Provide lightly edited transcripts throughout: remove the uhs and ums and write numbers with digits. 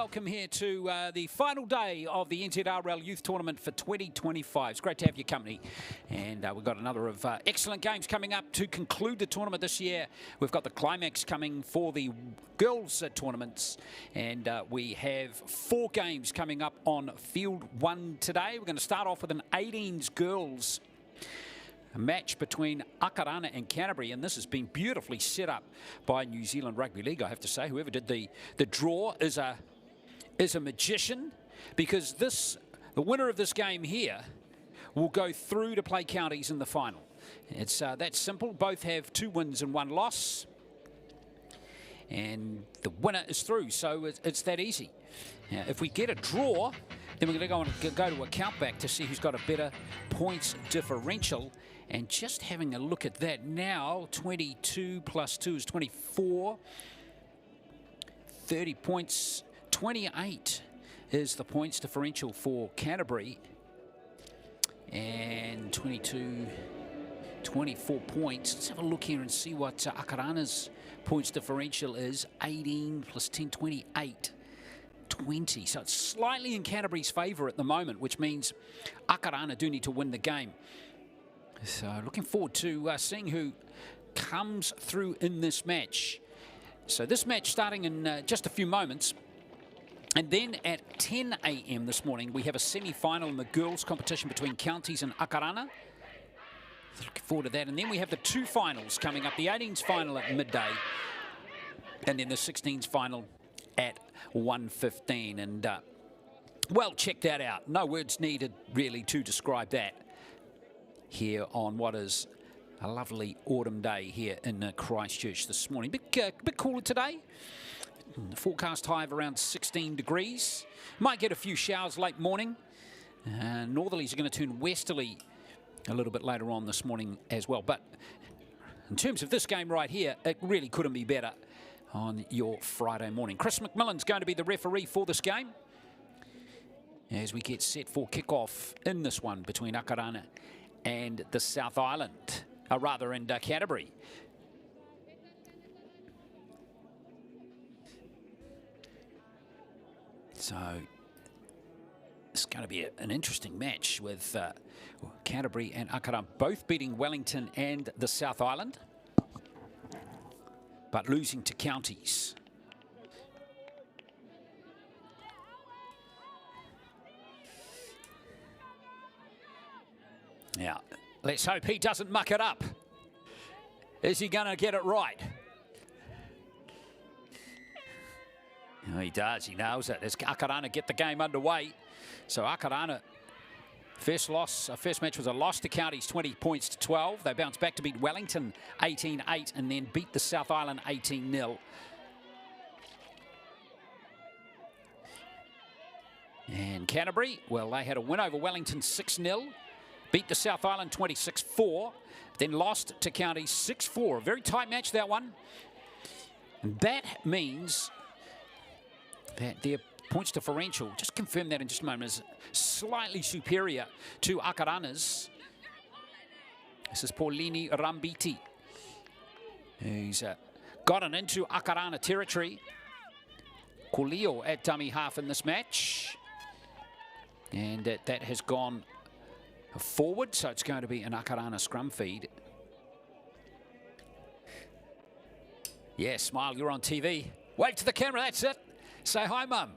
welcome here to the final day of the NZRL Youth Tournament for 2025. It's great to have your company. And we've got another of excellent games coming up to conclude the tournament this year. We've got the climax coming for the girls' tournaments. And we have 4 games coming up on Field 1 today. We're going to start off with an 18s girls match between Akarana and Canterbury, and this has been beautifully set up by New Zealand Rugby League, I have to say. Whoever did the draw is a magician, because the winner of this game here will go through to play counties in the final. It's that simple. Both have 2 wins and 1 loss, and the winner is through, so it's that easy. Now, if we get a draw, then we're going to go to a countback to see who's got a better points differential. And just having a look at that now, 22 plus 2 is 24. 30 points, 28 is the points differential for Canterbury. And 22, 24 points. Let's have a look here and see what Akarana's points differential is. 18 plus 10, 28. 20. So it's slightly in Canterbury's favour at the moment, which means Akarana do need to win the game. So looking forward to seeing who comes through in this match. So this match starting in just a few moments. And then at 10 a.m. this morning, we have a semi-final in the girls' competition between Counties and Akarana. So looking forward to that. And then we have the 2 finals coming up. The 18s final at midday. And then the 16s final at 1:15. And, well, check that out. No words needed, really, to describe that here on what is a lovely autumn day here in Christchurch this morning. Bit cooler today. Forecast high of around 16 degrees. Might get a few showers late morning. Northerlies are going to turn westerly a little bit later on this morning as well. But in terms of this game right here, it really couldn't be better on your Friday morning. Chris McMillan's going to be the referee for this game as we get set for kickoff in this one between Akarana and the South Island, and Canterbury. So it's going to be an interesting match with Canterbury and Akarana both beating Wellington and the South Island, but losing to counties. Now, let's hope he doesn't muck it up. Is he going to get it right? Oh, he does. He nails it. As Akarana get the game underway. So Akarana, first match was a loss to counties, 20 points to 12. They bounced back to beat Wellington 18-8 and then beat the South Island 18-0. And Canterbury, well, they had a win over Wellington 6-0. Beat the South Island 26-4, then lost to counties 6-4. A very tight match, that one. And that means that their points differential, just confirm that in just a moment, is slightly superior to Akarana's. This is Paulini Rambiti, who's gotten into Akarana territory. Kulio at dummy half in this match. And that has gone forward, so it's going to be an Akarana scrum feed. Yeah, smile, you're on TV. Wave to the camera, that's it. Say hi, Mum.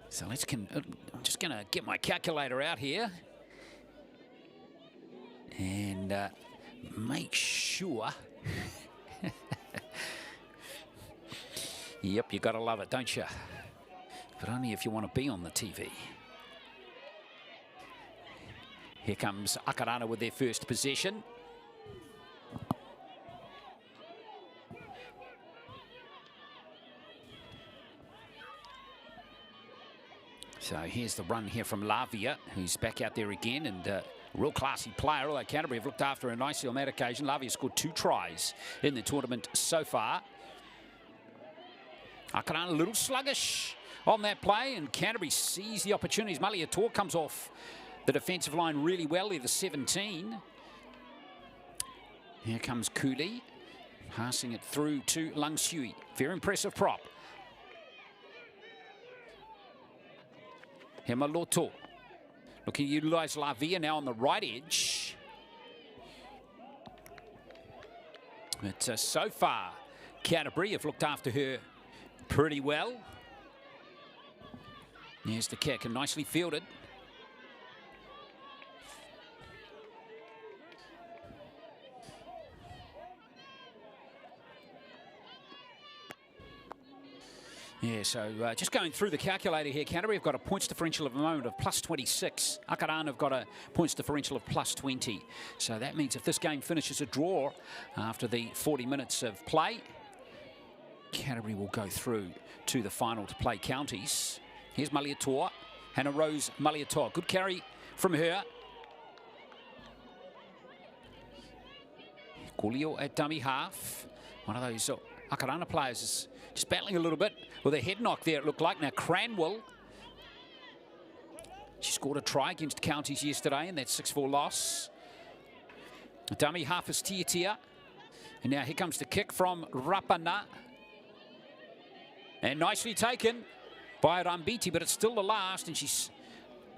So I'm just going to get my calculator out here and make sure. Yep, you got to love it, don't you? But only if you want to be on the TV. Here comes Akarana with their first possession. So here's the run here from Lavia, who's back out there again, and a real classy player, although Canterbury have looked after her nicely on that occasion. Lavia scored 2 tries in the tournament so far. Akarana a little sluggish on that play, and Canterbury sees the opportunities. Maliator comes off the defensive line really well there, the 17. Here comes Cooley, passing it through to Lung Sui. Very impressive prop. Hemaloto looking to utilise Lavia now on the right edge. But so far, Canterbury have looked after her pretty well. Here's the kick, and nicely fielded. Yeah, so just going through the calculator here, Canterbury have got a points differential at the moment of plus 26. Akarana have got a points differential of plus 20. So that means if this game finishes a draw after the 40 minutes of play, Canterbury will go through to the final to play counties. Here's Maliatoa, Hannah Rose Maliatoa. Good carry from her. Gulio at dummy half. One of those Akarana players is just battling a little bit with a head knock there, it looked like. Now Cranwell, she scored a try against Counties yesterday in that 6-4 loss. A dummy half is Tia. And now here comes the kick from Rapana. And nicely taken by Rambiti, but it's still the last, and she's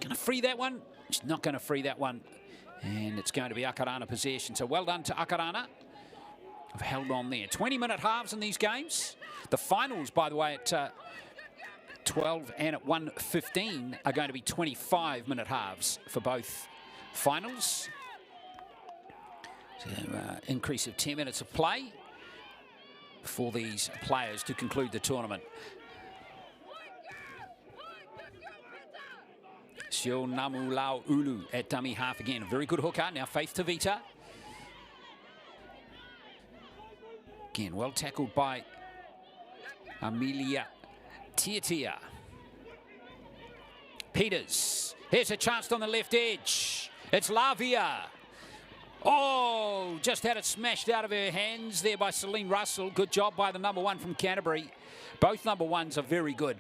going to free that one. She's not going to free that one. And it's going to be Akarana possession. So well done to Akarana. I've held on there. 20-minute halves in these games. The finals, by the way, at 12 and at 1:15 are going to be 25-minute halves for both finals. So increase of 10 minutes of play for these players to conclude the tournament. Sio Namu Lau Ulu at dummy half again. A very good hooker. Now Faith Tvita. Again, well tackled by Amelia Tia. Peters. Here's a chance on the left edge. It's Lavia. Oh, just had it smashed out of her hands there by Celine Russell. Good job by the number one from Canterbury. Both number ones are very good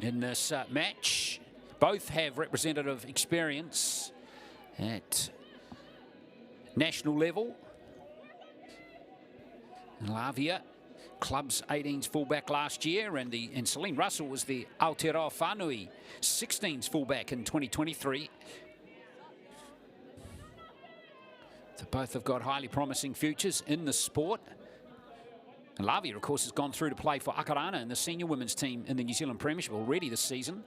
in this match. Both have representative experience at national level. Lavia, club's 18s fullback last year, and Celine Russell was the Aotearoa Whanui 16s fullback in 2023. So both have got highly promising futures in the sport. And Lavia, of course, has gone through to play for Akarana in the senior women's team in the New Zealand Premiership already this season.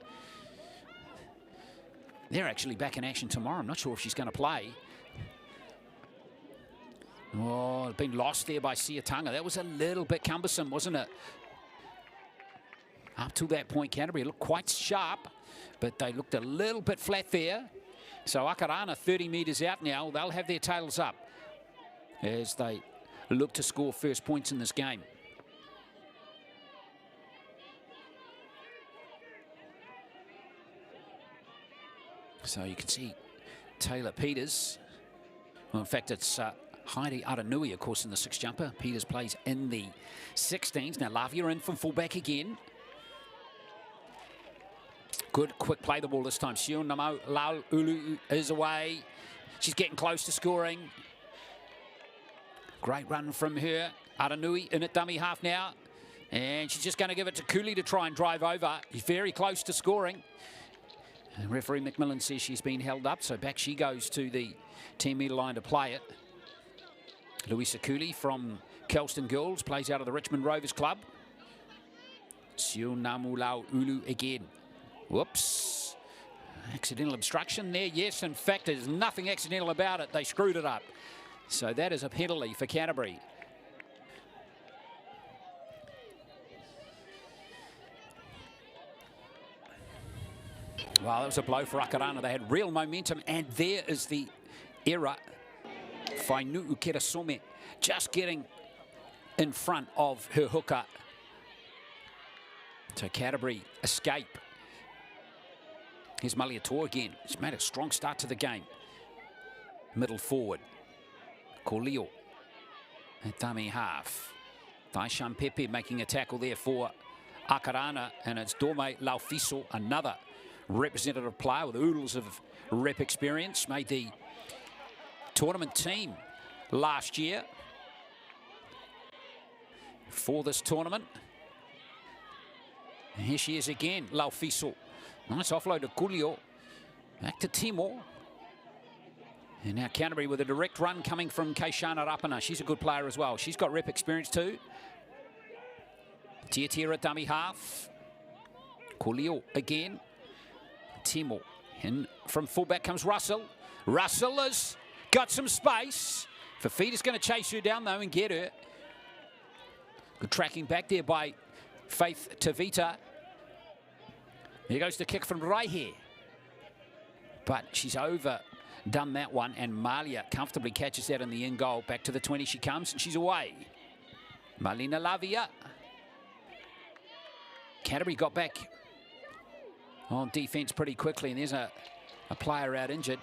They're actually back in action tomorrow. I'm not sure if she's going to play. Oh, been lost there by Siatanga. That was a little bit cumbersome, wasn't it? Up to that point, Canterbury looked quite sharp, but they looked a little bit flat there. So Akarana 30 metres out now. They'll have their tails up as they look to score first points in this game. So you can see Taylor Peters. Well, in fact, it's Heidi Aranui, of course, in the 6 jumper. Peters plays in the 16s. Now Lavia in from fullback again. Good quick play the ball this time. Sio Namo Lau Ulu is away. She's getting close to scoring. Great run from her. Aranui in at dummy half now. And she's just going to give it to Cooley to try and drive over. He's very close to scoring. And referee McMillan says she's been held up, so back she goes to the 10-metre line to play it. Louisa Cooley from Kelston Girls plays out of the Richmond Rovers Club. Sio Namu Lau Ulu again. Whoops. Accidental obstruction there. Yes, in fact, there's nothing accidental about it. They screwed it up. So that is a penalty for Canterbury. Well, that was a blow for Akarana. They had real momentum, and there is the error. Whainuu Kerasome just getting in front of her hooker. So Canterbury escape. Here's Maliatoa again. She's made a strong start to the game. Middle forward. Kolio at dummy half. Daishan Pepe making a tackle there for Akarana, and it's Dorme Laufiso, another representative player with oodles of rep experience, made the tournament team last year for this tournament. And here she is again, Laufiso. Nice offload to Kulio. Back to Timor. And now Canterbury with a direct run coming from Kaishana Rapana. She's a good player as well. She's got rep experience too. Tiatira at dummy half. Kulio again. Timor. And from fullback comes Russell. Russell has got some space. Fafita's going to chase her down though and get her. Good tracking back there by Faith Tvita. Here goes the kick from Raihe. But she's overdone that one, and Malia comfortably catches that in the end goal. Back to the 20 she comes, and she's away. Marlena Lavia. Canterbury got back on defence pretty quickly, and there's a player out injured.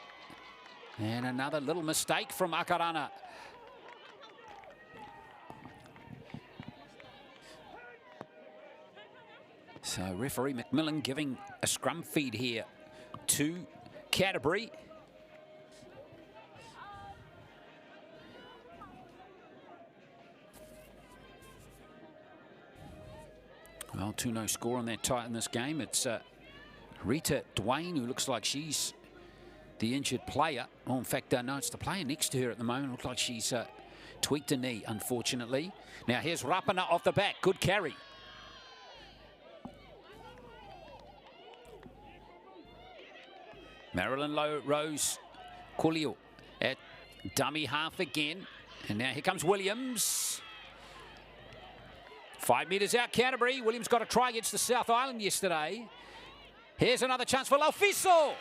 And another little mistake from Akarana. So referee McMillan giving a scrum feed here to Canterbury. Well, 2-0 score on that tight in this game. It's Rita Dwayne, who looks like she's the injured player. Oh, in fact, no, it's the player next to her at the moment. Looks like she's tweaked a knee, unfortunately. Now here's Rapana off the back. Good carry. Marilyn Rose Kulio at dummy half again. And now here comes Williams. 5 metres out, Canterbury. Williams got a try against the South Island yesterday. Here's another chance for Laufiso.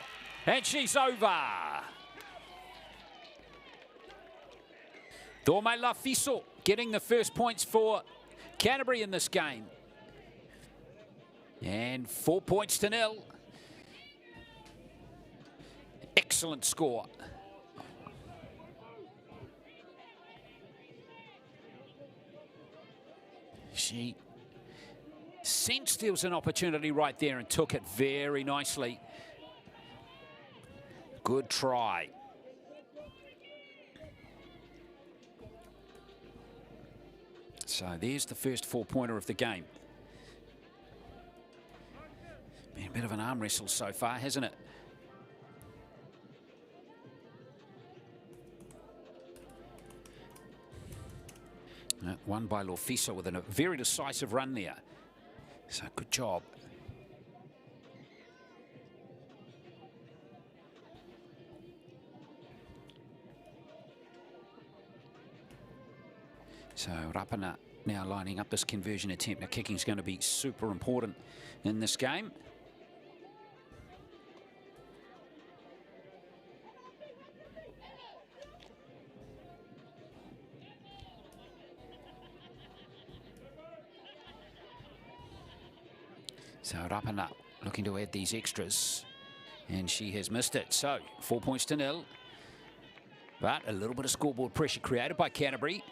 And she's over. Dorme Laufiso getting the first points for Canterbury in this game. And 4 points to 0. Excellent score. She sensed there was an opportunity right there and took it very nicely. Good try. So there's the first 4-pointer of the game. Been a bit of an arm wrestle so far, hasn't it? Won by Laufiso with a very decisive run there. So good job. So Rapana now lining up this conversion attempt. Now kicking is going to be super important in this game. So Rapana looking to add these extras, and she has missed it. So 4 points to 0. But a little bit of scoreboard pressure created by Canterbury.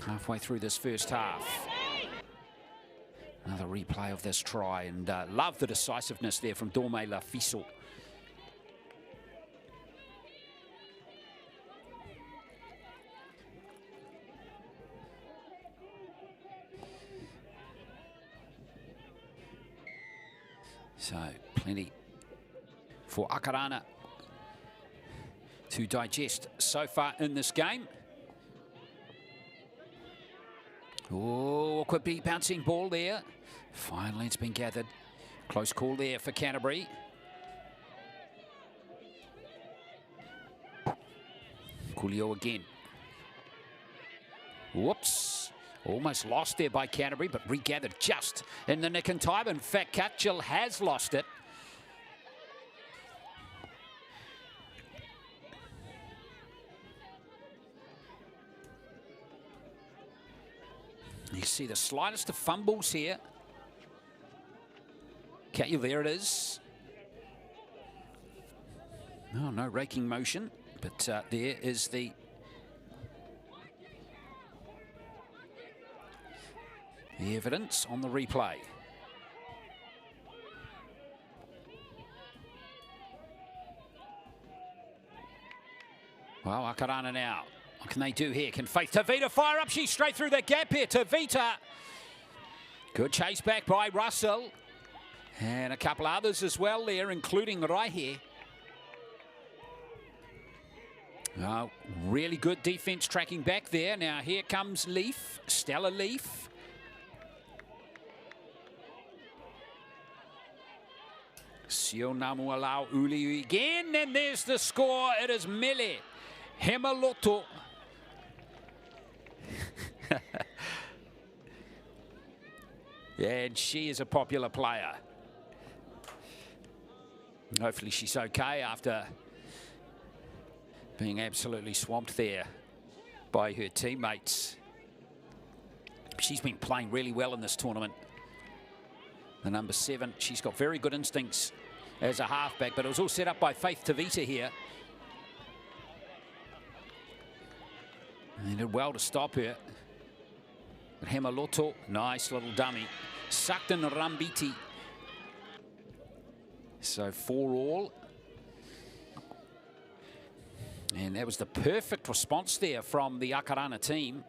Halfway through this first half. Another replay of this try, and love the decisiveness there from Dorme Laufiso. So plenty for Akarana to digest so far in this game. Oh, quickly bouncing ball there. Finally it's been gathered. Close call there for Canterbury. Kulio again. Whoops. Almost lost there by Canterbury, but regathered just in the nick and time. In fact, Katchel has lost it. You see the slightest of fumbles here. There it is. Oh, no raking motion, but there is the evidence on the replay. Well, Akarana now. What can they do here? Can Faith Tvita fire up? She's straight through the gap here. Tvita. Good chase back by Russell. And a couple others as well there, including Raihe. Really good defence tracking back there. Now here comes Leaf, Stella Leaf. Sio Namualau Uli again, and there's the score. It is Mele Hemaloto. And she is a popular player. Hopefully she's okay after being absolutely swamped there by her teammates. She's been playing really well in this tournament. The number 7, she's got very good instincts as a halfback, but it was all set up by Faith Tvita here. And they did well to stop her. But Hemaloto, nice little dummy. Sucked in Rambiti. So 4 all. And that was the perfect response there from the Akarana team.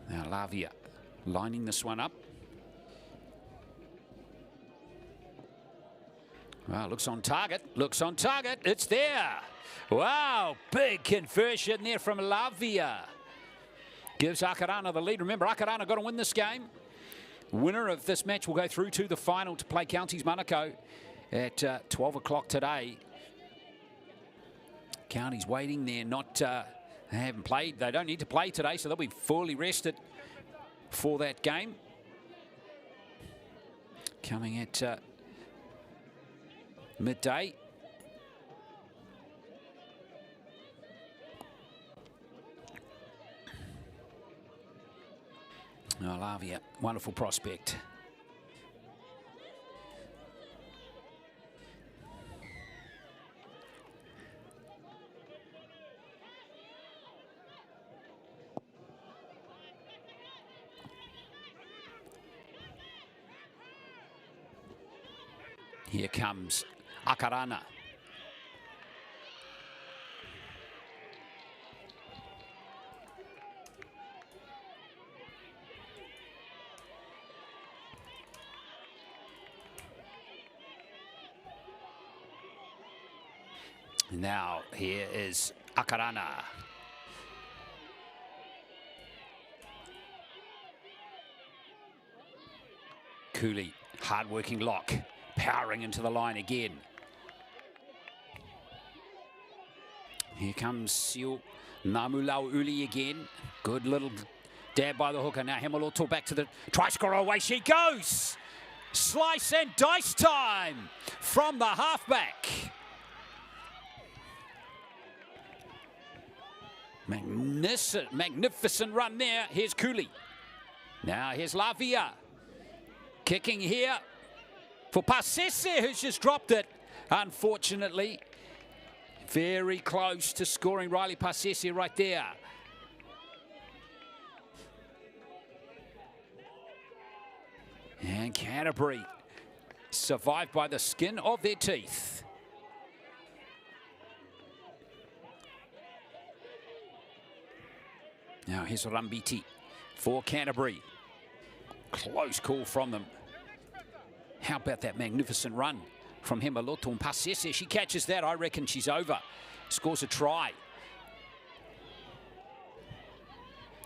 Now Lavia lining this one up. Well, looks on target, it's there. Wow, big conversion there from Lavia. Gives Akarana the lead. Remember, Akarana got to win this game. Winner of this match will go through to the final to play Counties Manukau at 12 o'clock today. Counties waiting there, they haven't played. They don't need to play today, so they'll be fully rested for that game. Coming at midday. Oh, Lavia, wonderful prospect. Here comes Akarana. Now here is Akarana. Cooley, hard-working lock, powering into the line again. Here comes Sio Namulau Uli again. Good little dab by the hooker. Now Hemaloto back to the try scorer. Away she goes. Slice and dice time from the halfback. Magnificent run there. Here's Cooley. Now here's Lavia. Kicking here for Pasese, who's just dropped it. Unfortunately, very close to scoring. Riley Pasese right there. And Canterbury survived by the skin of their teeth. Now here's Rambiti for Canterbury. Close call from them. How about that magnificent run from Hemaloto and Pasese? She catches that, I reckon she's over. Scores a try.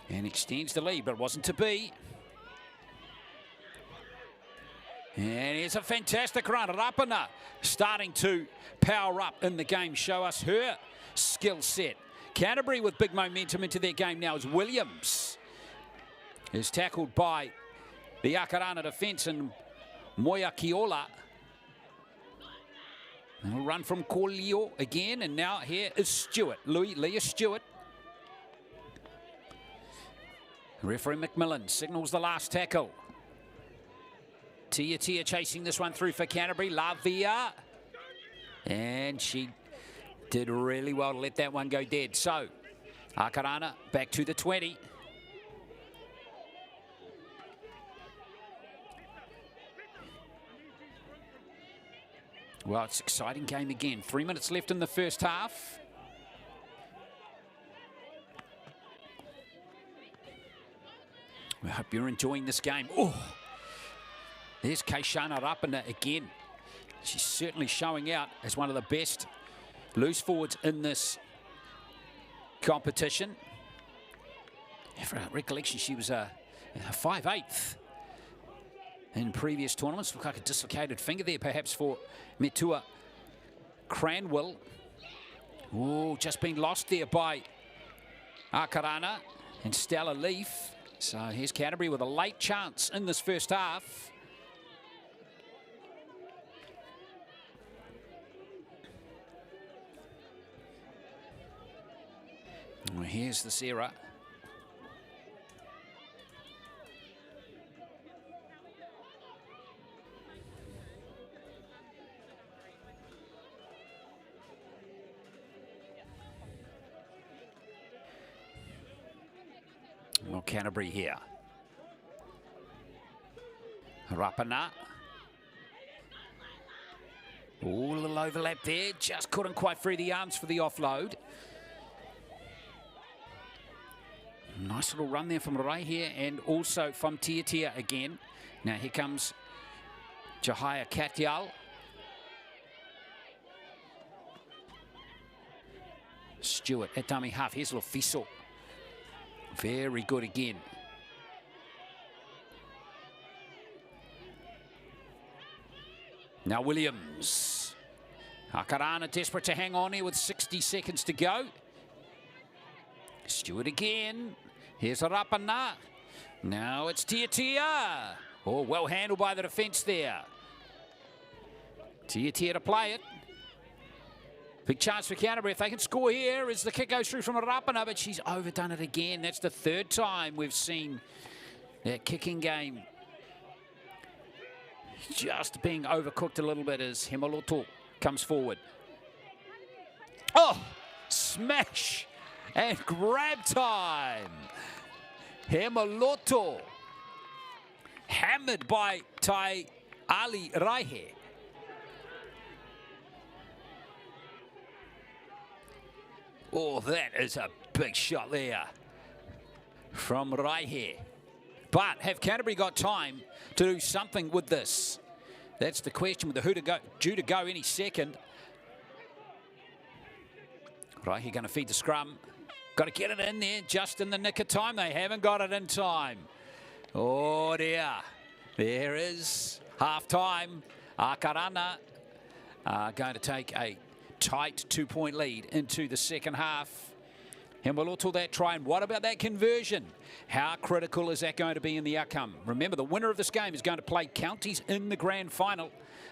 And extends the lead, but it wasn't to be. And here's a fantastic run. Rapana starting to power up in the game, show us her skill set. Canterbury with big momentum into their game now as Williams is tackled by the Akarana defence and Moya Kiola. And a run from Corleo again, and now here is Stewart, Leah Stewart. Referee McMillan signals the last tackle. Tia chasing this one through for Canterbury. Lavia. And she did really well to let that one go dead. So Akarana back to the 20. Well, it's an exciting game again. 3 minutes left in the first half. I hope you're enjoying this game. Oh, there's Kaishana Rapana again. She's certainly showing out as one of the best loose forwards in this competition. For recollection, she was a 5'8" in previous tournaments. Looked like a dislocated finger there, perhaps, for Metua Cranwell. Oh, just been lost there by Akarana and Stella Leaf. So here's Canterbury with a late chance in this first half. Well, here's the Sarah. Well, Canterbury here. Rapana. Oh, a little overlap there. Just couldn't quite free the arms for the offload. Nice little run there from Rai here, and also from Tia again. Now here comes Jahaya Katyal. Stewart at dummy half. Here's Lofiso. Very good again. Now Williams. Akarana desperate to hang on here with 60 seconds to go. Stewart again. Here's a Rapana. Now it's Tia. Oh, well handled by the defence there. Tia to play it. Big chance for Canterbury. If they can score here as the kick goes through from a Rapana, but she's overdone it again. That's the third time we've seen that kicking game just being overcooked a little bit as Hemaloto comes forward. Oh, smash and grab time. Hemaloto hammered by Tai Ali Raihe. Oh, that is a big shot there from Raihe. But have Canterbury got time to do something with this? That's the question, with the who due to go any second. Raihe going to feed the scrum. Got to get it in there just in the nick of time. They haven't got it in time. Oh dear. There is half time. Akarana going to take a tight 2-point lead into the second half. And we'll all that try. And what about that conversion? How critical is that going to be in the outcome? Remember, the winner of this game is going to play counties in the grand final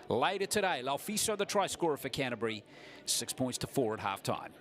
later today. Laufiso, the try scorer for Canterbury, 6 points to 4 at half time.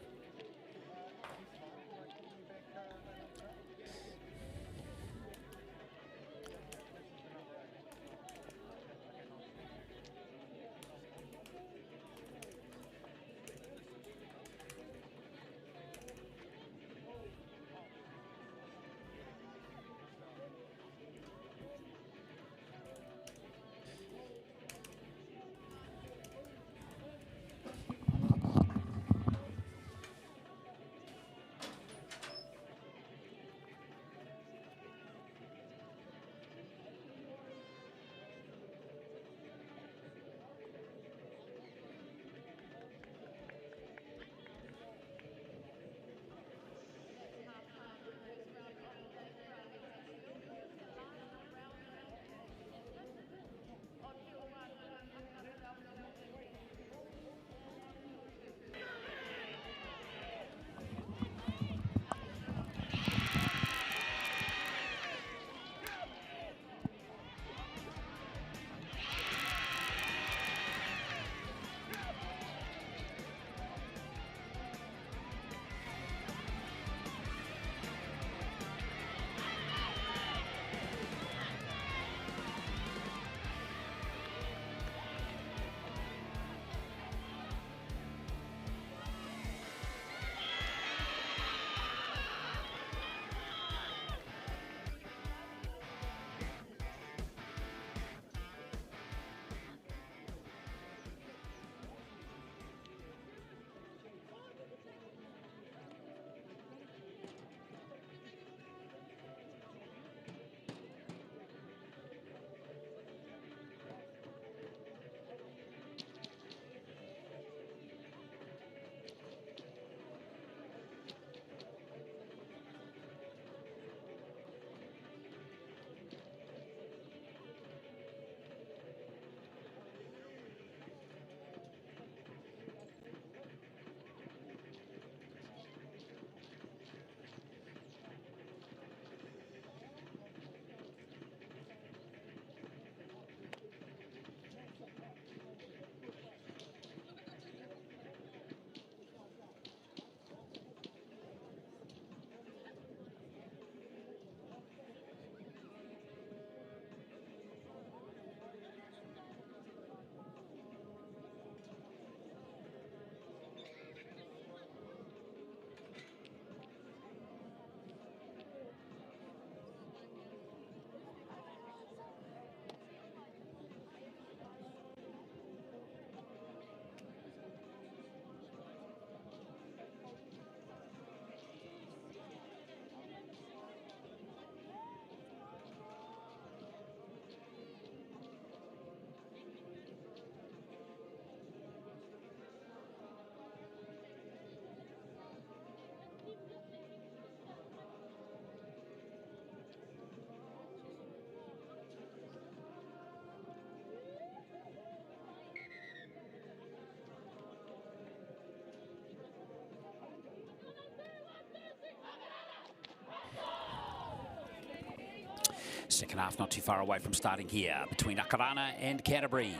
Second half not too far away from starting here between Akarana and Canterbury,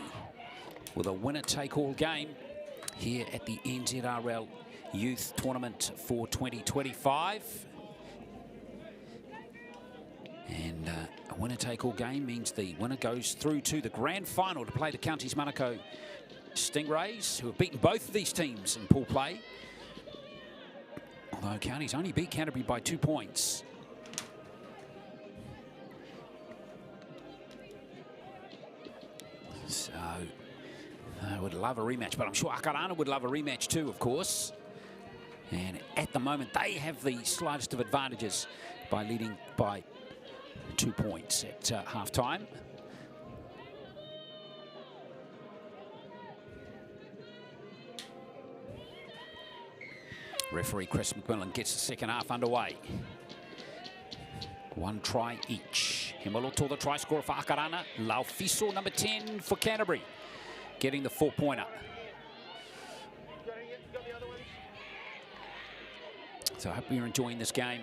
with a winner-take-all game here at the NZRL Youth Tournament for 2025. And a winner-take-all game means the winner goes through to the grand final to play the Counties Manukau Stingrays, who have beaten both of these teams in pool play. Although Counties only beat Canterbury by 2 points. So, I would love a rematch, but I'm sure Akarana would love a rematch too, of course. And at the moment, they have the slightest of advantages by leading by 2 points at half-time. Referee Chris McMillan gets the second half underway. 1 try each. Himaloto, the try scorer for Akarana. Laufiso, number 10 for Canterbury, getting the 4-pointer. So I hope you're enjoying this game.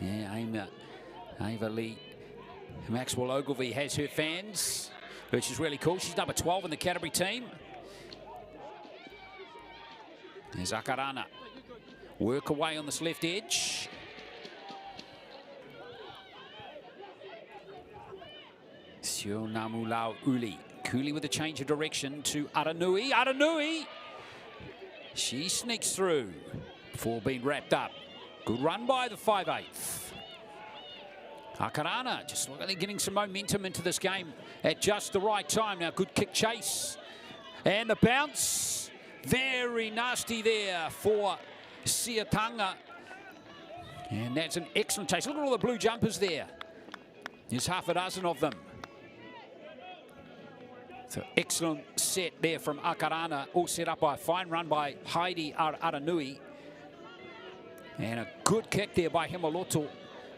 Yeah, Ava Lee Maxwell Ogilvie has her fans, which is really cool. She's number 12 in the Canterbury team. There's Akarana. Work away on this left edge. Sio Namulau Uli. Cooley with a change of direction to Aranui. Aranui! She sneaks through before being wrapped up. Good run by the 5'8". Akarana just looking at getting some momentum into this game at just the right time. Now, good kick chase. And the bounce. Very nasty there for Siatanga. And that's an excellent chase. Look at all the blue jumpers there. There's half a dozen of them. So excellent set there from Akarana. All set up by a fine run by Heidi Aranui. And a good kick there by Himaloto.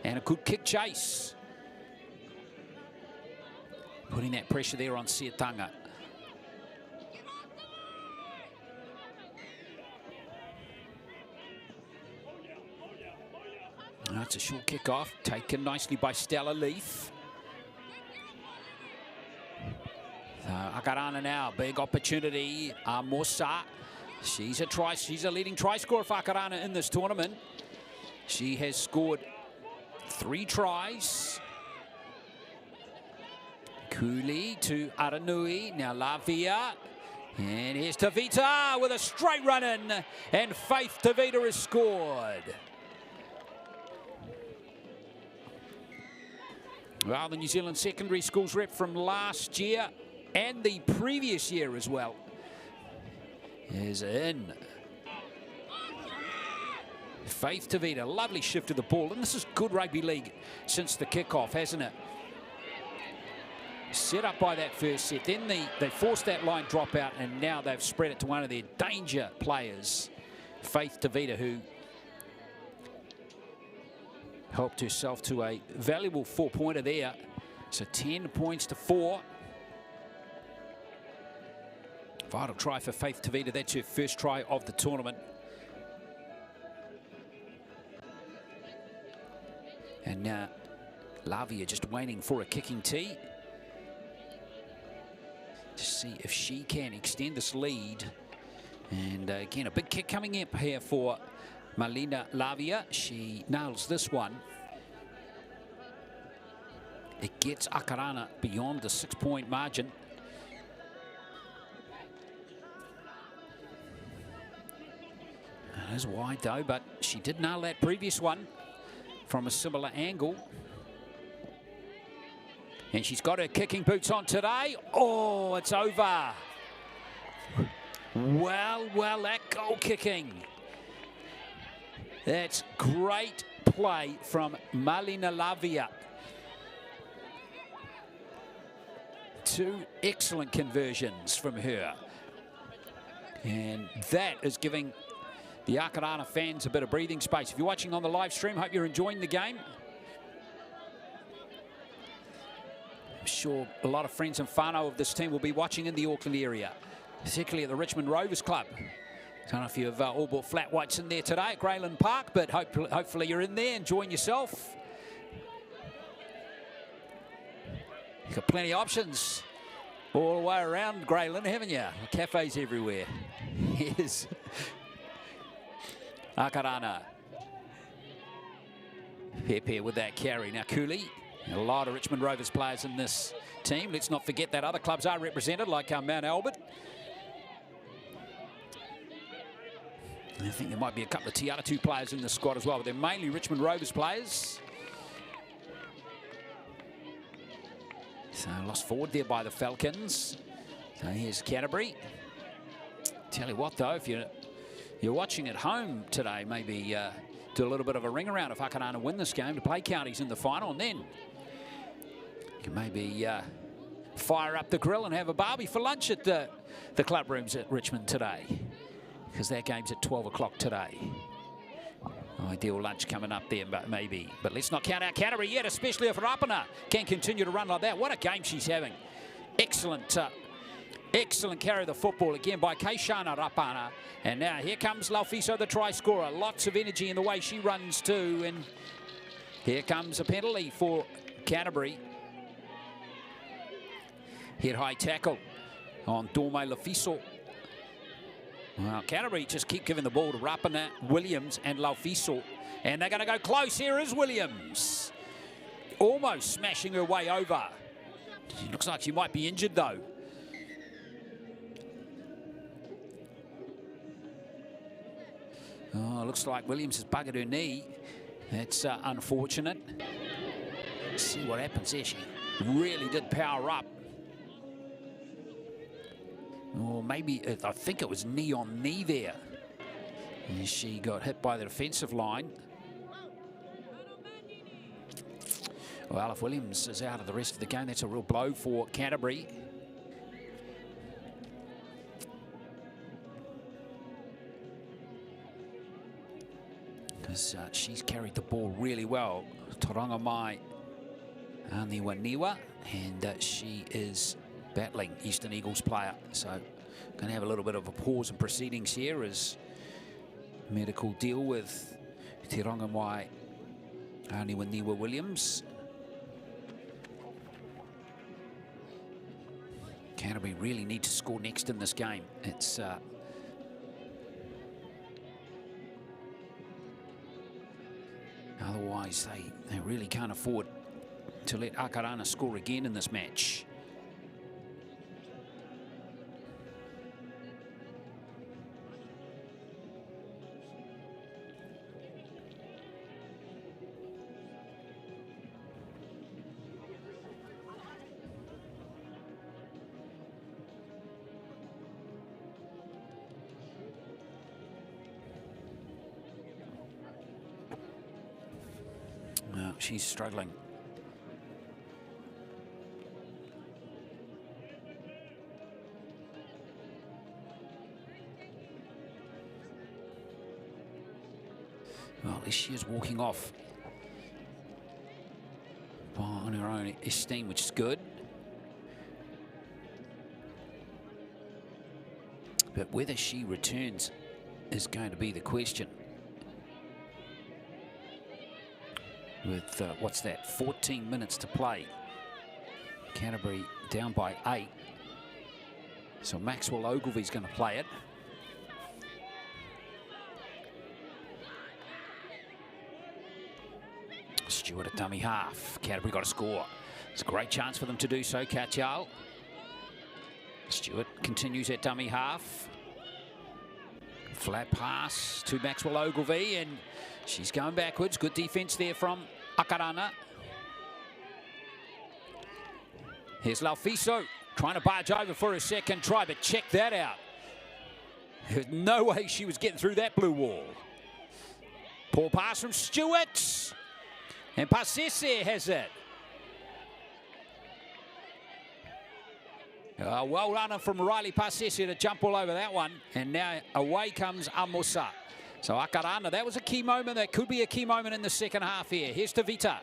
And a good kick chase. Putting that pressure there on Siatanga. That's a short kickoff, taken nicely by Stella Leaf. Akarana now, big opportunity. Mosa, she's a leading try scorer for Akarana in this tournament. She has scored 3 tries. Cooley to Aranui, now Lavia. And here's Tvita with a straight run in, and Faith Tvita has scored. Well, the New Zealand Secondary Schools rep from last year and the previous year as well is in. Faith Tvita, lovely shift of the ball, and this is good rugby league since the kickoff, hasn't it? Set up by that first set, then they forced that line drop out, and now they've spread it to one of their danger players, Faith Tvita, who helped herself to a valuable 4-pointer there. So 10 points to 4. Vital try for Faith Tvita. That's her first try of the tournament. And now Lavia just waiting for a kicking tee to see if she can extend this lead. And again, a big kick coming up here for Malina Lavia. She nails this one. It gets Akarana beyond the 6-point margin. It is wide though, but she did nail that previous one from a similar angle. And she's got her kicking boots on today. Oh, it's over. Well, that goal kicking. That's great play from Malina Lavia. 2 excellent conversions from her. And that is giving the Akarana fans a bit of breathing space. If you're watching on the live stream, hope you're enjoying the game. I'm sure a lot of friends and whānau of this team will be watching in the Auckland area, particularly at the Richmond Rovers Club. I don't know if you've all bought flat whites in there today at Grayland Park, but hopefully you're in there enjoying yourself. You've got plenty of options all the way around Greyland, haven't you? Cafes everywhere. Here's Akarana. Pepe with that carry. Now Cooley, a lot of Richmond Rovers players in this team. Let's not forget that other clubs are represented, like Mount Albert. I think there might be a couple of Tiaratu players in the squad as well, but they're mainly Richmond Rovers players. So lost forward there by the Falcons. So here's Canterbury. Tell you what though, if you're watching at home today, maybe do a little bit of a ring around if Akarana win this game to play counties in the final, and then you can maybe fire up the grill and have a barbie for lunch at the club rooms at Richmond today, because that game's at 12 o'clock today. Ideal lunch coming up there, but maybe. But let's not count out Canterbury yet, especially if Rapana can continue to run like that. What a game she's having. Excellent, excellent carry of the football again by Keishana Rapana. And now here comes Laufiso, the try scorer. Lots of energy in the way she runs too. And here comes a penalty for Canterbury. Hit high tackle on Dorme Laufiso. Well, Canterbury just keep giving the ball to Rapana, Williams and Laufiso. And they're going to go close. Here is Williams. Almost smashing her way over. She looks like she might be injured though. Oh, looks like Williams has buggered her knee. That's unfortunate. Let's see what happens there. She really did power up. Or maybe, I think it was knee on knee there. And she got hit by the defensive line. Well, if Williams is out of the rest of the game, that's a real blow for Canterbury. Because she's carried the ball really well. Tarangamai Niwa, and she is battling Eastern Eagles player. So going to have a little bit of a pause in proceedings here as medical deal with Te Rangamai Niwa Williams. Canterbury really need to score next in this game. It's otherwise they really can't afford to let Akarana score again in this match. She's struggling. Well, at least she is walking off on her own esteem, which is good. But whether she returns is going to be the question. With, what's that, 14 minutes to play. Canterbury down by 8. So Maxwell Ogilvy's going to play it. Stewart at dummy half. Canterbury got a score. It's a great chance for them to do so. Kachal. Stewart continues at dummy half. Flat pass to Maxwell Ogilvy, and she's going backwards. Good defense there from Akarana. Here's Laufiso trying to barge over for a second try, but check that out. There's no way she was getting through that blue wall. Poor pass from Stewart. And Pasese has it. Well done from Riley Pasese to jump all over that one. And now away comes Amosa. So Akarana, that was a key moment. That could be a key moment in the second half here. Here's Tvita.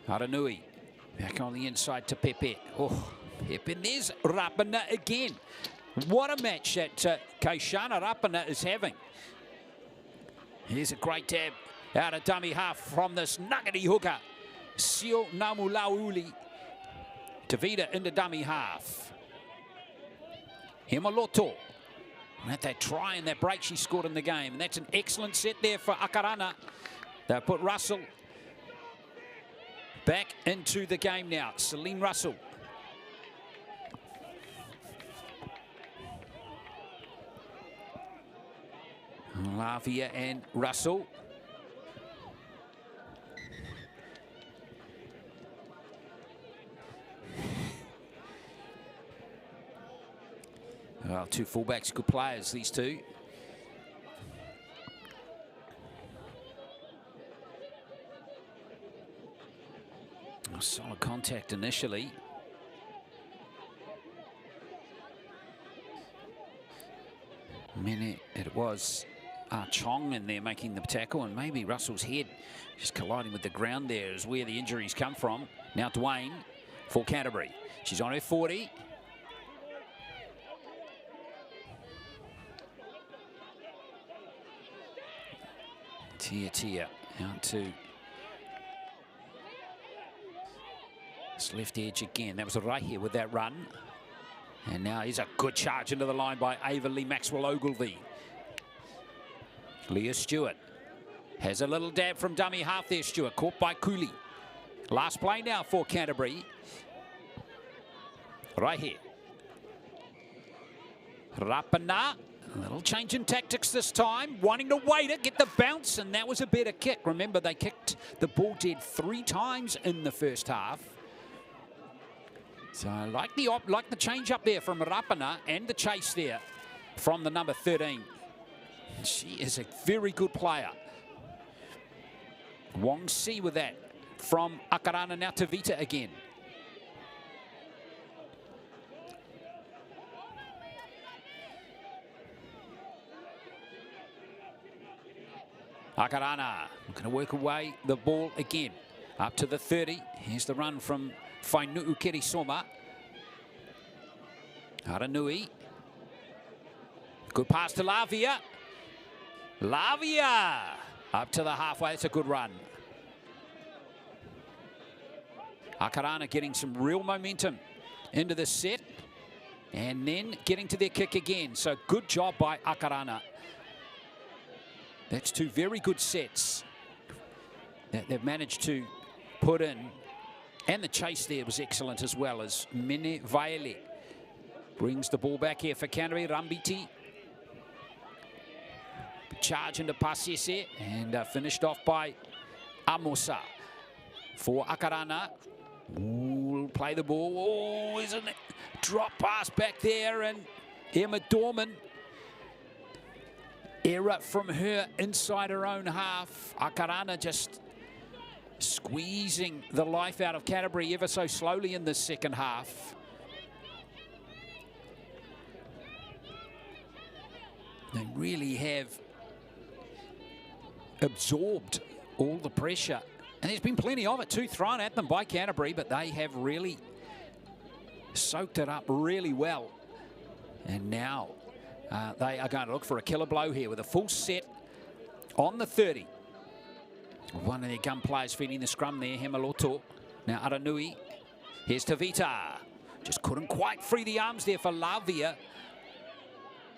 Aranui. Back on the inside to Pepe. Oh, Pepe. There's Rapana again. What a match that Kaishana Rapana is having. Here's a great dab out of dummy half from this nuggety hooker. Sio Namulauli. Tvita into dummy half. Hemaloto. At that try and that break she scored in the game. And that's an excellent set there for Akarana. They'll put Russell back into the game now. Celine Russell. Lavia and Russell. Well, two fullbacks, good players, these two. Solid contact initially. It was Chong in there making the tackle, and maybe Russell's head just colliding with the ground there is where the injuries come from. Now Dwayne for Canterbury. She's on her 40. Tia out to this left edge again. That was right here with that run. And now here's a good charge into the line by Ava Lee Maxwell Ogilvie. Leah Stewart has a little dab from dummy half there. Stewart caught by Cooley. Last play now for Canterbury. Right here. Rapana. A little change in tactics this time, wanting to wait it, get the bounce, and that was a better kick. Remember, they kicked the ball dead 3 times in the first half. So I like the change up there from Rapana and the chase there from the number 13. She is a very good player. Wong Si with that from Akarana, now to Tvita again. Akarana going to work away the ball again. Up to the 30. Here's the run from Whainu'u Kerisoma. Aranui. Good pass to Lavia. Lavia! Up to the halfway. That's a good run. Akarana getting some real momentum into the set. And then getting to their kick again. So good job by Akarana. That's 2 very good sets that they've managed to put in. And the chase there was excellent as well, as Mene Vaele brings the ball back here for Canterbury. Rambiti. Charge into Pasese and finished off by Amosa for Akarana. Ooh, play the ball. Oh, isn't it? Drop pass back there, and Emma Dorman. Error from her inside her own half. Akarana just squeezing the life out of Canterbury ever so slowly in the second half. They really have absorbed all the pressure. And there's been plenty of it too thrown at them by Canterbury, but they have really soaked it up really well. And now they are going to look for a killer blow here with a full set on the 30. One of their gun players feeding the scrum there, Hemaloto. Now Aranui. Here's Tvita. Just couldn't quite free the arms there for Lavia.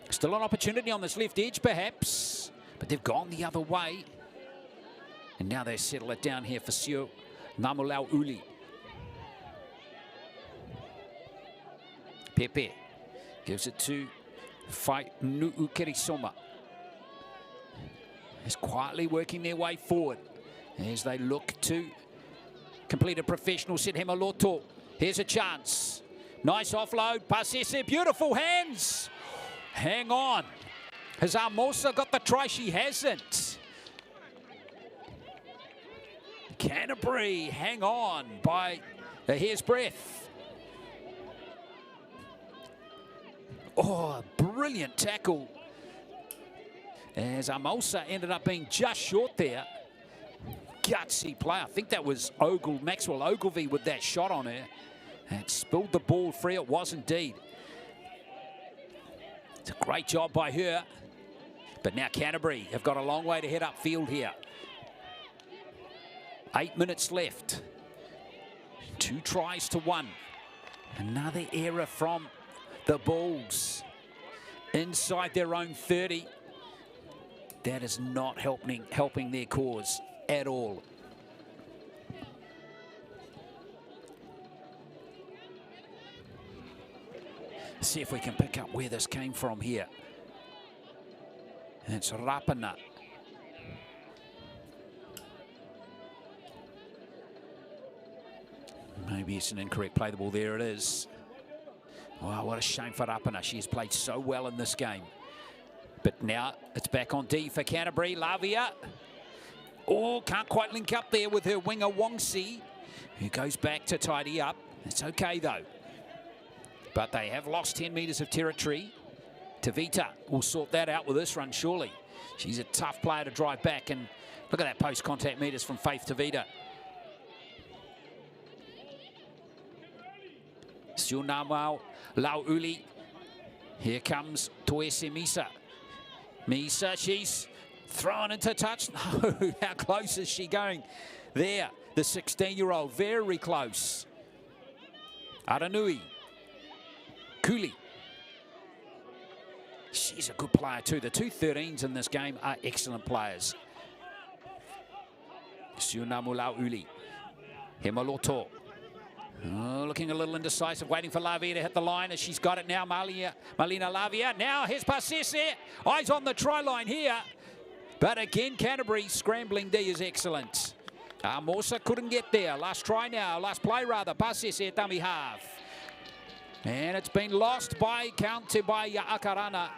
Still an opportunity on this left edge, perhaps. But they've gone the other way. And now they settle it down here for Sio Namulau Uli. Pepe gives it to Whainu'u Kerisoma. Is quietly working their way forward as they look to complete a professional set. Hemaloto. Here's a chance. Nice offload. Pasese. Beautiful hands. Hang on. Has Amosa got the try? She hasn't. Canterbury hang on by a hair's breadth. Oh, brilliant tackle. As Amosa ended up being just short there. Gutsy play. I think that was Maxwell Ogilvie with that shot on her. And spilled the ball free. It was indeed. It's a great job by her. But now Canterbury have got a long way to head upfield here. 8 minutes left. 2 tries to 1. Another error from the Bulls. Inside their own 30. That is not helping their cause at all. See if we can pick up where this came from here. It's Rapana. Maybe it's an incorrect play the ball. There it is. Wow, what a shame for Rapana. She has played so well in this game. But now it's back on D for Canterbury. Lavia. Oh, can't quite link up there with her winger Wongsi, who goes back to tidy up. It's okay though. But they have lost 10 metres of territory. Tvita will sort that out with this run, surely. She's a tough player to drive back, and look at that post-contact metres from Faith Tvita. Sionamau Lauuli. Here comes Toese Misa. Misa, she's thrown into touch. No, how close is she going? There, the 16-year-old, very close. Aranui. Cooley. She's a good player too. The 2 13s in this game are excellent players. Sionamau Uli. Hemaloto. Oh, looking a little indecisive, waiting for Lavia to hit the line as she's got it now. Malina Lavia. Now here's Passese. Eyes on the try line here. But again, Canterbury scrambling D is excellent. Morsa couldn't get there. Last try now. Last play rather. Passese at dummy half. And it's been lost by Akarana.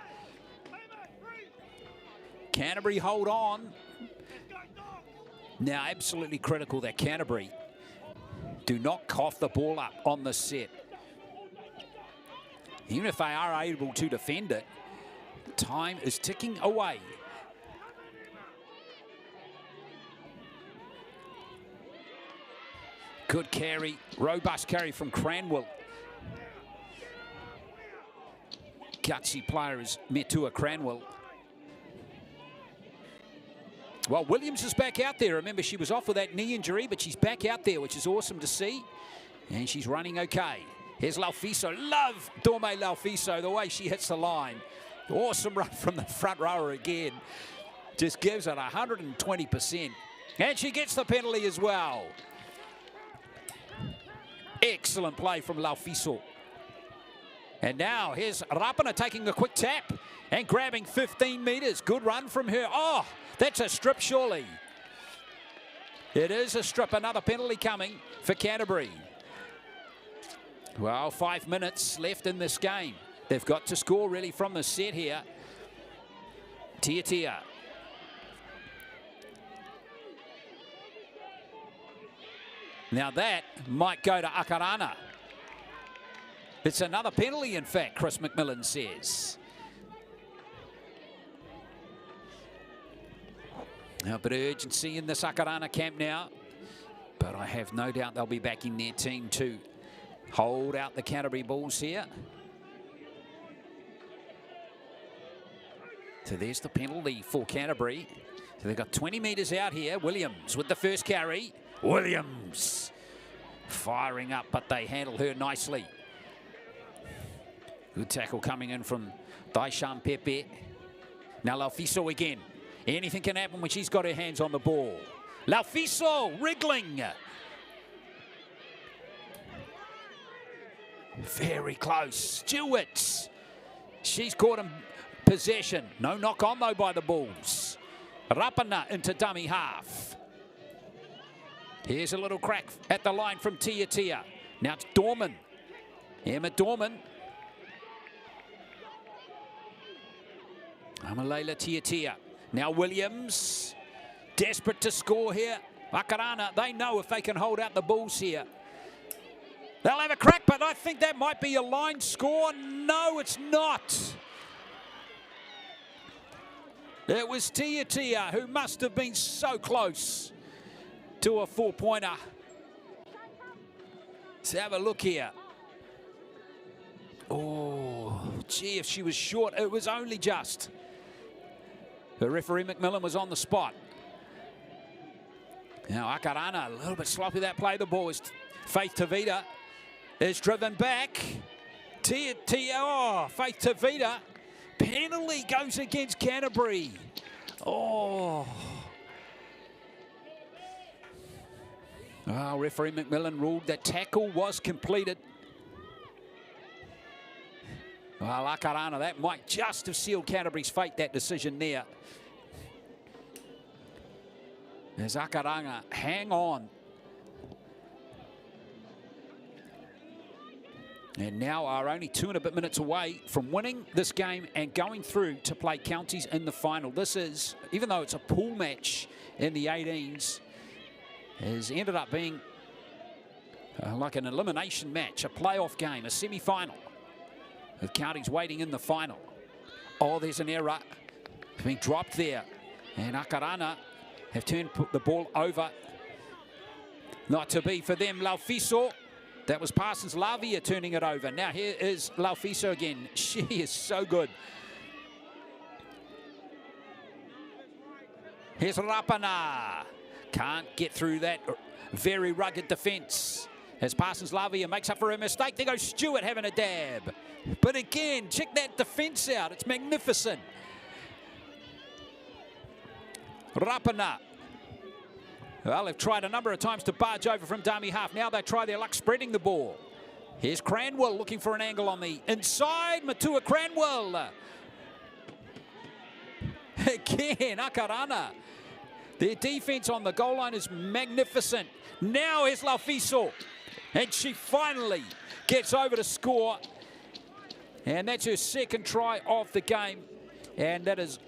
Canterbury hold on. Now absolutely critical that Canterbury do not cough the ball up on the set. Even if they are able to defend it, time is ticking away. Good carry, robust carry from Cranwell. Gutsy player is Metua Cranwell. Well, Williams is back out there. Remember, she was off with that knee injury, but she's back out there, which is awesome to see. And she's running okay. Here's Laufiso. Love Dorme Laufiso, the way she hits the line. Awesome run from the front rower again. Just gives it 120%. And she gets the penalty as well. Excellent play from Laufiso. And now here's Rapana taking a quick tap and grabbing 15 metres. Good run from her. Oh, that's a strip surely. It is a strip. Another penalty coming for Canterbury. Well, 5 minutes left in this game. They've got to score really from the set here. Tia. Now that might go to Akarana. It's another penalty, in fact, Chris McMillan says. Now, a bit of urgency in this Akarana camp now. But I have no doubt they'll be backing their team to hold out the Canterbury Bulls here. So there's the penalty for Canterbury. So they've got 20 metres out here. Williams with the first carry. Williams firing up, but they handle her nicely. Good tackle coming in from Daishan Pepe. Now Laufiso again. Anything can happen when she's got her hands on the ball. Laufiso wriggling. Very close. Stewart's. She's caught in possession. No knock on though by the Bulls. Rapana into dummy half. Here's a little crack at the line from Tia. Now it's Dorman. Emma Dorman. Amalela Tia. Now Williams. Desperate to score here. Akarana, they know if they can hold out the Bulls here, they'll have a crack, but I think that might be a line score. No, it's not. It was Tia who must have been so close to a 4-pointer. Let's have a look here. Oh, gee, if she was short, it was only just. The referee McMillan was on the spot. Now Akarana, a little bit sloppy that play. The ball is Faith Tvita is driven back. Faith Tvita. Penalty goes against Canterbury. Oh. Well, referee McMillan ruled that tackle was completed. Well, Akarana, that might just have sealed Canterbury's fate, that decision there. As Akarana hang on. And now are only 2 and a bit minutes away from winning this game and going through to play counties in the final. This is, even though it's a pool match in the 18s, has ended up being like an elimination match, a playoff game, a semi-final, with counties waiting in the final. Oh, there's an error being dropped there. And Akarana have turned the ball over. Not to be for them. Laufiso. That was Parsons Lavia turning it over. Now here is Laufiso again. She is so good. Here's Rapana. Can't get through that very rugged defence. As Parsons Lavia makes up for a mistake. There goes Stewart having a dab. But again, check that defence out. It's magnificent. Rapana. Well, they've tried a number of times to barge over from dummy half. Now they try their luck spreading the ball. Here's Cranwell looking for an angle on the inside. Matua Cranwell. Again, Akarana. Their defence on the goal line is magnificent. Now here's Laufiso. And she finally gets over to score. And that's her second try of the game. And that is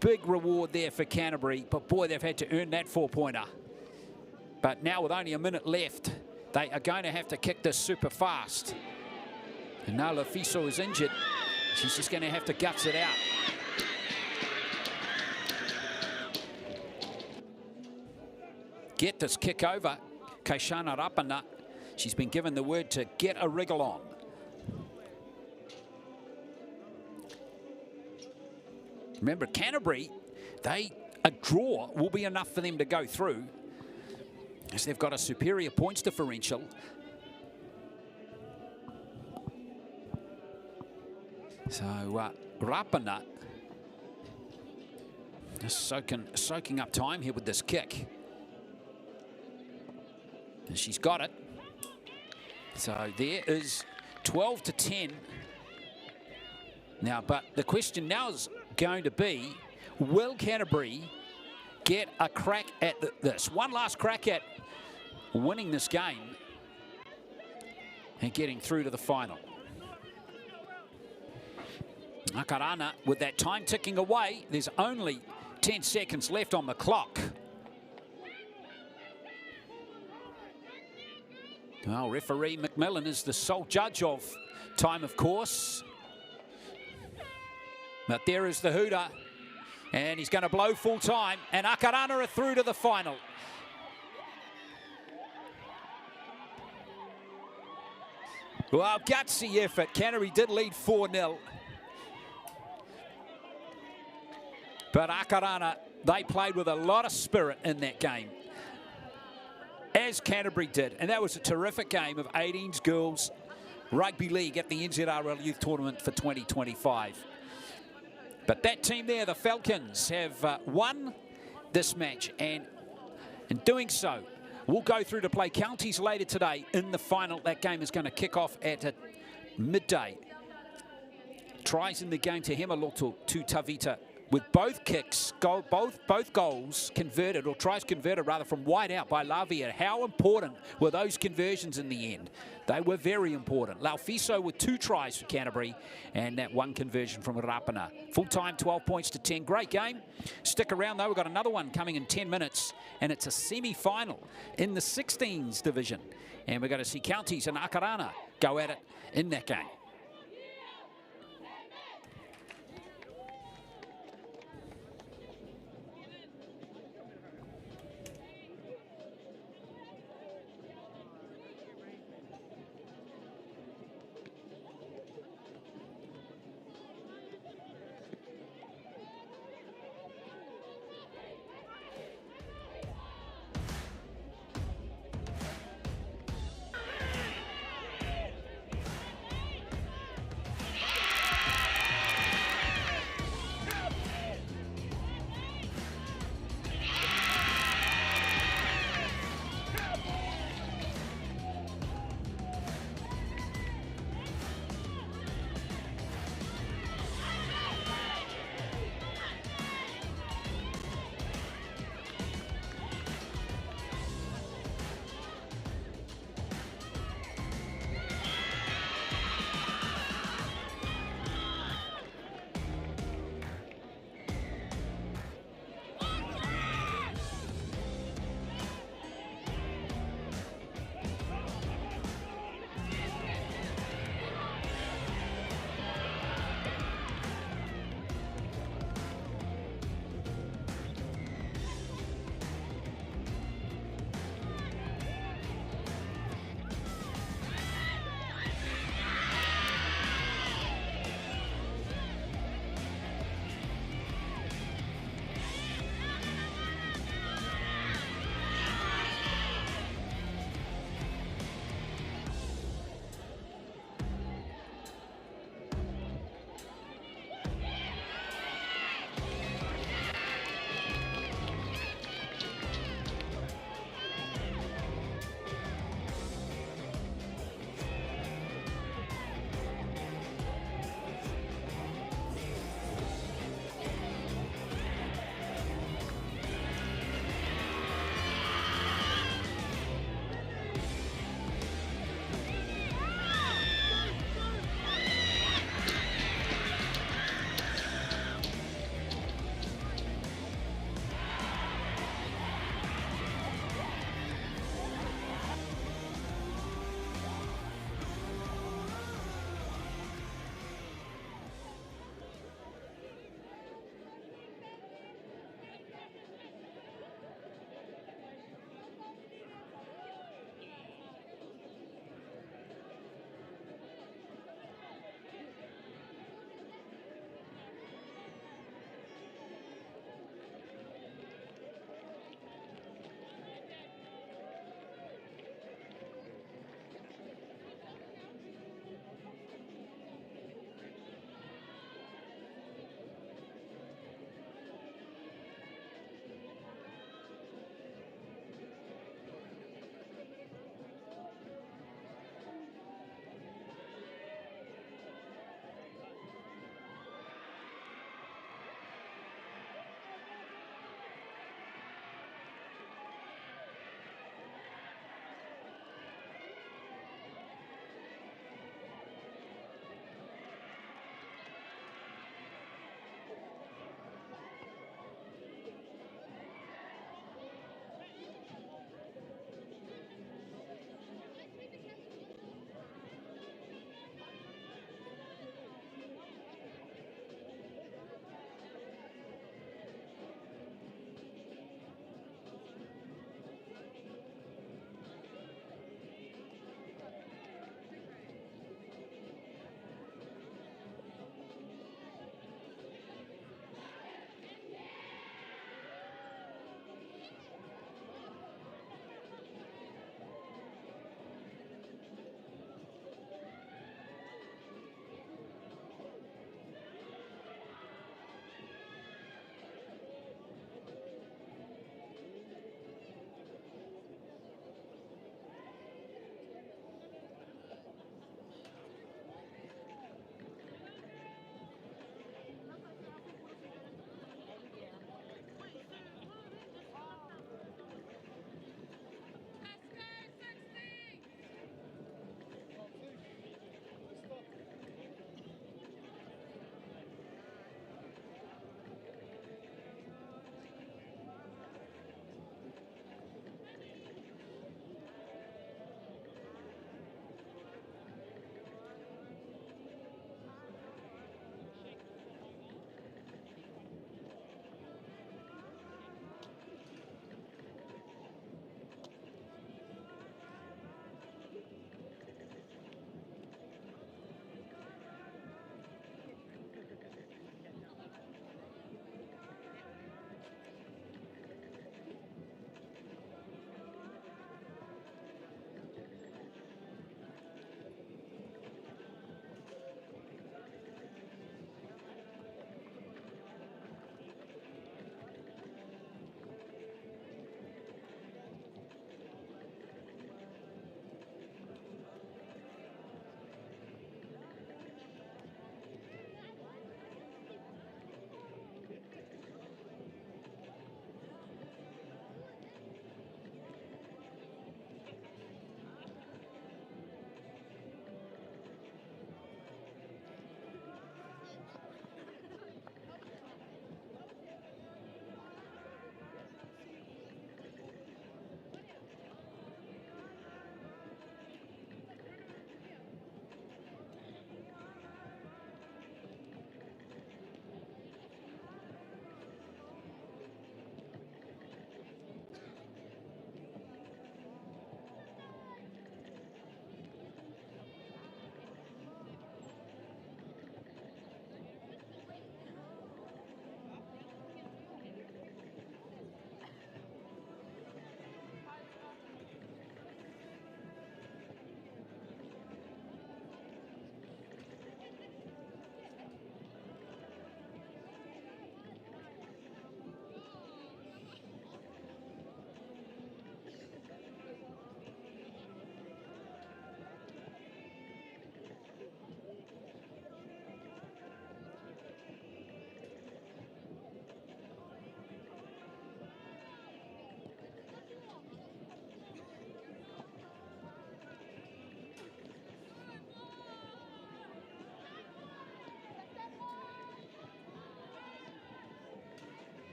big reward there for Canterbury. But boy, they've had to earn that 4-pointer. But now with only a minute left, they are going to have to kick this super fast. And now Laufiso is injured. She's just going to have to guts it out. Get this kick over. Kaishana Rapana. She's been given the word to get a wriggle on. Remember, Canterbury, a draw will be enough for them to go through, as they've got a superior points differential. So Rapana just soaking up time here with this kick. And she's got it. So there is 12-10. Now, but the question now is going to be, will Canterbury get a crack at this? One last crack at winning this game and getting through to the final. Akarana with that time ticking away. There's only 10 seconds left on the clock. Well, referee McMillan is the sole judge of time, of course. But there is the hooter. And he's going to blow full time. And Akarana are through to the final. Well, gutsy effort. Canterbury did lead 4-0. But Akarana, they played with a lot of spirit in that game, as Canterbury did. And that was a terrific game of 18s girls rugby league at the NZRL Youth Tournament for 2025. But that team there, the Falcons, have won this match, and in doing so, will go through to play counties later today in the final. That game is going to kick off at midday. Tries in the game to Hemaloto to Tvita, with both kicks, both goals converted, or tries converted rather, from wide out by Lavia. How important were those conversions in the end? They were very important. Laufiso with 2 tries for Canterbury, and that 1 conversion from Rapana. Full time, 12-10. Great game. Stick around though, we've got another one coming in 10 minutes, and it's a semi-final in the 16s division. And we're going to see counties and Akarana go at it in that game.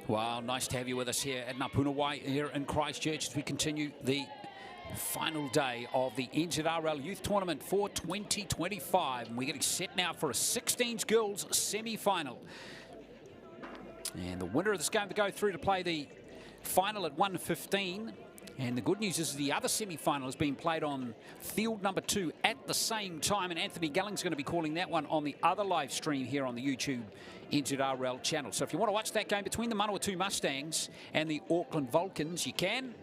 Well, nice to have you with us here at Puna here in Christchurch as we continue the final day of the NZRL Youth Tournament for 2025. And we're getting set now for a 16s girls semi-final. And the winner of this game will go through to play the final at 1:15. And the good news is the other semi-final is being played on field number 2 at the same time. And Anthony Gelling's going to be calling that one on the other live stream here on the YouTube NZRL channel. So if you want to watch that game between the Manawatu Mustangs and the Auckland Vulcans, you can.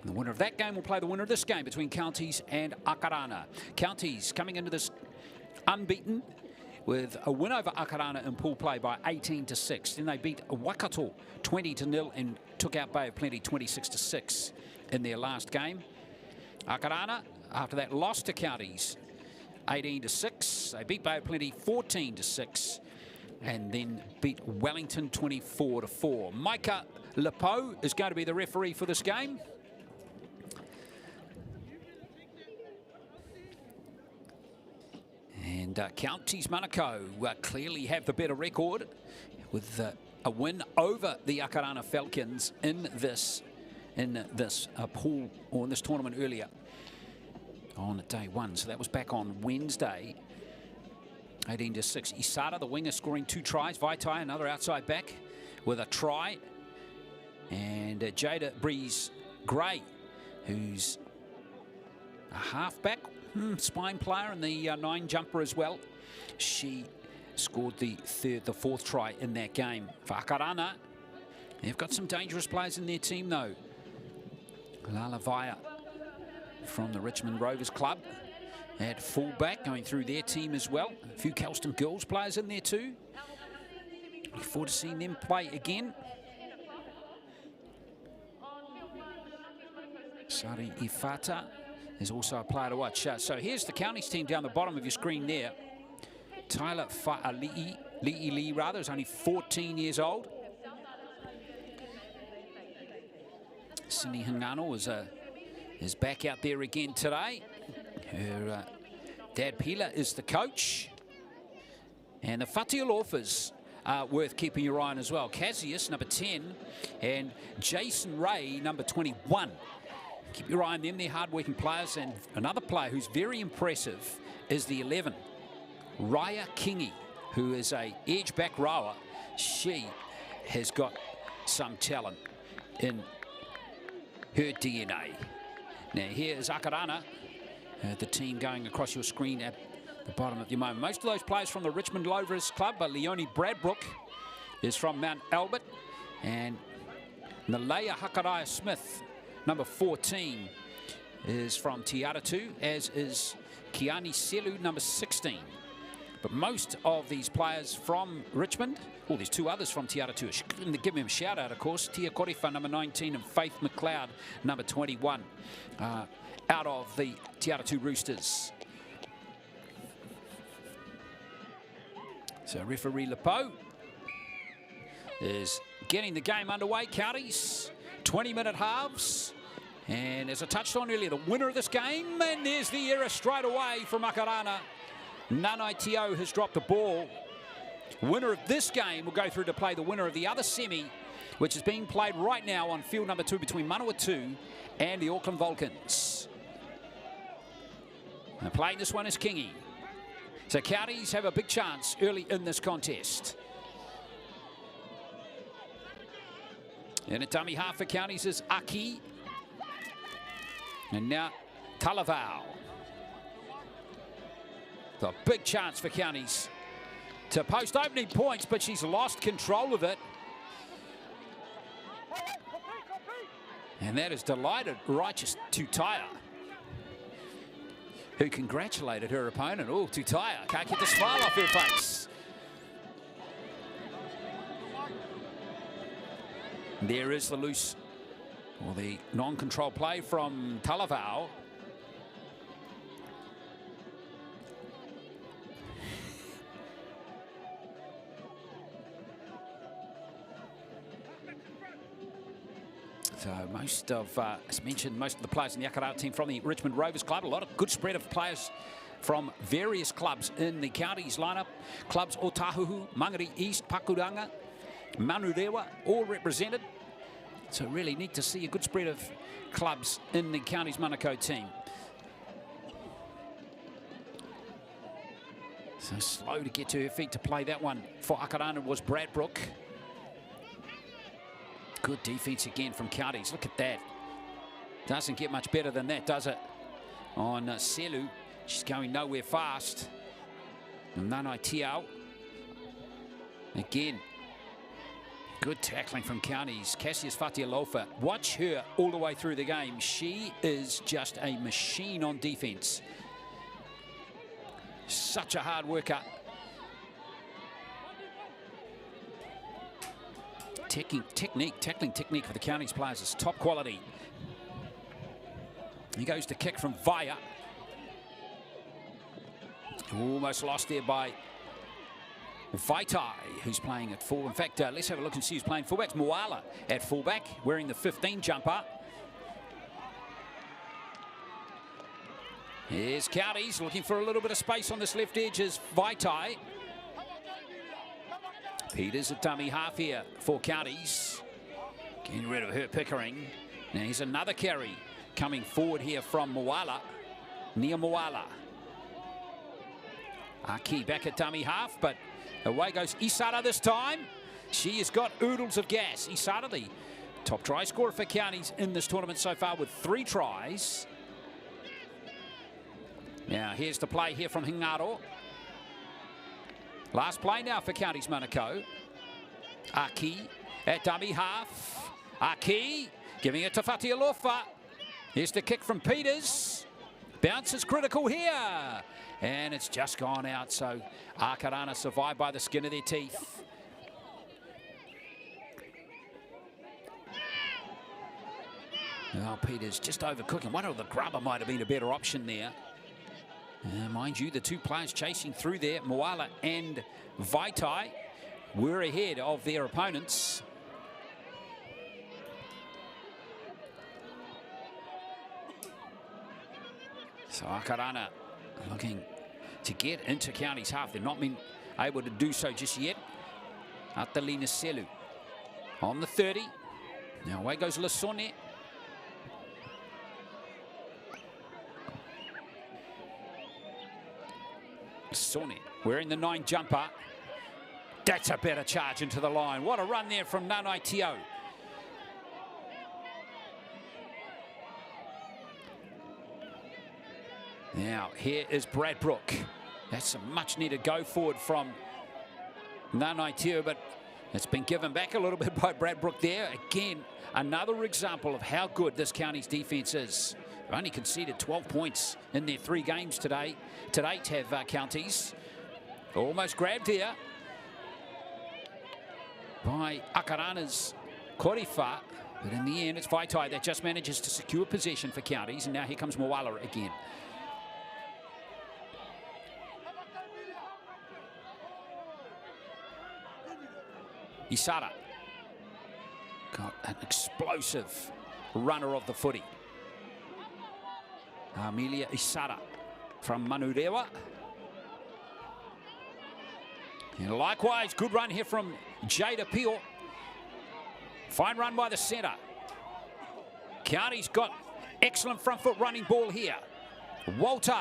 The winner of that game will play the winner of this game between Counties and Akarana. Counties coming into this unbeaten with a win over Akarana in pool play by 18-6. Then they beat Waikato 20-0 and took out Bay of Plenty 26-6 in their last game. Akarana, after that, lost to Counties 18-6. They beat Bay of Plenty 14-6 and then beat Wellington 24-4. Micah Lepo is going to be the referee for this game. And Counties Manukau clearly have the better record with a win over the Akarana Falcons in this pool, or in this tournament earlier on day 1. So that was back on Wednesday, 18-6. Isara, the winger, scoring 2 tries. Vaitai, another outside back, with a try. And Jada Breeze Gray, who's a halfback, spine player, and the 9 jumper as well. She scored the 4th try in that game. For Akarana, they've got some dangerous players in their team though. Lala Vaya from the Richmond Rovers club at fullback, going through their team as well. A few Kelston Girls players in there too. Look forward to seeing them play again. Sari Ifata is also a player to watch. So here's the Counties team down the bottom of your screen there. Tyler Li'i rather, is only 14 years old. Cindy Hingano is back out there again today. Her dad Pila is the coach. And the Fatilofas are worth keeping your eye on as well. Cassius, number 10, and Jason Ray, number 21. Keep your eye on them, they're hard-working players. And another player who's very impressive is the 11, Raya Kingi, who is a edge-back rower. She has got some talent in her DNA. Now here is Akarana, the team going across your screen at the bottom at the moment. Most of those players from the Richmond Rovers club, but Leonie Bradbrook is from Mount Albert, and Nalea Hakaraya Smith, number 14, is from Te Aratu, as is Kiani Selu, number 16. But most of these players from Richmond, well, there's 2 others from Te Aratu. Give them a shout out, of course. Tia Korifa, number 19, and Faith McLeod, number 21, out of the Te Aratu Roosters. So referee Lepo is getting the game underway. Counties, 20-minute halves. And as I touched on earlier, the winner of this game, and there's the error straight away from Akarana. Nanai Tio has dropped the ball. Winner of this game will go through to play the winner of the other semi, which is being played right now on field number 2 between Manawatu and the Auckland Vulcans. And playing this one is Kingi. So Counties have a big chance early in this contest. And a dummy half for Counties is Aki. And now Talavau. A big chance for Counties to post opening points, but she's lost control of it. And that has delighted Righteous Tutaya, who congratulated her opponent. Oh, Tutaya can't get the smile off her face. There is the loose, or the non-control play from Talavau. So most of, as mentioned, most of the players in the Akarana team from the Richmond Rovers club. A lot of good spread of players from various clubs in the Counties lineup. Clubs Otahuhu, Mangere East, Pakuranga, Manurewa, all represented. So really neat to see a good spread of clubs in the Counties Manukau team. So slow to get to her feet to play that one for Akarana was Bradbrook. Good defence again from Counties. Look at that. Doesn't get much better than that, does it? On Selu. She's going nowhere fast. Nanai Tiao. Again. Good tackling from Counties. Cassius Fatilofa. Watch her all the way through the game. She is just a machine on defence. Such a hard worker. Tackling technique for the Counties players is top quality. He goes to kick from Vaya. Almost lost there by Vaitai, who's playing at full. In fact, let's have a look and see who's playing fullback. Moala at fullback, wearing the 15 jumper. Here's Counties looking for a little bit of space on this left edge is Vaitai. Peters at dummy half here for Counties. Getting rid of her Pickering. Now here's another carry coming forward here from Moala. Nia Moala. Aki back at dummy half, but away goes Isara this time. She has got oodles of gas. Isara, the top try scorer for Counties in this tournament so far with 3 tries. Now here's the play here from Hingaro. Last play now for Counties Manukau. Aki at dummy half. Aki giving it to Fatilofa. Here's the kick from Peters. Bounce is critical here. And it's just gone out, so Akarana survived by the skin of their teeth. Oh, Peters just overcooking. One of the grubber might have been a better option there. Mind you, the 2 players chasing through there, Moala and Vaitai, were ahead of their opponents. So Akarana looking to get into Counties half. They've not been able to do so just yet. Atalina Selu on the 30. Now away goes Lasone. Sonnet wearing the 9 jumper. That's a better charge into the line. What a run there from Nanai Tio. Now here is Bradbrook. That's a much needed go forward from Nanai Tio, but it's been given back a little bit by Bradbrook there. Again, another example of how good this Counties defence is. They've only conceded 12 points in their 3 games to date have Counties. Almost grabbed here by Akarana's Korifa, but in the end it's Vaitai that just manages to secure possession for Counties, and now here comes Moala again. Isara got an explosive runner of the footy. Amelia Isara from Manurewa. And likewise, good run here from Jada Peel. Fine run by the centre. Counties got excellent front foot running ball here. Walter.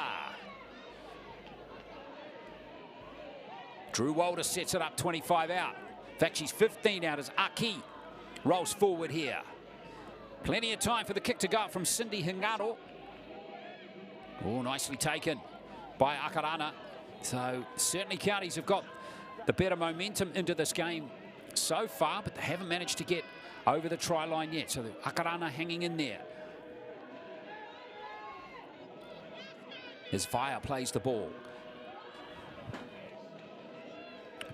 Drew Walter sets it up 25 out. In fact, she's 15 out as Aki rolls forward here. Plenty of time for the kick to go up from Cindy Hingaro. Oh, nicely taken by Akarana. So certainly Counties have got the better momentum into this game so far, but they haven't managed to get over the try line yet. So Akarana hanging in there. As Vaya plays the ball.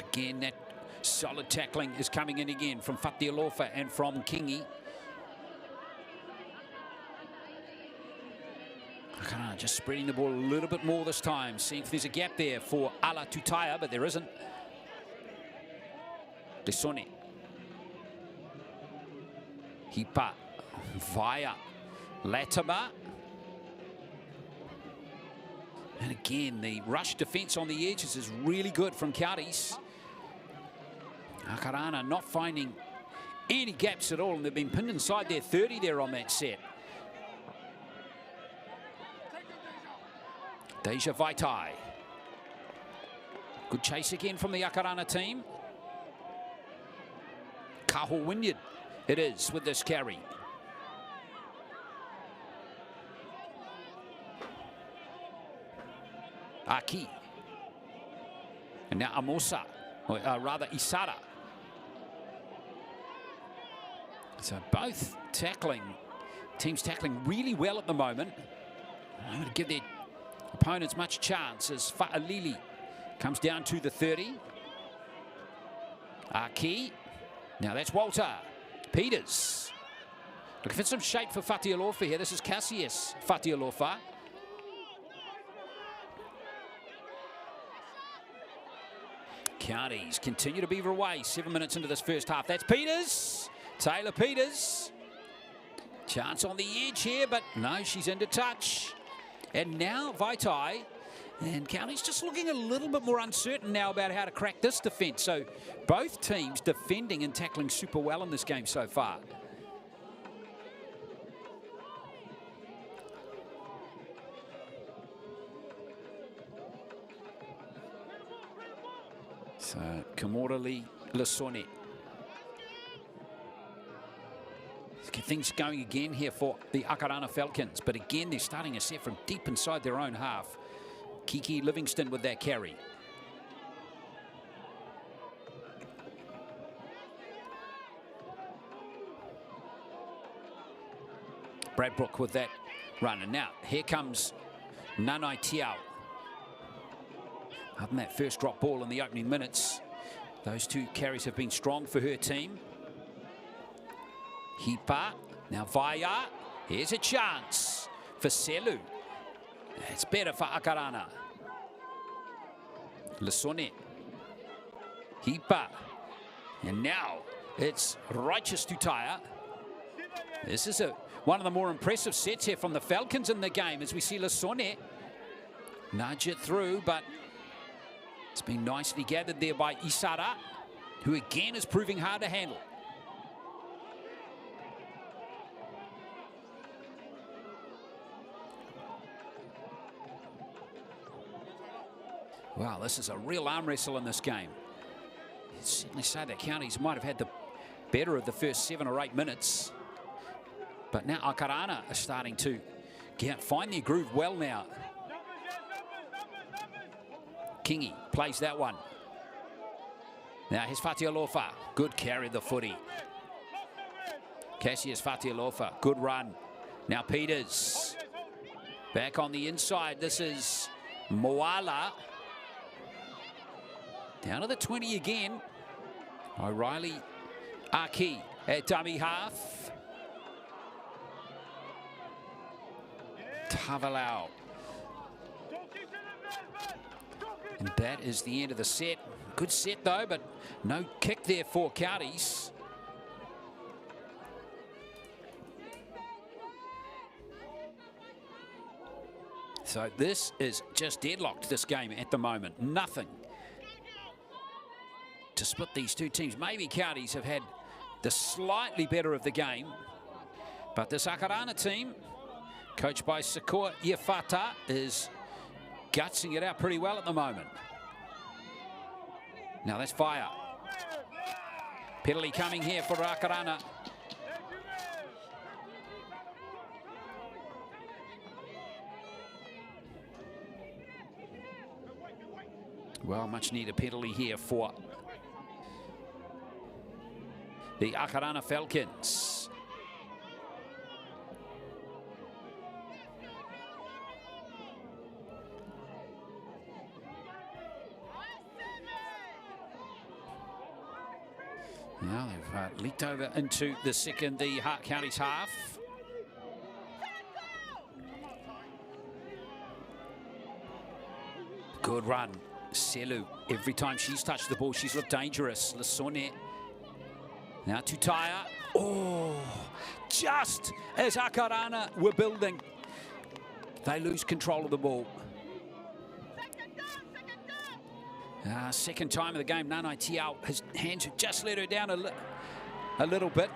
Again, that solid tackling is coming in again from Fatilofa and from Kingi. Akarana just spreading the ball a little bit more this time, seeing if there's a gap there for Ala Tutaya, but there isn't. Desone. Hipa. Vaya. Latimer. And again, the rush defence on the edges is really good from Counties. Akarana not finding any gaps at all, and they've been pinned inside their 30 there on that set. Deja Vaitai. Good chase again from the Akarana team. Kaho Wynyard it is with this carry. Aki. And now Amosa, or rather Isara. So both teams tackling really well at the moment. I'm going to give their opponents much chance as Fa'alili comes down to the 30. Aki. Now that's Walter. Peters. Looking for some shape for Fatilofa here. This is Cassius Fatilofa. Counties continue to beaver away. 7 minutes into this first half. That's Peters. Taylor Peters. Chance on the edge here, but no, she's into touch. And now Vaitai. And Counties just looking a little bit more uncertain now about how to crack this defence. So both teams defending and tackling super well in this game so far. So Kamorali Lasone. Let's get things going again here for the Akarana Falcons. But again, they're starting a set from deep inside their own half. Kiki Livingston with that carry. Bradbrook with that run. And now here comes Nanai Tiao. Other than that first drop ball in the opening minutes, those two carries have been strong for her team. Hipa. Now Vaya. Here's a chance for Selu. It's better for Akarana. Lasone. Hipa. And now it's Righteous Tutaya. This is one of the more impressive sets here from the Falcons in the game as we see Lasone nudge it through, but it's been nicely gathered there by Isara, who again is proving hard to handle. Wow, this is a real arm wrestle in this game. You'd certainly say that Counties might have had the better of the first 7 or 8 minutes. But now Akarana are starting to find their groove well now. Kingy plays that one. Now here's Fatilofa. Good carry of the footy. Cassius Fatilofa. Good run. Now Peters. Back on the inside. This is Moala. Down to the 20 again. O'Reilly. Aki at dummy half. Tavalau. And that is the end of the set. Good set though, but no kick there for Counties. So this is just deadlocked, this game at the moment. Nothing to split these two teams. Maybe Counties have had the slightly better of the game, but this Akarana team, coached by Sakua Iafata, is gutsing it out pretty well at the moment. Now that's fire. Penalty coming here for Akarana. Well, much needed penalty here for the Akarana Falcons. Now they've leaked over into the Hart Counties half. Good run. Selu, every time she's touched the ball, she's looked dangerous. Lasone. Now Tutaya. Oh, just as Akarana were building, they lose control of the ball. Second time of the game, Nanai Tiao, his hands have just let her down a little bit.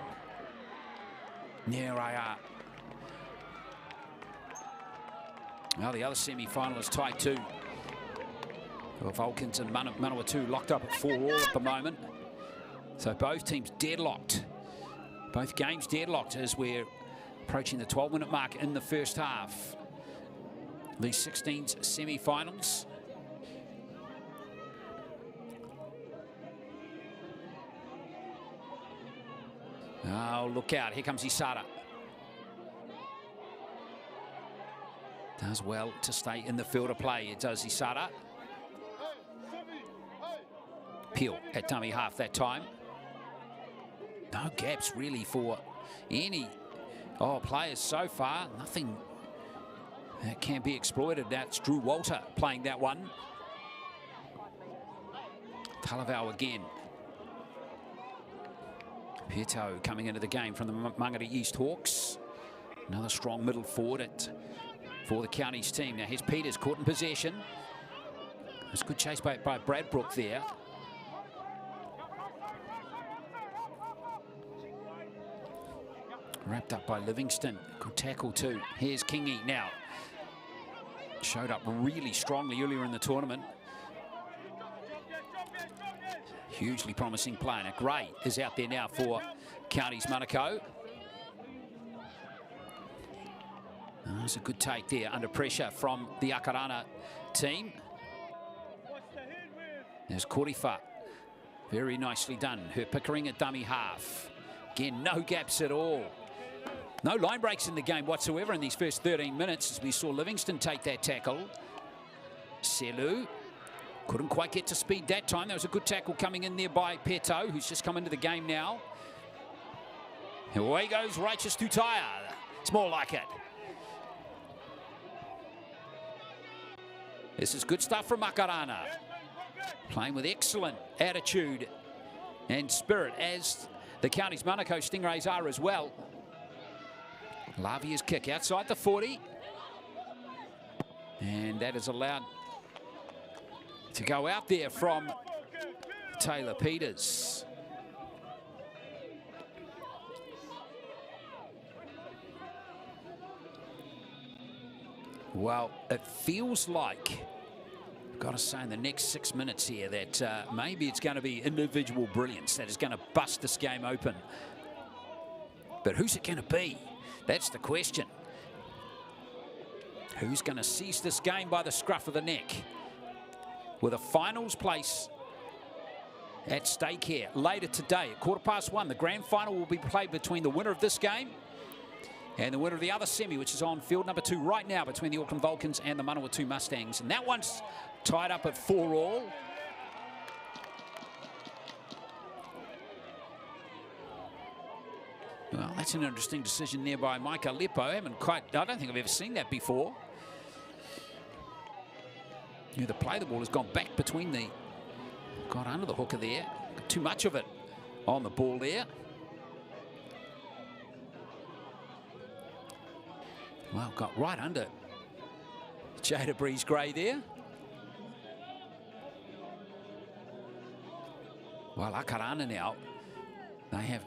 There I are. Well, the other semi-final is tied too. Well, Vulcans and Manawatu locked up at 4-4 at the moment. So both teams deadlocked. Both games deadlocked as we're approaching the 12-minute mark in the first half. The 16s semi-finals. Oh, look out. Here comes Isara. Does well to stay in the field of play. It does Isara. Peel at dummy half that time. No gaps really for any players so far. Nothing that can be exploited. That's Drew Walter playing that one. Talavau again. Pieto coming into the game from the Mangere East Hawks. Another strong middle forward for the Counties team. Now here's Peters caught in possession. There's a good chase by Bradbrook there. Wrapped up by Livingston. Good tackle too. Here's Kingi now. Showed up really strongly earlier in the tournament. Hugely promising player. Now Gray is out there now for Counties Manukau. That's a good take there under pressure from the Akarana team. There's Korifa. Very nicely done. Her Pickering at dummy half. Again, no gaps at all. No line breaks in the game whatsoever in these first 13 minutes as we saw Livingston take that tackle. Selu couldn't quite get to speed that time. There was a good tackle coming in there by Peto, who's just come into the game now. Away goes Righteous Tutaya. It's more like it. This is good stuff from Akarana. Playing with excellent attitude and spirit, as the Counties Manukau Stingrays are as well. Lavia's kick outside the 40. And that is allowed to go out there from Taylor Peters. Well, it feels like, I've got to say, in the next 6 minutes here that maybe it's going to be individual brilliance that is going to bust this game open. But who's it going to be? That's the question. Who's going to seize this game by the scruff of the neck? With a finals place at stake here later today at 1:15. The grand final will be played between the winner of this game and the winner of the other semi, which is on field number 2 right now between the Auckland Vulcans and the Manawatu Mustangs. And that one's tied up at 4-4. Well, that's an interesting decision there by Micah Lepo. I don't think I've ever seen that before. The play the ball has gone back between the, got under the hooker there. Got too much of it on the ball there. Well, got right under Jada Breeze Gray there. Well, Akarana now, they have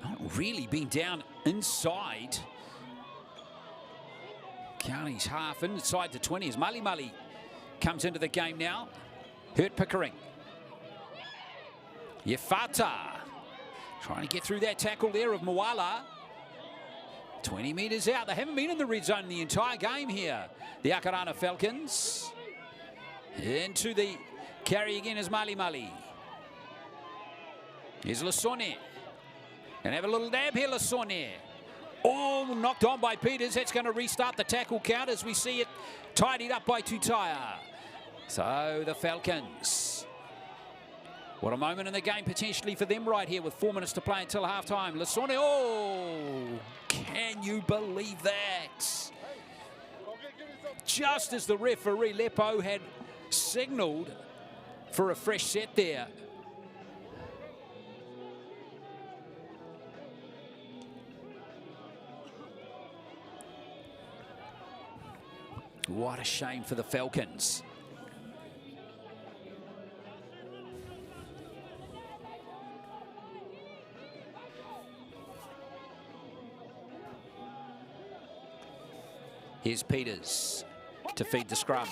not really been down inside Counties half, inside the 20 as Mali comes into the game now. Hurt Pickering. Yefata trying to get through that tackle there of Moala. 20 metres out. They haven't been in the red zone the entire game here, the Akarana Falcons. Into the carry again is Mali. Here's Lasone. And have a little dab here, Lasone. Oh, knocked on by Peters. That's going to restart the tackle count as we see it tidied up by Tutaya. So the Falcons. What a moment in the game potentially for them right here with 4 minutes to play until halftime. Lasone, oh, can you believe that? Just as the referee, Lepo, had signalled for a fresh set there. What a shame for the Falcons. Here's Peters to feed the scrum.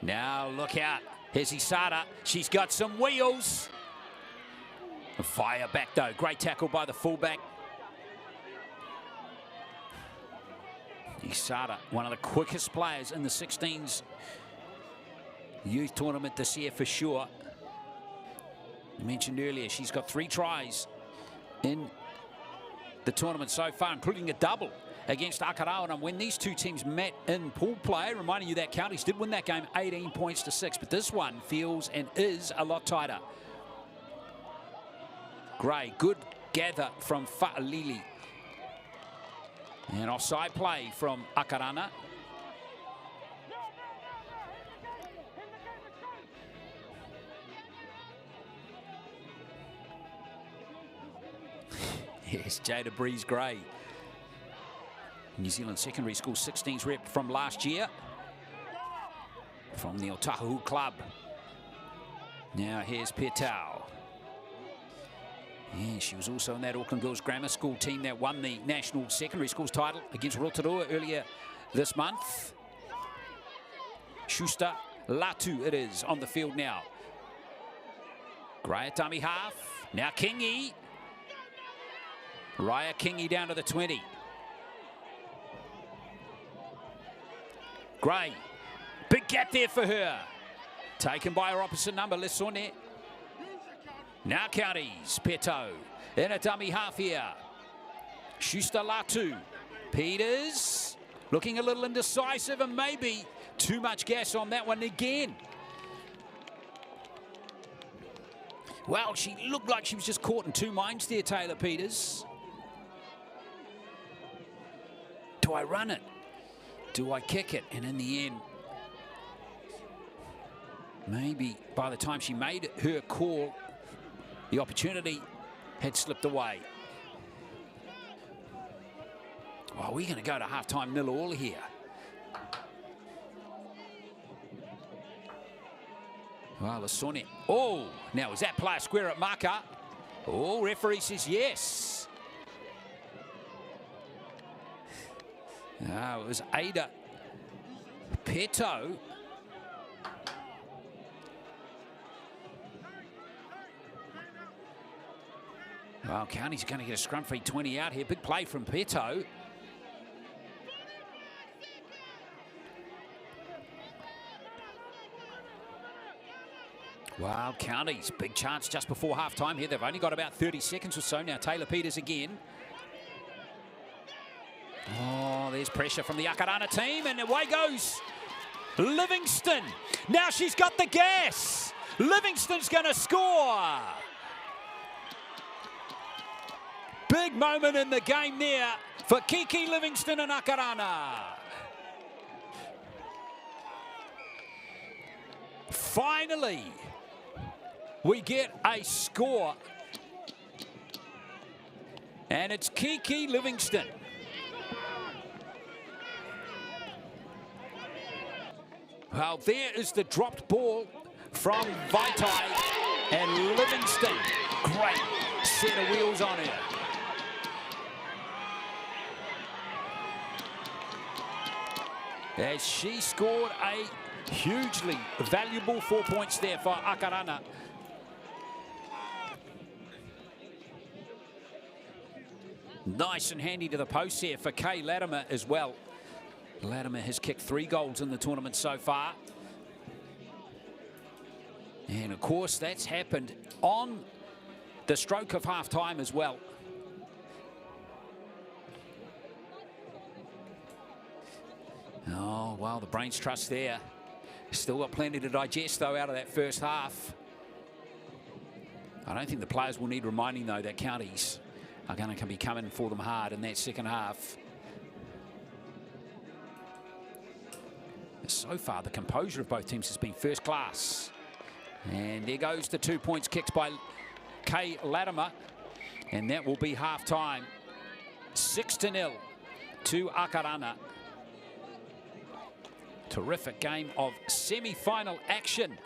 Now look out. Here's Isara. She's got some wheels. Fire back though. Great tackle by the fullback. Isara, one of the quickest players in the 16s youth tournament this year for sure. I mentioned earlier she's got 3 tries in the tournament so far, including a double against Aotearoa. And when these two teams met in pool play, reminding you that Counties did win that game 18 points to 6, but this one feels and is a lot tighter. Gray, good gather from Fa'alili. And offside play from Akarana. Yes, Jada Breeze-Gray. New Zealand Secondary School 16s rep from last year. From the Otahu club. Now here's Petau. Yeah, she was also in that Auckland Girls Grammar School team that won the National Secondary Schools title against Rotorua earlier this month. Schuster Latu it is on the field now. Gray at dummy half. Now Kingi. Raya Kingi down to the 20. Gray. Big gap there for her. Taken by her opposite number, Lesone. Now Counties, Peto in a dummy half here. Schuster Latu. Peters looking a little indecisive and maybe too much gas on that one again. Well, she looked like she was just caught in two minds there, Taylor Peters. Do I run it? Do I kick it? And in the end, maybe by the time she made her call, the opportunity had slipped away. Well, we're going to go to halftime 0-0 here. Well, Lesone. Oh, now is that player square at marker? Oh, referee says yes. No, it was Ada Peto. Well, County's going to get a scrum free 20 out here. Big play from Peto. Wow, Counties, big chance just before half-time here. They've only got about 30 seconds or so. Now Taylor Peters again. Oh, there's pressure from the Akarana team, and away goes Livingston. Now she's got the gas. Livingston's going to score. Big moment in the game there for Kiki Livingston and Akarana. Finally, we get a score. And it's Kiki Livingston. Well, there is the dropped ball from Tvita and Livingston. Great set of wheels on her. As she scored a hugely valuable 4 points there for Akarana. Nice and handy to the post here for Kay Latimer as well. Latimer has kicked 3 goals in the tournament so far. And of course, that's happened on the stroke of half-time as well. Oh, well, the brains trust there. Still got plenty to digest, though, out of that first half. I don't think the players will need reminding, though, that Counties are going to be coming for them hard in that second half. So far, the composure of both teams has been first class. And there goes the 2 points kicked by Kay Latimer. And that will be half-time. 6-0 to Akarana. Terrific game of semi-final action.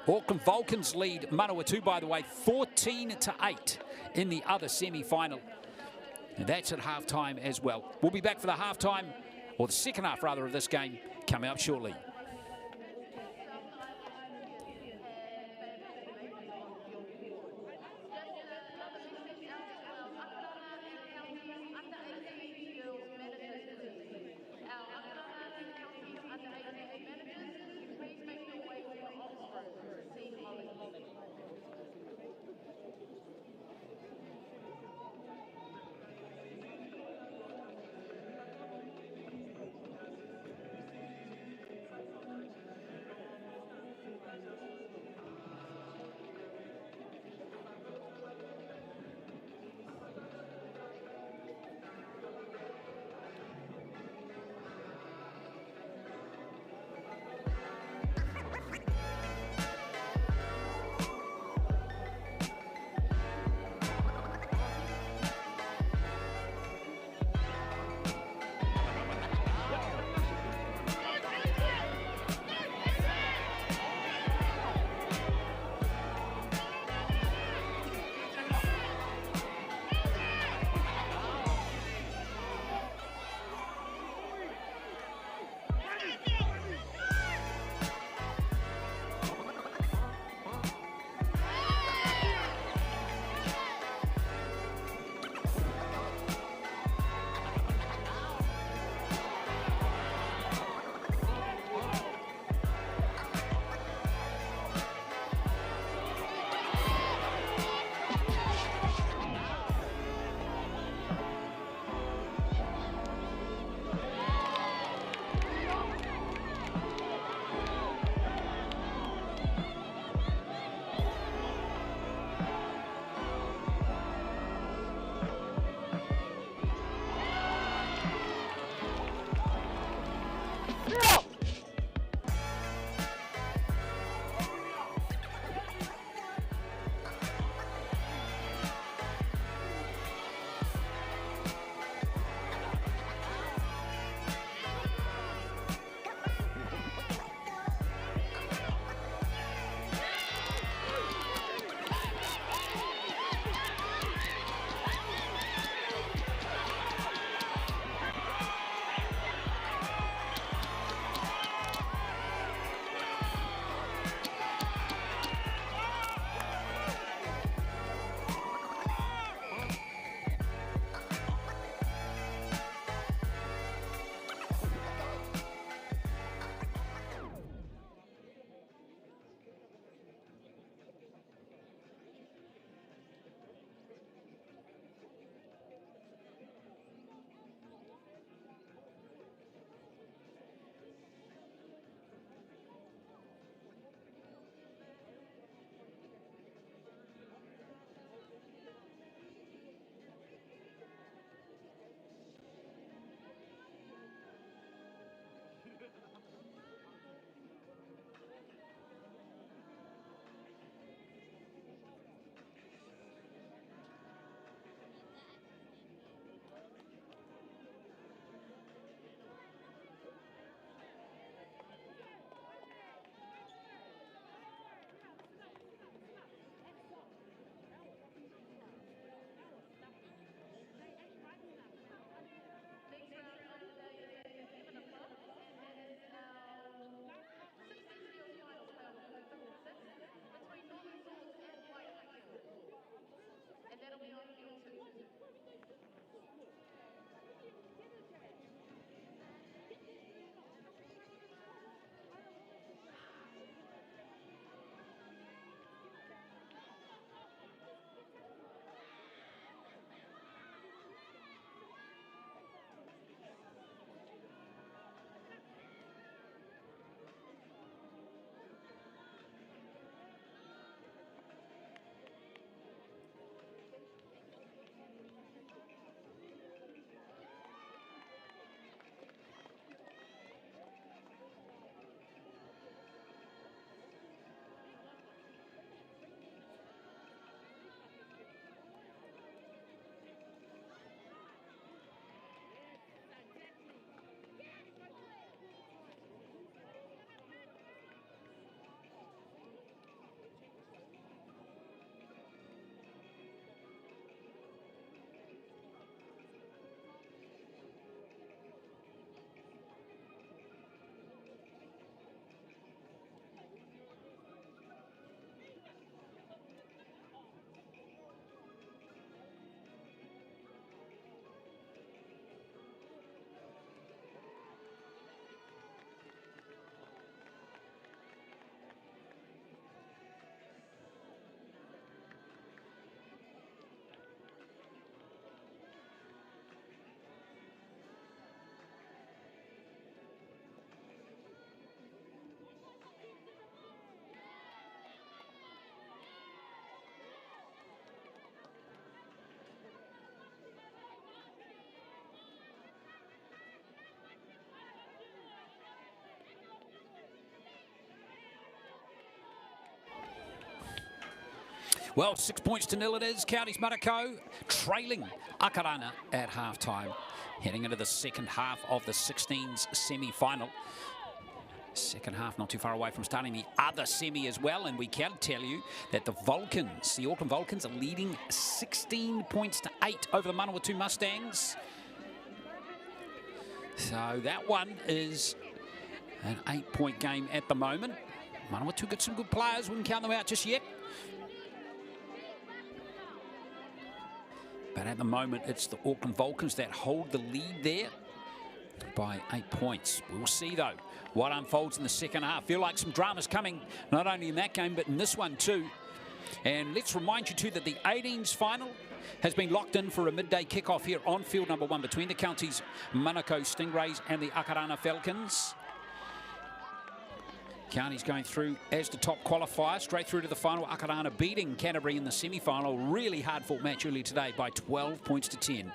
Auckland Vulcans lead Manawatu, by the way, 14-8 in the other semi-final. And that's at half-time as well. We'll be back for the half-time, or the second half, rather, of this game coming up shortly. Well, 6-0 it is. Counties Manukau trailing Akarana at halftime, heading into the second half of the 16s semi-final. Second half not too far away from starting the other semi as well, and we can tell you that the Vulcans, the Auckland Vulcans, are leading 16 points to 8 over the Manawatu Mustangs. So that one is an 8-point game at the moment. Manawatu got some good players, wouldn't count them out just yet. But at the moment, it's the Auckland Vulcans that hold the lead there by 8 points. We'll see, though, what unfolds in the second half. Feel like some drama's coming, not only in that game, but in this one too. And let's remind you too that the 18s final has been locked in for a midday kickoff here on field number 1 between the counties Manukau Stingrays and the Akarana Falcons. Counties going through as the top qualifier, straight through to the final. Akarana beating Canterbury in the semi-final. Really hard-fought match earlier today by 12 points to 10.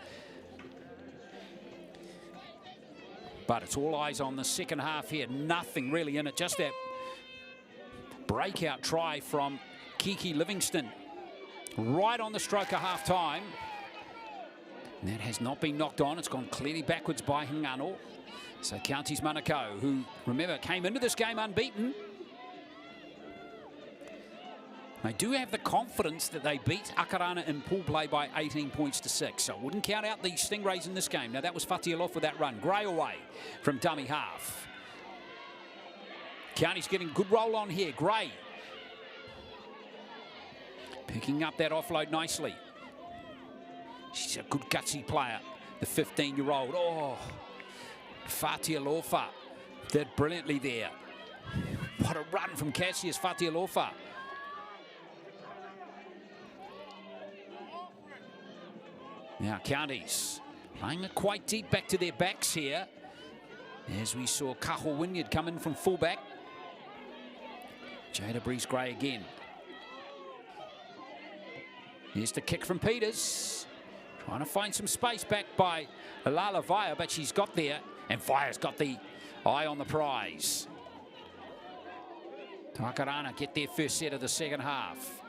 But it's all eyes on the second half here. Nothing really in it. Just that breakout try from Kiki Livingston right on the stroke of half-time. And that has not been knocked on. It's gone clearly backwards by Hingano. So Counties Manukau, who, remember, came into this game unbeaten. They do have the confidence that they beat Akarana in pool play by 18 points to 6. So I wouldn't count out the Stingrays in this game. Now, that was Fatilofa with that run. Gray away from dummy half. Counties getting good roll on here. Gray picking up that offload nicely. She's a good gutsy player, the 15-year-old. Oh, Fatilofa did brilliantly there. What a run from Cassius Fatilofa. Now Counties playing it quite deep back to their backs here, as we saw Kaho Wynyard come in from fullback. Jada Breeze-Gray again. Here's the kick from Peters. Trying to find some space back by Lala Vaya, but she's got there. And Vaya's got the eye on the prize. Akarana get their first set of the second half.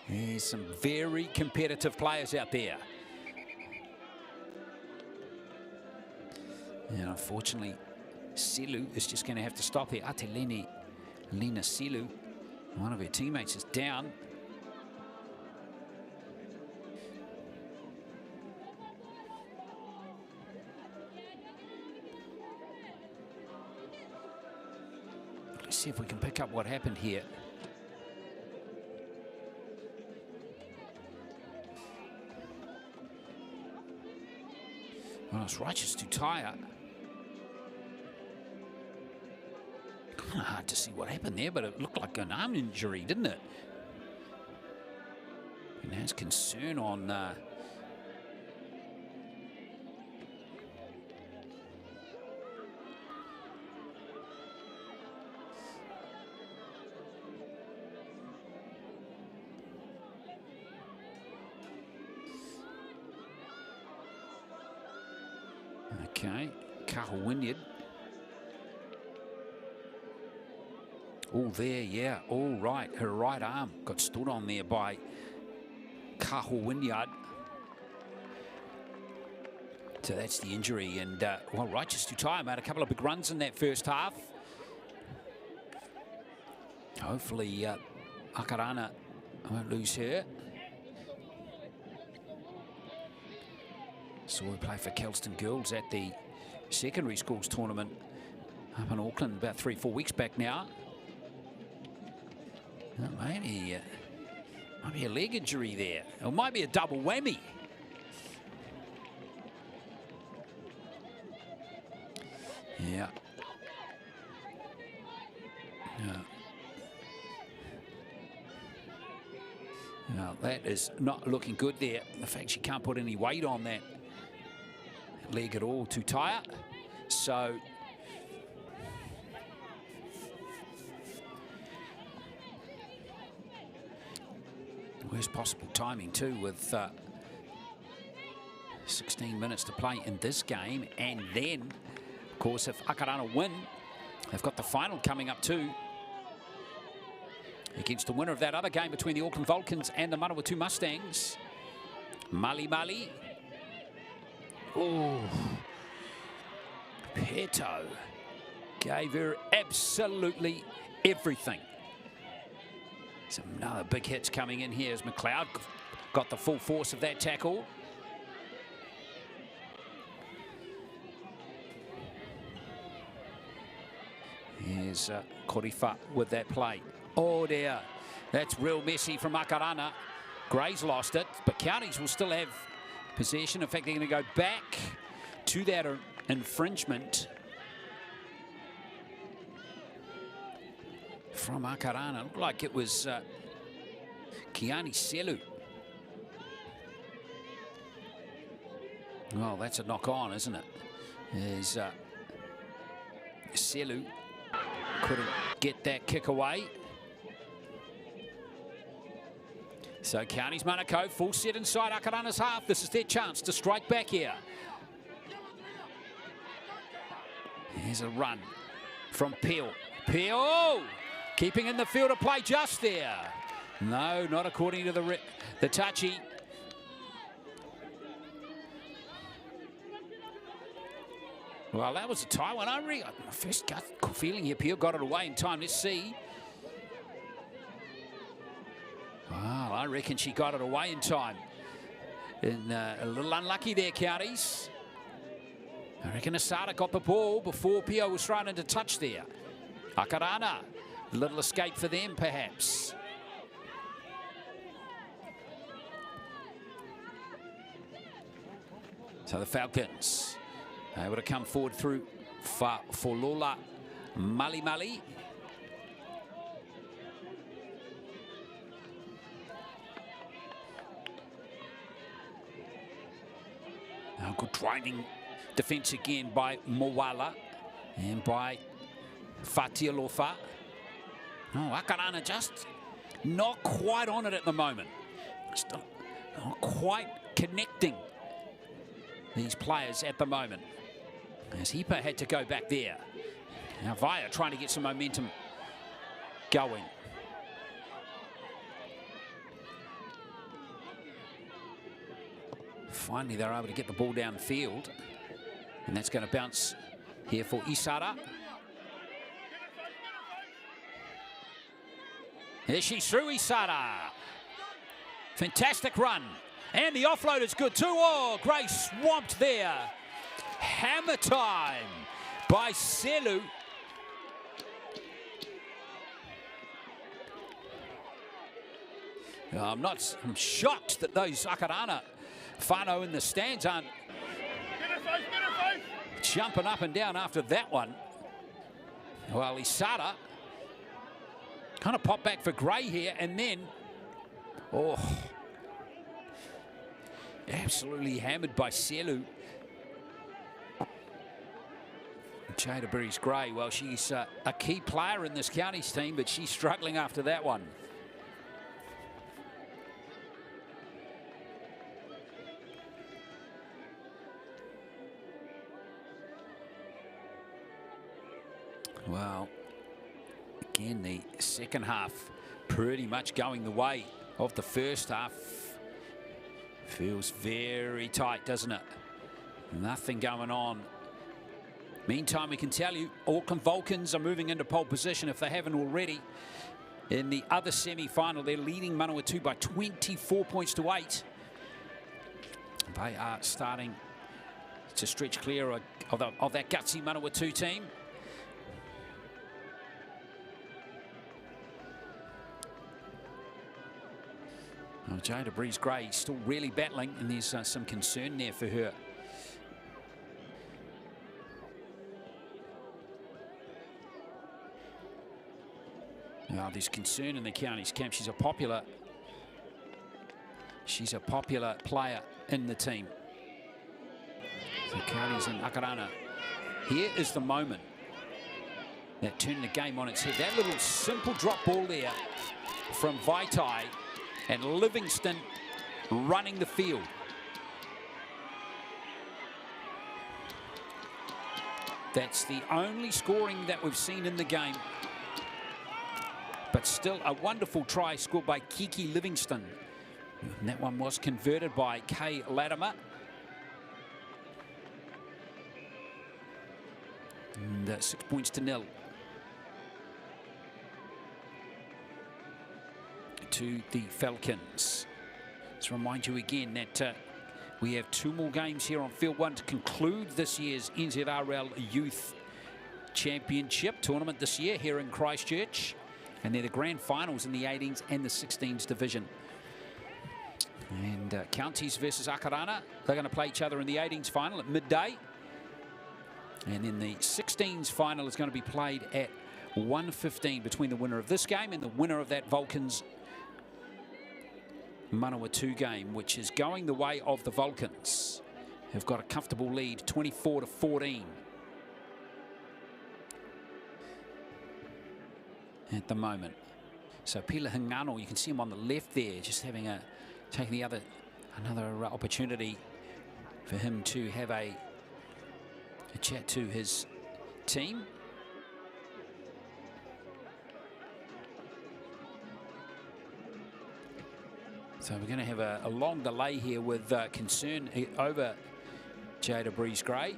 There's some very competitive players out there. And unfortunately, Silu is just going to have to stop here. Lena Silu, one of her teammates, is down. Let's see if we can pick up what happened here. Well, it's Righteous Tutaya. Kind of hard to see what happened there, but it looked like an arm injury, didn't it? And there's concern on okay, Kaho Wynyard. Oh, there, yeah, all right. Her right arm got stood on there by Kaho Wynyard. So that's the injury. And, well, Righteous Tutaya made a couple of big runs in that first half. Hopefully, Akarana won't lose her. Saw her play for Kelston Girls at the secondary schools tournament up in Auckland about 3-4 weeks back now. Maybe might be a leg injury there. It might be a double whammy. Yeah. No, that is not looking good there. The fact she can't put any weight on that leg at all, too tight. So worst possible timing too, with 16 minutes to play in this game. And then, of course, if Akarana win, They've got the final coming up too, against the winner of that other game between the Auckland Vulcans and the Manawatu Mustangs. Mali. Oh, Peto gave her absolutely everything. Some another big hits coming in here as McLeod got the full force of that tackle. Here's Korifa with that play. Oh dear, that's real messy from Akarana. Gray's lost it, but Counties will still have possession. In fact, they're going to go back to that infringement from Akarana. Looked like it was Kiani Selu. Well, that's a knock on, isn't it? There's Selu couldn't get that kick away. So Counties Manukau full set inside Akarana's half. This is their chance to strike back here. Here's a run from Peel. Peel keeping in the field of play just there. No, not according to the touchy. Well, that was a tie one. My first gut feeling here, Peel got it away in time. Let's see. Well, I reckon she got it away in time. And a little unlucky there, Counties. I reckon Asada got the ball before Pio was thrown into touch there. Akarana, a little escape for them, perhaps. So the Falcons able to come forward through Fatilofa Mali. Now good driving defence again by Moala and by Fatilofa. Oh, Akarana just not quite on it at the moment. Still not quite connecting these players at the moment. As Hipa had to go back there. Now Vaya trying to get some momentum going. Finally, they're able to get the ball downfield. And that's going to bounce here for Isara. There she's through, Isara. Fantastic run. And the offload is good too. Oh, Gray swamped there. Hammer time by Selu. I'm shocked that those Akarana whānau in the stands aren't jumping up and down after that one. Well, Isara kind of popped back for Gray here, and then, oh, absolutely hammered by Selu. Canterbury's Gray, well, she's a key player in this Counties team, but she's struggling after that one. Well, again, the second half pretty much going the way of the first half. Feels very tight, doesn't it? Nothing going on. Meantime, we can tell you, Auckland Vulcans are moving into pole position if they haven't already. In the other semi-final, they're leading Manawatu by 24 points to 8. They are starting to stretch clear of that gutsy Manawatu team. Well, Jada Breeze-Gray still really battling, and there's some concern there for her. Now, there's concern in the Counties camp. She's a popular player in the team. So Counties and Akarana. Here is the moment that turned the game on its head. That little simple drop ball there from Vaitai, and Livingston running the field. That's the only scoring that we've seen in the game. But still a wonderful try scored by Kiki Livingston. And that one was converted by Kay Latimer. And 6 points to nil. To the Falcons. Let's remind you again that we have 2 more games here on Field 1 to conclude this year's NZRL Youth Championship tournament this year here in Christchurch. And they're the grand finals in the 18s and the 16s division. And Counties versus Akarana. They're going to play each other in the 18s final at midday. And then the 16s final is going to be played at 1:15 between the winner of this game and the winner of that Vulcans Manawatu game, which is going the way of the Vulcans, who've got a comfortable lead, 24-14. At the moment. So Pila Hingano, you can see him on the left there, just having taking another opportunity for him to have a chat to his team. So we're going to have a long delay here with concern over Jada Breeze-Gray.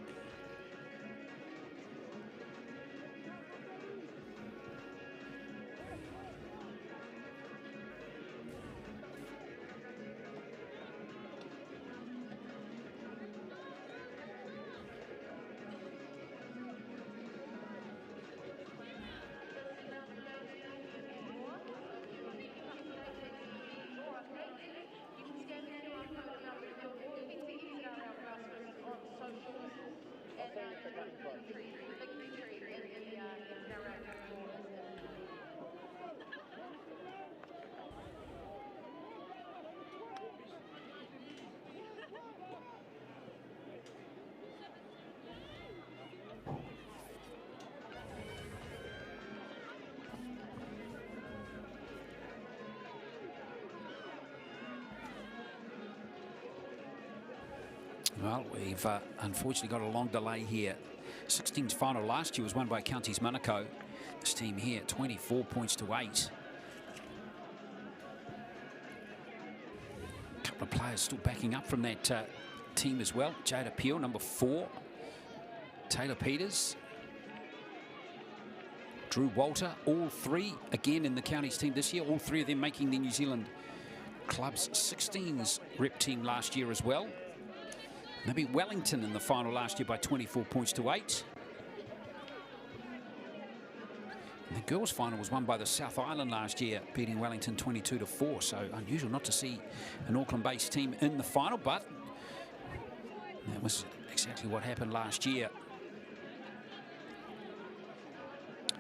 Well, we've unfortunately got a long delay here. 16's final last year was won by Counties Manukau. This team here, 24 points to 8. A couple of players still backing up from that team as well. Jada Peel, number 4. Taylor Peters. Drew Walter, all 3 again in the Counties team this year. All 3 of them making the New Zealand Club's 16s rep team last year as well. They beat Wellington in the final last year by 24 points to 8. And the girls' final was won by the South Island last year, beating Wellington 22-4. So unusual not to see an Auckland-based team in the final, but that was exactly what happened last year.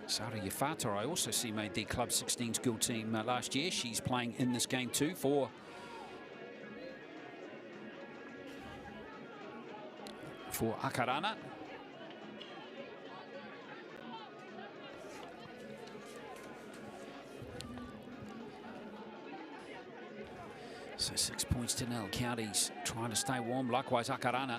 Sara Yafata, I also see, made the Club 16's girl team last year. She's playing in this game too for Akarana. So 6 points to nil. Counties trying to stay warm. Likewise, Akarana.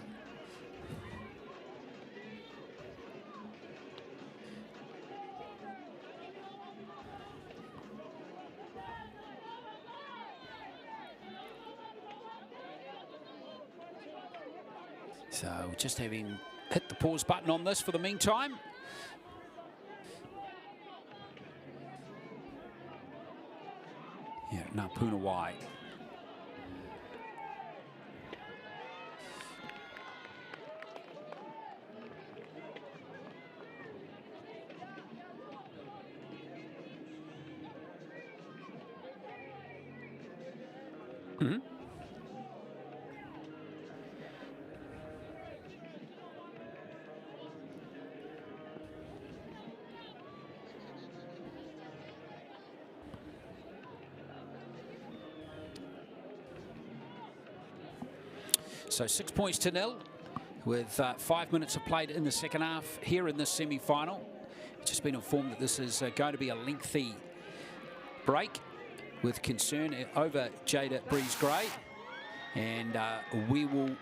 So just having hit the pause button on this for the meantime. Yeah, now Puna wide. So 6 points to nil with 5 minutes of played in the second half here in this semi-final. Just been informed that this is going to be a lengthy break with concern over Jada Breeze-Gray. And we will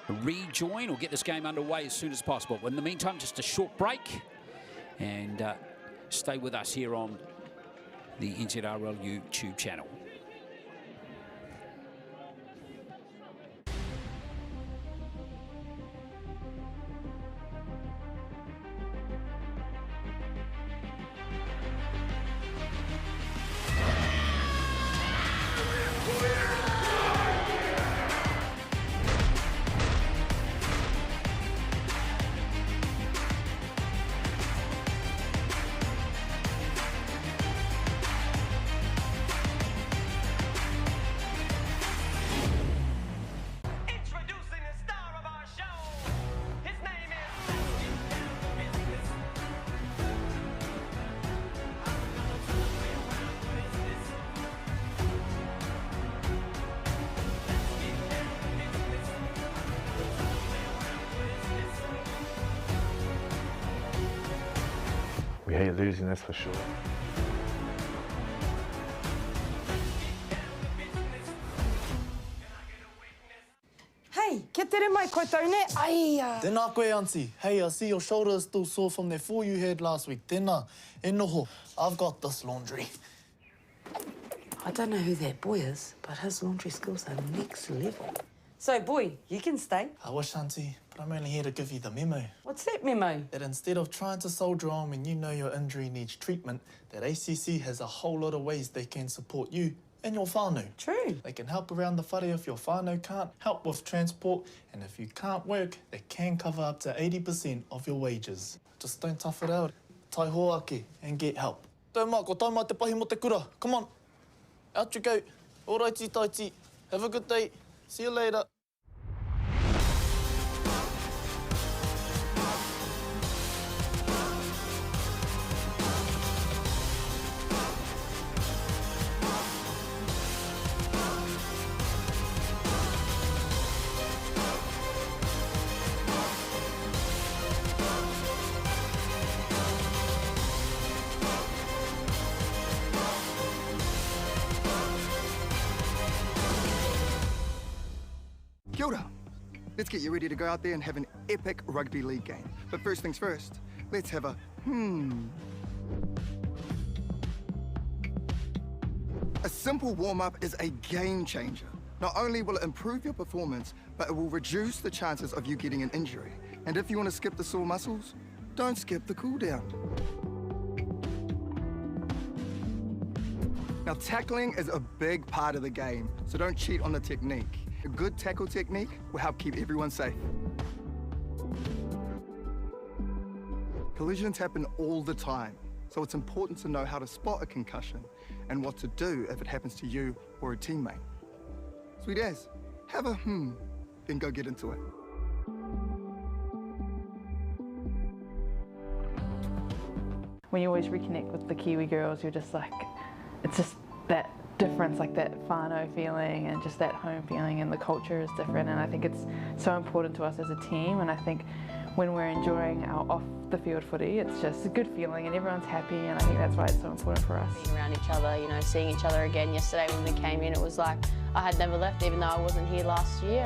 rejoin or get this game underway as soon as possible. In the meantime, just a short break, and stay with us here on the NZRL YouTube channel. We hate losing, that's for sure. Hey, kia tere mai koutou ne, aia. Tēnā koe, Auntie. Hey, I see your shoulder is still sore from that fall you had last week. Tēnā, e noho. I've got this laundry. I don't know who that boy is, but his laundry skills are next level. So, boy, you can stay. I wish, Auntie, but I'm only here to give you the memo. What's that memo? That instead of trying to soldier on when you know your injury needs treatment, that ACC has a whole lot of ways they can support you and your whānau. True. They can help around the whare if your whānau can't, help with transport, and if you can't work, they can cover up to 80% of your wages. Just don't tough it out. Tai hoake and get help. Tau mā, ko tau mā te pahi mo te kura. Come on. Out you go. Alrighty, taiti. Have a good day. See you later. Kia ora. Let's get you ready to go out there and have an epic rugby league game. But first things first, let's have a A simple warm-up is a game changer. Not only will it improve your performance, but it will reduce the chances of you getting an injury. And if you want to skip the sore muscles, don't skip the cool down. Now, tackling is a big part of the game, so don't cheat on the technique. A good tackle technique will help keep everyone safe. Collisions happen all the time, so it's important to know how to spot a concussion and what to do if it happens to you or a teammate. Sweet as, have a then go get into it. When you always reconnect with the Kiwi girls, you're just like, it's just that difference, like that whānau feeling and just that home feeling, and the culture is different, and I think it's so important to us as a team. And I think when we're enjoying our off the field footy, it's just a good feeling and everyone's happy, and I think that's why it's so important for us. Being around each other, you know, seeing each other again. Yesterday when we came in, it was like I had never left, even though I wasn't here last year.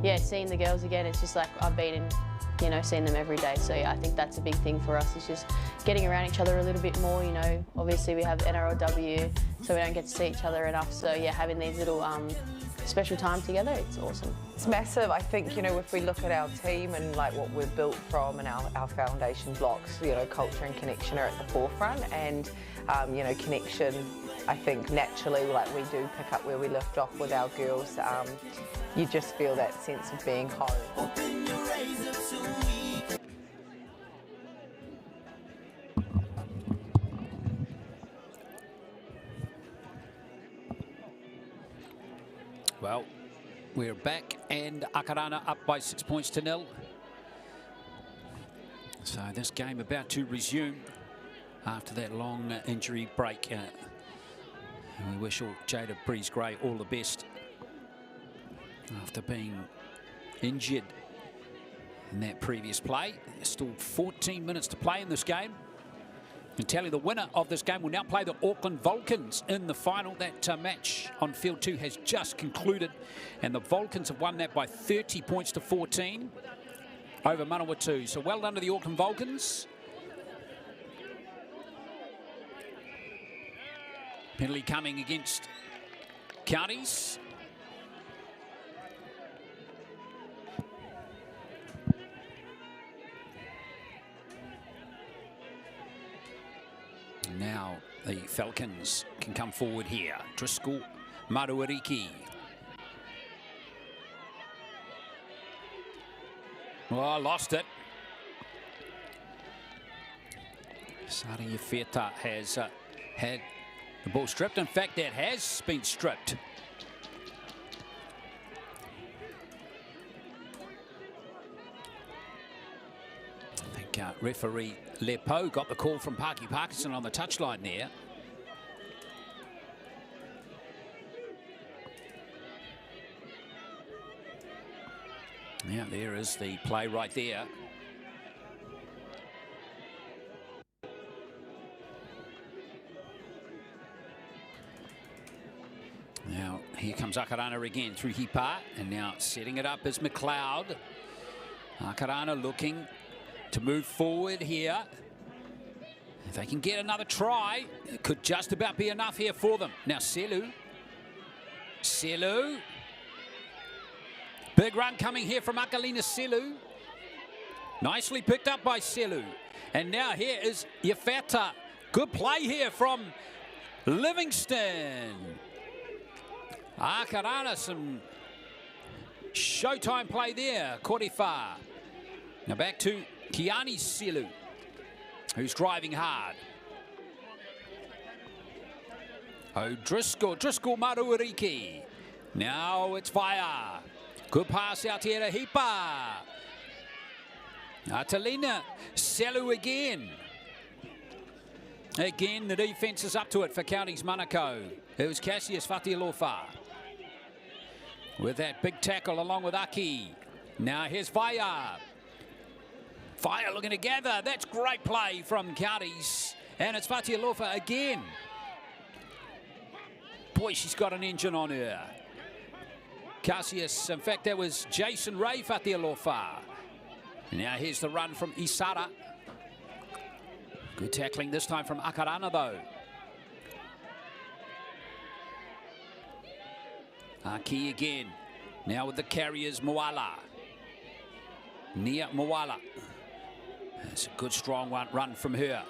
Yeah, seeing the girls again, it's just like I've been in, you know, seeing them every day. So yeah, I think that's a big thing for us, is just getting around each other a little bit more. You know, obviously we have NRLW, so we don't get to see each other enough. So yeah, having these little special time together, it's awesome. It's massive. I think, you know, if we look at our team and like what we're built from and our foundation blocks, you know, culture and connection are at the forefront, and you know, connection, I think naturally, like we do pick up where we left off with our girls. You just feel that sense of being home. Well, we're back, and Akarana up by 6 points to 0. So this game about to resume after that long injury break. And we wish Jada Breeze-Gray all the best after being injured in that previous play. There's still 14 minutes to play in this game. And tell you the winner of this game will now play the Auckland Vulcans in the final. That match on field 2 has just concluded, and the Vulcans have won that by 30 points to 14 over Manawatu. So well done to the Auckland Vulcans. Penalty coming against Counties. Now the Falcons can come forward here. Driscoll, Maruariki. Well, lost it. Sari Tvita has had the ball stripped. In fact, that has been stripped. I think referee Lepo got the call from Parky Parkinson on the touchline there. Yeah, there is the play right there. Now, here comes Akarana again through Hipa, and now setting it up is McLeod. Akarana looking to move forward here. If they can get another try, it could just about be enough here for them. Now, Selu. Big run coming here from Akalina Selu. Nicely picked up by Selu. And now here is Yafeta. Good play here from Livingston. Akarana, some showtime play there. Korifa. Now back to Kiani Selu, who's driving hard. Driscoll Maruariki. Now it's fire. Good pass out here to Hipa. Atalina Selu again. Again, the defence is up to it for Counties Manukau. It was Cassius Fatilofa with that big tackle along with Aki. Now here's Fire. Fire looking to gather. That's great play from Counties. And it's Fatilofa again. Boy, she's got an engine on her. Cassius, in fact, that was Jason Ray Fatilofa. Now here's the run from Isara. Good tackling this time from Akarana, though. Aki again. Now with the carriers, Moala. Nia Moala. That's a good, strong run from her.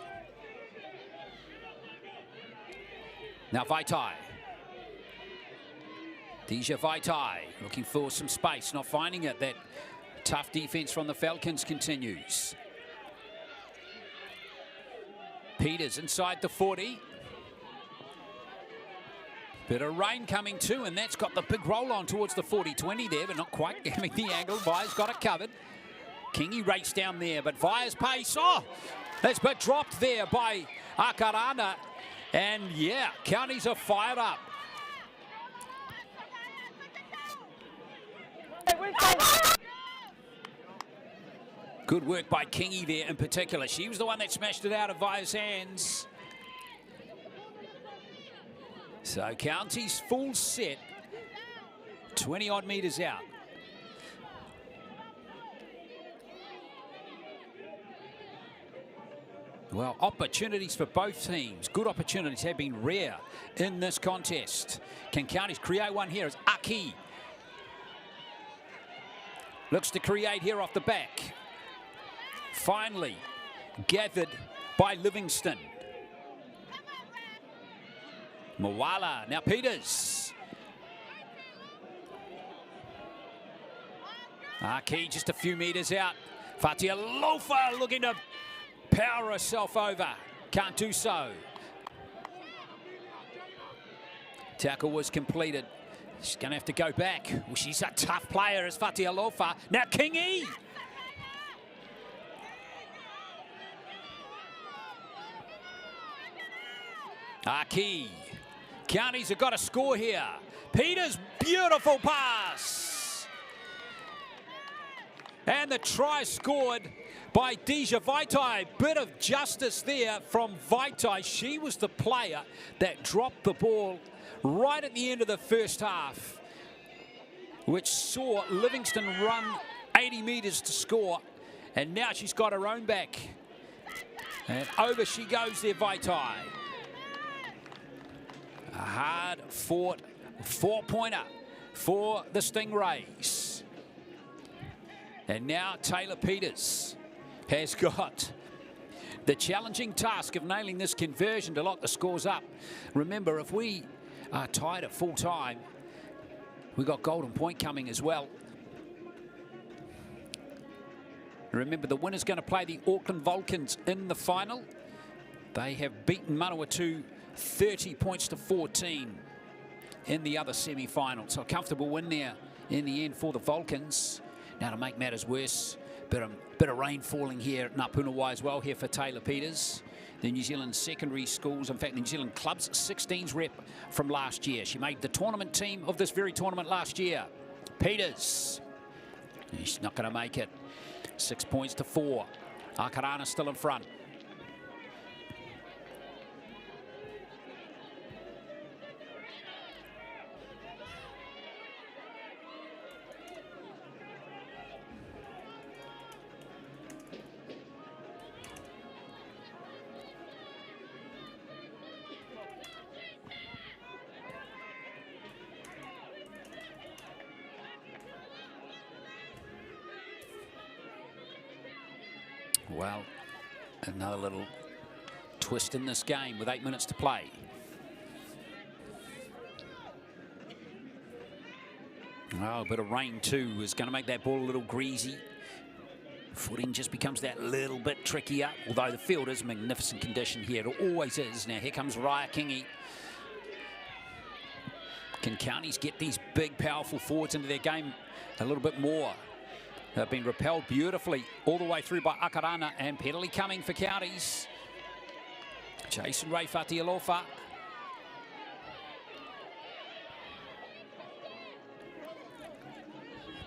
Now Vaitai. Deja Vaitai looking for some space, not finding it. That tough defense from the Falcons continues. Peters inside the 40. Bit of rain coming too, and that's got the big roll on towards the 40-20 there, but not quite having the angle. Via's got it covered. Kingy raced down there, but Via's pace, oh, that's been dropped there by Akarana. And yeah, Counties are fired up. Good work by Kingy there in particular. She was the one that smashed it out of Via's hands. So Counties full set, 20 odd metres out. Well, opportunities for both teams. Good opportunities have been rare in this contest. Can Counties create one here? It's Aki. Looks to create here off the back. Finally gathered by Livingston. Moala, now Peters. Aki just a few metres out. Fatilofa looking to power herself over. Can't do so. Tackle was completed. She's going to have to go back. Well, she's a tough player as Fatilofa. Now Kingy. Aki. Counties have got a score here. Peters, beautiful pass. And the try scored by Deja Vaitai. Bit of justice there from Vaitai. She was the player that dropped the ball right at the end of the first half, which saw Livingston run 80 metres to score. And now she's got her own back. And over she goes there, Vaitai. A hard-fought four-pointer for the Stingrays. And now Taylor Peters has got the challenging task of nailing this conversion to lock the scores up. Remember, if we are tied at full time, we got golden point coming as well. Remember, the winner's going to play the Auckland Vulcans in the final. They have beaten Manawatu 30 points to 14 in the other semi-final. So a comfortable win there in the end for the Vulcans. Now, to make matters worse, bit of rain falling here at Ngā as well here for Taylor Peters. The New Zealand secondary schools, in fact, the New Zealand club's 16s rep from last year. She made the tournament team of this very tournament last year. Peters, she's not going to make it. 6 points to 4. Akarana still in front. Well, another little twist in this game with 8 minutes to play. Oh, a bit of rain too is going to make that ball a little greasy. Footing just becomes that little bit trickier, although the field is magnificent condition here. It always is. Now here comes Raya Kingi. Can counties get these big, powerful forwards into their game a little bit more? They've been repelled beautifully all the way through by Akarana, and penalty coming for counties. Jason Ray Fatilofa.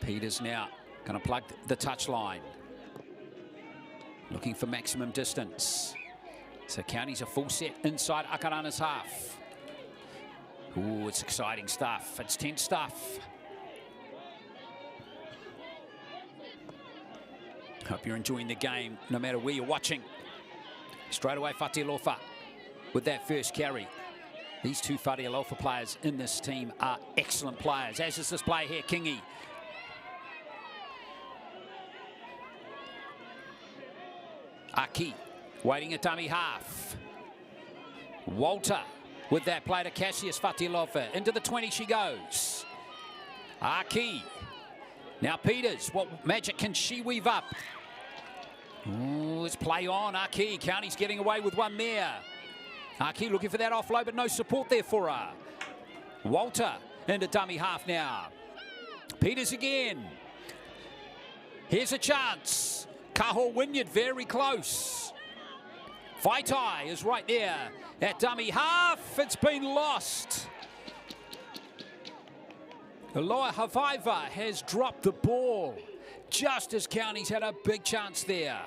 Peters now going to plug the touchline. Looking for maximum distance. So counties are full set inside Akarana's half. Ooh, it's exciting stuff. It's tense stuff. Hope you're enjoying the game, no matter where you're watching. Straight away, Fatilofa with that first carry. These two Fatilofa players in this team are excellent players, as is this player here, Kingi. Aki waiting at dummy half. Walter with that play to Cassius Fatilofa. Into the 20 she goes. Aki. Now Peters, what magic can she weave up? Ooh, let's play on. Aki, County's getting away with one there. Aki looking for that offload, but no support there for her. Walter into dummy half now. Peters again. Here's a chance. Kaho Wynyard very close. Vaitai is right there at dummy half. It's been lost. Loa Havaiva has dropped the ball just as Counties had a big chance there.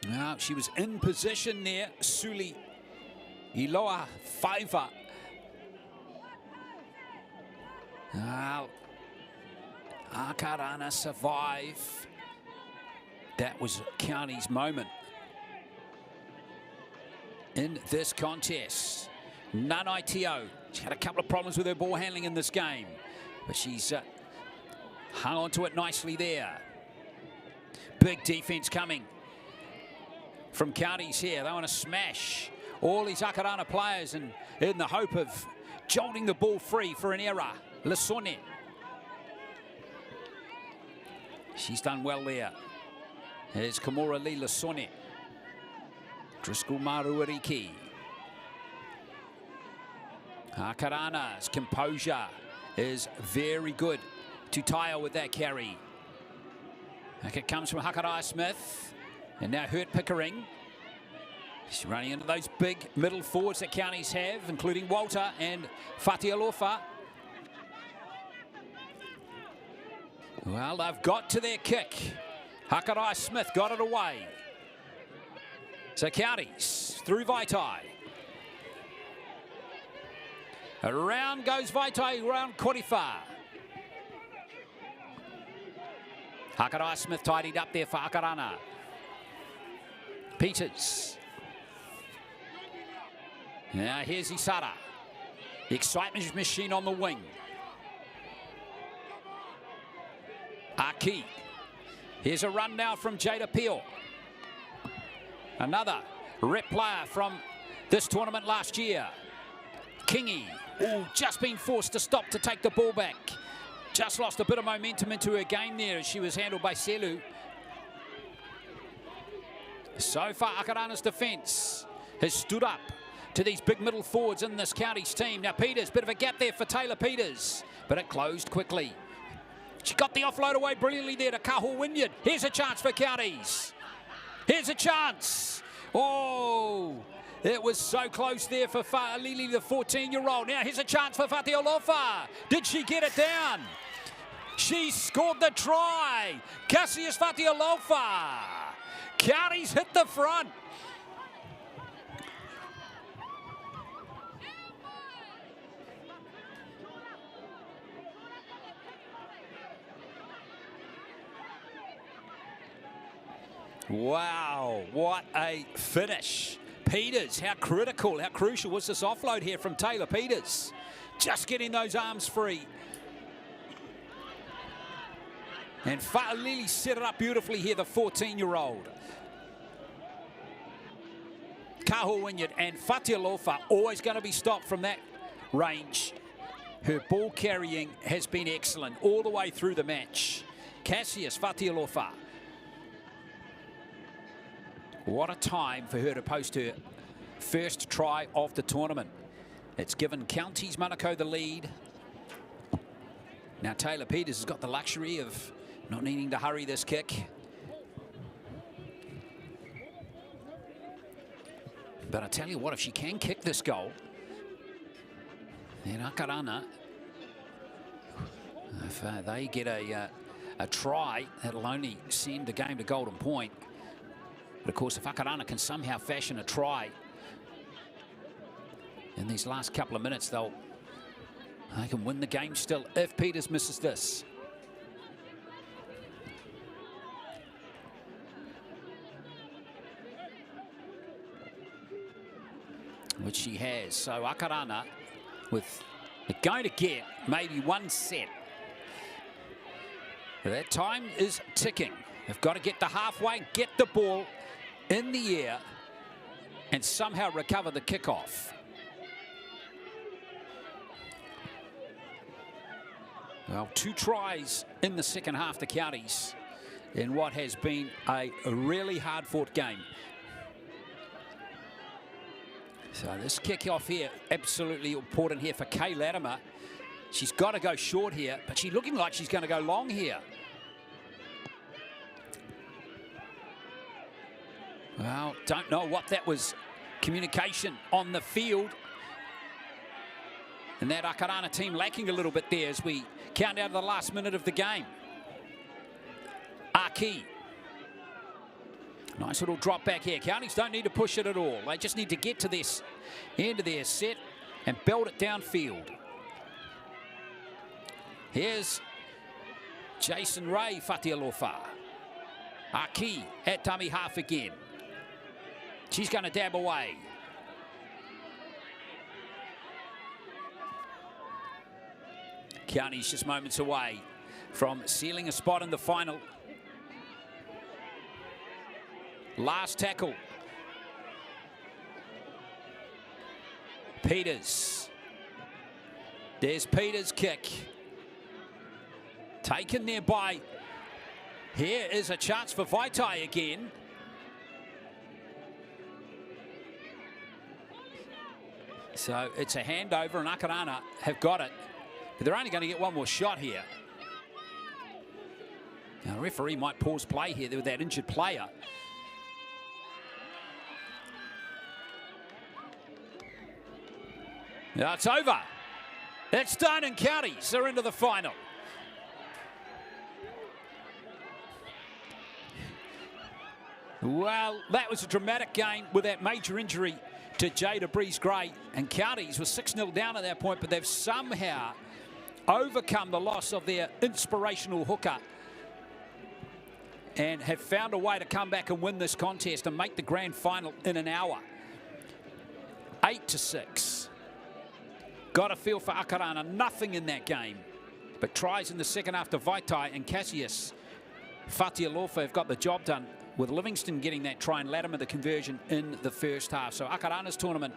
Now she was in position there, Suli Iloa Faiva. Now Akarana survive. That was County's moment in this contest. Nanai Teo, she had a couple of problems with her ball handling in this game, but she's hung on to it nicely there. Big defense coming from Counties here. They want to smash all these Akarana players and in the hope of jolting the ball free for an error. Lasone. She's done well there. There's Kamora Lee Lasone. Driscoll Maruariki. Akarana's composure is very good. Tutaia with that carry. Back it comes from Hakarai Smith. And now Hurt Pickering. She's running into those big middle forwards that Counties have, including Walter and Fatialofa. Well, they've got to their kick. Hakarai Smith got it away. So Counties through Vaitai. Around goes Vaitai, around Koriwha. Hakarai Smith tidied up there for Akarana. Peters. Now here's Isara. The excitement machine on the wing. Aki. Here's a run now from Jada Peel. Another rep player from this tournament last year. Kingy. Oh, just been forced to stop to take the ball back. Just lost a bit of momentum into her game there as she was handled by Selu. So far, Akarana's defence has stood up to these big middle forwards in this Counties team. Now Peters, bit of a gap there for Taylor Peters, but it closed quickly. She got the offload away brilliantly there to Kaho Wynyard. Here's a chance for Counties. Here's a chance. Oh, it was so close there for Lili, the 14-year-old. Now here's a chance for Fatilofa. Did she get it down? She scored the try. Cassius Fatilofa. Counties hit the front. Wow, what a finish. Peters, how critical, how crucial was this offload here from Taylor Peters? Just getting those arms free. And Fa'alili set it up beautifully here, the 14-year-old. Kaho Wynyard and Fatilofa always going to be stopped from that range. Her ball carrying has been excellent all the way through the match. Cassius Fatilofa. What a time for her to post her first try of the tournament. It's given Counties Manukau the lead. Now Taylor Peters has got the luxury of not needing to hurry this kick. But I tell you what, if she can kick this goal, then Akarana, if they get a try, that'll only send the game to golden point. But of course, if Akarana can somehow fashion a try in these last couple of minutes, they can win the game still if Peters misses this. Which she has. So Akarana they're going to get maybe one set. But that time is ticking. They've got to get to halfway, get the ball in the air, and somehow recover the kickoff. Well, 2 tries in the second half to Counties in what has been a really hard-fought game. So this kick-off here, absolutely important here for Kay Latimer. She's got to go short here, but she's looking like she's going to go long here. Well, don't know what that was. Communication on the field. And that Akarana team lacking a little bit there as we count down to the last minute of the game. Aki. Nice little drop back here. Counties don't need to push it at all. They just need to get to this end of their set and build it downfield. Here's Jason Ray Fatilofa. Aki at dummy half again. She's going to dab away. Counties just moments away from sealing a spot in the final. Last tackle. Peters. There's Peters' kick. Taken there by. Here is a chance for Vaitai again. So it's a handover and Akarana have got it. But they're only going to get one more shot here. Now the referee might pause play here with that injured player. Now it's over. It's done and Counties are into the final. Well, that was a dramatic game with that major injury to Jada Breeze-Gray. And Counties was 6-0 down at that point, but they've somehow overcome the loss of their inspirational hooker and have found a way to come back and win this contest and make the grand final in an hour. 8-6. Got a feel for Akarana, nothing in that game. But tries in the second half to Tvita and Cassius. Fatilofa have got the job done, with Livingston getting that try and Latimer the conversion in the first half. So Akarana's tournament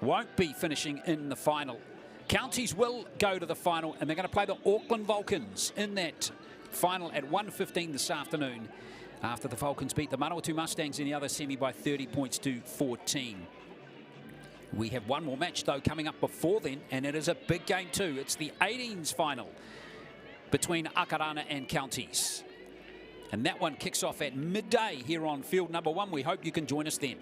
won't be finishing in the final. Counties will go to the final, and they're going to play the Auckland Vulcans in that final at 1:15 this afternoon, after the Vulcans beat the Manawatu Mustangs in the other semi by 30 points to 14. We have one more match, though, coming up before then, and it is a big game too. It's the 18s final between Akarana and Counties. And that one kicks off at midday here on field number 1. We hope you can join us then.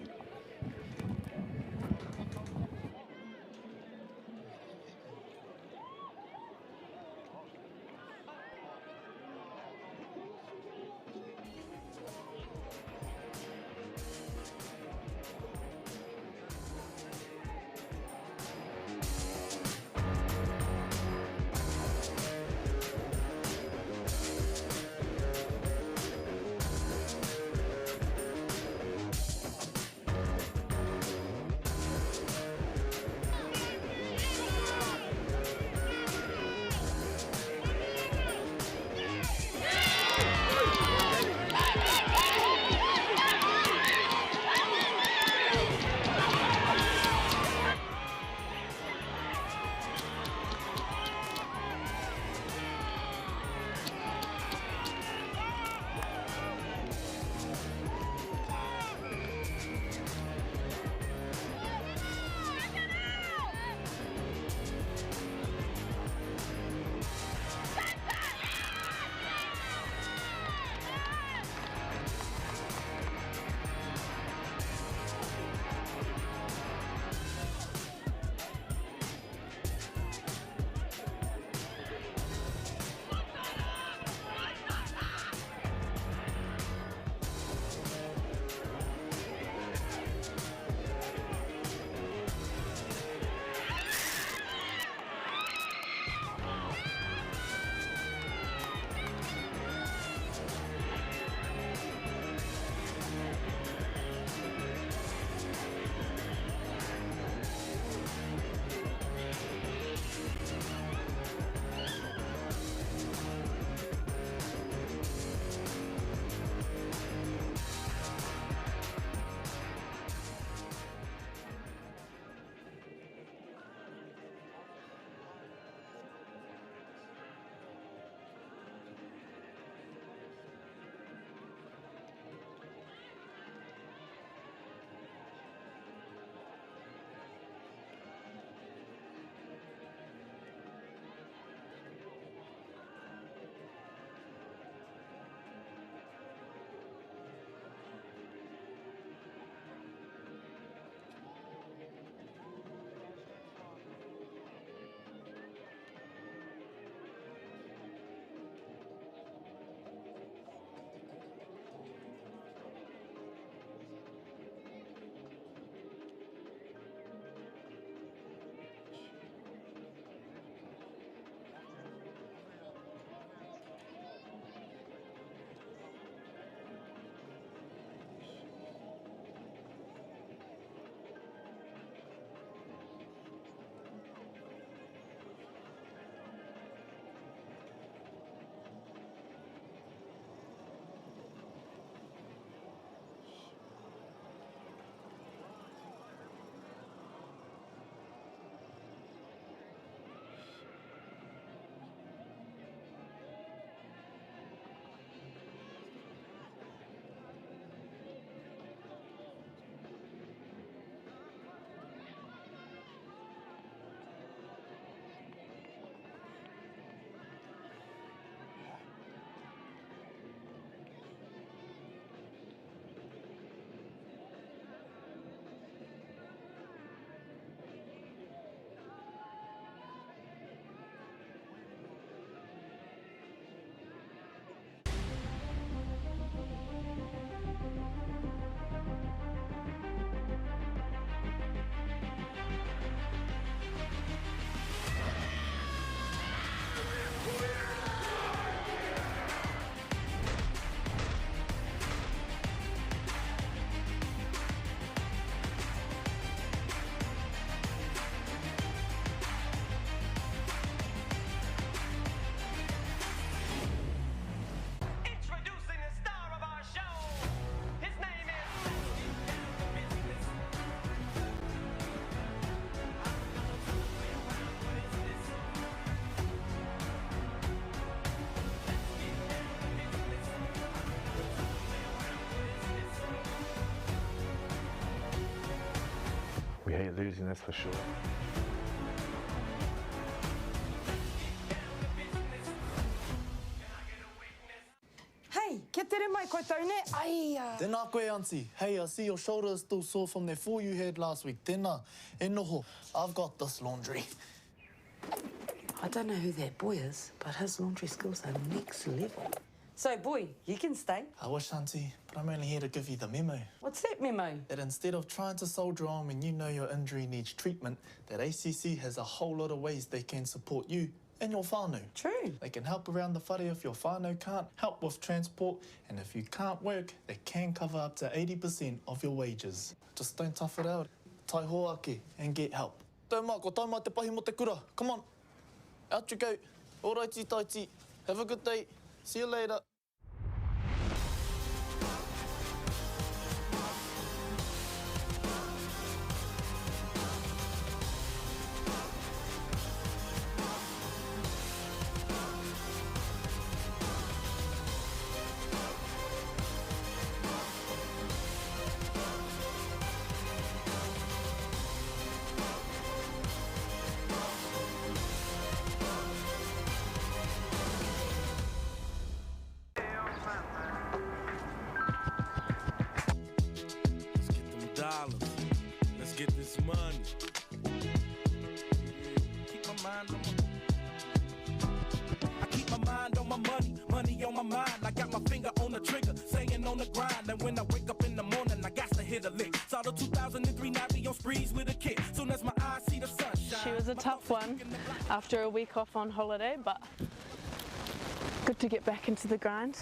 losing, that's for sure. Hey, kia tere mai koutou ne. Ai, Tēnā koe, Auntie. Hey, I see your shoulder is still sore from that fall you had last week. Tēnā, e noho. I've got this laundry. I don't know who that boy is, but his laundry skills are next level. So, boy, you can stay. I wish, Auntie, but I'm only here to give you the memo. What's that memo? That instead of trying to soldier on when you know your injury needs treatment, that ACC has a whole lot of ways they can support you and your whānau. True. They can help around the whare if your whānau can't, help with transport, and if you can't work, they can cover up to 80% of your wages. Just don't tough it out. Tai hoake and get help. Tau mā, ko tau mā te pahi mo te kura. Come on. Out you go. Alrighty, taiti. Have a good day. See you later. Let's get this money. Keep my mind on I keep my mind on my money, money on my mind. I got my finger on the trigger, staying on the grind. And when I wake up in the morning, I got to hit a lick. Saw the 2003 Navi on sprees with a kid. Soon as my eyes see the sunshine. She was a tough one after a week off on holiday, but good to get back into the grind.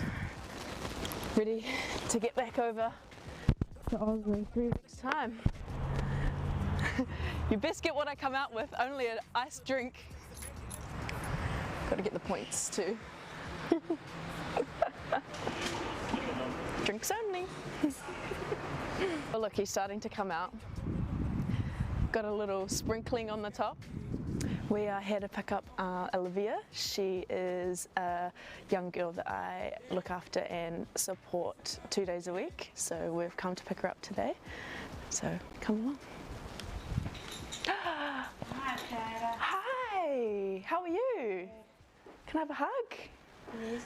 Ready to get back over to Oslo 3 weeks time. You best get what I come out with, only an iced drink. Gotta get the points too. Drinks only. Oh look, he's starting to come out. Got a little sprinkling on the top. We are here to pick up Olivia. She is a young girl that I look after and support 2 days a week. So we've come to pick her up today. So come along. Hi, Clara. Hi, how are you? Can I have a hug? Yes.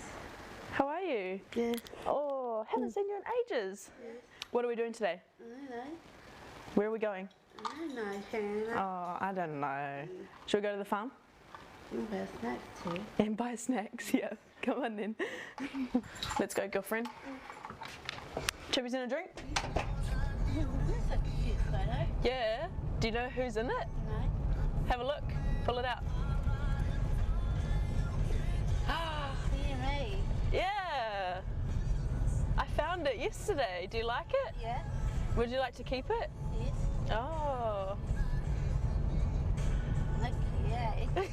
How are you? Good. Oh, haven't seen you in ages. Yes. What are we doing today? I don't know. Where are we going? I don't know, Clara. Oh, I don't know. Should we go to the farm? We'll have snacks too. And buy snacks, yeah. Come on then. Let's go, girlfriend. Chippies and a drink? That's a cute photo. Yeah. Do you know who's in it? No. Have a look. Pull it out. See me. Yeah. I found it yesterday. Do you like it? Yeah. Would you like to keep it? Yes. Oh. Look, yeah.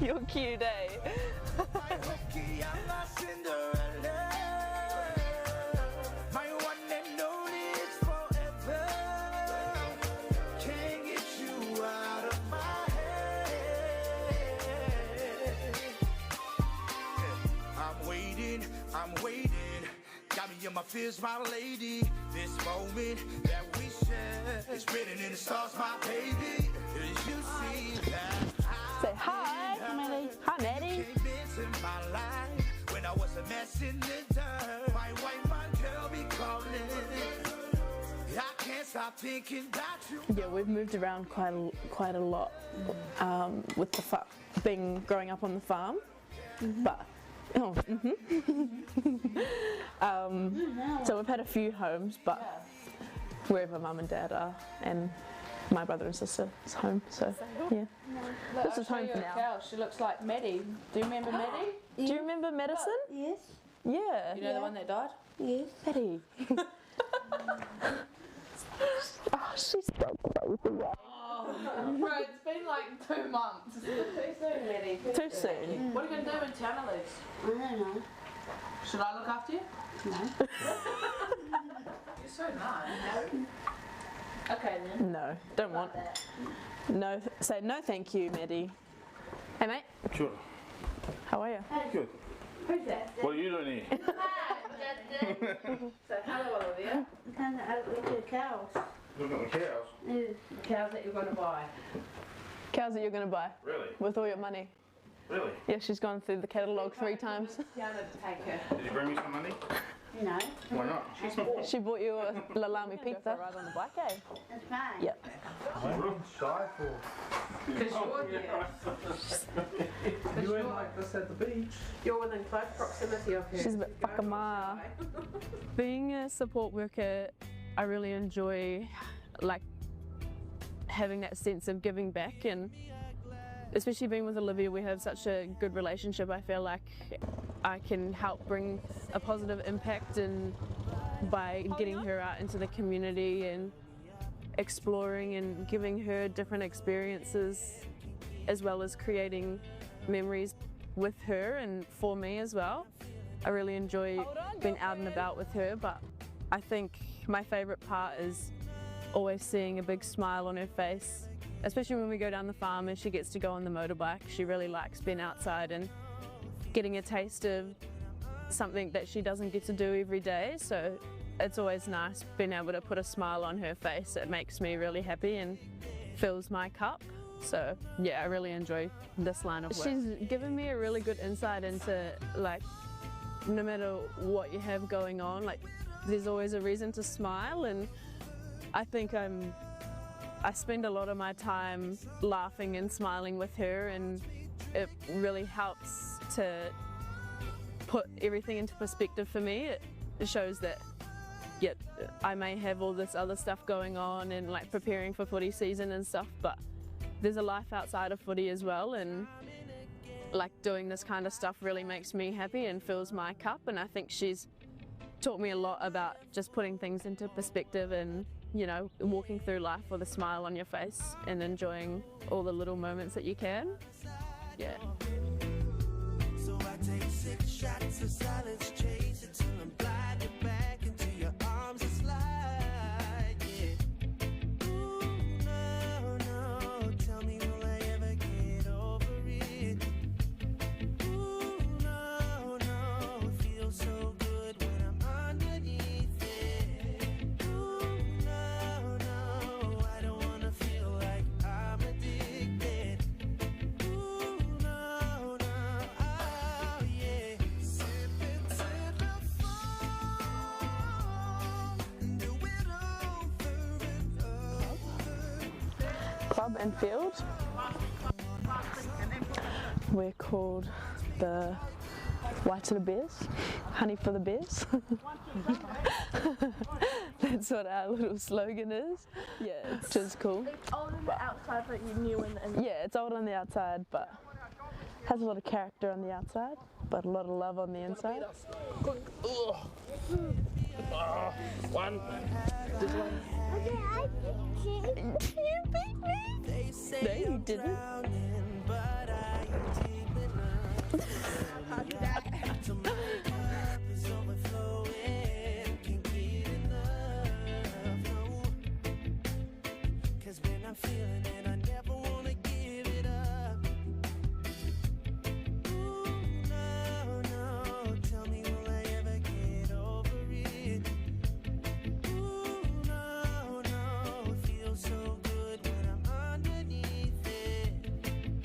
You're cute, eh? I'm waiting. Got me in my fears, my lady. This moment that we share is written in the stars, my baby. You see that? Say hi, Maddie. Hi, Maddie. My life when I was a mess in the dirt. My white man girl be calling. I can't stop thinking about you. Yeah, we've moved around quite a lot with the growing up on the farm, but. Oh, so we've had a few homes, but wherever mum and dad are, and my brother and sister's home. So yeah, this is home for now. Cow. She looks like Maddie. Do you remember Maddie? Do you remember Madison? Yes. Yeah. You know the one that died? Yes. Maddie. Oh, she's so crazy. Oh, bro, it's been like 2 months. Too soon, Maddie. Too soon. What are you going to do when Tiana leaves? I don't know. Should I look after you? No. You're so nice. Okay then. No, don't want. No, say no thank you, Maddie. Hey mate. Sure. How are you? Good. Who's that? What are you doing here? Hi, so hello Olivia. I'm kind of ugly to cows. Looking at the cows. Yeah, the cows that you're going to buy. Cows that you're going to buy? Really? With all your money? Really? Yeah, she's gone through the catalogue 3 times. Tiana to take her. Did you bring me some money? No. Why not? She bought you a lalami pizza. Ride on the bike, eh? That's fine. Yep. I'm real shy for. Because you're here. You ain't like this at the beach. You're within close proximity of her. She's a bit whakama. Being a support worker, I really enjoy like having that sense of giving back, and especially being with Olivia, we have such a good relationship. I feel like I can help bring a positive impact and by getting her out into the community and exploring and giving her different experiences, as well as creating memories with her and for me as well. I really enjoy being out and about with her, but I think my favourite part is always seeing a big smile on her face, especially when we go down the farm and she gets to go on the motorbike. She really likes being outside and getting a taste of something that she doesn't get to do every day, so it's always nice being able to put a smile on her face. It makes me really happy and fills my cup. So yeah, I really enjoy this line of work. She's given me a really good insight into like no matter what you have going on, like there's always a reason to smile, and I think I spend a lot of my time laughing and smiling with her, and it really helps to put everything into perspective for me. It shows that yeah, I may have all this other stuff going on and like preparing for footy season and stuff, but there's a life outside of footy as well, and like doing this kind of stuff really makes me happy and fills my cup. And I think she's taught me a lot about just putting things into perspective and, you know, walking through life with a smile on your face and enjoying all the little moments that you can. Yeah. So I take 6 shots of silence, chase it till I'm blinded back into your arms and slide, yeah. Ooh, no, no, tell me will I ever get over it? Ooh, no, no, it feels so good when I'm underneath it. Ooh, no, no, I don't wanna feel like I'm addicted. Ooh, no, no, oh yeah. Sipping till the fall, do it over. Club and field. We're called the Waitara Bears, honey for the bears. That's what our little slogan is. Yeah, it's just cool. It's old on the outside, but you knew in the Yeah, it's old on the outside, but has a lot of character on the outside, but a lot of love on the inside. One. This one. You beat me? No, you didn't. But I am deep enough to my cup is overflowing. Can't get enough, no. 'Cause when I'm feeling it, I never wanna give it up. Ooh, no, no, tell me will I ever get over it? Ooh, no, no, it feels so good when I'm underneath it.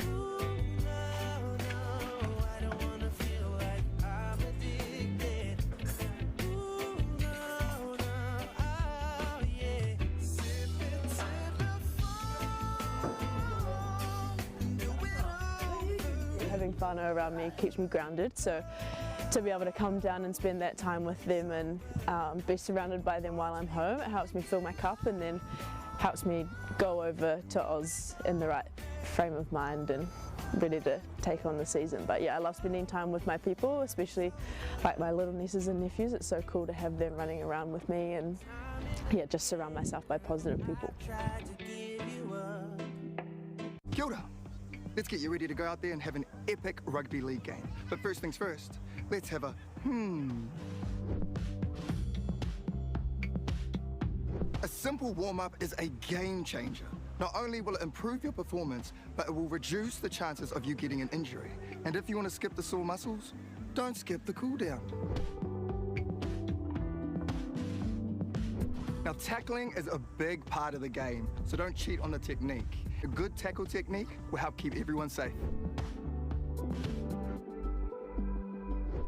Ooh, no, no, I don't wanna feel like I'm addicted. Ooh, no, no, oh yeah. Sipping till the fall, do it over. Having whānau around me keeps me grounded, so to be able to come down and spend that time with them and be surrounded by them while I'm home, it helps me fill my cup and then helps me go over to Oz in the right frame of mind and ready to take on the season. But yeah, I love spending time with my people, especially like my little nieces and nephews. It's so cool to have them running around with me and yeah, just surround myself by positive people. Tried to give you up. Kia ora. Let's get you ready to go out there and have an epic rugby league game. But first things first, let's have a A simple warm-up is a game changer. Not only will it improve your performance, but it will reduce the chances of you getting an injury. And if you want to skip the sore muscles, don't skip the cool down. Now, tackling is a big part of the game, so don't cheat on the technique. A good tackle technique will help keep everyone safe.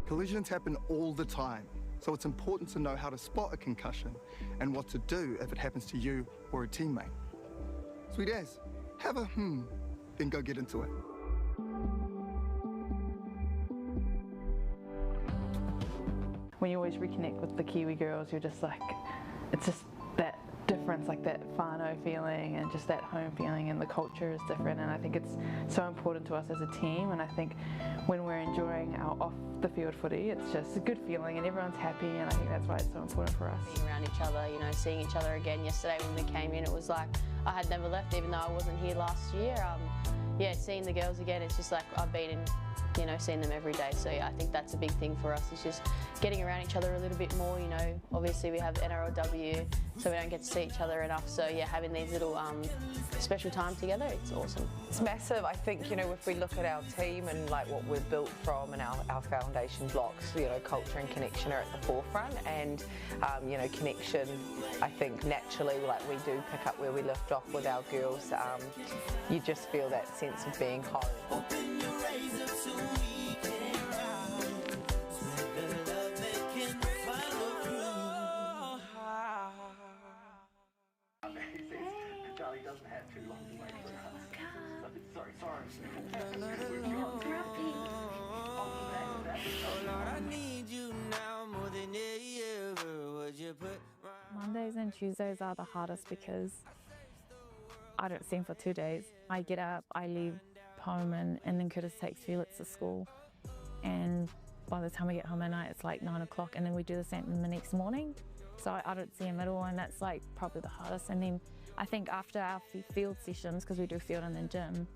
Collisions happen all the time, so it's important to know how to spot a concussion and what to do if it happens to you or a teammate. Sweet as, have a then go get into it. When you always reconnect with the Kiwi girls, you're just like, it's just that difference, like that whānau feeling and just that home feeling, and the culture is different, and I think it's so important to us as a team. And I think when we're enjoying our off the field footy, it's just a good feeling and everyone's happy, and I think that's why it's so important for us. Being around each other, you know, seeing each other again. Yesterday when we came in, it was like I had never left, even though I wasn't here last year. Yeah, seeing the girls again, it's just like I've been in, you know, seeing them every day. So yeah, I think that's a big thing for us. It's just getting around each other a little bit more. You know, obviously we have NRLW, so we don't get to see each other enough. So yeah, having these little special time together, it's awesome. It's massive. I think, you know, if we look at our team and like what we're built from and our foundation blocks, you know, culture and connection are at the forefront, and you know, connection, I think naturally, like we do pick up where we left off with our girls. You just feel that sense of being home. Charlie doesn't have too long to wait for us. Sorry. Mondays and Tuesdays are the hardest because I don't see him for 2 days. I get up, I leave home, and then Curtis takes Felix to school. And by the time we get home at night, it's like 9 o'clock, and then we do the same the next morning. So I don't see him at all, and that's like probably the hardest. And then I think after our field sessions, because we do field and then gym,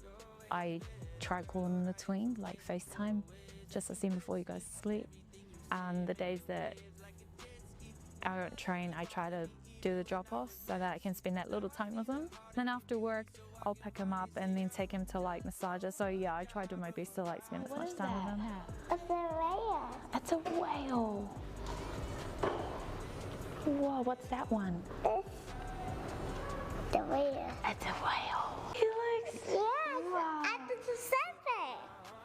I try calling in between, like FaceTime, just to see him before you guys sleep. The days that I don't train, I try to do the drop-offs so that I can spend that little time with him. Then after work, I'll pick him up and then take him to like massages. So yeah, I try to do my best to like spend as much time with him. It's a whale. That's a whale. Whoa, what's that one? The whale. It's a whale. He looks... Yes, wow. at the sandpit.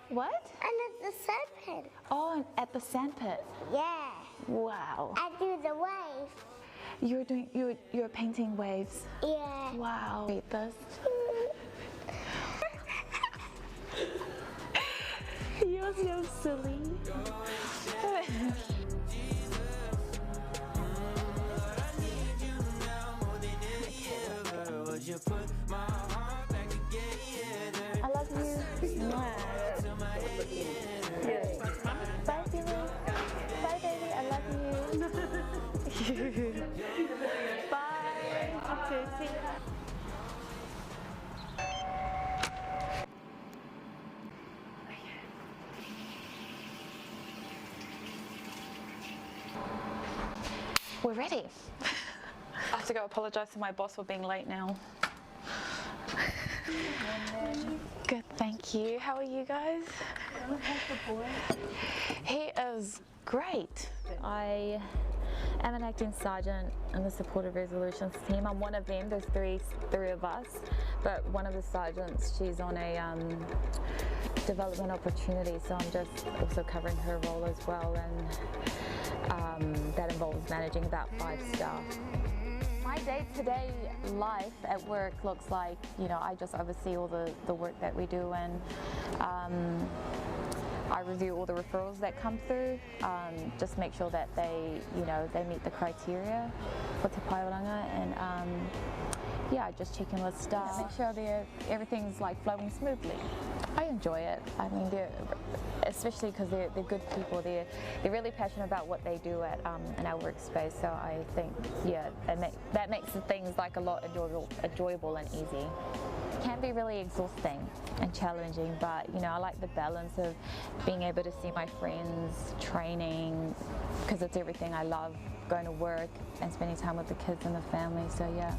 What? And at the sandpit. Oh, at the sandpit. Yeah. Wow. I do the waves. You're painting waves. Yeah. Wow. Read this. You're so silly. I love you. Yeah. Bye, Billy. Bye, baby. I love you. Bye. Okay, see ya. We're ready. I have to go apologise to my boss for being late now. Good, thank you. How are you guys? He is great. I am an acting sergeant in the supportive resolutions team. I'm one of them. There's three of us, but one of the sergeants, she's on a development opportunity, so I'm just also covering her role as well, and that involves managing about 5 staff. My day-to-day life at work looks like, you know, I just oversee all the work that we do, and I review all the referrals that come through, just make sure that they meet the criteria for Te Paeoranga, and yeah, I just check in with staff, make sure everything's like flowing smoothly. I enjoy it. I mean, especially because they're good people. They're really passionate about what they do in our workspace. So I think, yeah, that makes things like a lot enjoyable and easy. It can be really exhausting and challenging, but you know, I like the balance of being able to see my friends, training, because it's everything I love, going to work and spending time with the kids and the family. So yeah.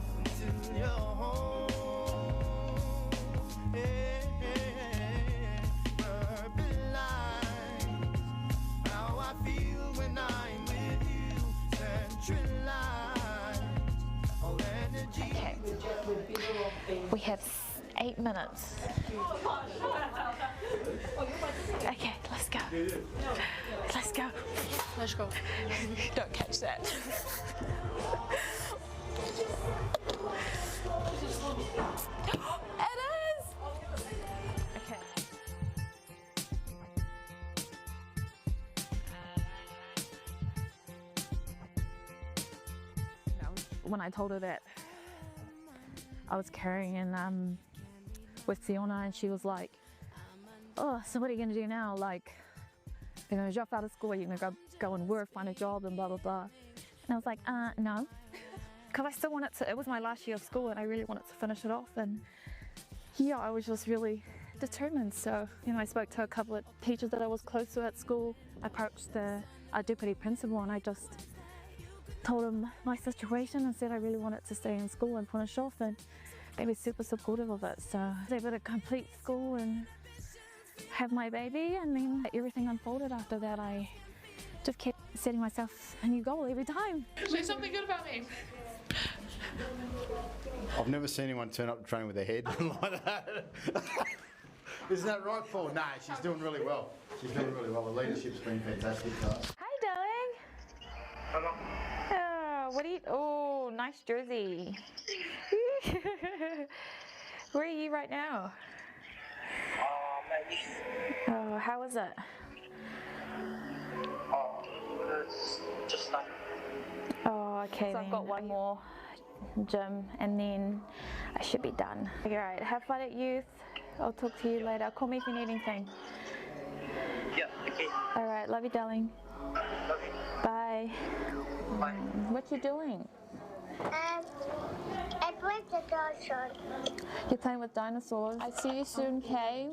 We have 8 minutes. Okay, let's go. Let's go. Let's go. Don't catch that. It is! Okay. When I told her that I was carrying with Fiona, and she was like, oh, so what are you going to do now? Like, you're going to drop out of school, you're going to go and work, find a job, and blah, blah, blah. And I was like, no. Because I still wanted to, it was my last year of school, and I really wanted to finish it off. And yeah, I was just really determined. So, you know, I spoke to a couple of teachers that I was close to at school. I approached our deputy principal, and I just told him my situation and said I really wanted to stay in school and finish off, and they were super supportive of it. So I was able to complete school and have my baby, and then everything unfolded after that. I just kept setting myself a new goal every time. Say something good about me. I've never seen anyone turn up to training with their head like that. Isn't that right, Paul? Nah, she's doing really well. She's doing really well. The leadership's been fantastic for us. Hi, darling. Hello. Oh, what are you? Oh, nice jersey. Where are you right now? Maybe. Oh, how is it? Oh, it's just like. Oh, okay. So I've got one more gym, and then I should be done. All right, have fun at youth. I'll talk to you later. Call me if you need anything. Yeah, okay. All right, love you, darling. Love you. Bye. Bye. What you doing? I played the dinosaur. You're playing with dinosaurs. I see you soon, Kay.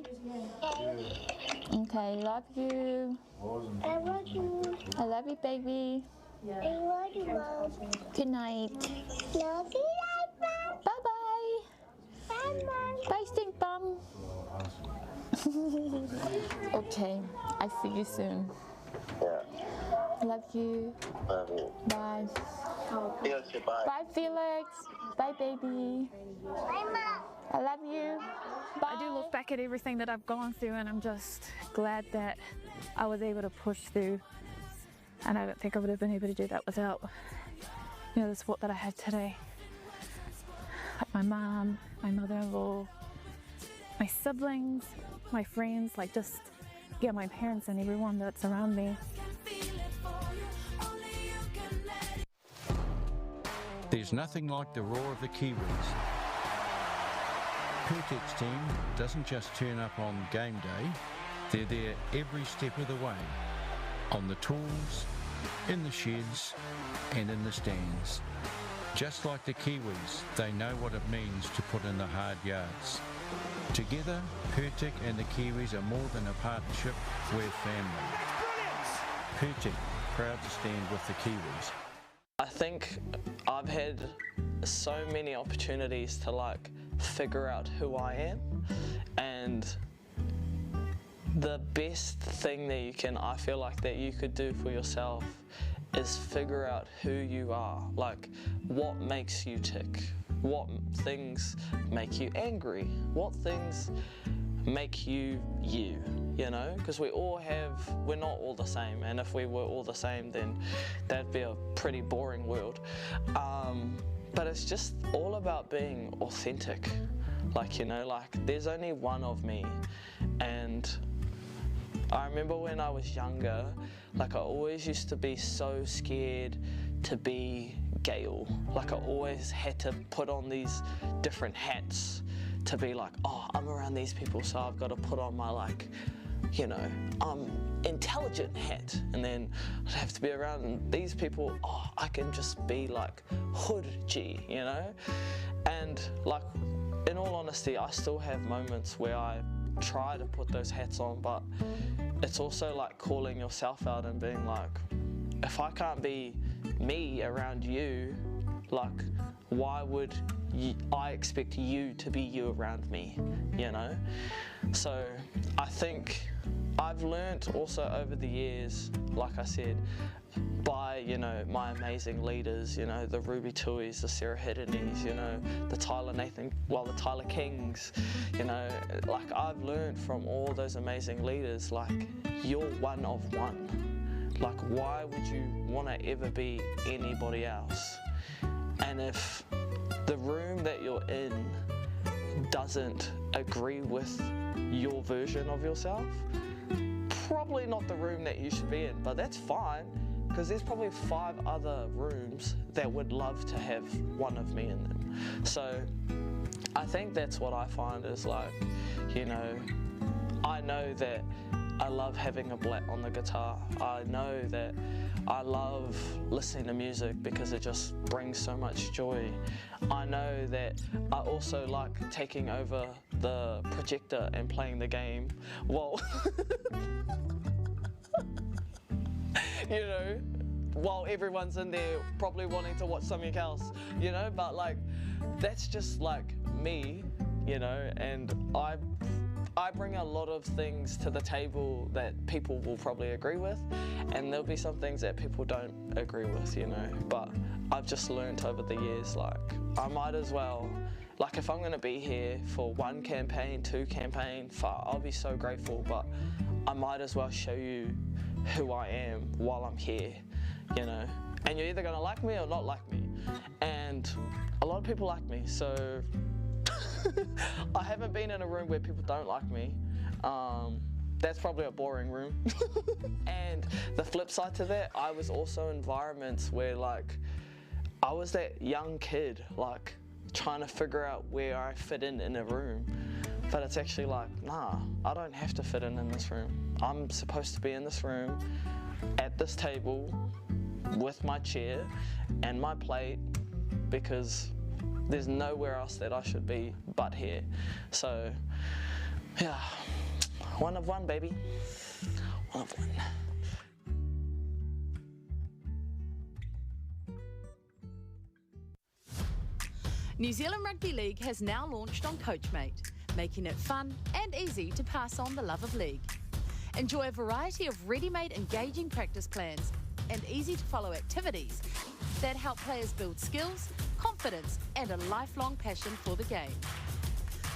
Okay, love you. I love you. I love you, baby. I love you, Mom. Good night. Love you, Mom. Bye-bye. Bye, Mom. Bye, stink bum. Okay, I see you soon. Yeah. Love you. Love you. Bye. Felix, bye. Bye, Felix. Bye, baby. Bye, Mom. I love you. Bye. I do look back at everything that I've gone through, and I'm just glad that I was able to push through. And I don't think I would have been able to do that without, you know, the support that I had today. Like my mom, my mother-in-law, my siblings, my friends, like just, yeah, my parents and everyone that's around me. There's nothing like the roar of the Kiwis. Purtek's team doesn't just turn up on game day, they're there every step of the way. On the tools, in the sheds, and in the stands. Just like the Kiwis, they know what it means to put in the hard yards. Together, Purtek and the Kiwis are more than a partnership, we're family. Purtek, proud to stand with the Kiwis. I think I've had so many opportunities to like figure out who I am, and the best thing that I feel like that you could do for yourself is figure out who you are, like what makes you tick, what things make you angry, what things make you you, you know, because we're not all the same, and if we were all the same then that'd be a pretty boring world. But it's just all about being authentic, like, you know, like there's only one of me. And I remember when I was younger, like I always used to be so scared to be Gail. Like I always had to put on these different hats to be like, oh, I'm around these people, so I've got to put on my, like, you know, intelligent hat, and then I'd have to be around these people, oh, I can just be like hood G, you know? And like, in all honesty, I still have moments where I try to put those hats on, but it's also like calling yourself out and being like, if I can't be me around you, like, why would I expect you to be you around me, you know? So I think I've learnt also over the years, like I said, by, you know, my amazing leaders, you know, the Ruby Tuis, the Sarah Hidenis, you know, the Tyler Kings, you know, like I've learned from all those amazing leaders, like you're one of one. Like why would you want to ever be anybody else? And if the room that you're in doesn't agree with your version of yourself, probably not the room that you should be in, but that's fine, because there's probably 5 other rooms that would love to have one of me in them. So I think that's what I find is like, you know, I know that I love having a blat on the guitar. I know that I love listening to music because it just brings so much joy. I know that I also like taking over the projector and playing the game while, you know, while everyone's in there probably wanting to watch something else, you know, but like, that's just like me, you know, and I bring a lot of things to the table that people will probably agree with, and there'll be some things that people don't agree with, you know, but I've just learned over the years, like, I might as well, like if I'm gonna be here for 1 campaign, 2 campaign, I'll be so grateful, but I might as well show you who I am while I'm here, you know, and you're either gonna like me or not like me, and a lot of people like me, so I haven't been in a room where people don't like me. That's probably a boring room. And the flip side to that, I was also in environments where like, I was that young kid, like trying to figure out where I fit in a room. But it's actually like, nah, I don't have to fit in this room. I'm supposed to be in this room, at this table, with my chair and my plate, because there's nowhere else that I should be but here. So, yeah, one of one, baby. One of one. New Zealand Rugby League has now launched on Coachmate, making it fun and easy to pass on the love of league. Enjoy a variety of ready-made engaging practice plans and easy-to-follow activities that help players build skills, confidence and a lifelong passion for the game.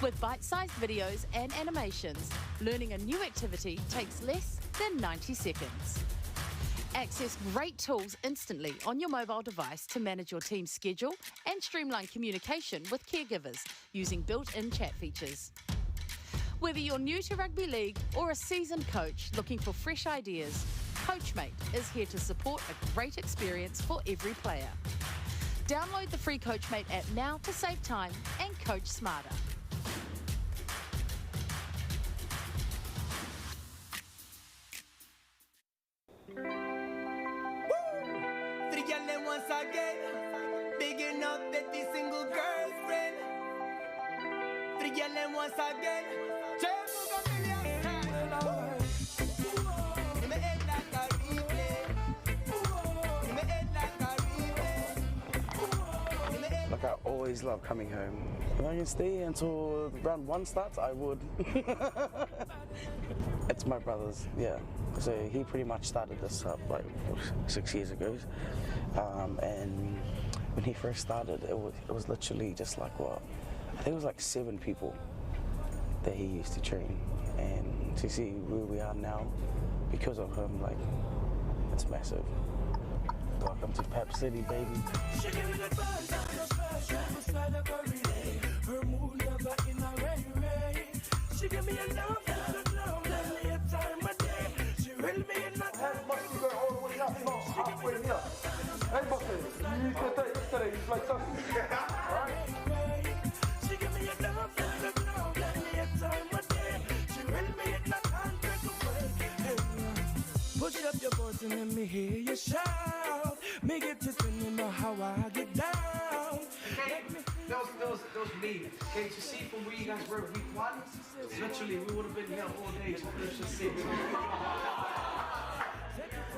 With bite-sized videos and animations, learning a new activity takes less than 90 seconds. Access great tools instantly on your mobile device to manage your team's schedule and streamline communication with caregivers using built-in chat features. Whether you're new to rugby league or a seasoned coach looking for fresh ideas, Coachmate is here to support a great experience for every player. Download the free Coachmate app now to save time and coach smarter. Once again, bigging up that the single girlfriend. 3 girls once again. Like I always love coming home. If I can stay until round 1 starts, I would. It's my brother's, yeah. So he pretty much started this up like 6 years ago. And when he first started, it was literally just like what? I think it was like 7 people that he used to train. And to see where we are now, because of him, like, it's massive. Welcome to Pep City, baby. She gave me the buzz on the first right beside of her relay. Her mood never in a ray. She gave me a love, tell me a time of day. She will me in a time. Must go all the way up, not halfway here. Hey, bossy, you used to take yesterday, you played something. Alright? She gave me a love, tell me a time of day. She will me in a time, break away. Push it up your voice and let me hear you shout. Make it to you know how I get down. Okay, that was me. Okay, to see from where you guys were week 1, literally we would have been here all day to finish the 6.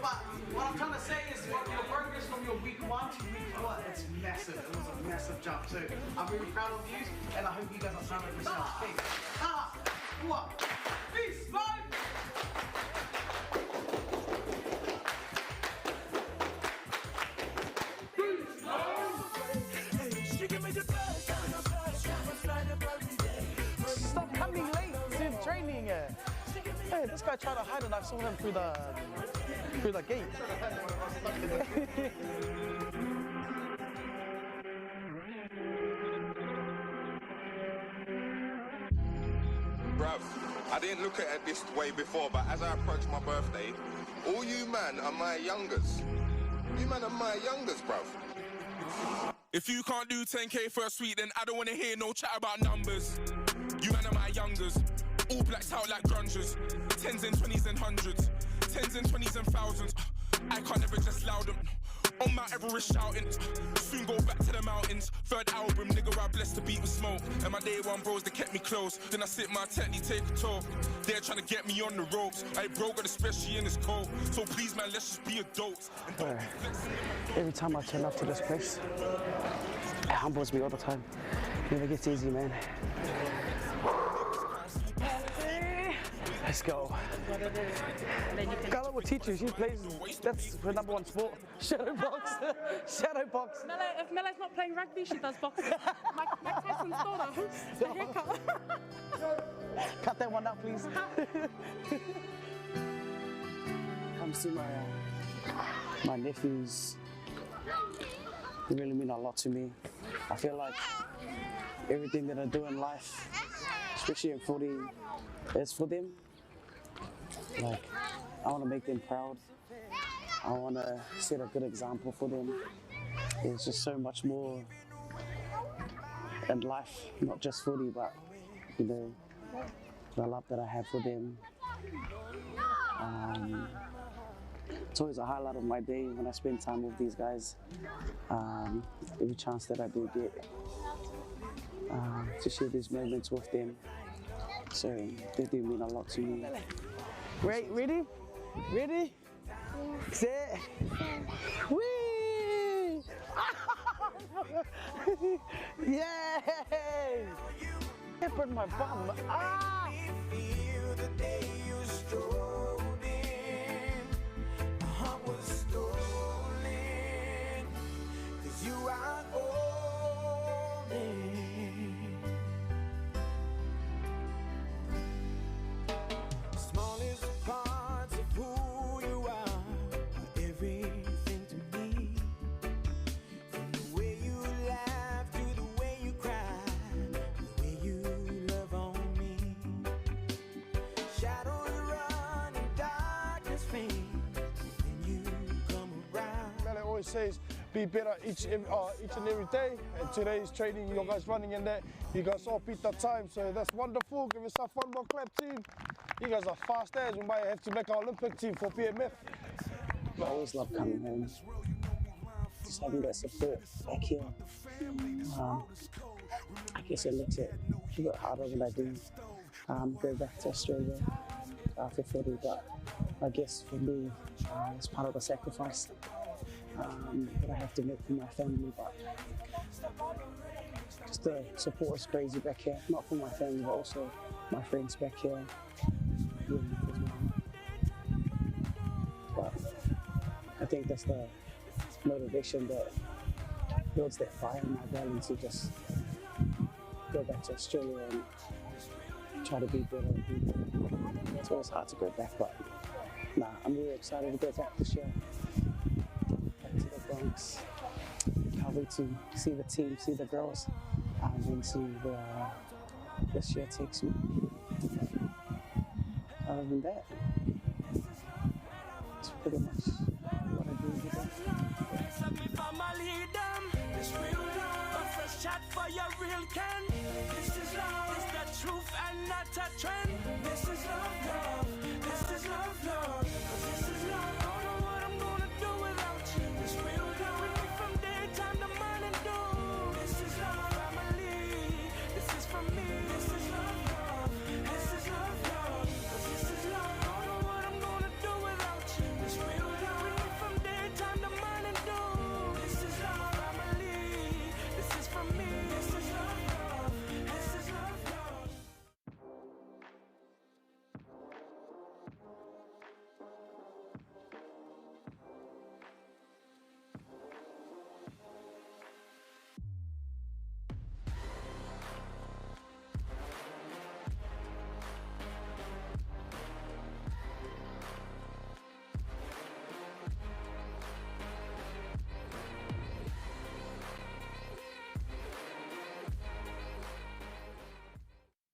But what I'm trying to say is your progress from your week 1 to week 4, it's massive. It was a massive jump. So I'm really proud of you and I hope you guys are proud of yourselves. Okay. What? Peace, bye! this guy tried to hide and I saw him through the gate. Bruv, I didn't look at it this way before, but as I approach my birthday, all you man are my youngers. You man are my youngers, bruv. If you can't do 10K for a suite, then I don't want to hear no chat about numbers. You man are my youngers. All blacks out like grungers. 10s and 20s and 100s. 10s and 20s and thousands. I can't ever just loud them. On Mount Everest shouting. Soon go back to the mountains. Third album, nigga, I blessed the beat with smoke. And my day one bros, they kept me close. Then I sit my technique, take a tour. They're trying to get me on the ropes. I broke it, especially in this cold. So please, man, let's just be adults. Every time I turn up to this place, it humbles me all the time. Never gets easy, man. Let's go. Carla will teach you. She plays. That's her #1 sport. Shadow box. Shadow box. If Mele's not playing rugby, she does boxing. Mike Tyson's daughter. The haircut. Cut that one out, please. Comes to my nephews. They really mean a lot to me. I feel like everything that I do in life, especially in footy, is for them. Like, I want to make them proud. I want to set a good example for them. There's just so much more in life, not just footy, but you know, the love that I have for them. It's always a highlight of my day when I spend time with these guys. Every chance that I do get to share these moments with them. So they do mean a lot to me. Right, ready? Ready? Set. Whee! Yay! Peppered my bum. Ah! Says be better each and every day, and today's training you guys running in there, you guys all beat the time, so that's wonderful. Give yourself one more clap, team. You guys are fast as. We might have to make our Olympic team for PMF. I always love coming home, just having that support back here. I guess it makes it a bit harder when I do go back to Australia for footy, but I guess for me it's part of the sacrifice that I have to make for my family, but just the support is crazy back here, not for my family but also my friends back here. But I think that's the motivation that builds that fire in my belly to just go back to Australia and try to be better. It's always hard to go back, but nah, I'm really excited to go back this year. To the Bronx. Can't wait to see the team, see the girls, and see where this year takes me. Other than that, it's pretty much what I do every day. Shot for your real can. This is love. It's the truth and not a trend. This is love, love. This is love, love. This is love. I don't know what I'm gonna do without you. This real love. With me from daytime to morning dew. This is love, family. This is from me. This is love, love. This is love, love. This is love. I don't know what I'm gonna do without you. This real love. With me from daytime to morning dew. This is love, family. This is from me. This is love, love. This is love, love.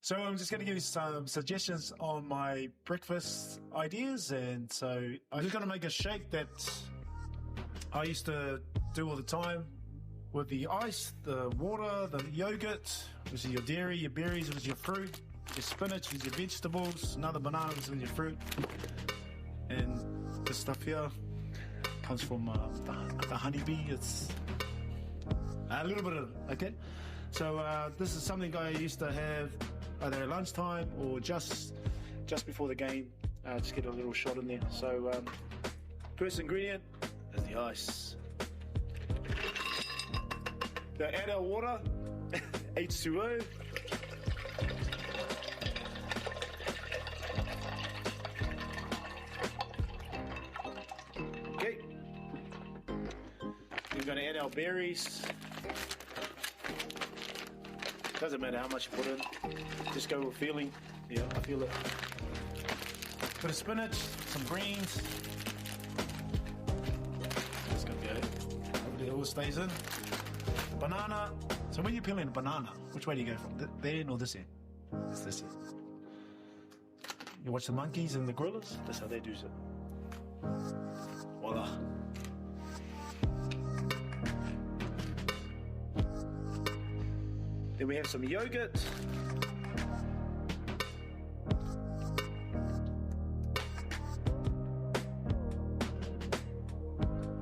So I'm just going to give you some suggestions on my breakfast ideas. And so I'm just going to make a shake that I used to do all the time with the ice, the water, the yogurt, which is your dairy, your berries, which is your fruit, your spinach, which is your vegetables, another banana, which is your fruit. And this stuff here comes from the honeybee. It's a little bit of it, okay? So this is something I used to have either at lunchtime or just before the game. Just get a little shot in there. So first ingredient is the ice. Now add our water, H2O. Okay. We're going to add our berries. Doesn't matter how much you put in. Just go with feeling. Yeah, I feel it. Bit of spinach, some greens. That's gonna go. Hopefully it all stays in. Banana. So when you're peeling a banana, which way do you go from? There end or this end? It's this end. You watch the monkeys and the gorillas? That's how they do it. Voila. Then we have some yogurt.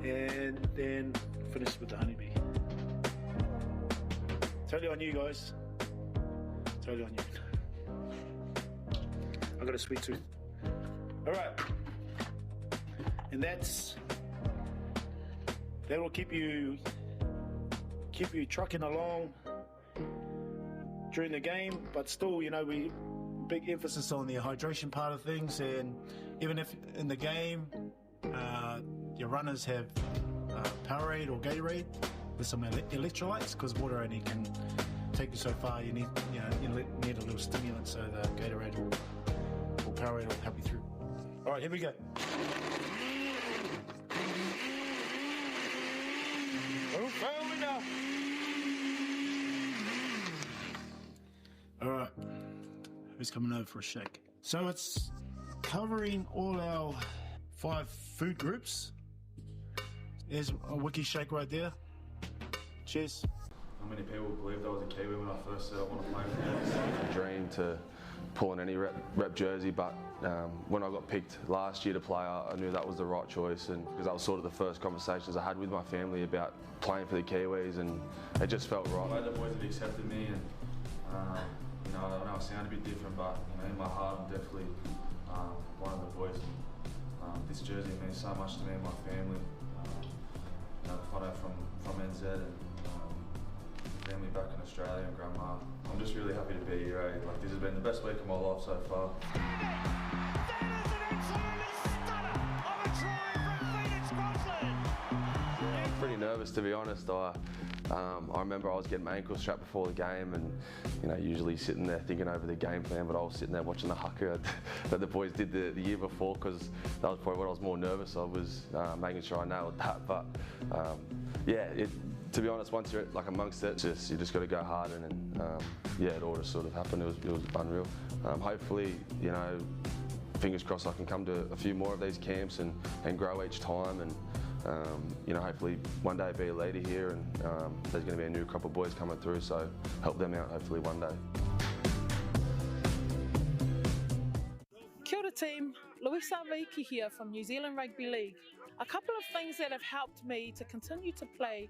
And then finish with the honeybee. Totally on you guys. Totally on you. I got a sweet tooth. Alright. And that will keep you trucking along during the game, but still, you know, we big emphasis on the hydration part of things. And even if in the game your runners have Powerade or Gatorade with some electrolytes, because water only can take you so far, you need a little stimulant, so the Gatorade or Powerade will help you through. All right, here we go. All right, who's coming over for a shake? So it's covering all our 5 food groups. There's a wiki shake right there. Cheers. How many people believed I was a Kiwi when I first said I want to play for them? It's a dream to pull in any rep jersey, but when I got picked last year to play, I knew that was the right choice, and because that was sort of the first conversations I had with my family about playing for the Kiwis, and it just felt right. The way the boys have accepted me, and you know, I know I sound a bit different, but you know, in my heart, I'm definitely one of the boys. This jersey means so much to me and my family. You know, the photo from NZ and family back in Australia and grandma. I'm just really happy to be here. Eh? Like, this has been the best week of my life so far. I'm pretty nervous, to be honest. I remember I was getting my ankle strapped before the game, and you know, usually sitting there thinking over the game plan, but I was sitting there watching the haka that the boys did the year before, because that was probably what I was more nervous of, was making sure I nailed that. But yeah, to be honest, once you're like amongst it, you just got to go hard, and yeah, it all just sort of happened. It was unreal. Hopefully, you know, fingers crossed I can come to a few more of these camps and grow each time, and you know, hopefully one day be a leader here, and there's going to be a new crop of boys coming through, so help them out hopefully one day. Kia ora team, Louisa Veiki here from New Zealand Rugby League. A couple of things that have helped me to continue to play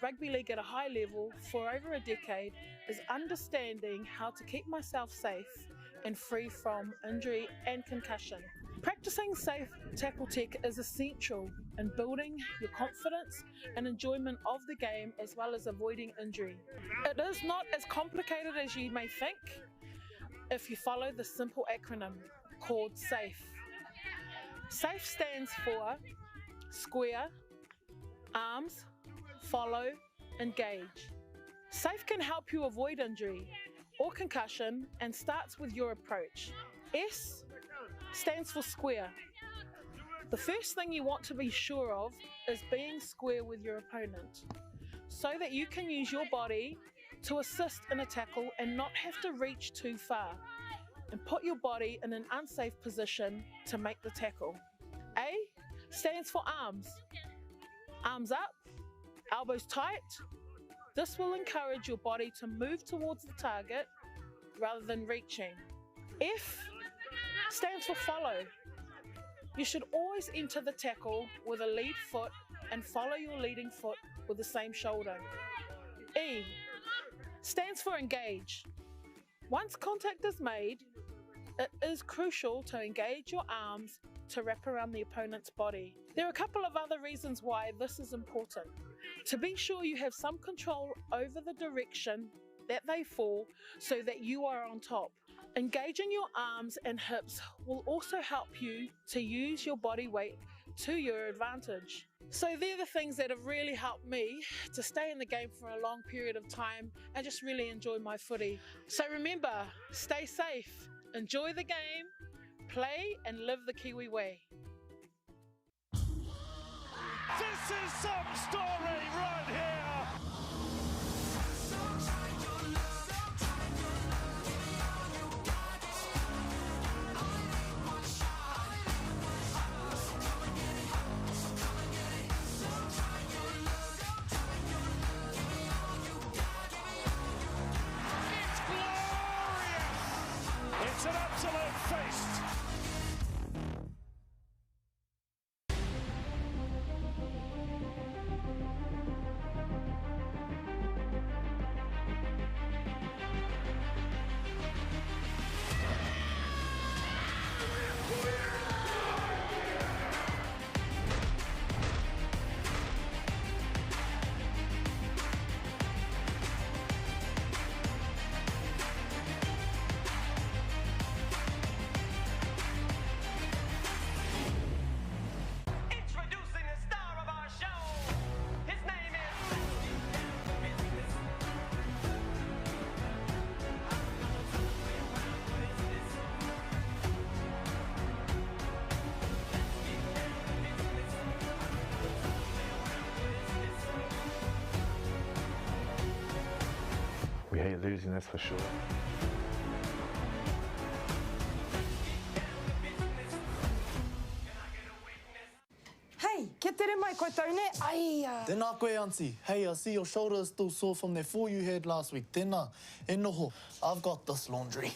rugby league at a high level for over a decade is understanding how to keep myself safe and free from injury and concussion. Practicing safe tackle tech is essential in building your confidence and enjoyment of the game, as well as avoiding injury. It is not as complicated as you may think if you follow the simple acronym called SAFE. SAFE stands for Square, Arms, Follow, Engage. SAFE can help you avoid injury or concussion and starts with your approach. S stands for Square. The first thing you want to be sure of is being square with your opponent, so that you can use your body to assist in a tackle and not have to reach too far, and put your body in an unsafe position to make the tackle. A stands for arms. Arms up, elbows tight. This will encourage your body to move towards the target rather than reaching. F stands for follow. You should always enter the tackle with a lead foot and follow your leading foot with the same shoulder. E stands for engage. Once contact is made, it is crucial to engage your arms to wrap around the opponent's body. There are a couple of other reasons why this is important. To be sure you have some control over the direction that they fall so that you are on top. Engaging your arms and hips will also help you to use your body weight to your advantage. So they're the things that have really helped me to stay in the game for a long period of time and just really enjoy my footy. So remember, stay safe, enjoy the game, play and live the Kiwi way. This is some story right here. It's glorious. It's an absolute feast. We hate losing, that's for sure. Hey, kia tere mai koutou ne, aia. Tēnā koe, auntie. Hey, I see your shoulder is still sore from that fall you had last week. Tēnā, e noho. I've got this laundry.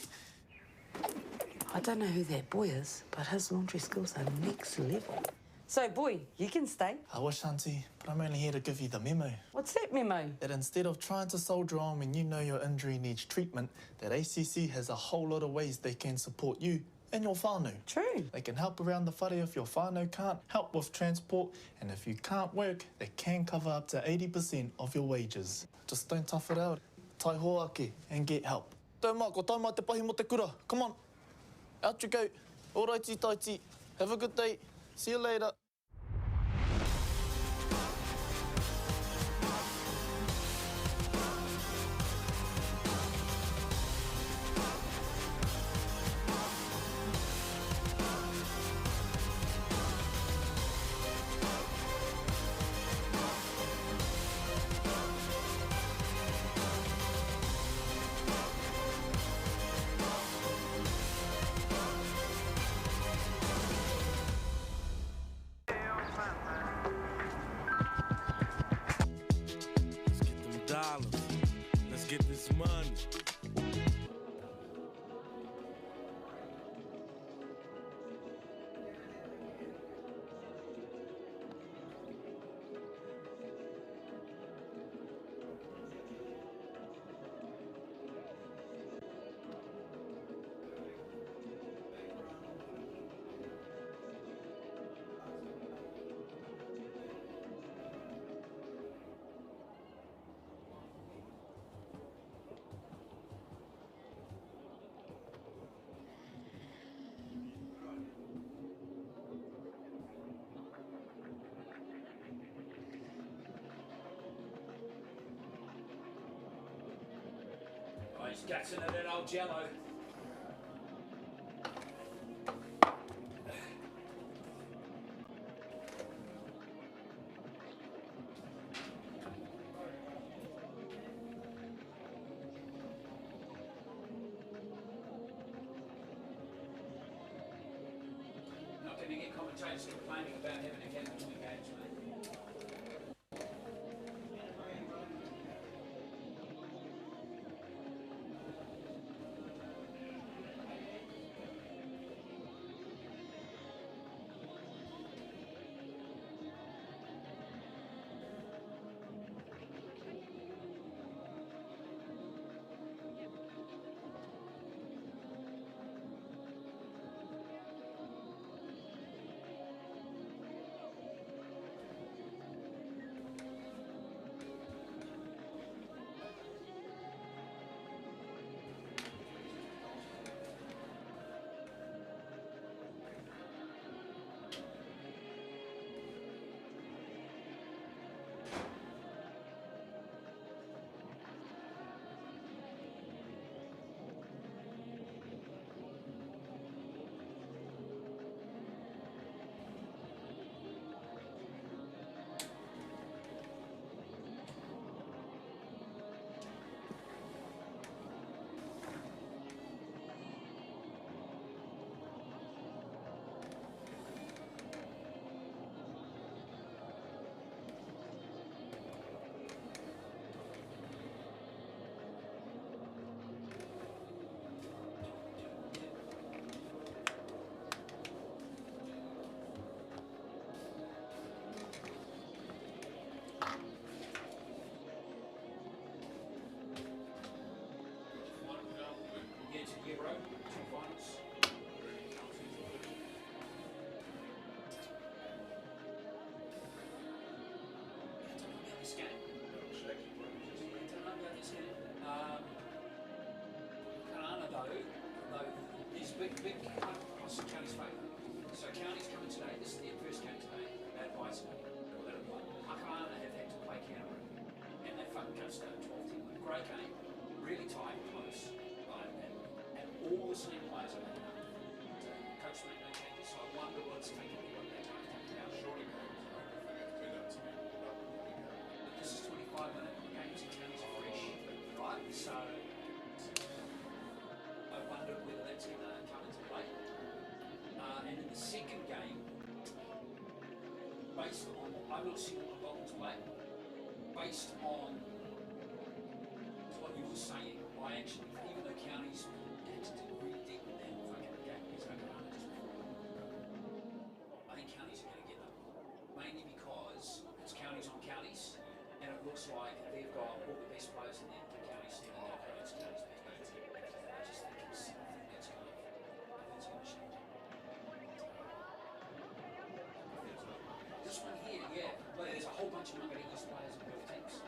I don't know who that boy is, but his laundry skills are next level. So, boy, you can stay. I wish, auntie, but I'm only here to give you the memo. What's that memo? That instead of trying to soldier on when you know your injury needs treatment, that ACC has a whole lot of ways they can support you and your whānau. True. They can help around the whare if your whānau can't, help with transport, and if you can't work, they can cover up to 80% of your wages. Just don't tough it out. Tai hoake and get help. Tau mā, ko tau mā te pahi mo te kura. Come on. Out you go. Alrighty, taiti. Have a good day. See you later. Let's get this money. He's guts into that old jello. commentators complaining about having a captain win games, mate. Yeah, bro. Two finals. This game. Akarana though, these big across County's favour. So County's coming today. This is their first game today. At Bison. Akarana have had to play Canterbury, and they fucking coached that 12-10. Great game, really tight, close. All the same players are making up. Coach made no changes, so I wonder what's taking people that time to take down. Surely this is 25-minute games and Counties are fresh, right? So I wonder whether that's going to come into play. And in the second game, based on, I will see what the Dolphins play. Based on what you were saying, I actually, even though Counties really deep in that fucking gap is Akarana just before. I think Counties are going to get them, mainly because it's Counties on Counties, and it looks like they've got all the best players in the Counties team, and they've got its Counties best players. I just think that's going to change. This one here, yeah, but there's a whole bunch of Mangere East players in both teams.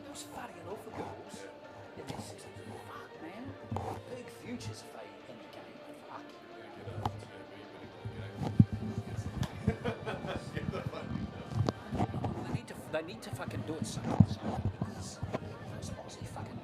Those Fatilofa girls in their 60s, fuck man, big futures if they in the game, fuck. They need to fucking do it somehow, because those Aussie fucking.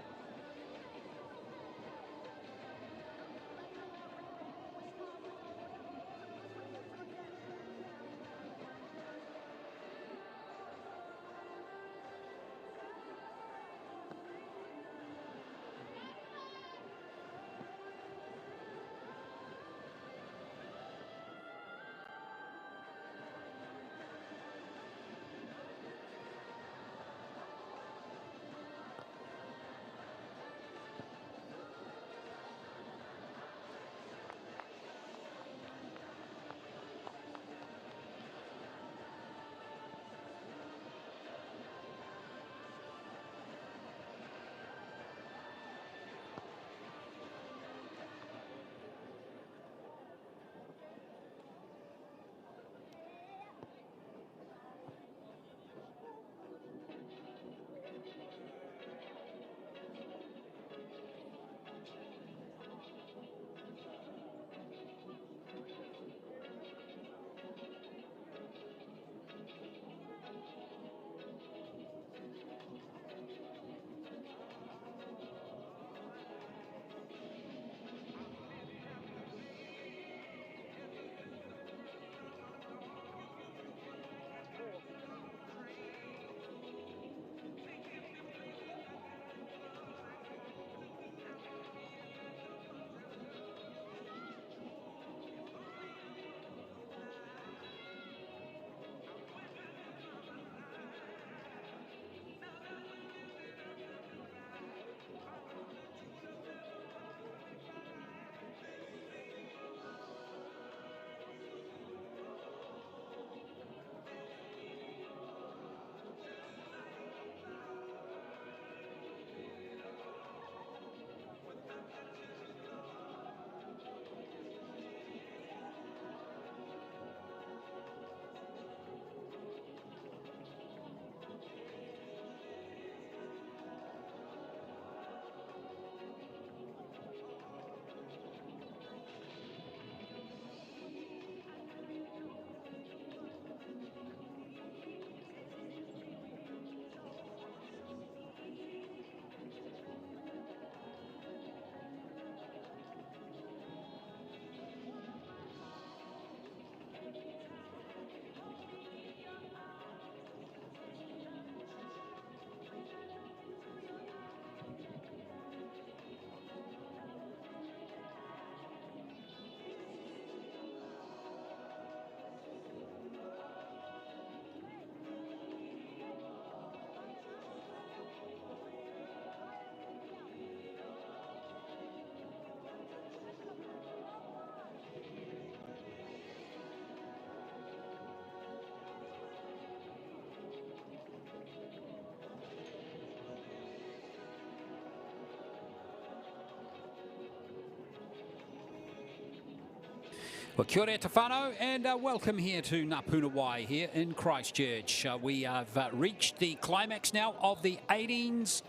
Well, kia ora te whanau, and welcome here to Ngā Puna Wai here in Christchurch. We have reached the climax now of the 18s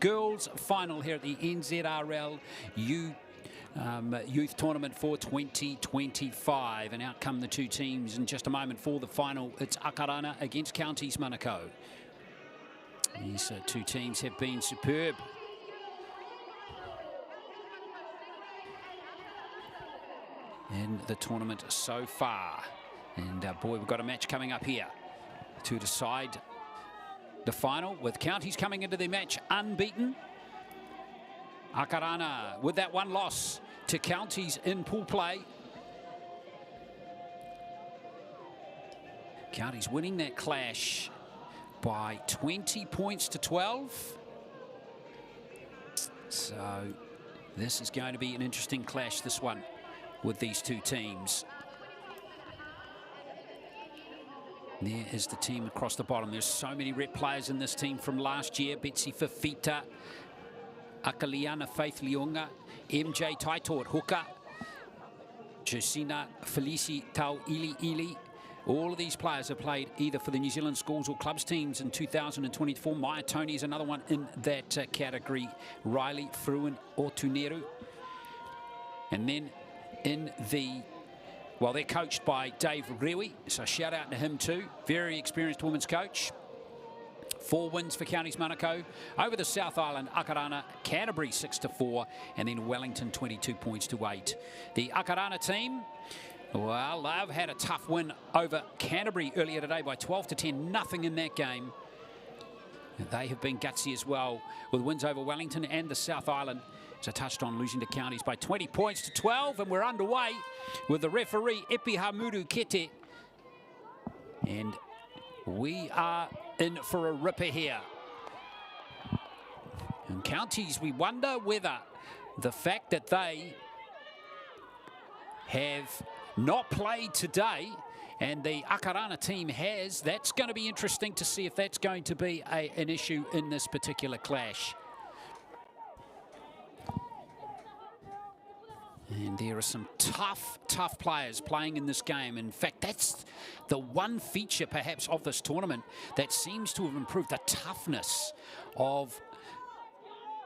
girls final here at the NZRL Youth Tournament for 2025. And out come the two teams in just a moment for the final. It's Akarana against Counties Manukau. These two teams have been superb. In the tournament so far. And boy, we've got a match coming up here to decide the final, with Counties coming into the match unbeaten. Akarana with that one loss to Counties in pool play. Counties winning that clash by 20 points to 12. So this is going to be an interesting clash, this one, with these two teams. There is the team across the bottom. There's so many rep players in this team from last year. Betsy Fafita, Akaliana Faith Leonga, MJ Taitort Hooker, Josina Felici Tau Ili Ili. All of these players have played either for the New Zealand schools or clubs teams in 2024. Maya Tony is another one in that category. Riley Fruin Otuneru. And then in the, well, they're coached by Dave Rewi, so shout out to him too. Very experienced women's coach. 4 wins for Counties Manukau over the South Island. Akarana, Canterbury 6-4, and then Wellington 22 points to 8. The Akarana team, well, they've had a tough win over Canterbury earlier today by 12-10, nothing in that game. They have been gutsy as well, with wins over Wellington and the South Island. So touched on losing to Counties by 20 points to 12, and we're underway with the referee Epihamuru Kete. And we are in for a ripper here. And Counties, we wonder whether the fact that they have not played today and the Akarana team has, that's going to be interesting to see if that's going to be an issue in this particular clash. And there are some tough players playing in this game. In fact, that's the one feature perhaps of this tournament that seems to have improved, the toughness of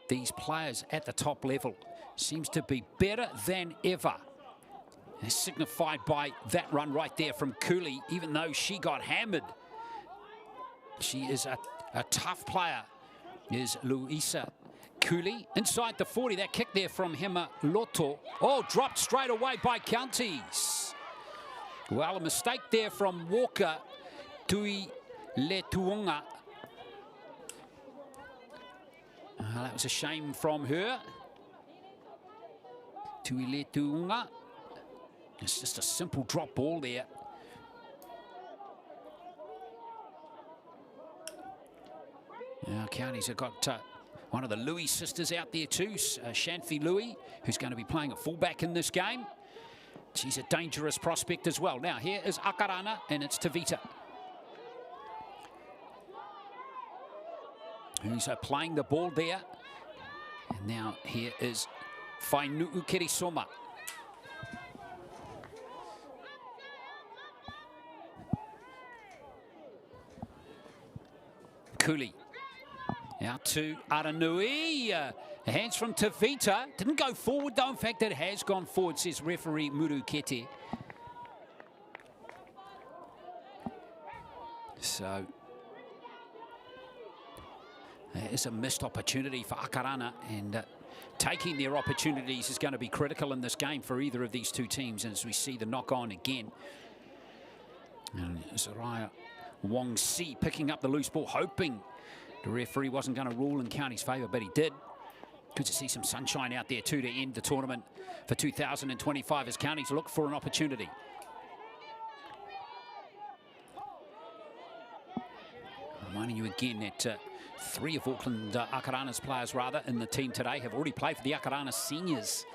these players at the top level. Seems to be better than ever. As signified by that run right there from Cooley, even though she got hammered. She is a tough player, is Luisa Cooley. Inside the 40, that kick there from Hema Loto. Oh, dropped straight away by Counties. Well, a mistake there from Walker Tui Letuunga. That was a shame from her. Tui Letuunga. It's just a simple drop ball there. Now, Counties have got one of the Louis sisters out there too, Shanthi Louis, who's going to be playing a fullback in this game. She's a dangerous prospect as well. Now, here is Akarana, and it's Tvita, who's playing the ball there. And now here is Whainu'u Kirisoma. Cooley. Out to Aranui. Hands from Tvita. Didn't go forward though. In fact, it has gone forward, says referee Muru Kete. So there is a missed opportunity for Akarana, and taking their opportunities is going to be critical in this game for either of these two teams. And as we see the knock on again. And Zariah Wong Si picking up the loose ball, hoping the referee wasn't going to rule in Counties' favour, but he did. Good to see some sunshine out there too to end the tournament for 2025 as Counties look for an opportunity. Reminding you again that 3 of Auckland Akarana's players in the team today have already played for the Akarana seniors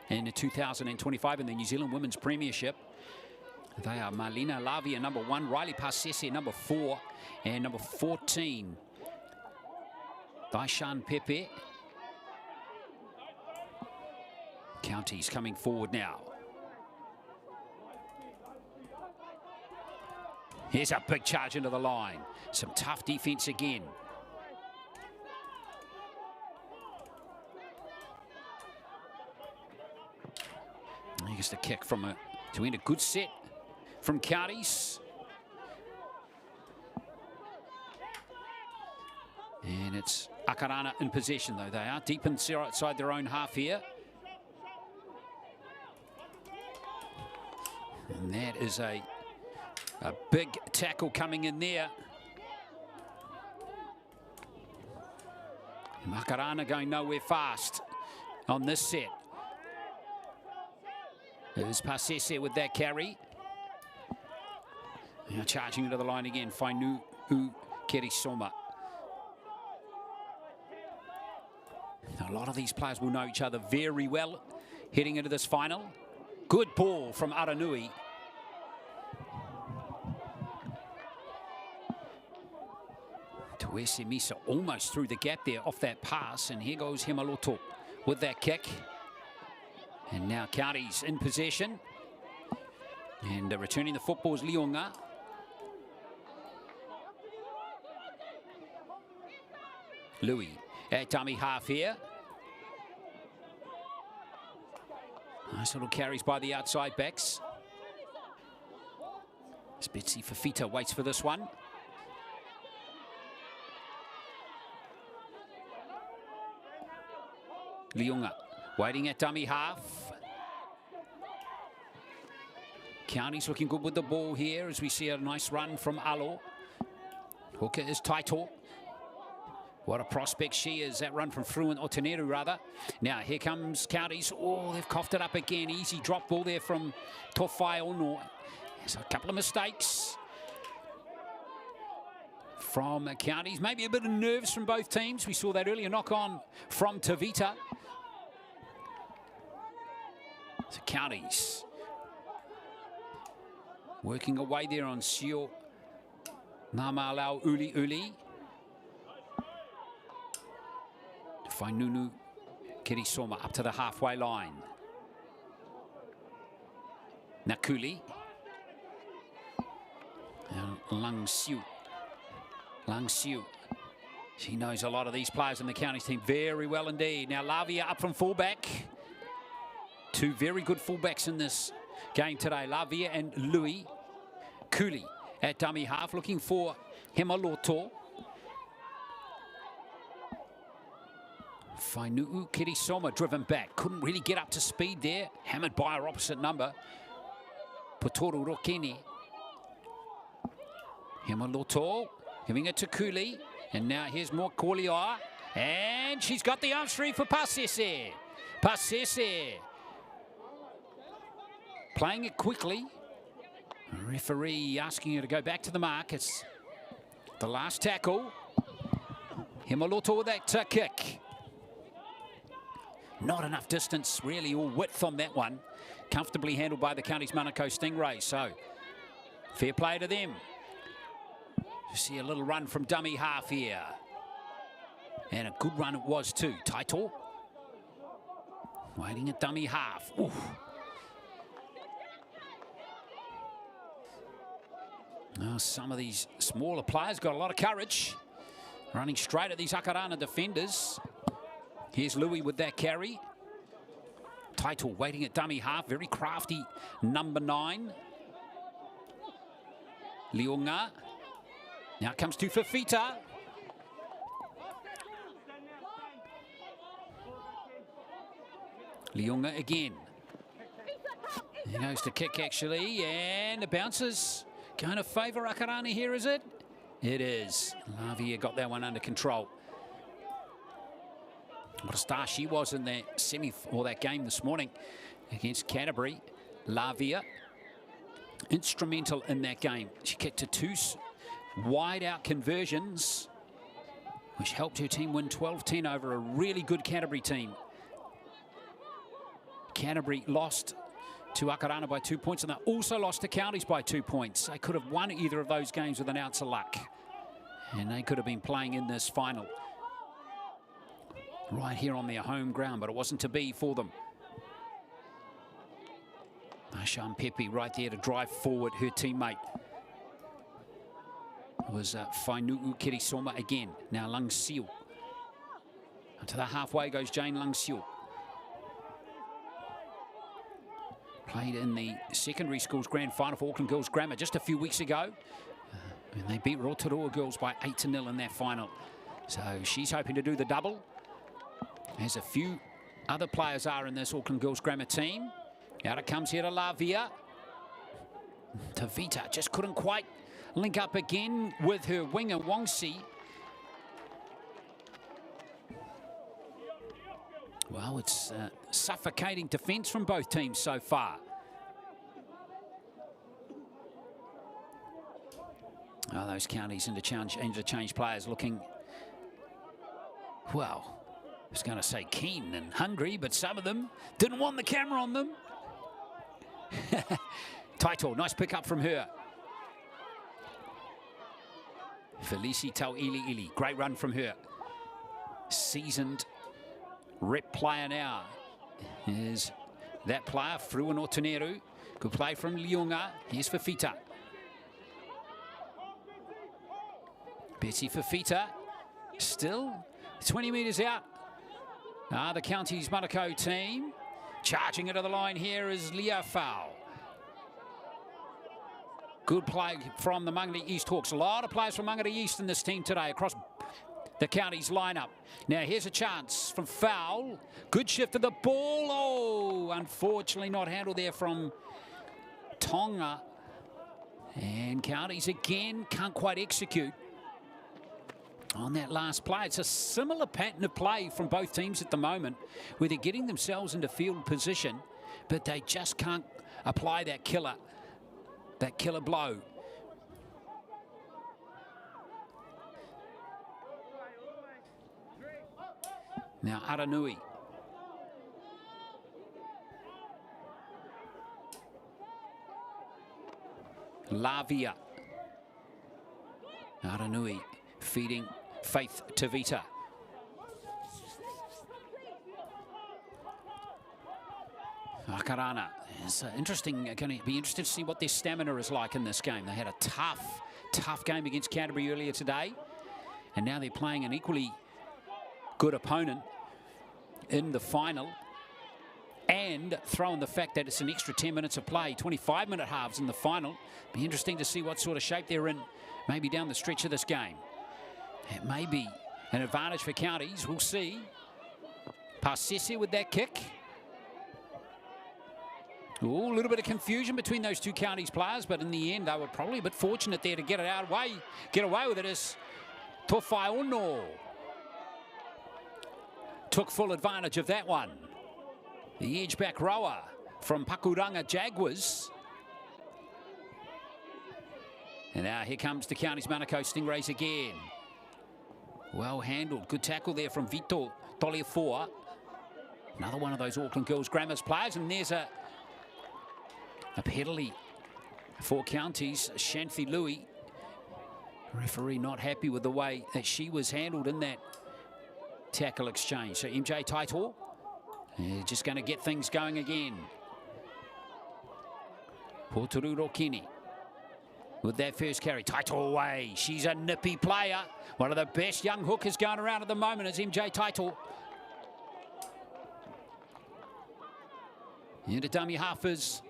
in 2025 in the New Zealand Women's Premiership. They are Marlena Lavia, number 1, Riley Pasese, number 4, and number 14. Daishan Pepe. Counties coming forward now. Here's a big charge into the line. Some tough defence again. Here's the kick from to end a good set from Counties. And it's Akarana in possession, though. They are deep inside their own half here. And that is a big tackle coming in there. Akarana going nowhere fast on this set. There's Pasese with that carry. Now charging into the line again. Fainu Kerisoma. A lot of these players will know each other very well heading into this final. Good ball from Aranui. Tuese Misa almost through the gap there off that pass. And here goes Hemaloto with that kick. And now Counties in possession. And returning the football is Lionga. Louis at dummy half here. Nice little carries by the outside backs. Spitzy Fafita waits for this one. Lionga waiting at dummy half. Counties looking good with the ball here as we see a nice run from Alo. Hooker is Taito. What a prospect she is. That run from Fruin Oteneru, rather. Now, here comes Counties. Oh, they've coughed it up again. Easy drop ball there from Tofai Ono. There's a couple of mistakes from Counties. Maybe a bit of nerves from both teams. We saw that earlier knock on from Tvita. So Counties working away there on Sio Namalau Uli. Fainunu Kirisoma up to the halfway line. Nakuli. Lang Siu. She knows a lot of these players in the Counties team very well indeed. Now Lavia up from fullback. Two very good fullbacks in this game today. Lavia and Louis. Kuli at dummy half looking for Hemaloto. Fainuu Kirisoma driven back. Couldn't really get up to speed there. Hammered by her opposite number. Potoru Rokini. Hemaloto giving it to Kuli. And now here's more Kolia. And she's got the arm free for Pasese. Pasese. Playing it quickly. Referee asking her to go back to the mark. It's the last tackle. Hemaloto with that kick. Not enough distance, really, or width on that one. Comfortably handled by the Counties Manukau Stingrays. So, fair play to them. You see a little run from dummy half here. And a good run it was too. Taito. Waiting at dummy half. Oof. Now, some of these smaller players got a lot of courage. Running straight at these Akarana defenders. Here's Louis with that carry. Taito waiting at dummy half. Very crafty number 9. Lionga. Now comes to Fafita. Lionga again. There goes the kick actually. And the bounces going to favour Akarana here, is it? It is. Lavia got that one under control. What a star she was in that that game this morning against Canterbury. Lavia, instrumental in that game. She kicked to 2 wide out conversions, which helped her team win 12-10 over a really good Canterbury team. Canterbury lost to Akarana by 2 points, and they also lost to Counties by 2 points. They could have won either of those games with an ounce of luck, and they could have been playing in this final right here on their home ground, but it wasn't to be for them. Ashan Pepe right there to drive forward her teammate. was Whainu'u Kirisoma again. Now Lung Siu. To the halfway goes Jane Lung Siu. Played in the secondary schools grand final for Auckland Girls Grammar just a few weeks ago. And they beat Aotearoa girls by 8-0 in that final. So she's hoping to do the double, as a few other players are in this Auckland Girls Grammar team. Out it comes here to Lavia. Tvita just couldn't quite link up again with her winger Wongsi. Well, it's suffocating defence from both teams so far. Oh, those counties interchange players looking, well, I was going to say keen and hungry, but some of them didn't want the camera on them. Taito, nice pick up from her. Felici Tau Ili Ili, great run from her. Seasoned rep player now is that player, Fruan Otoneru. Good play from Liunga. Here's Fafita. Betsy Fafita, still 20 metres out. The Counties Manukau team. Charging into the line here is Leah Fowl. Good play from the Mangere East Hawks. A lot of players from Mangere East in this team today across the Counties lineup. Now here's a chance from Fowl. Good shift of the ball. Oh, unfortunately not handled there from Tonga. And Counties again can't quite execute on that last play. It's a similar pattern of play from both teams at the moment, where they're getting themselves into field position, but they just can't apply that killer blow. Now Aranui. Lavia. Aranui feeding Faith Tvita. Akarana. It's interesting. Going to be interested to see what their stamina is like in this game. They had a tough game against Canterbury earlier today, and now they're playing an equally good opponent in the final, and throw in the fact that it's an extra 10 minutes of play, 25-minute halves in the final. Be interesting to see what sort of shape they're in maybe down the stretch of this game. It may be an advantage for Counties. We'll see. Pasese with that kick. Ooh, a little bit of confusion between those two Counties players, but in the end, they were probably a bit fortunate there to get away with it, as Tofai Ono took full advantage of that one. The edge-back rower from Pakuranga Jaguars. And now here comes the Counties Manukau Stingrays again. Well handled. Good tackle there from Vito Toliafoa. Another one of those Auckland Girls Grammars players. And there's a penalty for Counties. Shanthi Louis. Referee not happy with the way that she was handled in that tackle exchange. So MJ Taito just going to get things going again. Porturu Rokini with that first carry. Taito away. She's a nippy player. One of the best young hookers going around at the moment is MJ Taito. Into dummy halfers.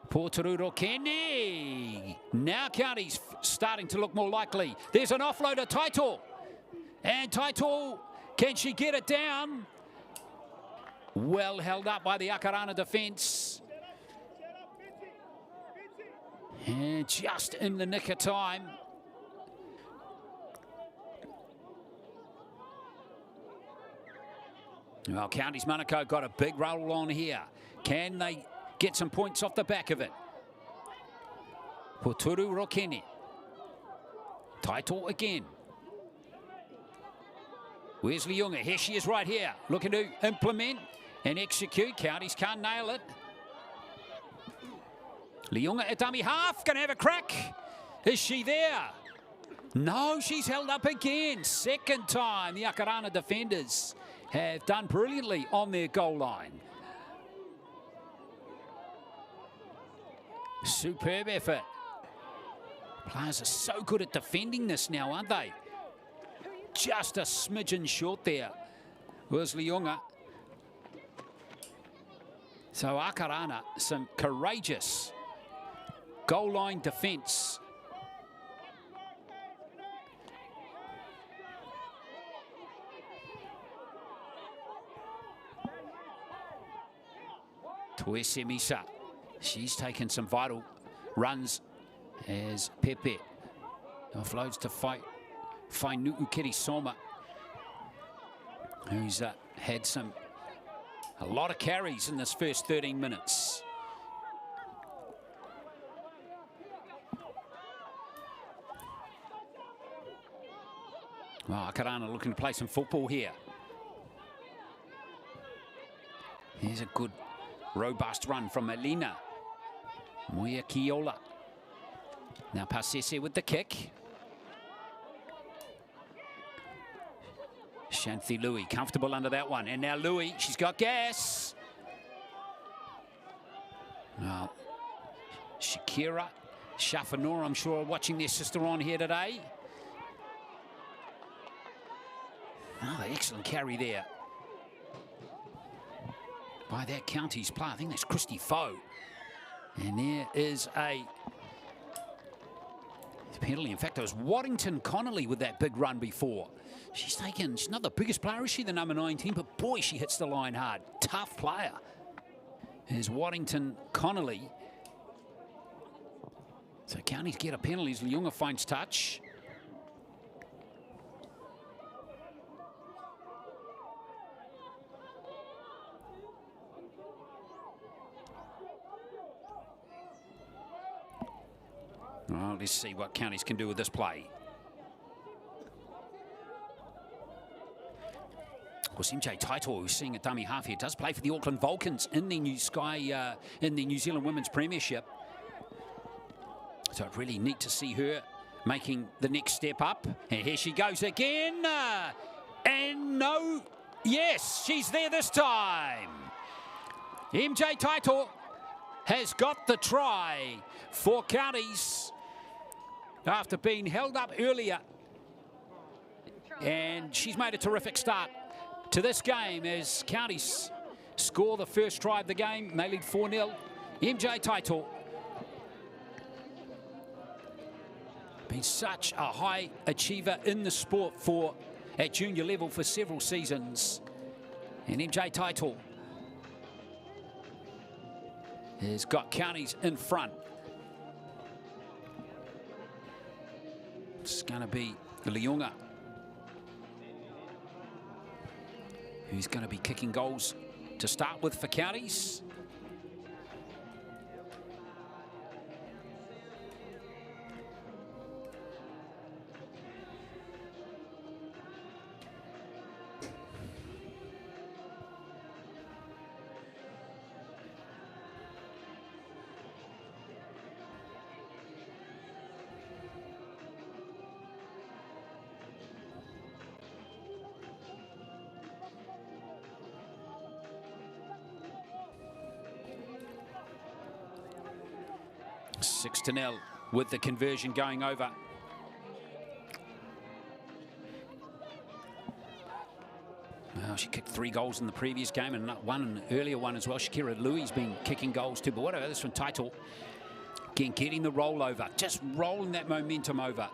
Porturu Rokini. Now Counties starting to look more likely. There's an offload of Taito. And Taito, can she get it down? Well held up by the Akarana defence. And just in the nick of time. Well, Counties Manukau got a big roll on here. Can they get some points off the back of it? Porturu Rokini. Taito again. Where's Liunga? Here she is right here. Looking to implement and execute. Counties can't nail it. Liunga at dummy half. Gonna have a crack. Is she there? No, she's held up again. Second time the Akarana defenders have done brilliantly on their goal line. Superb effort Players are so good at defending this now, aren't they? Just a smidgen short there was Liunga. So Akarana, some courageous goal line defence. Tuese Misa, she's taken some vital runs as Pepe offloads to find Nu'ukiri Soma, who's had a lot of carries in this first 13 minutes. Well, Akarana looking to play some football here. Here's a good robust run from Elena. Moya Kiola. Now Pasese with the kick. Shanthi Louis, comfortable under that one. And now Louis, she's got gas. Well, Shakira, Shafanur, I'm sure, are watching their sister on here today. Oh, excellent carry there by that county's player. I think that's Christy Foe. And there is a penalty. In fact, it was Waddington Connolly with that big run before. She's not the biggest player, is she, the number 19? But boy, she hits the line hard. Tough player. There's Waddington Connolly. So counties get a penalty as Liunga finds touch. Well, let's see what counties can do with this play. Of course, MJ Taito, who's seeing a dummy half here, does play for the Auckland Vulcans in the New Zealand Women's Premiership. So it's really neat to see her making the next step up. And here she goes again. And no, yes, she's there this time. MJ Taito has got the try for counties after being held up earlier. And she's made a terrific start to this game as counties score the first try of the game. They lead 4-0. MJ Taito. Been such a high achiever in the sport at junior level for several seasons. And MJ Taito has got counties in front. It's going to be Liunga who's going to be kicking goals to start with for counties. Six to 0 with the conversion going over. Well, she kicked 3 goals in the previous game and an earlier one as well. Shakira Louis has been kicking goals too, but whatever, this from Taito. Again, getting the rollover, just rolling that momentum over.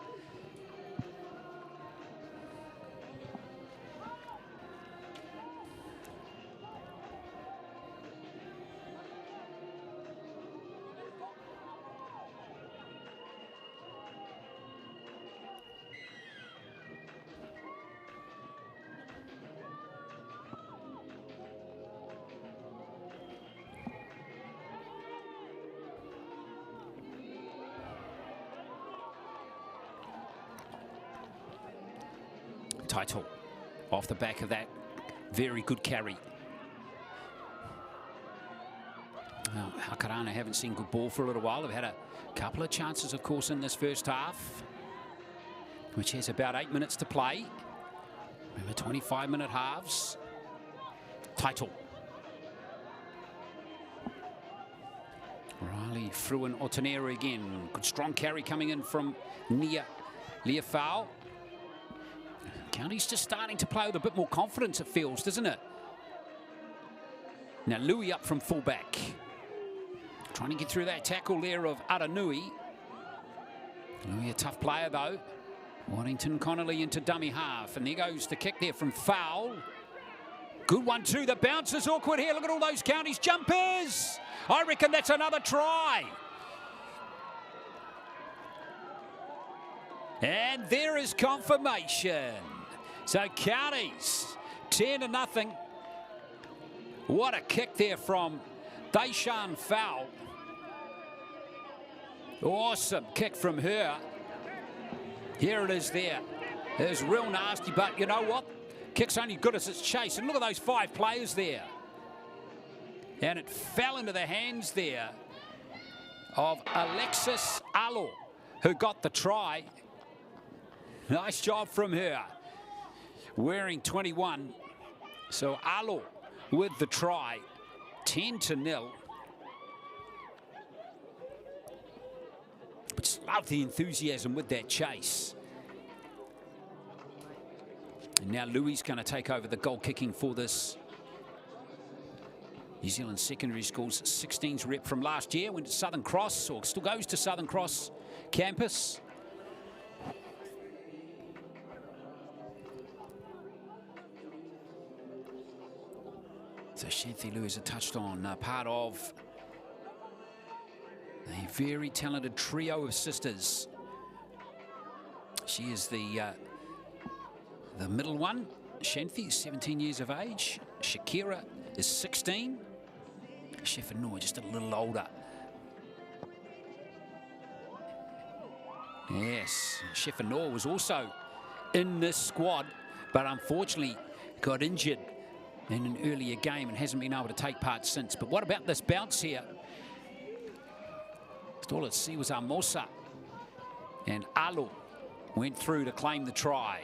Taito off the back of that very good carry. Well, Akarana haven't seen good ball for a little while. They've had a couple of chances, of course, in this first half, which has about 8 minutes to play. Remember, 25-minute halves. Taito. Riley through in Aotearoa again. Good strong carry coming in from Nia Leafau. County's just starting to play with a bit more confidence, it feels, doesn't it? Now Louis up from fullback. Trying to get through that tackle there of Aranui. Louis a tough player though. Waddington Connolly into dummy half. And there goes the kick there from Fowl. Good one too. The bounce is awkward here. Look at all those Counties jumpers. I reckon that's another try. And there is confirmation. So Counties 10-0. What a kick there from Daishan Fowl. Awesome kick from her. Here it is there. It was real nasty, but you know what? Kick's only good as it's chased. And look at those 5 players there. And it fell into the hands there of Alexis Alo, who got the try. Nice job from her. Wearing 21. So Alo with the try. 10-0. But just love the enthusiasm with that chase. And now Louis going to take over the goal kicking for this New Zealand Secondary School's 16s rep from last year. Went to Southern Cross, or still goes to Southern Cross campus. So Shanthi Lewis has touched on part of a very talented trio of sisters. She is the middle one. Shanthi is 17 years of age. Shakira is 16. Shefanoa just a little older. Yes, Shefanoa was also in this squad, but unfortunately got injured in an earlier game and hasn't been able to take part since. But what about this bounce here? All at sea was Amosa, and Alo went through to claim the try.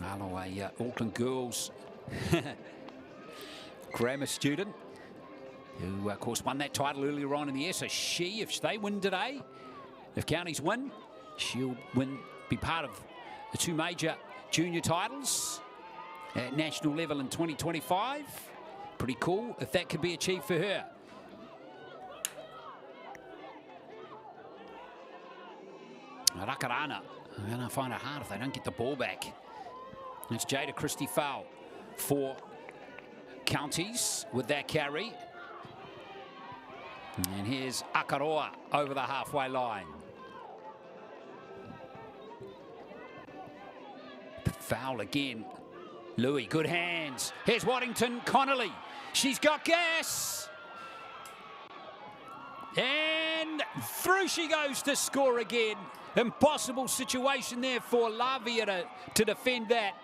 Alo, a Auckland Girls grammar student who, of course, won that title earlier on in the year. So she, if they win today, if Counties win, she'll be part of the 2 major junior titles at national level in 2025. Pretty cool if that could be achieved for her. Akarana are going to find it hard if they don't get the ball back. It's Jada Christie Fowl for Counties with that carry. And here's Aotearoa over the halfway line. Foul again. Louis, good hands. Here's Waddington Connolly. She's got gas. And through she goes to score again. Impossible situation there for Lavia to defend that.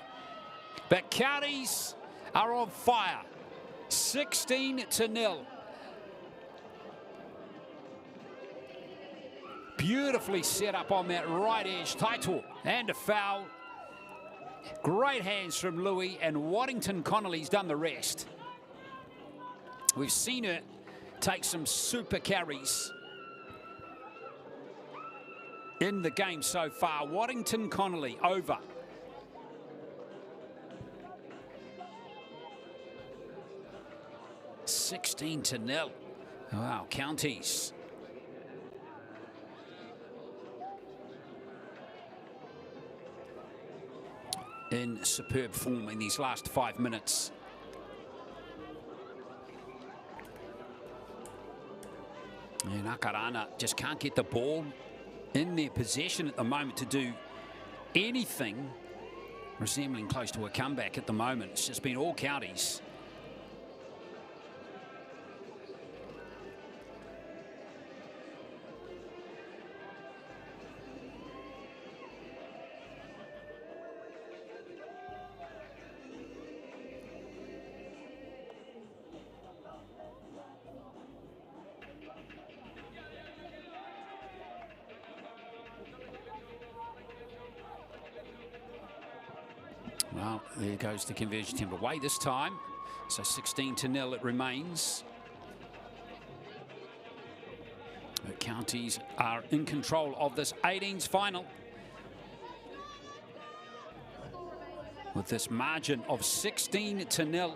But Counties are on fire. 16-0. Beautifully set up on that right edge. Title and a foul. Great hands from Louis, and Waddington Connolly's done the rest. We've seen her take some super carries in the game so far. Waddington Connolly over. $16-0. Wow, Counties. In superb form in these last 5 minutes. And Akarana just can't get the ball in their possession at the moment to do anything resembling close to a comeback at the moment. It's just been all Counties. Well, there goes the conversion attempt away this time. So 16-0 it remains. The counties are in control of this 18s final, with this margin of 16-0.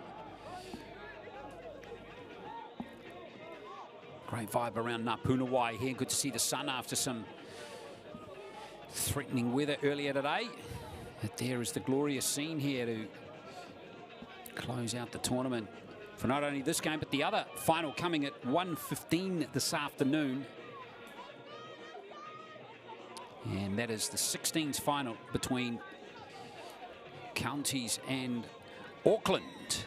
Great vibe around Puna here. Good to see the sun after some threatening weather earlier today. But there is the glorious scene here to close out the tournament for not only this game, but the other final coming at 1:15 this afternoon. And that is the 16s final between Counties and Auckland.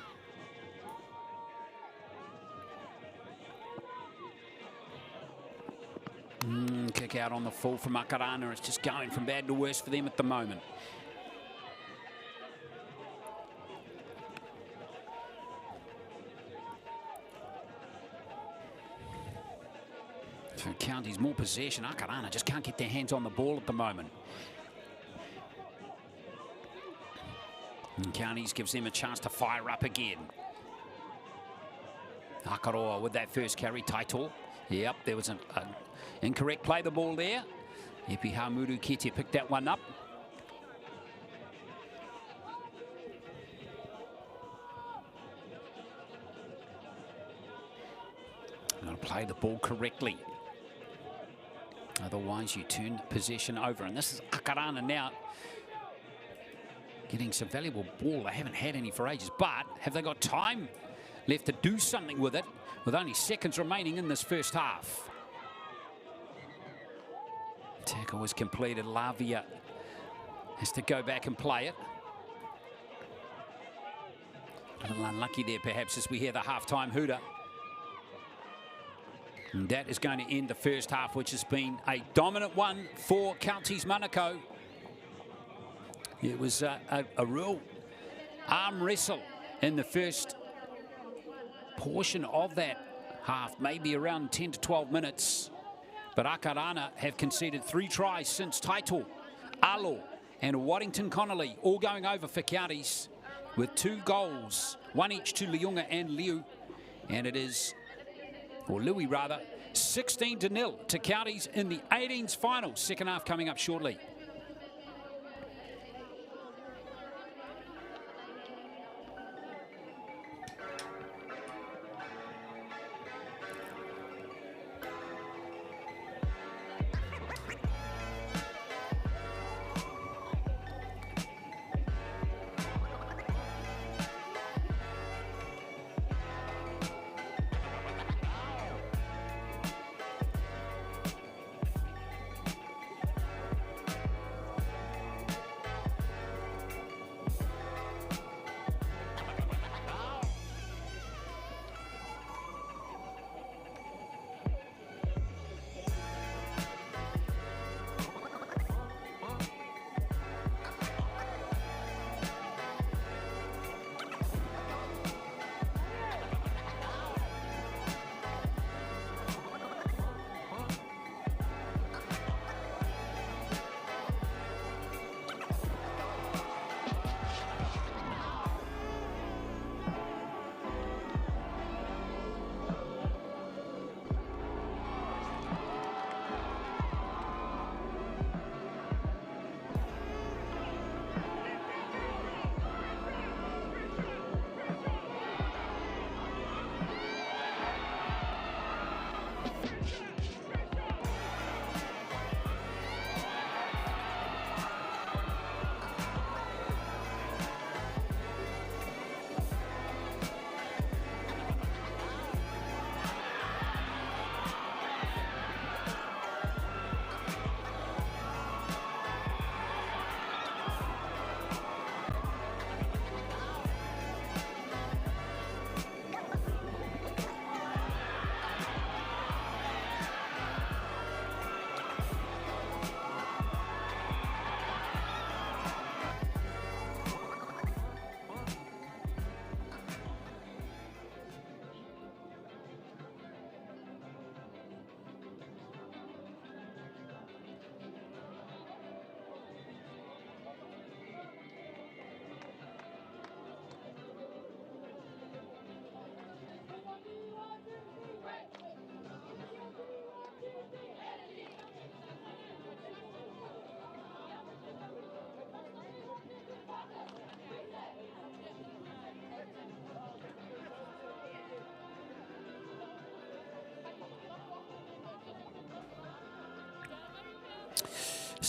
Kick out on the full from Akarana. It's just going from bad to worse for them at the moment. For Counties, more possession. Akarana just can't get their hands on the ball at the moment. And Counties gives them a chance to fire up again. Aotearoa with that first carry. Taito. Yep, there was an incorrect play the ball there. Epi Hamuru Kete picked that one up. Got to play the ball correctly. Otherwise, you turn possession over. And this is Akarana now getting some valuable ball. They haven't had any for ages, but have they got time left to do something with it with only seconds remaining in this first half? Tackle was completed. Lavia has to go back and play it. A little unlucky there, perhaps, as we hear the half-time hooter. And that is going to end the first half, which has been a dominant one for Counties Manukau. It was a real arm wrestle in the first portion of that half, maybe around 10 to 12 minutes. But Akarana have conceded 3 tries since Taito, Alo and Waddington Connolly all going over for Counties with 2 goals, 1 each to Liunga and Liu. And it is, or Louis rather, 16-0 to Counties in the 18s final. Second half coming up shortly.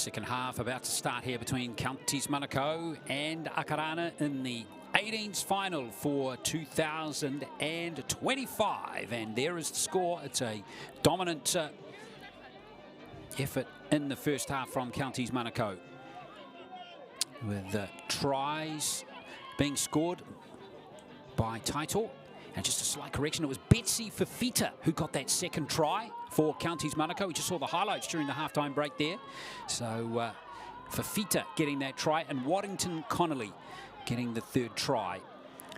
Second half about to start here between Counties Manukau and Akarana in the 18s final for 2025. And there is the score. It's a dominant effort in the first half from Counties Manukau, with tries being scored by Taito. And just a slight correction, it was Betsy Fafita who got that second try for Counties Manukau. We just saw the highlights during the halftime break there. So Fafita getting that try, and Waddington Connolly getting the third try.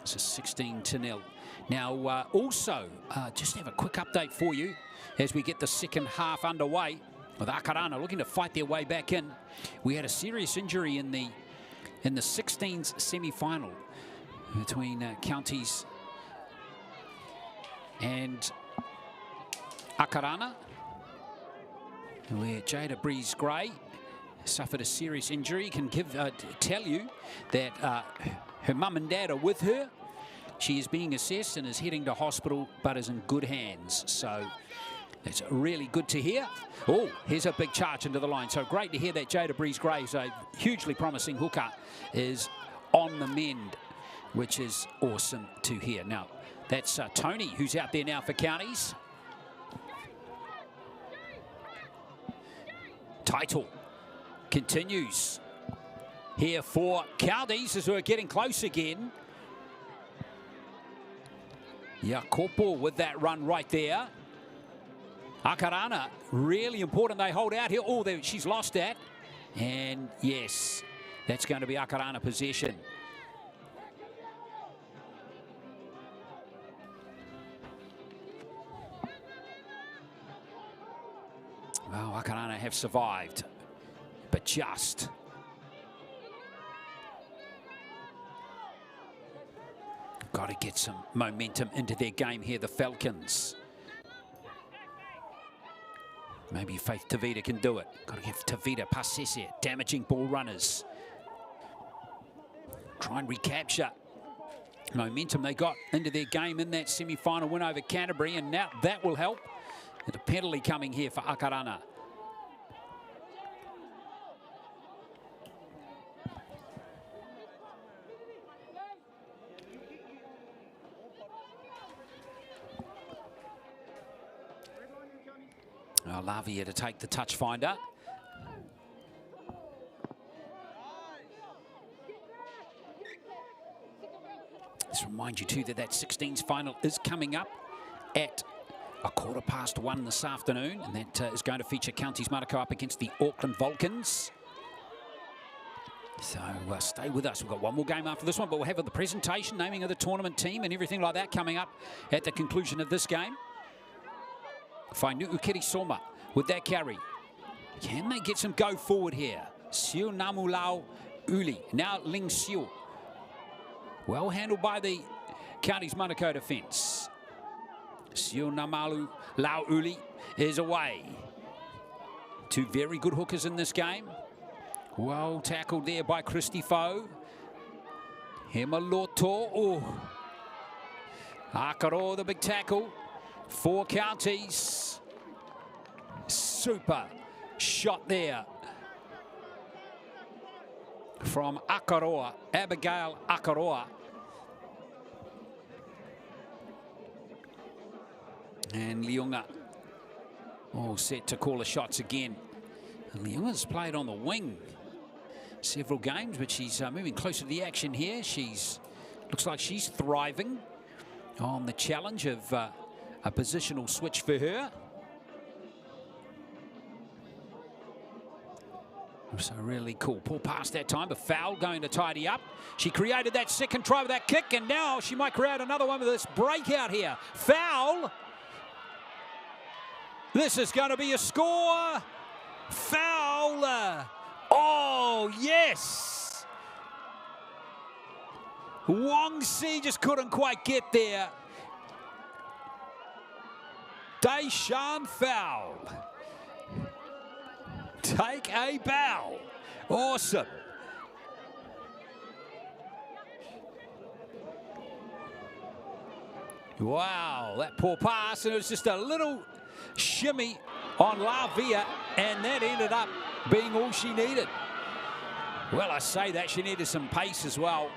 So 16-0. Now also, just have a quick update for you as we get the second half underway, with Akarana looking to fight their way back in. We had a serious injury in the 16s semi-final between Counties and Akarana, where Jada Breeze-Gray suffered a serious injury. Can tell you that her mum and dad are with her. She is being assessed and is heading to hospital, but is in good hands. So it's really good to hear. Oh, here's a big charge into the line. So great to hear that Jada Breeze-Gray, a hugely promising hooker, is on the mend, which is awesome to hear. Now, that's Tony, who's out there now for Counties. Title continues here for Counties as we're getting close again. Jacopo with that run right there. Akarana, really important they hold out here. Oh, she's lost that. And yes, that's going to be Akarana possession. Well, Akarana have survived, but just. Got to get some momentum into their game here, the Falcons. Maybe Faith Tvita can do it. Got to give Tvita Pasese, damaging ball runners. Try and recapture momentum they got into their game in that semi-final win over Canterbury, and now that will help. And a penalty coming here for Akarana. Lavia to take the touch finder. Let's remind you too that 16s final is coming up at 1:15 this afternoon, and that is going to feature Counties Manukau up against the Auckland Vulcans. So stay with us. We've got one more game after this one, but we'll have the presentation, naming of the tournament team and everything like that coming up at the conclusion of this game. Whainu'u Kirisoma with that carry. Can they get some go forward here? Siu Namu Lau Uli. Now Ling Siu. Well handled by the Counties Manukau defence. Siu Namalu Lau Uli is away. Two very good hookers in this game. Well tackled there by Christy Foe. Hemaloto. Oh. Akaroa, the big tackle. 4 Counties. Super shot there from Akaroa, Abigail Akaroa. And Liunga all set to call the shots again. And Liunga's played on the wing several games, but she's moving closer to the action here. Looks like she's thriving on the challenge of a positional switch for her. So really cool. Pull past that time, but foul going to tidy up. She created that second try with that kick, and now she might create another one with this breakout here. Foul. This is going to be a score. Foul. Oh, yes. Wong Si just couldn't quite get there. Daishan foul. Take a bow. Awesome. Wow, that poor pass, and it was just a little shimmy on Lavia, and that ended up being all she needed. Well, I say that, she needed some pace as well.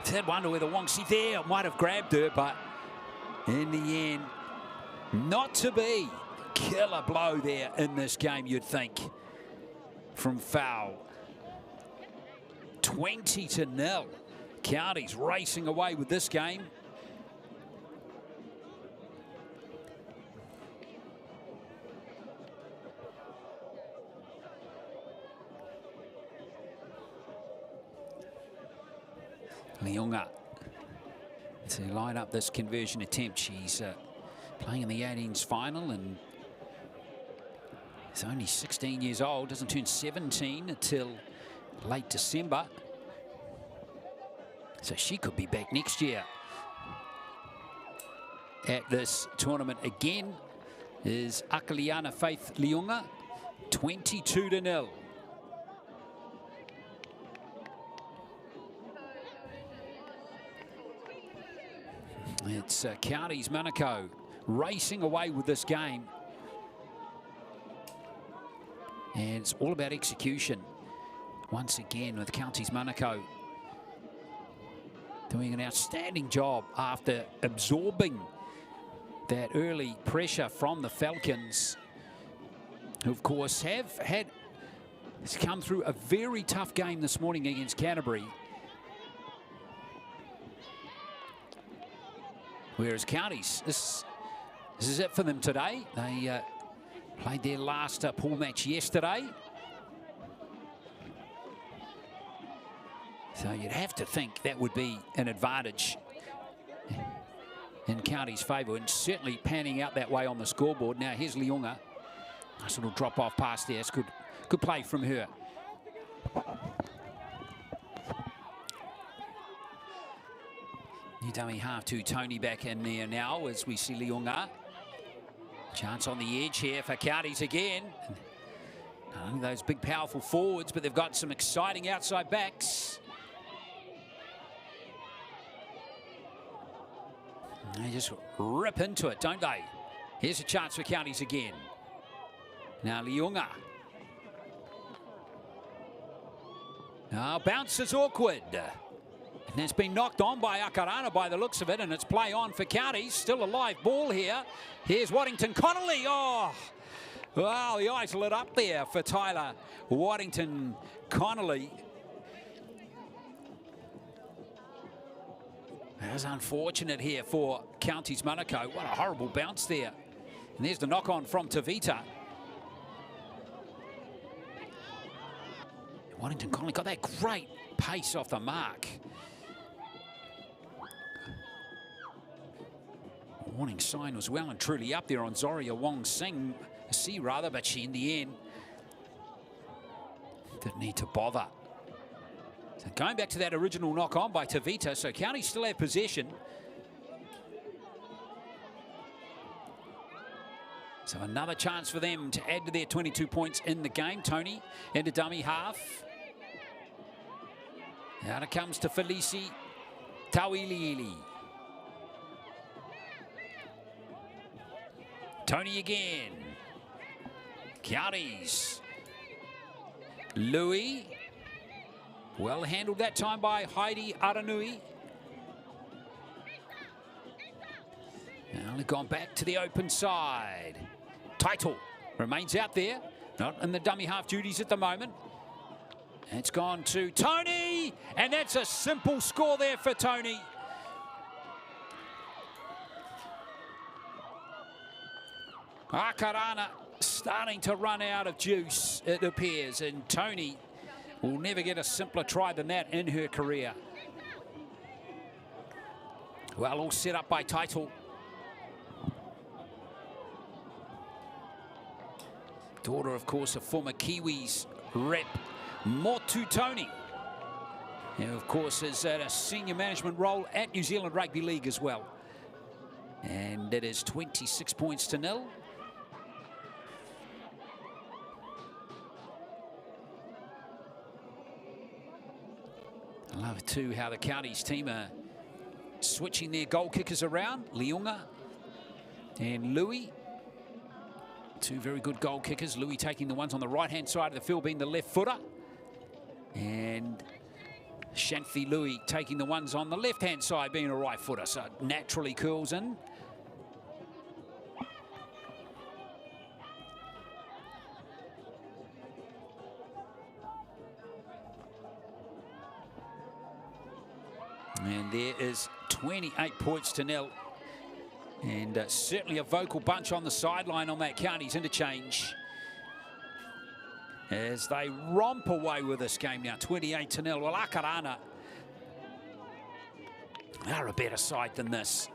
Did wonder whether Wongsi there might have grabbed her, but in the end, not to be. Killer blow there in this game, you'd think, from foul. 20-0. Counties racing away with this game. Leonga to line up this conversion attempt. She's playing in the 18s final and is only 16 years old, doesn't turn 17 until late December. So she could be back next year at this tournament again. Is Akarana Faith Leonga, 22-0. It's Counties Manukau racing away with this game. And it's all about execution. Once again with Counties Manukau doing an outstanding job after absorbing that early pressure from the Falcons, who of course have come through a very tough game this morning against Canterbury. Whereas Counties, this is it for them today. They played their last pool match yesterday. So you'd have to think that would be an advantage in Counties' favour, and certainly panning out that way on the scoreboard. Now here's Leonga. Nice little drop-off pass there. It's good play from her. New dummy half to Tony back in there now as we see Leonga. Chance on the edge here for Counties again. Not only those big powerful forwards, but they've got some exciting outside backs. They just rip into it, don't they? Here's a chance for Counties again. Now Leonga. Now bounce is awkward. And it's been knocked on by Akarana by the looks of it, and it's play on for Counties. Still a live ball here. Here's Waddington Connolly. Oh, wow, the eyes lit up there for Tyler Waddington Connolly. That was unfortunate here for Counties Manukau. What a horrible bounce there. And there's the knock on from Tvita. Waddington Connolly got that great pace off the mark. Warning sign was well and truly up there on Zoria Wong Sing, but she in the end didn't need to bother. So going back to that original knock on by Tvita, so Counties still have possession. So another chance for them to add to their 22 points in the game. Tony into dummy half. Out it comes to Felici Tauiliili. Tony again. Counties. Louis. Well handled that time by Heidi Aranui. Now they've gone back to the open side. Title remains out there. Not in the dummy half duties at the moment. It's gone to Tony. And that's a simple score there for Tony. Akarana starting to run out of juice, it appears, and Tony will never get a simpler try than that in her career. Well, all set up by Title. Daughter, of course, of former Kiwis rep Motu Tony, who, of course, is at a senior management role at New Zealand Rugby League as well. And it is 26 points to 0. I love too how the Counties team are switching their goal kickers around. Leonga and Louis. Two very good goal kickers. Louis taking the ones on the right-hand side of the field, being the left footer. And Shanthi Louis taking the ones on the left-hand side, being a right footer. So it naturally curls in. And there is 28 points to nil. And certainly a vocal bunch on the sideline on that counties interchange, as they romp away with this game now, 28-0. Well, Akarana are a better side than this.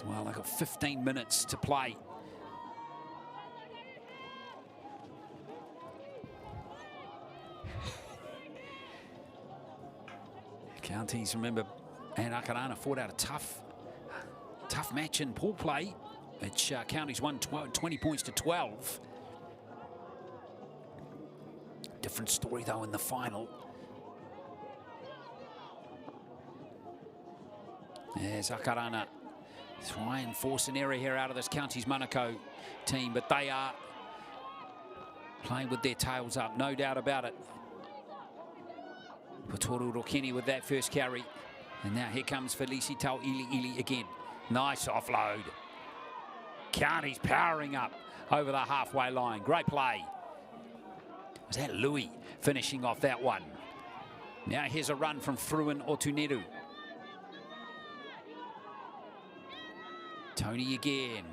Well, they've got 15 minutes to play. Counties, remember, and Akarana fought out a tough match in pool play, which Counties won 20 points to 12. Different story, though, in the final. As Akarana try and force an error here out of this Counties Manukau team, but they are playing with their tails up, no doubt about it. Patoru Rokeni with that first carry. And now here comes Felicitau Ili again. Nice offload. Counties powering up over the halfway line. Great play. Was that Louis finishing off that one? Now here's a run from Fruin Otuneru. Tony again.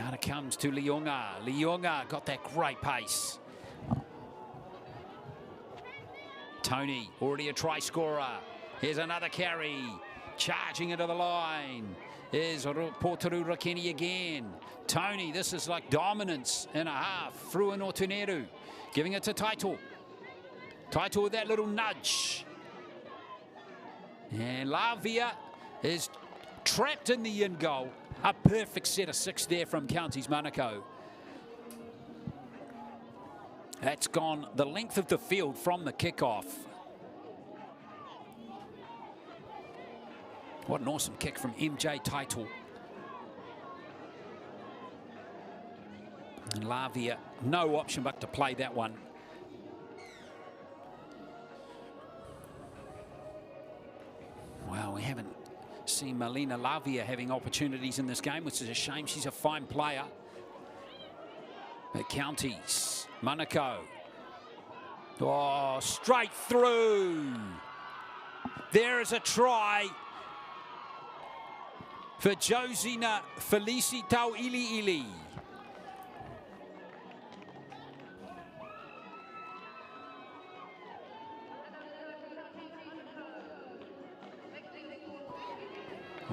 Out it comes to Leonga. Leonga got that great pace. Tony, already a try scorer. Here's another carry. Charging into the line is Pōtaru Rakeni again. Tony, this is like dominance and a half. Fruin Otuneru giving it to Taito. Taito with that little nudge. And Lavia is trapped in the in goal. A perfect set of 6 there from Counties Manukau. That's gone the length of the field from the kickoff. What an awesome kick from MJ Taito. And Lavia, no option but to play that one. Well, we haven't seen Melina Lavia having opportunities in this game, which is a shame. She's a fine player. But Counties, Manukau. Oh, straight through. There is a try for Josina Felicitau Ili.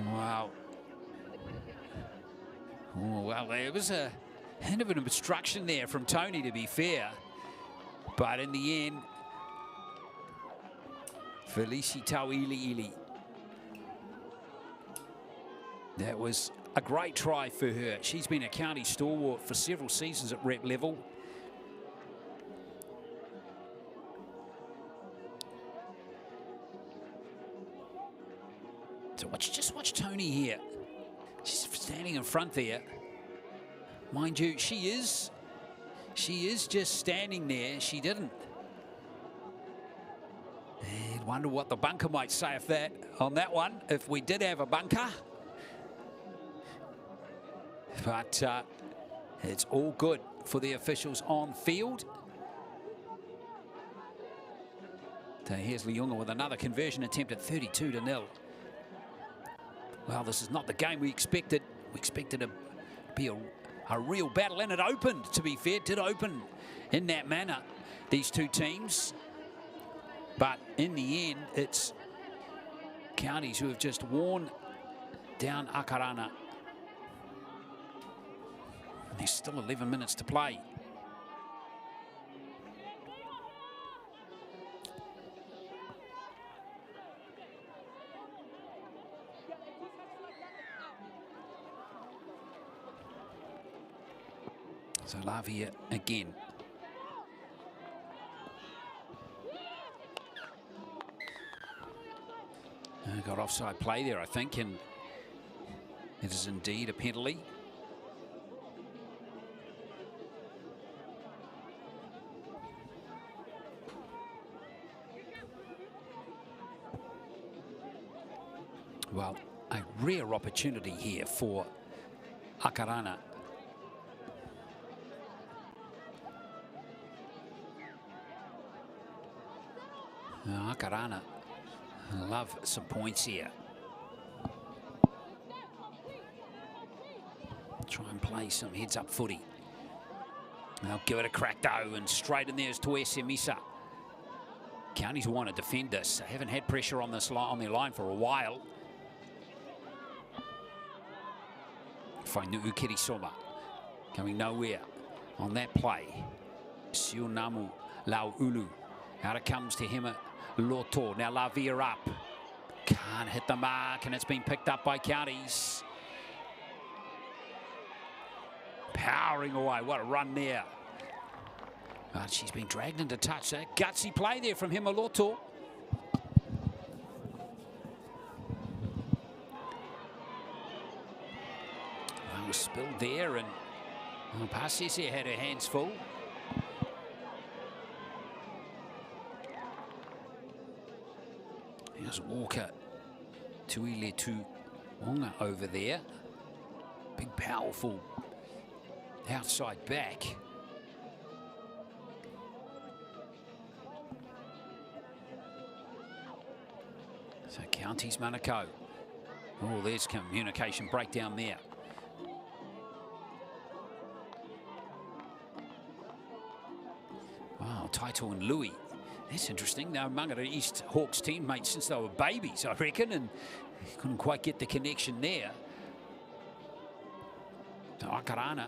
Wow. Oh, well, there was a hint of an obstruction there from Tony, to be fair. But in the end, Felicitau Ili. That was a great try for her. She's been a county stalwart for several seasons at rep level. So just watch Tony here. She's standing in front there. Mind you, she is just standing there. She didn't. And wonder what the bunker might say on that one, if we did have a bunker. But it's all good for the officials on field. So here's Leunga with another conversion attempt at 32-0. Well, this is not the game we expected. We expected to be a real battle, and it opened, to be fair. It did open in that manner, these two teams. But in the end, it's Counties who have just worn down Akarana. And there's still 11 minutes to play. So Lavia again. Got offside play there, I think, and It is indeed a penalty. Well, a rare opportunity here for Akarana. Now, Akarana love some points here. Try and play some heads-up footy. They'll give it a crack though, and straight in there is Tuese Misa. Counties want to defend this. They haven't had pressure on this on their line for a while. Whainuu Kirisoma coming nowhere on that play. Sionamu Lauulu. Out it comes to him. Loto. Now Lavia up. Can't hit the mark, and it's been picked up by Counties. Powering away. What a run there. But she's been dragged into touch. That gutsy play there from Himaloto. Well, was spilled there, and Pasese had her hands full. Here's Walker. Tuile Tuonga over there. Big, powerful outside back. So Counties Manukau. Oh, there's communication breakdown there. Wow, Taito and Louis. That's interesting. They're among the East Hawks teammates since they were babies, I reckon, and couldn't quite get the connection there. So Akarana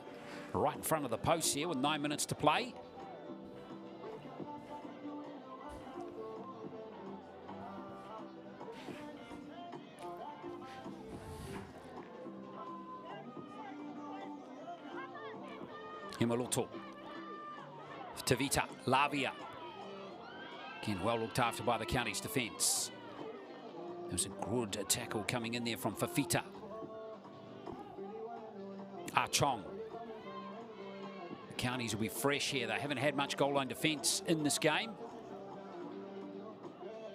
right in front of the post here with 9 minutes to play. Himaloto. Tvita, Lavia. Again, well looked after by the Counties defence. There was a good tackle coming in there from Fafita. Chong. The Counties will be fresh here. They haven't had much goal line defence in this game.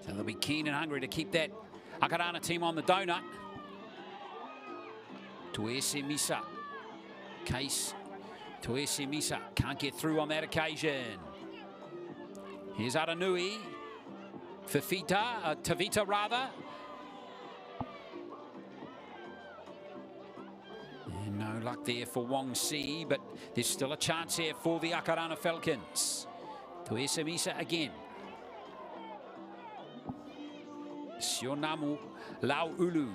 So they'll be keen and hungry to keep that Akarana team on the donut. Tuese Misa. Case. Tuese Misa can't get through on that occasion. Here's Aranui. Fafita, Tvita rather. And no luck there for Wong Si, but there's still a chance here for the Akarana Falcons. Tuese Misa again. Sionamu Lauulu.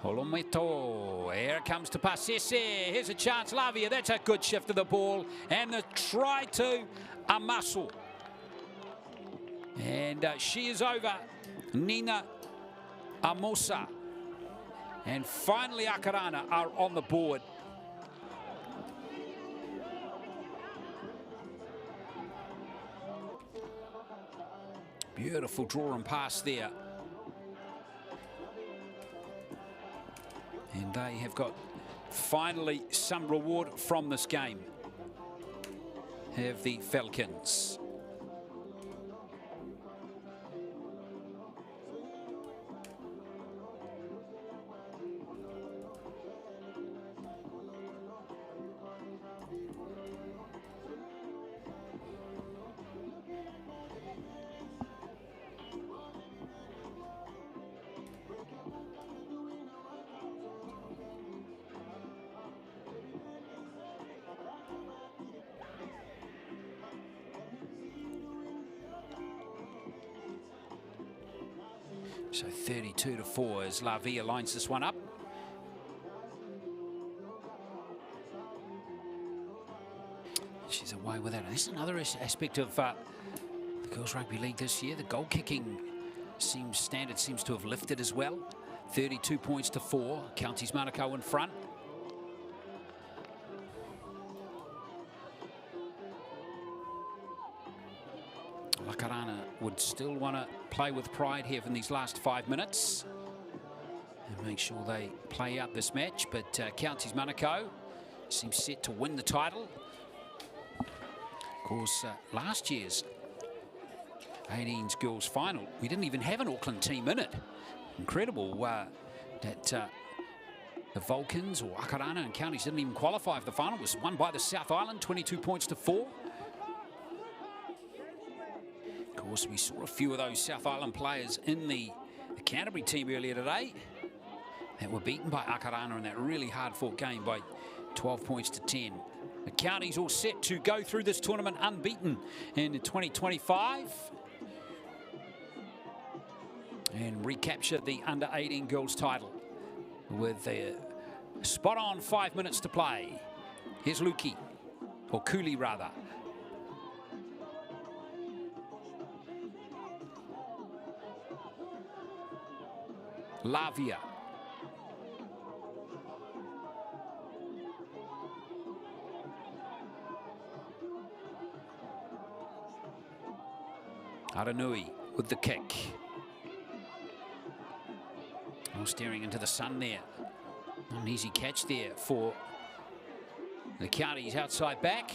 Holometo, here comes to Pasese. Here's a chance, Lavia. That's a good shift of the ball. And the try to Amasu. And she is over. Nina Amosa. And finally Akarana are on the board. Beautiful draw and pass there. And they have got finally some reward from this game. Have the Falcons. So 32-4 as Lavia lines this one up. She's away with that. This is another aspect of the Girls Rugby League this year. The goal kicking standard seems to have lifted as well. 32 points to 4. Counties Manukau in front. Akarana would still want to play with pride here in these last 5 minutes. and make sure they play out this match. But Counties Manukau seems set to win the title. Of course, last year's 18s girls final, we didn't even have an Auckland team in it. Incredible that the Vulcans or Akarana and Counties didn't even qualify for the final. It was won by the South Island, 22 points to 4. Of course, we saw a few of those South Island players in the Canterbury team earlier today that were beaten by Akarana in that really hard-fought game by 12 points to 10. The Counties all set to go through this tournament unbeaten in 2025 and recapture the under-18 girls title with a spot-on 5 minutes to play. Here's Luki, or Cooley rather. Lavia. Aranui with the kick. Oh, staring into the sun there. Not an easy catch there for the Counties outside back.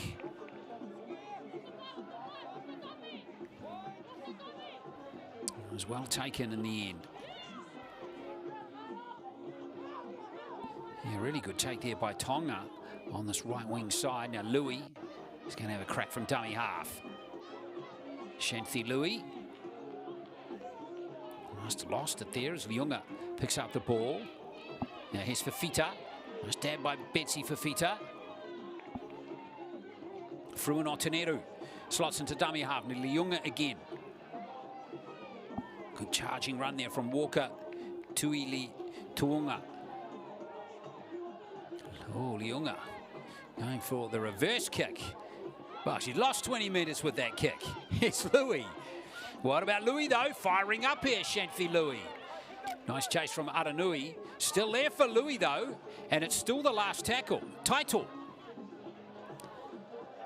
It was well taken in the end. Yeah, really good take there by Tonga on this right wing side. Now Louis is going to have a crack from dummy half. Shanthi Louis. Must have lost it there as Liunga picks up the ball. Now here's Fafita. Nice dab by Betsy Fafita. Fruin Oteneru slots into dummy half. Now Liunga again. Good charging run there from Walker. Tuili Tuunga. Oh, Liunga going for the reverse kick. Well, she lost 20 metres with that kick. It's Louis. What about Louis, though? Firing up here, Shanthi Louis. Nice chase from Aranui. Still there for Louis, though. And it's still the last tackle. Title.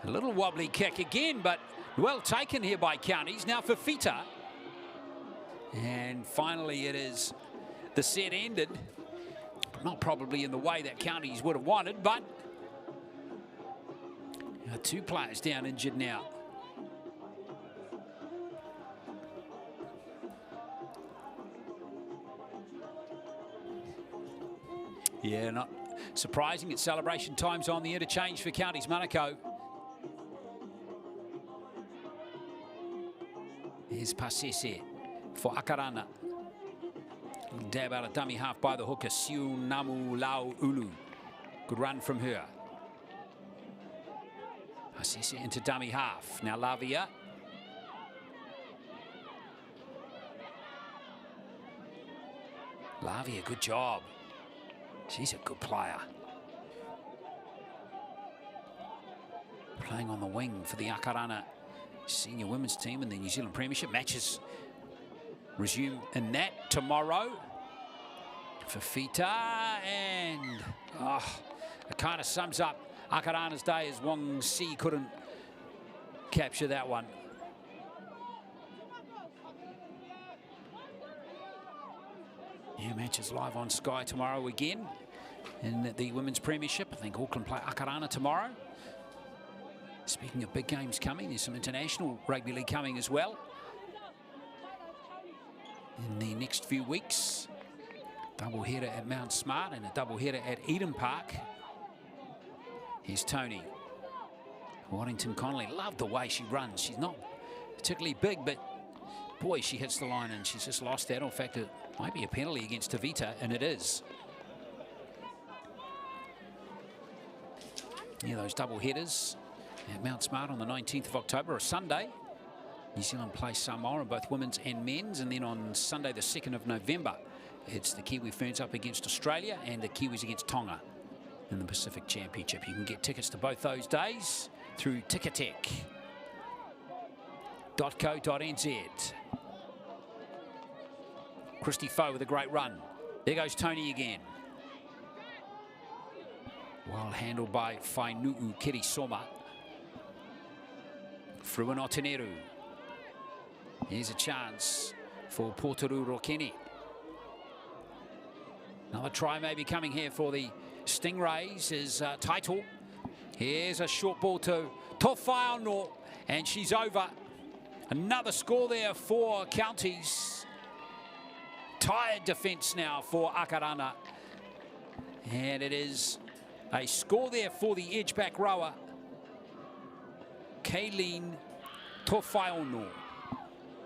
A little wobbly kick again, but well taken here by Counties. Now for Fita. And finally it is the set ended. Not probably in the way that Counties would have wanted, but two players down injured now. Yeah, not surprising. It's celebration times on the interchange for Counties Manukau. Here's Pasese for Akarana. Dab out a dummy half by the hooker, Siu Namu Lau Ulu. Good run from her. Pasese into dummy half. Now Lavia. Lavia, good job. She's a good player. Playing on the wing for the Akarana senior women's team in the New Zealand Premiership. Matches resume in that tomorrow. Fafita and it kind of sums up Akarana's day as Wong Si couldn't capture that one. New matches live on Sky tomorrow again in the Women's Premiership. I think Auckland play Akarana tomorrow. Speaking of big games coming, there's some international rugby league coming as well in the next few weeks. Double header at Mount Smart and a double header at Eden Park. Here's Tony. Waddington Connolly, love the way she runs. She's not particularly big, but boy, she hits the line and she's just lost that. In fact, it might be a penalty against Tvita, and it is. Yeah, those double headers at Mount Smart on the 19th of October, a Sunday. New Zealand plays Samoa in both women's and men's, and then on Sunday the 2nd of November, it's the Kiwi Ferns up against Australia and the Kiwis against Tonga in the Pacific Championship. You can get tickets to both those days through ticketek.co.nz. Christy Foe with a great run. There goes Tony again. Well handled by Whainuu Kirisoma. Fruin Oteneru. Here's a chance for Portaru Rokene. Another try maybe coming here for the Stingrays is Title. Here's a short ball to Tofaiano, and she's over. Another score there for Counties. Tired defence now for Akarana. And it is a score there for the edge-back rower, Kayleen Tofaiano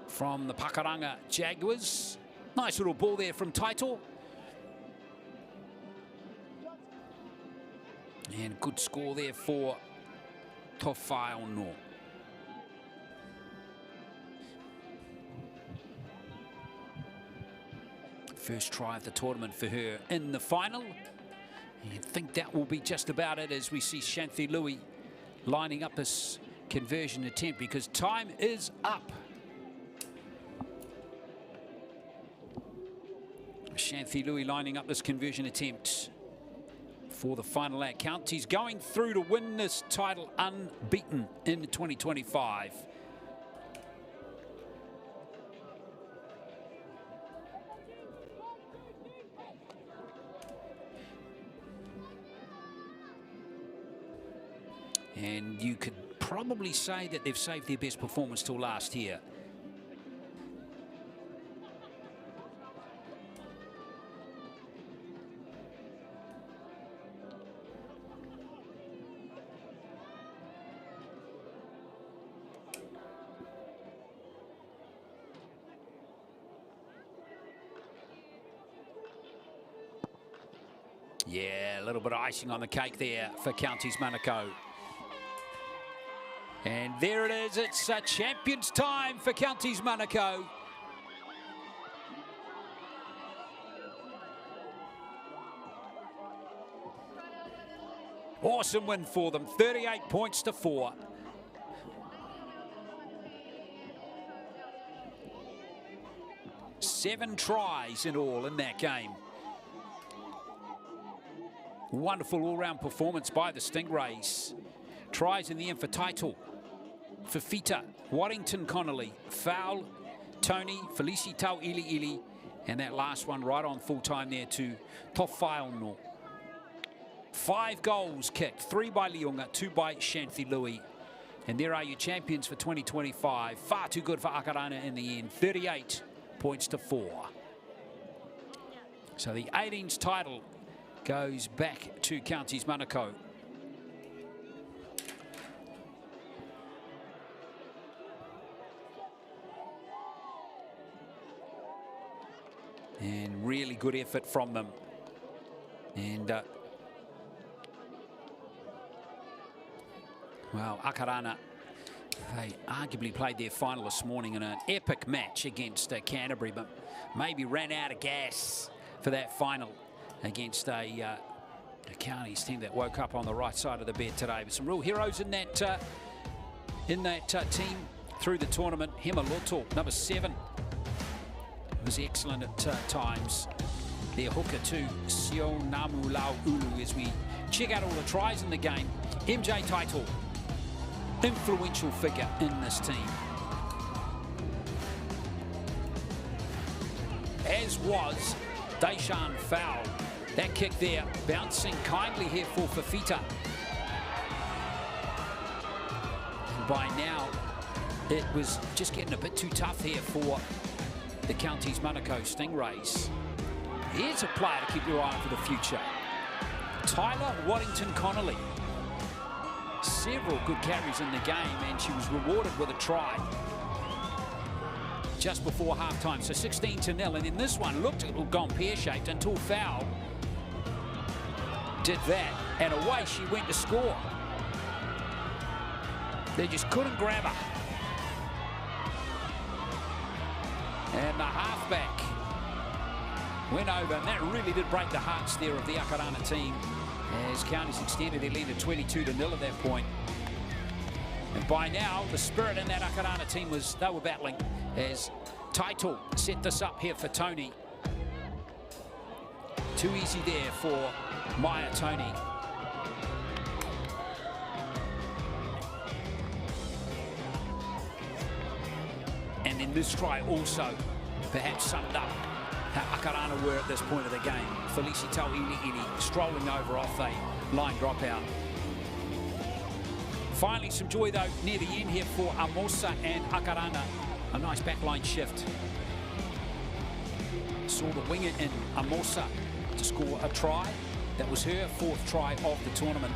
from the Pakaranga Jaguars. Nice little ball there from Title. And good score there for Tofaiano. First try of the tournament for her in the final. I think that will be just about it as we see Shanthi Louis lining up this conversion attempt because time is up. Shanthi Louis lining up this conversion attempt for the final at Counties, going through to win this title unbeaten in 2025. And you could probably say that they've saved their best performance till last year. Yeah, a little bit of icing on the cake there for Counties Manukau. And there it is, it's a champion's time for Counties Manukau. Awesome win for them, 38 points to 4. Seven tries in all in that game. Wonderful all-round performance by the Stingrays. Tries in the end for Title. For Tvita, Warrington Connolly, Foul, Tony, Felici Tau Ili Ili, and that last one right on full time there to Tofaiano. 5 goals kicked, 3 by Leonga, 2 by Shanthi Louis. And there are your champions for 2025. Far too good for Akarana in the end, 38 points to 4. So the 18s title goes back to Counties Manukau. And really good effort from them. And, well, Akarana, they arguably played their final this morning in an epic match against Canterbury, but maybe ran out of gas for that final against a Counties team that woke up on the right side of the bed today. But some real heroes in that team through the tournament. Hema Loto, number 7. Was excellent at times. Their hooker too, Sio Namu Lau Ulu, as we check out all the tries in the game. MJ Title, influential figure in this team. As was Daishan Foul. That kick there, bouncing kindly here for Fafita. And by now, it was just getting a bit too tough here for the Counties Manukau Stingrays. Here's a player to keep your eye on for the future. Tyler Waddington Connolly. Several good carries in the game, and she was rewarded with a try just before halftime. So 16-0, and then this one looked it had gone pear-shaped until Foul did that, and away she went to score. They just couldn't grab her. And the halfback went over, and that really did break the hearts there of the Akarana team as Counties extended their lead to 22-0 at that point. And by now, the spirit in that Akarana team was, they were battling as Title set this up here for Tony. Too easy there for Maya Tony. And then this try also perhaps summed up how Akarana were at this point of the game. Felicitau Ili strolling over off a line dropout. Finally, some joy though near the end here for Amosa and Akarana. A nice backline shift. Saw the winger in Amosa to score a try. That was her 4th try of the tournament.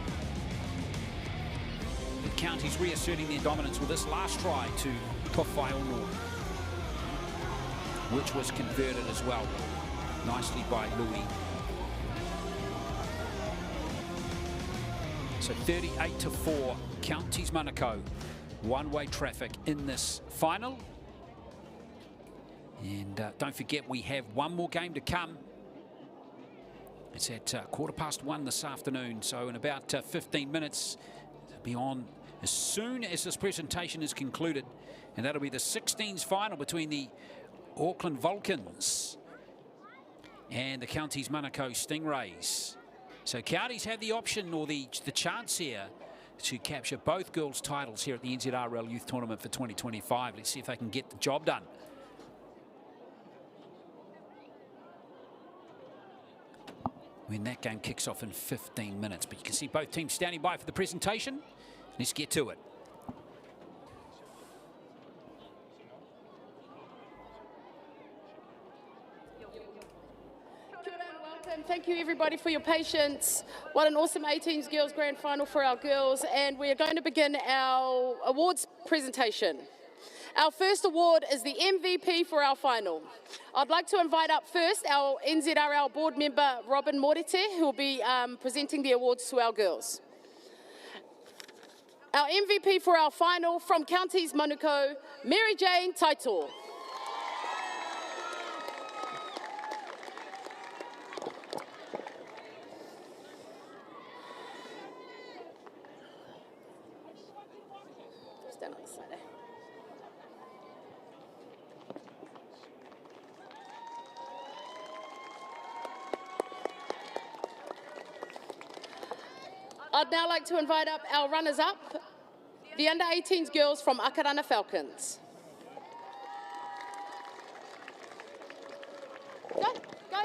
The counties reasserting their dominance with this last try to Tofaiono, which was converted as well. Nicely by Louis. So 38-4, Counties Manukau. One-way traffic in this final. And don't forget, we have one more game to come. It's at 1:15 this afternoon. So in about 15 minutes, it'll be on as soon as this presentation is concluded. And that'll be the 16s final between the Auckland Vulcans and the Counties Manukau Stingrays. So counties have the option or the chance here to capture both girls' titles here at the NZRL Youth Tournament for 2025. Let's see if they can get the job done. When that game kicks off in 15 minutes. But you can see both teams standing by for the presentation. Let's get to it. Thank you everybody for your patience. What an awesome 18s girls grand final for our girls, and we are going to begin our awards presentation. Our first award is the MVP for our final. I'd like to invite up first our NZRL board member Robin Morete, who will be presenting the awards to our girls. Our MVP for our final from Counties Manukau, Mary Jane Taito. Stand on the side there. I'd now like to invite up our runners-up, the under-18s girls from Akarana Falcons. Go, go.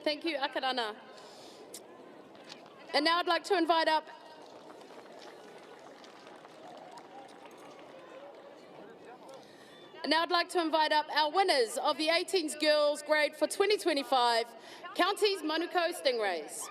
Thank you, Akarana. And now I'd like to invite up our winners of the 18s girls grade for 2025, Counties Manukau Stingrays.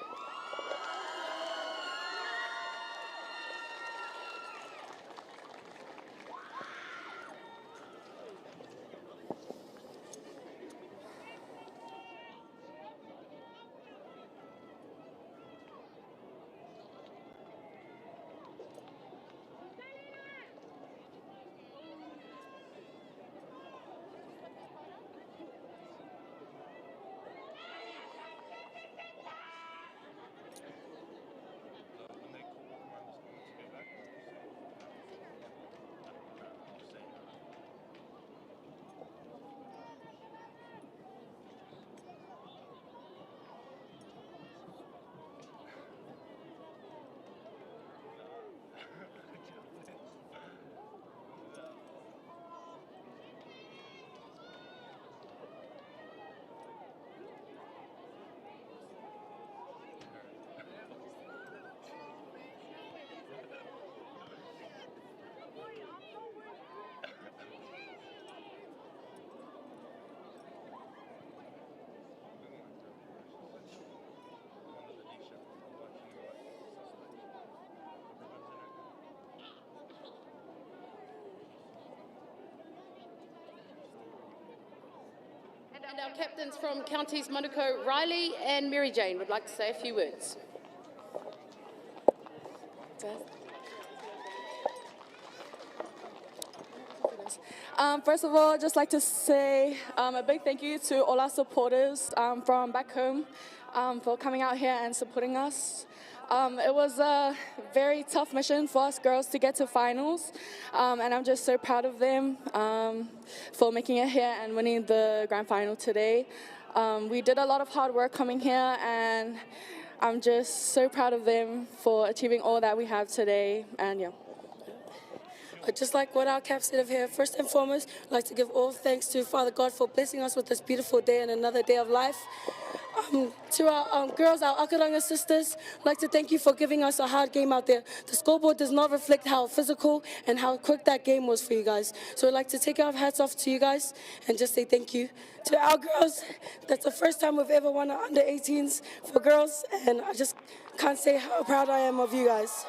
and our captains from counties Manukau, Riley and Mary Jane would like to say a few words. First of all, I'd just like to say a big thank you to all our supporters from back home for coming out here and supporting us. It was a very tough mission for us girls to get to finals, and I'm just so proud of them for making it here and winning the grand final today. We did a lot of hard work coming here, and I'm just so proud of them for achieving all that we have today, and yeah. But just like what our caps said of here, first and foremost, I'd like to give all thanks to Father God for blessing us with this beautiful day and another day of life. To our girls, our Akarana sisters, I'd like to thank you for giving us a hard game out there. The scoreboard does not reflect how physical and how quick that game was for you guys. So I'd like to take our hats off to you guys and just say thank you. To our girls, that's the first time we've ever won an under 18s for girls, and I just can't say how proud I am of you guys.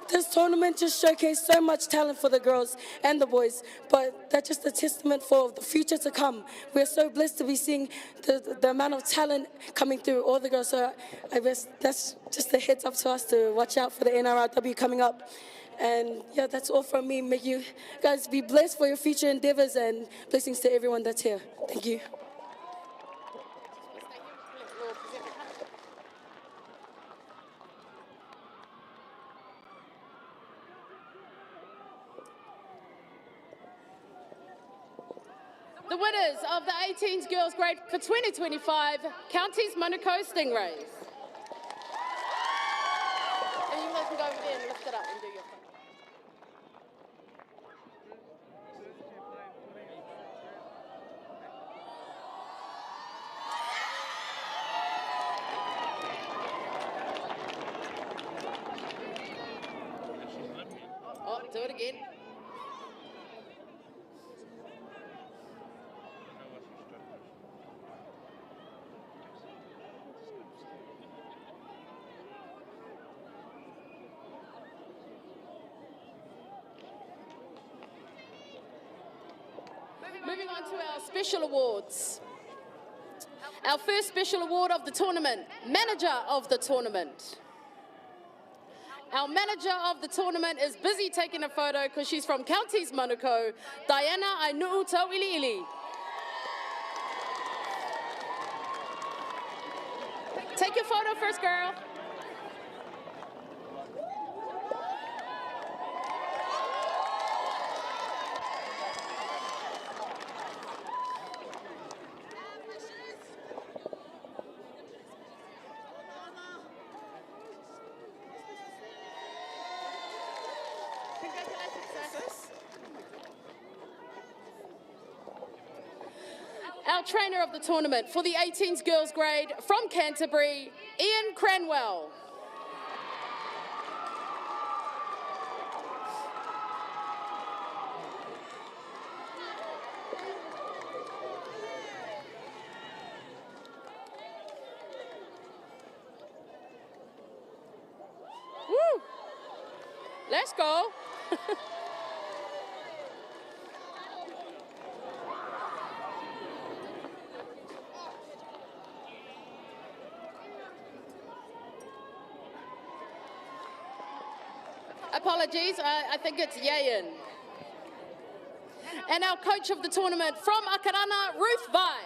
This tournament just showcased so much talent for the girls and the boys, but that's just a testament for the future to come. We're so blessed to be seeing the amount of talent coming through all the girls. So I guess that's just a heads up to us to watch out for the NRLW coming up. And yeah, that's all from me. May you guys be blessed for your future endeavors, and blessings to everyone that's here. Thank you. The winners of the 18s girls grade for 2025, Counties Manukau Stingrays. And you guys can go over there and lift it up and do your thing. Oh, do it again. Moving on to our special awards. Our first special award of the tournament, Manager of the Tournament. Our manager of the tournament is busy taking a photo because she's from Counties Manukau, Diana Ainuu Tauiliili. Take your photo first, girl. Our trainer of the tournament for the 18s girls grade from Canterbury, Ian Cranwell. Woo! Let's go. Apologies, I think it's Yayan. And our coach of the tournament from Akarana, Ruth Vai.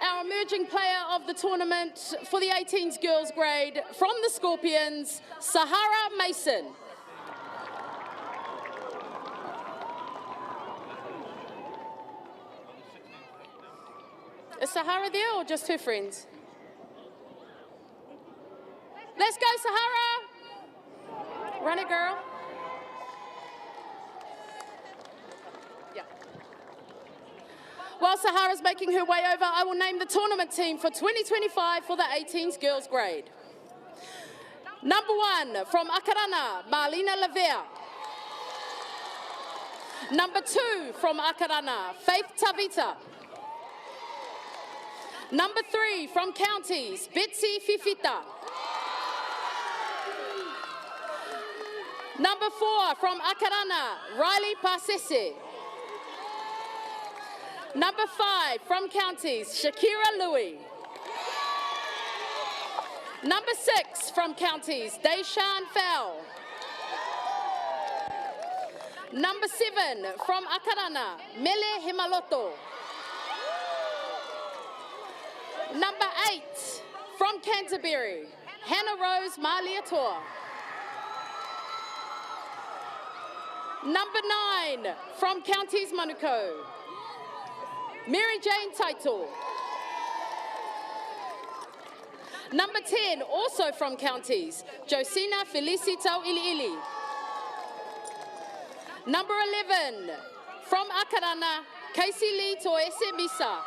Our emerging player of the tournament for the 18s girls grade from the Scorpions, Sahara Mason. Is Sahara there or just her friends? Let's go, Sahara! Run it, girl. While Sahara's making her way over, I will name the tournament team for 2025 for the 18s girls grade. Number 1, from Akarana, Marlena Lavea. Number 2, from Akarana, Faith Tvita. Number 3, from Counties, Betsy Fifita. Number 4, from Akarana, Riley Pasese. Number 5, from Counties, Shakira Louis. Number 6, from Counties, Deshan Fell. Number 7, from Akarana, Mele Himaloto. Number 8, from Canterbury, Hannah Rose Maliatoa. Number 9, from Counties Manukau, Mary Jane Taito. Number 10, also from Counties, Josina Felicitau Iliili. Number 11, from Akarana, Casey Lee Toese Misa.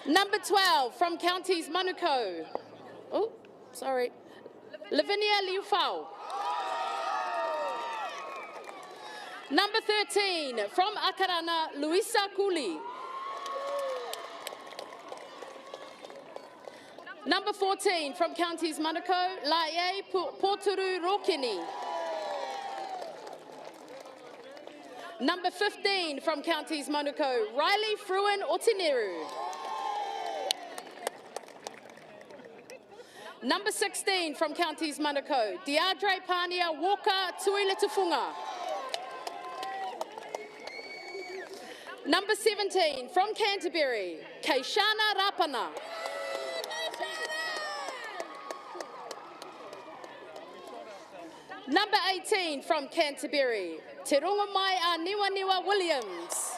Number 12, from Counties Manukau. Oh, sorry. Lavinia Liufau. Number 13, from Akarana, Luisa Kuli. Number 14, from Counties Manukau, Laie Porturu Rokini. Number 15, from Counties Manukau, Riley Fruin Otineru. Number 16, from Counties Manukau, Deadre Pania Walker Tuiletufunga. Number 17, from Canterbury, Keishana Rapana. Number 18, from Canterbury, Te Rongomai a Niwa Williams.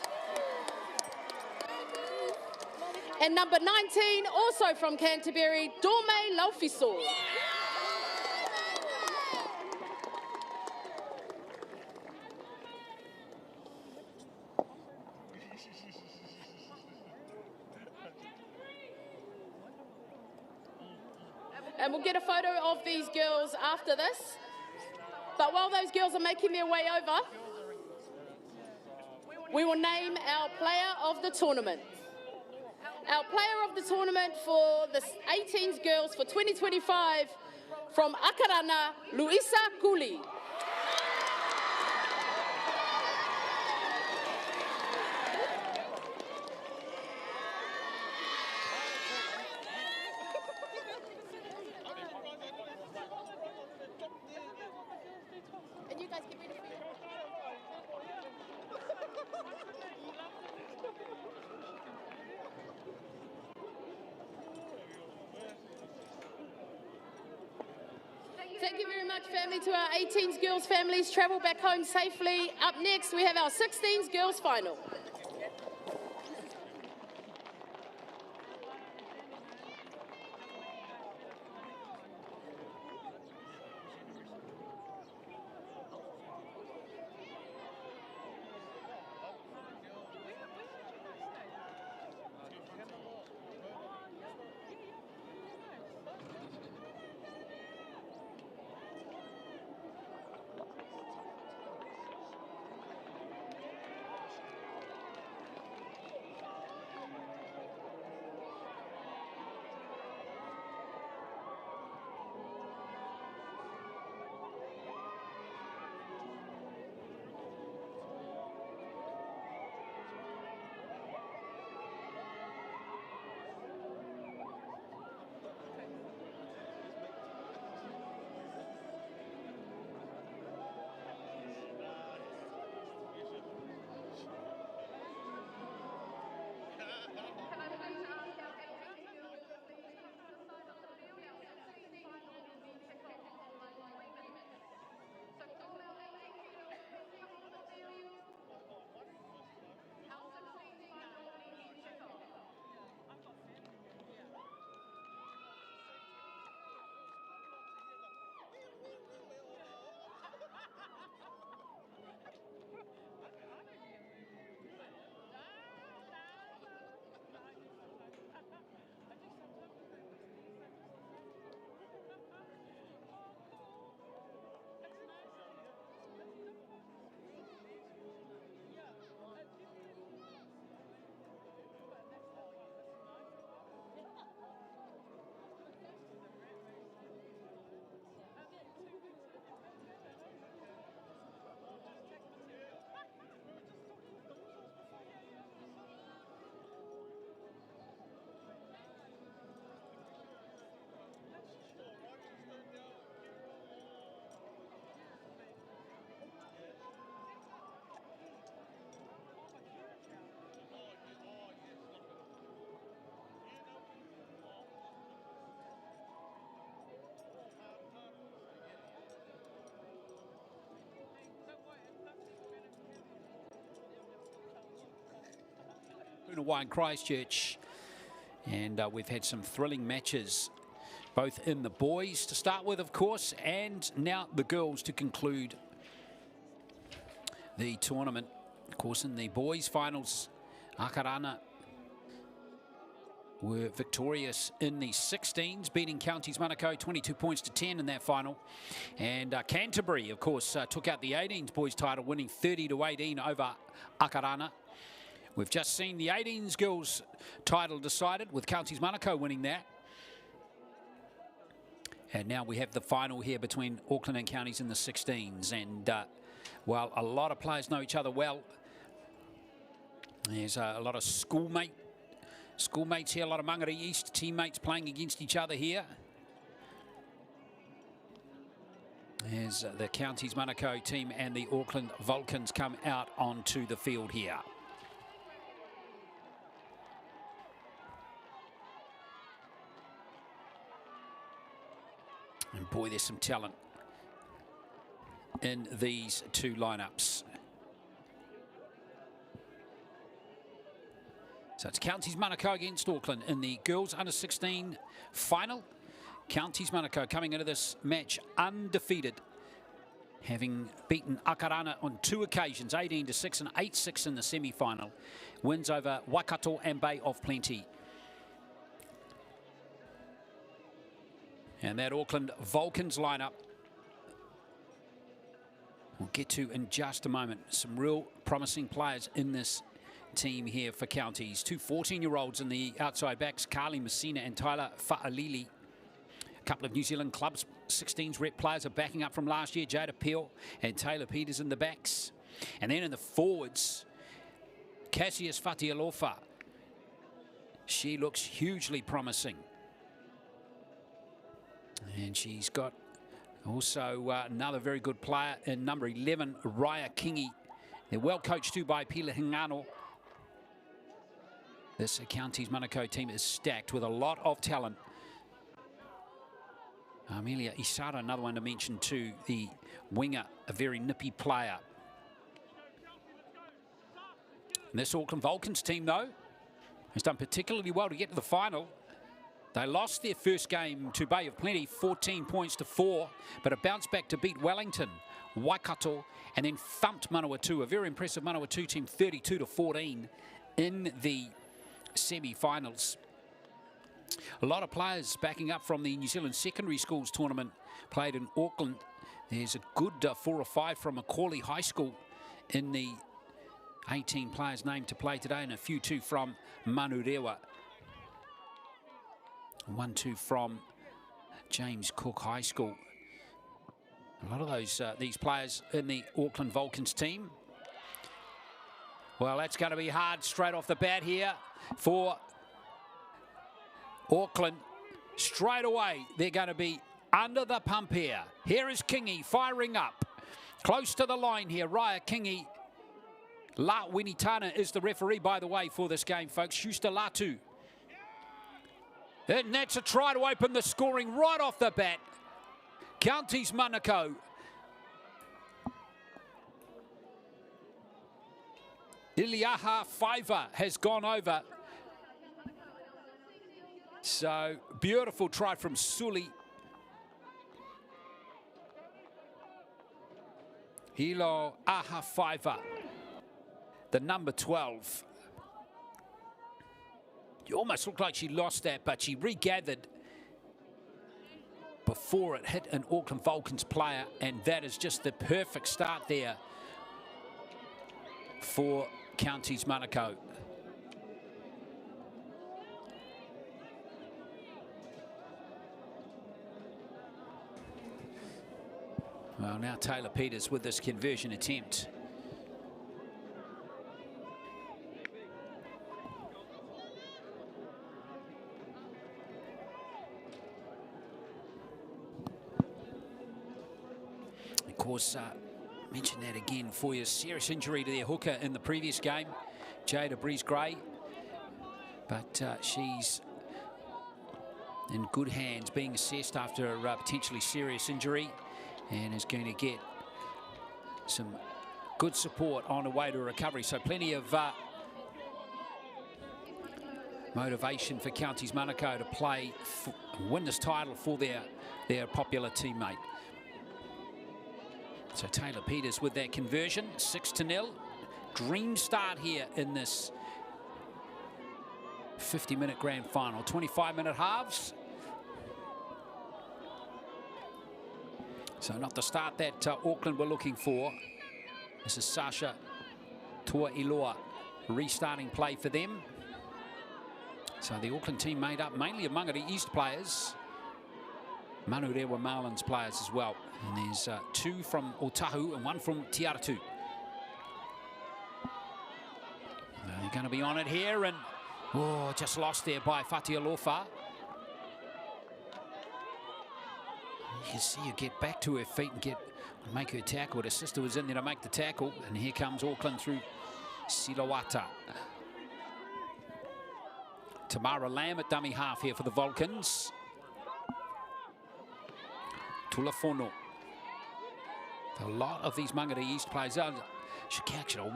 And number 19, also from Canterbury, Dorme Laufiso. And we'll get a photo of these girls after this. But while those girls are making their way over, we will name our player of the tournament. Our player of the tournament for the 18s girls for 2025 from Akarana, Luisa Kuli. And you guys get ready for your... Thank you very much, family. To our 18s girls families, travel back home safely. Up next, we have our 16s girls final. Puna in Christchurch, and we've had some thrilling matches, both in the boys to start with, of course, and now the girls to conclude the tournament. Of course, in the boys finals, Akarana were victorious in the 16s, beating Counties Manukau 22 points to 10 in that final. And Canterbury, of course, took out the 18s boys title, winning 30-18 over Akarana. We've just seen the 18s girls title decided, with Counties Manukau winning that. And now we have the final here between Auckland and Counties in the 16s. And while a lot of players know each other well, there's a lot of schoolmates here, a lot of Mangere East teammates playing against each other here. As the Counties Manukau team and the Auckland Vulcans come out onto the field here. And boy, there's some talent in these two lineups. So it's Counties Manukau against Auckland in the girls under 16 final. Counties Manukau coming into this match undefeated, having beaten Akarana on 2 occasions, 18-6 and 8-6 in the semi-final. Wins over Waikato and Bay of Plenty. And that Auckland Vulcans lineup we'll get to in just a moment. Some real promising players in this team here for Counties. 2 14-year-olds in the outside backs, Carly Messina and Tyler Fa'alili. A couple of New Zealand clubs 16s rep players are backing up from last year, Jada Peel and Taylor Peters in the backs. And then in the forwards, Cassius Fatilofa. She looks hugely promising. And she's got also another very good player in number 11, Raya Kingi. They're well coached too by Pila Hingano. This Counties Manukau team is stacked with a lot of talent. Amelia Isara, another one to mention too, the winger, a very nippy player. And this Auckland Vulcans team, though, has done particularly well to get to the final. They lost their first game to Bay of Plenty, 14 points to 4, but have bounced back to beat Wellington, Waikato, and then thumped Manawatu, a very impressive Manawatu team, 32-14 in the semi-finals. A lot of players backing up from the New Zealand Secondary Schools tournament played in Auckland. There's a good 4 or 5 from Macaulay High School in the 18 players named to play today, and a few too from Manurewa. 1-2 from James Cook High School. A lot of those these players in the Auckland Vulcans team. Well, that's going to be hard straight off the bat here for Auckland. Straight away, they're going to be under the pump here. Here is Kingi firing up. Close to the line here, Raya Kingi. La Winitana is the referee, by the way, for this game, folks. Schuster Latu. And that's a try to open the scoring right off the bat. Counties Manukau. Iliaha Faiva has gone over. So, beautiful try from Suli. Hilo Aha Faiva, the number 12. It almost looked like she lost that, but she regathered before it hit an Auckland Vulcans player, and that is just the perfect start there for Counties Manukau. Well, now Taylor Peters with this conversion attempt. Of course, mention that again for you. Serious injury to their hooker in the previous game, Jada Breeze-Gray. But she's in good hands, being assessed after a potentially serious injury, and is going to get some good support on the way to recovery. So plenty of motivation for Counties Manukau to play, win this title for their popular teammate. So Taylor Peters with that conversion, 6-0. Dream start here in this 50-minute grand final. 25-minute halves. So not the start that Auckland were looking for. This is Sasha Tuailoa restarting play for them. So the Auckland team made up mainly of Mangere East players. Manurewa Marlins players as well. And there's 2 from Otahu and 1 from Tiaratu. They're going to be on it here, and just lost there by Fatilofa. You can see her get back to her feet and make her tackle. Her sister was in there to make the tackle, and here comes Auckland through Silawata. Tamara Lamb at dummy half here for the Vulcans. Tulafono. A lot of these Mangere East players, I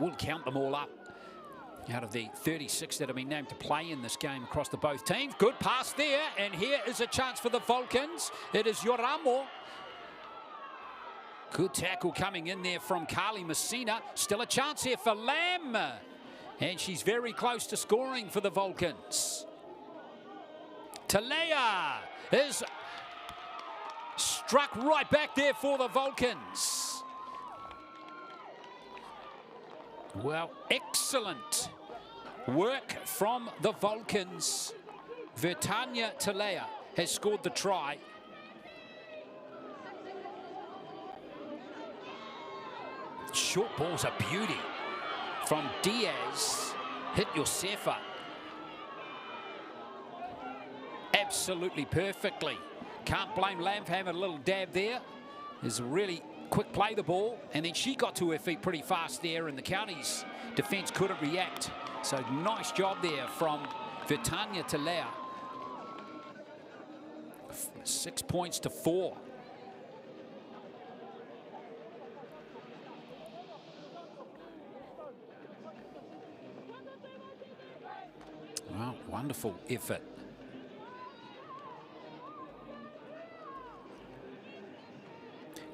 will count them all up. Out of the 36 that have been named to play in this game across the both teams. Good pass there, and here is a chance for the Vulcans. It is Yoramo. Good tackle coming in there from Carly Messina. Still a chance here for Lamb. And she's very close to scoring for the Vulcans. Talea is struck right back there for the Vulcans. Well, excellent work from the Vulcans. Vertania Talea has scored the try. Short ball's a beauty from Diaz. Hit Josefa. Absolutely perfectly. Can't blame Lamb for having a little dab there. There's a really quick play the ball, and then she got to her feet pretty fast there, and the Counties defence couldn't react. So nice job there from Vertania Talea. 6 points to 4. Well, wonderful effort.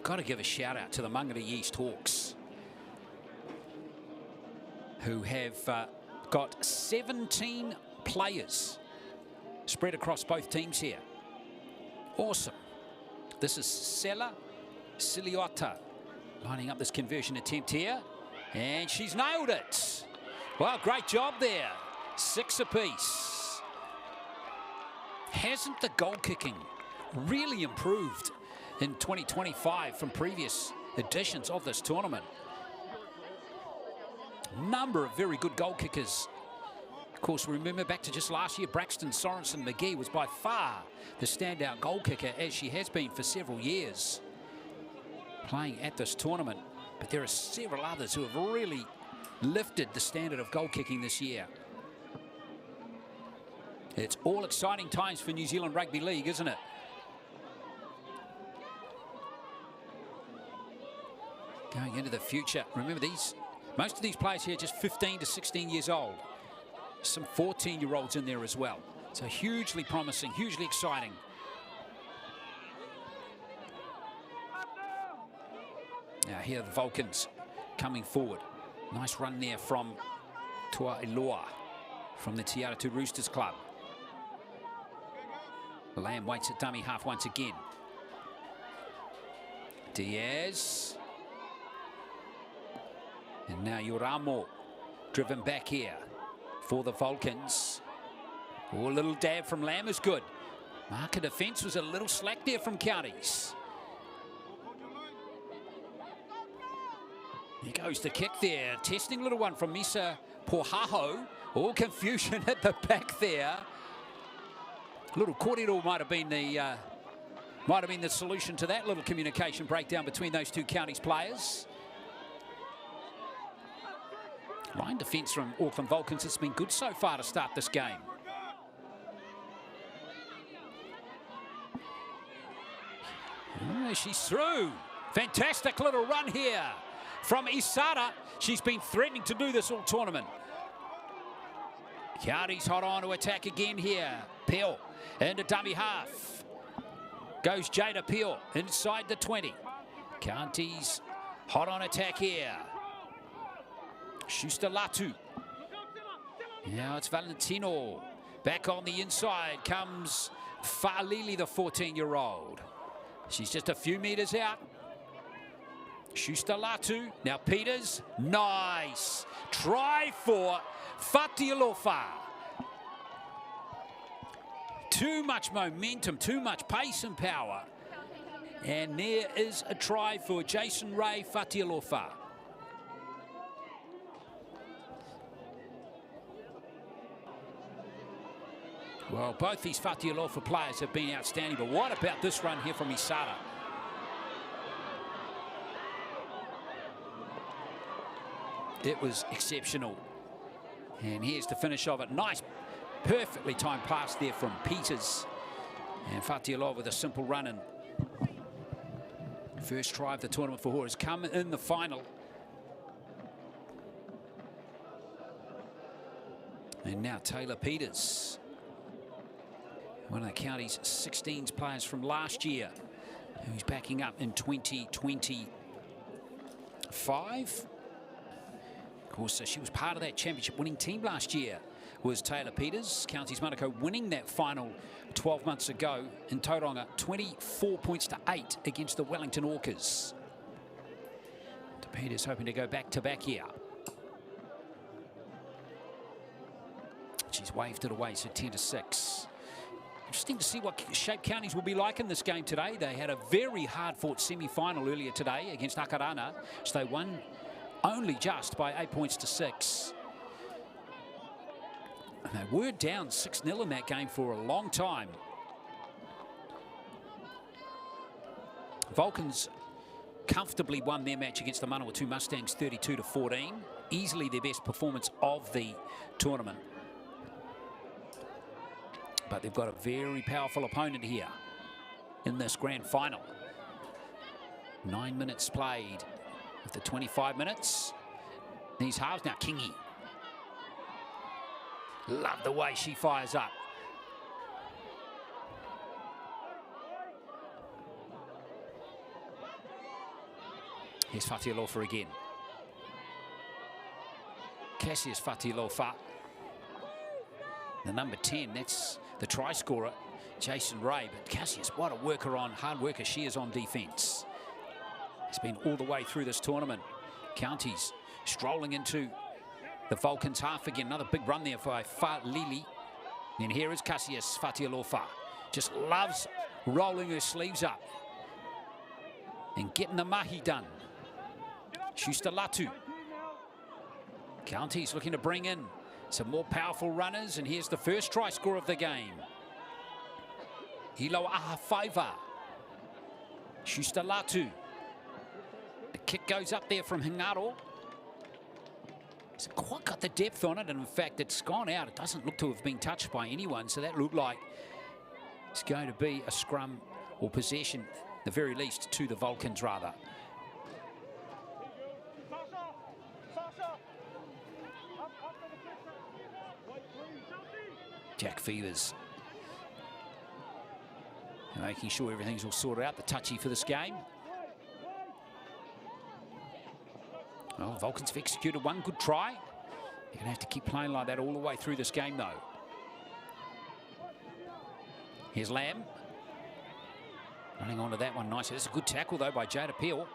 Got to give a shout out to the Mangere East Hawks, who have got 17 players spread across both teams here. Awesome. This is Sela Siliota lining up this conversion attempt here, and she's nailed it. Well, great job there. 6 apiece. Hasn't the goal kicking really improved in 2025 from previous editions of this tournament? Number of very good goal kickers. Of course, remember back to just last year, Braxton Sorensen McGee was by far the standout goal kicker, as she has been for several years playing at this tournament. But there are several others who have really lifted the standard of goal kicking this year. It's all exciting times for New Zealand Rugby League, isn't it? Going into the future. Remember, most of these players here are just 15 to 16 years old. Some 14-year-olds in there as well. So hugely promising, hugely exciting. Now here are the Vulcans coming forward. Nice run there from Tuailoa from the Tiaratu Roosters Club. Lamb waits at dummy half once again. Diaz. And now Yoramo driven back here for the Vulcans. Oh, a little dab from Lamb is good. Marker defence was a little slack there from Counties. Here goes the kick there. Testing little one from Misa Pohaho. All confusion at the back there. Little kōrero might have been the solution to that little communication breakdown between those two Counties players. Line defence from Auckland Vulcans has been good so far to start this game. She's through. Fantastic little run here from Isara. She's been threatening to do this all tournament. Counties hot on to attack again here. Peel into dummy half. Goes Jada Peel inside the 20. Counties hot on attack here. Schuster Latu. Now it's Valentino. Back on the inside comes Falili, the 14-year-old. She's just a few meters out. Schuster Latu. Now Peters. Nice. Try for Fatilofa. Too much momentum, too much pace and power. And there is a try for Jason Ray Fatilofa. Well, both these Fatilofa players have been outstanding, but what about this run here from Isara? It was exceptional. And here's the finish of it. Nice, perfectly timed pass there from Peters. And Fatilofa with a simple run in. First try of the tournament for her has come in the final. And now Taylor Peters. One of the county's 16s players from last year, who's backing up in 2025. Of course, she was part of that championship winning team last year, was Taylor Peters. Counties Monaco winning that final 12 months ago in Tauranga, 24 points to 8 against the Wellington Orcas. Peters hoping to go back-to-back here. She's waved it away, so 10-6. Interesting to see what shape counties will be like in this game today. They had a very hard-fought semi-final earlier today against Akarana, so they won only just by 8 points to 6. And they were down 6-0 in that game for a long time. Vulcans comfortably won their match against the Manawatu Mustangs 32-14. Easily their best performance of the tournament. But they've got a very powerful opponent here in this grand final. 9 minutes played of the 25 minutes. These halves now, Kingy. Love the way she fires up. Here's Fatilofa again. Cassius Fatilofa. The number 10, that's the try scorer, Jason Ray. But Cassius, what a hard worker she is on defence. It's been all the way through this tournament. Counties strolling into the Vulcans half again. Another big run there by Falili. And here is Cassius Fatilofa. Just loves rolling her sleeves up and getting the mahi done. Schuster Latu. Counties looking to bring in some more powerful runners, and here's the first try score of the game. Hilo Ahafaiva. Schuster Latu. The kick goes up there from Hingaro. It's quite got the depth on it, and in fact it's gone out. It doesn't look to have been touched by anyone, so that looked like it's going to be a scrum or possession, at the very least, to the Vulcans rather. Jack Fevers making sure everything's all sorted out. The touchy for this game. Well, Vulcans have executed one good try. You're going to have to keep playing like that all the way through this game, though. Here's Lamb. Running onto that one nicely. That's a good tackle, though, by Jada Peel.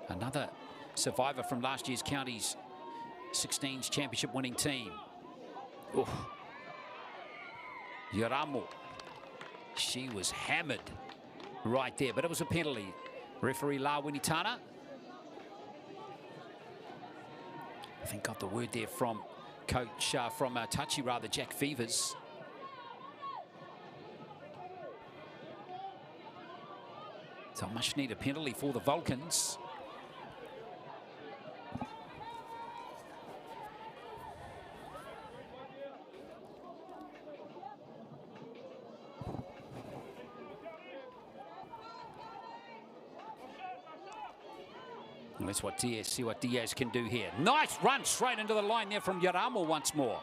Another survivor from last year's Counties 16s championship winning team. Oof. Yoramo. She was hammered right there, but it was a penalty. Referee La Winitana, I think, got the word there from coach, Tachi rather, Jack Fevers. So much needed penalty for the Vulcans. Let's see what Diaz can do here. Nice run straight into the line there from Yaramo once more.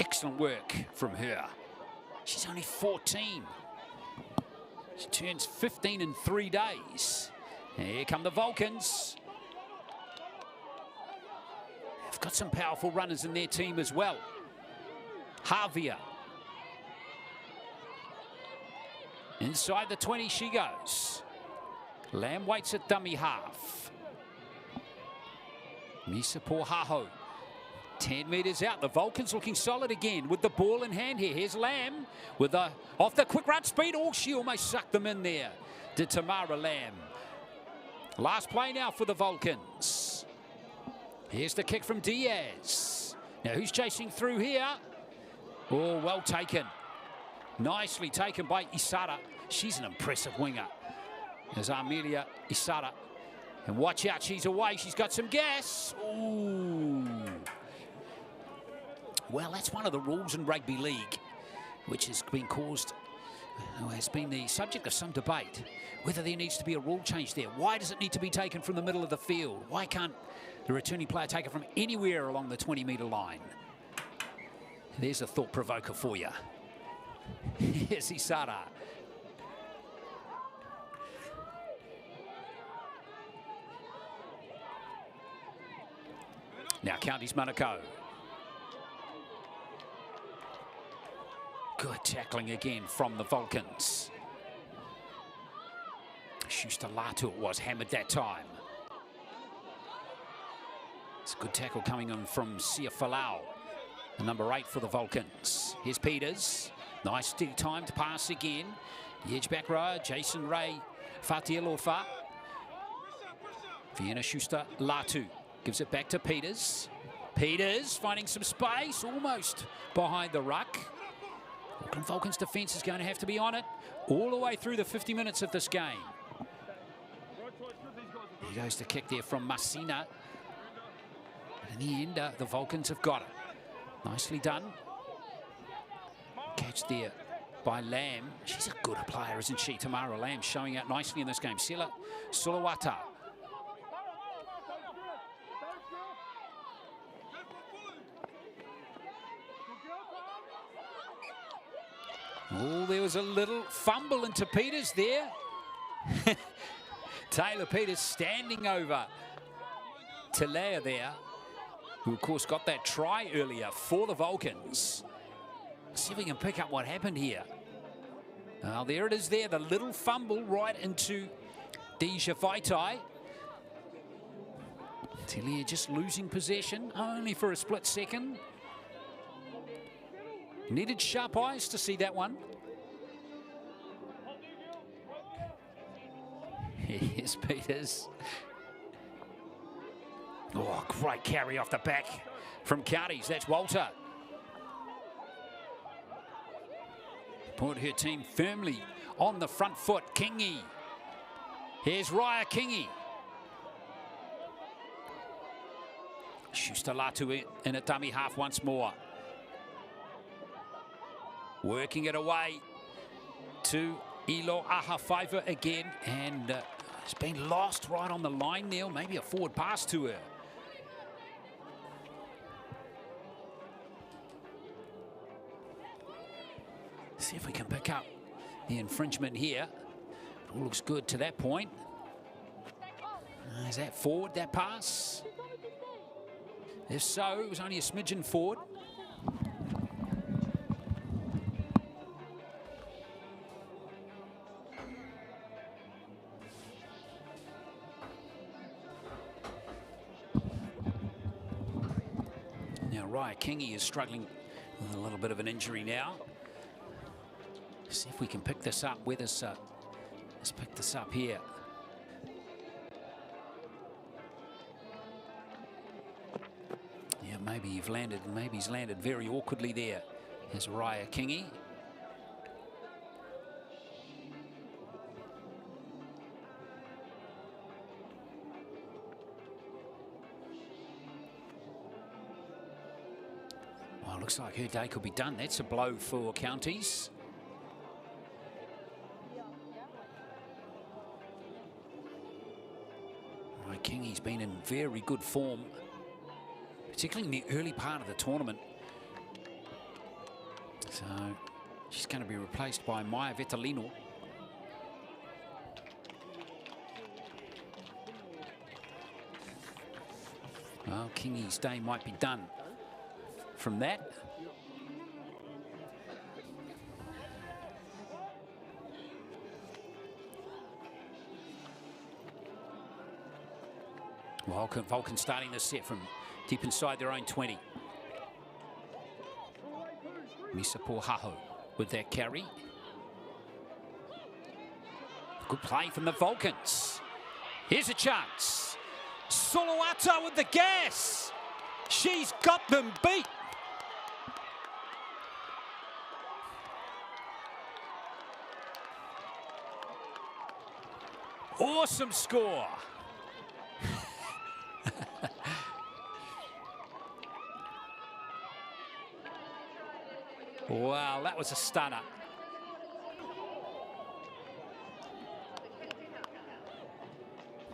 Excellent work from her. She's only 14. She turns 15 in 3 days. Here come the Vulcans. They've got some powerful runners in their team as well. Javier. Inside the 20 she goes. Lamb waits at dummy half. Misa Porhaho. 10 metres out. The Vulcans looking solid again with the ball in hand here. Here's Lamb with the off the quick run speed. Oh, she almost sucked them in there. Did Tamara Lamb. Last play now for the Vulcans. Here's the kick from Diaz. Now who's chasing through here? Oh, well taken. Nicely taken by Isara. She's an impressive winger. There's Amelia Isara. And watch out, she's away. She's got some gas. Ooh. Well, that's one of the rules in rugby league, which has been the subject of some debate, whether there needs to be a rule change there. Why does it need to be taken from the middle of the field? Why can't the returning player take it from anywhere along the 20-metre line? There's a thought provoker for you. Here's Isara. Now Counties Manukau. Good tackling again from the Vulcans. Schuster Latu it was, hammered that time. It's a good tackle coming in from Sia Falau, the number 8 for the Vulcans. Here's Peters. Nice timed pass again. The edge back row, Jason Ray, Fatilofa. Vienna Schuster Latu gives it back to Peters. Peters finding some space, almost behind the ruck. Auckland Vulcans defence is going to have to be on it all the way through the 50 minutes of this game. Here goes the kick there from Massina. In the end, the Vulcans have got it. Nicely done. Catch there by Lamb. She's a good player, isn't she? Tamara Lamb showing out nicely in this game. Sela Sulawata. Oh, there was a little fumble into Peters there. Taylor Peters standing over Talea there, who of course got that try earlier for the Vulcans. See if we can pick up what happened here. Well, there it is there, the little fumble right into Deja Vaitai. Talea just losing possession, only for a split second. Needed sharp eyes to see that one. Here's Peters. Oh, great carry off the back from Counties. That's Walter. Put her team firmly on the front foot. Kingy. Here's Raya Kingy. Schuster Latu in a dummy half once more. Working it away to Ilo Ahafaiva again, and it's been lost right on the line, Neil. Maybe a forward pass to her. See if we can pick up the infringement here. It all looks good to that point. Is that forward, that pass? If so, it was only a smidgen forward. Raya Kingy is struggling with a little bit of an injury now. See if we can pick this up. Where this, let's pick this up here. Yeah, maybe he's landed very awkwardly there. There's Raya Kingy. Looks like her day could be done. That's a blow for Counties. Right, Kingy's been in very good form, particularly in the early part of the tournament. So she's going to be replaced by Maya Vitalino. Well, Kingy's day might be done from that. Vulcan starting the set from deep inside their own 20. Misa Pohaho with that carry. Good play from the Vulcans. Here's a chance. Soloata with the gas. She's got them beat. Awesome score. Wow, that was a stunner.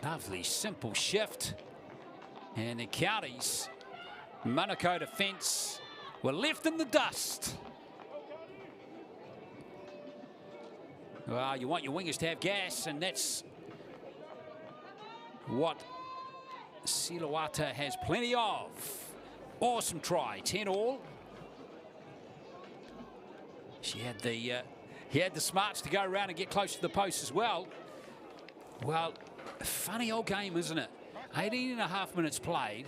Lovely, simple shift. And the Counties, Manukau defence, were left in the dust. Well, you want your wingers to have gas, and that's what Siluata has plenty of. Awesome try, 10 all. He had the smarts to go around and get close to the post as well. Well, funny old game, isn't it? 18.5 minutes played.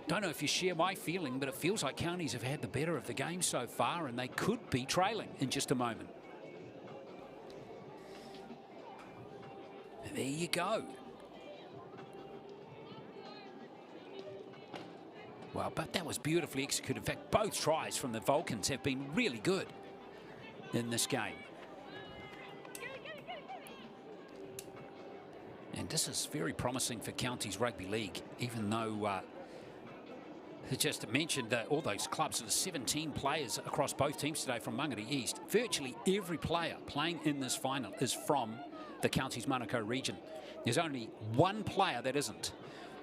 Don't know if you share my feeling, but it feels like Counties have had the better of the game so far, and they could be trailing in just a moment. There you go. Well, but that was beautifully executed. In fact, both tries from the Vulcans have been really good in this game. And this is very promising for Counties Rugby League, even though just mentioned all those clubs. There's 17 players across both teams today from Mangere East. Virtually every player playing in this final is from the Counties Manukau region. There's only one player that isn't,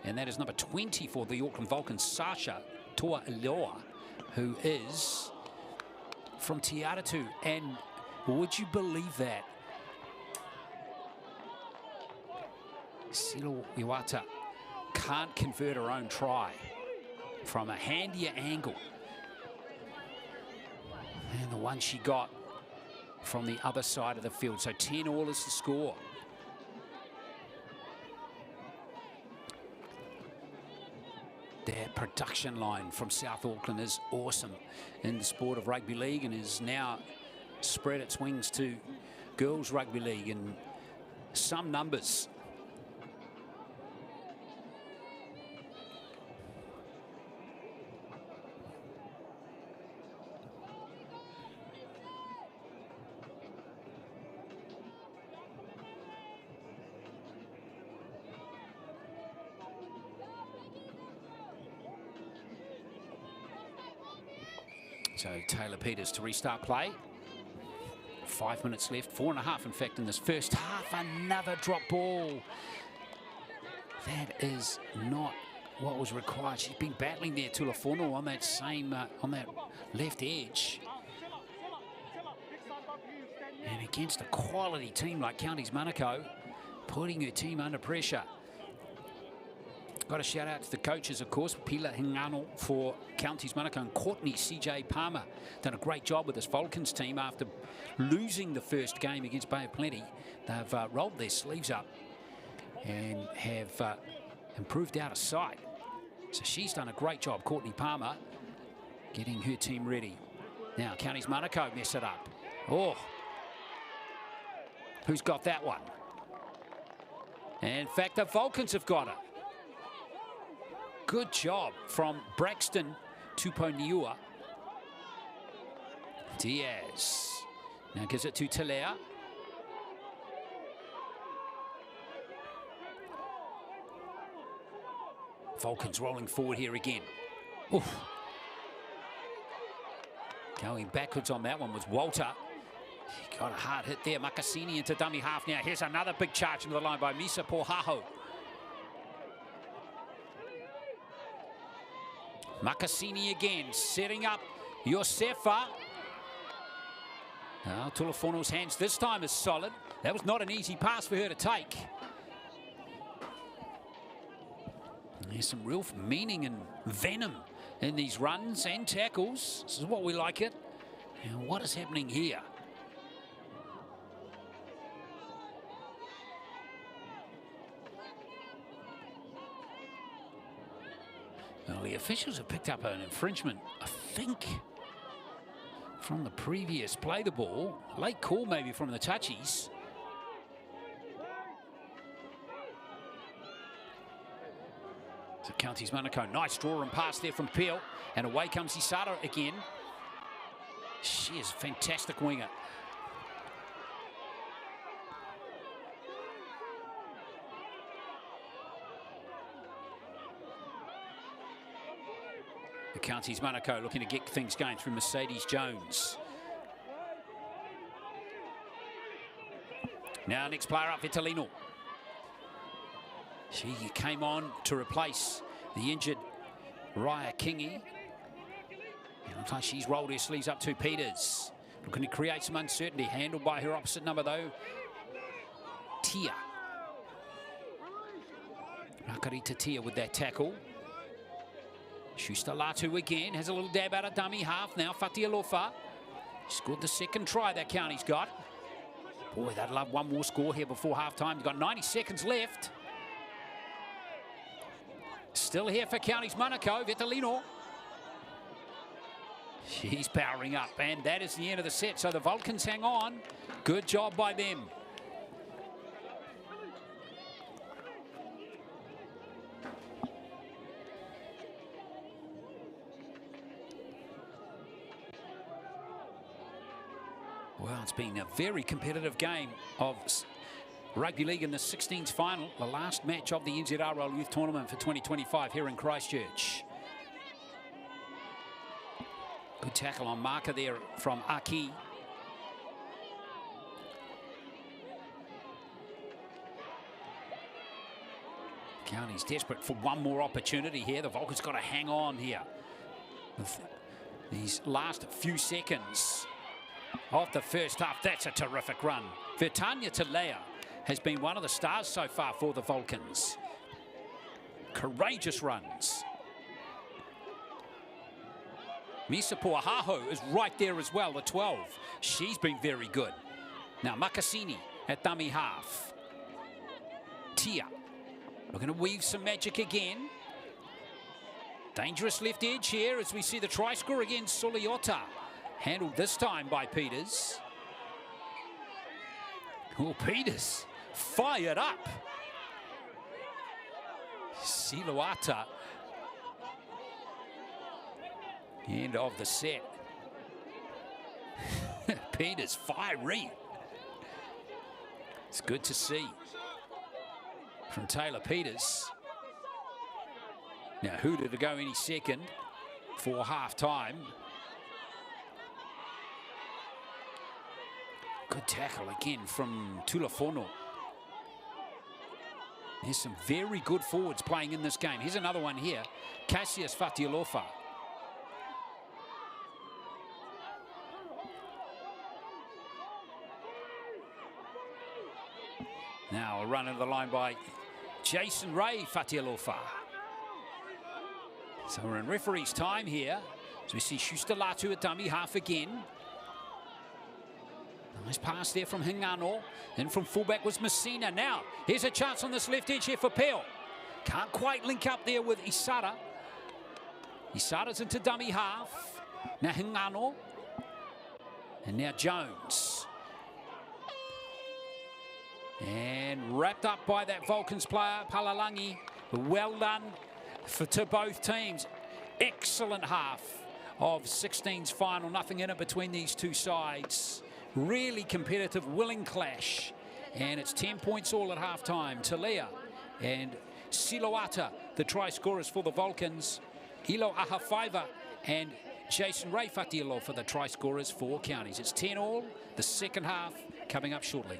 and that is number 20 for the Auckland Vulcans, Sasha Toa-Iloa, who is from Te Aratu. And would you believe that? Silo Iwata can't convert her own try from a handier angle. And the one she got from the other side of the field. So 10 all is the score. Their production line from South Auckland is awesome in the sport of rugby league, and is now spread its wings to girls rugby league in some numbers. So Taylor Peters to restart play. 5 minutes left, 4.5 in fact in this first half. Another drop ball. That is not what was required. She's been battling there, Tulafono, on that same, on that left edge. And against a quality team like Counties Manukau, putting her team under pressure. Got a shout out to the coaches, of course, Pila Hingano for Counties Manukau and Courtney CJ Palmer. Done a great job with this Vulcans team after losing the first game against Bay of Plenty. They've rolled their sleeves up and have improved out of sight. So she's done a great job, Courtney Palmer, getting her team ready. Now Counties Manukau mess it up. Oh, who's got that one? And in fact, the Vulcans have got it. Good job from Braxton Tuponiua. Diaz now gives it to Talea. Vulcans rolling forward here again. Oof. Going backwards on that one was Walter. He got a hard hit there. Makasini into dummy half now. Here's another big charge into the line by Misa Pohaho. Makasini again, setting up Josefa. Now, Tulifono's hands this time is solid. That was not an easy pass for her to take. There's some real meaning and venom in these runs and tackles. This is what we like it. And what is happening here? Well, the officials have picked up an infringement, I think, from the previous play the ball. Late call maybe from the touchies. So Counties Manukau, nice draw and pass there from Peel. And away comes Isara again. She is a fantastic winger. The Counties Manukau looking to get things going through Mercedes Jones. Now next player up, Vitalino. She came on to replace the injured Raya Kingi. It looks like she's rolled her sleeves up to Peters. Looking to create some uncertainty. Handled by her opposite number though, Tia. Rakarita Tia with that tackle. Shustalatu again, has a little dab out of dummy half now. Fatilofa scored the second try that County's got. Boy, they'd love one more score here before half-time. You've got 90 seconds left. Still here for Counties Manukau, Vitalino. She's powering up, and that is the end of the set. So the Vulcans hang on. Good job by them. Well, it's been a very competitive game of Rugby League in the 16s final, the last match of the NZRL Youth Tournament for 2025 here in Christchurch. Good tackle on marker there from Aki. County's desperate for one more opportunity here. The Vulcans got to hang on here with these last few seconds of the first half. That's a terrific run. Virtania Talea has been one of the stars so far for the Vulcans. Courageous runs. Misa Puahaho is right there as well, the 12. She's been very good. Now Makasini at dummy half. Tia looking to weave some magic again. Dangerous left edge here as we see the try score against Suliota. Handled this time by Peters. Oh, Peters fired up. Siluata. End of the set. Peters fiery. It's good to see from Taylor Peters. Now, who did it go any second for half-time? Good tackle again from Tulifono. There's some very good forwards playing in this game. Here's another one here. Cassius Fatilofa. Now a run into the line by Jason Ray Fatilofa. So we're in referee's time here. So we see Shustalatu at dummy half again. Nice pass there from Hingano. Then from fullback was Messina. Now, here's a chance on this left edge here for Peel. Can't quite link up there with Isara. Isara's into dummy half. Now Hingano. And now Jones. And wrapped up by that Vulcans player, Palalangi. Well done to both teams. Excellent half of 16's final. Nothing in it between these two sides. Really competitive, willing clash. And it's 10 points all at half-time. Talea and Siloata, the try scorers for the Vulcans. Ilo Ahafaiva and Jason Ray Fatiolo for the try scorers for Counties. It's 10 all, the second half coming up shortly.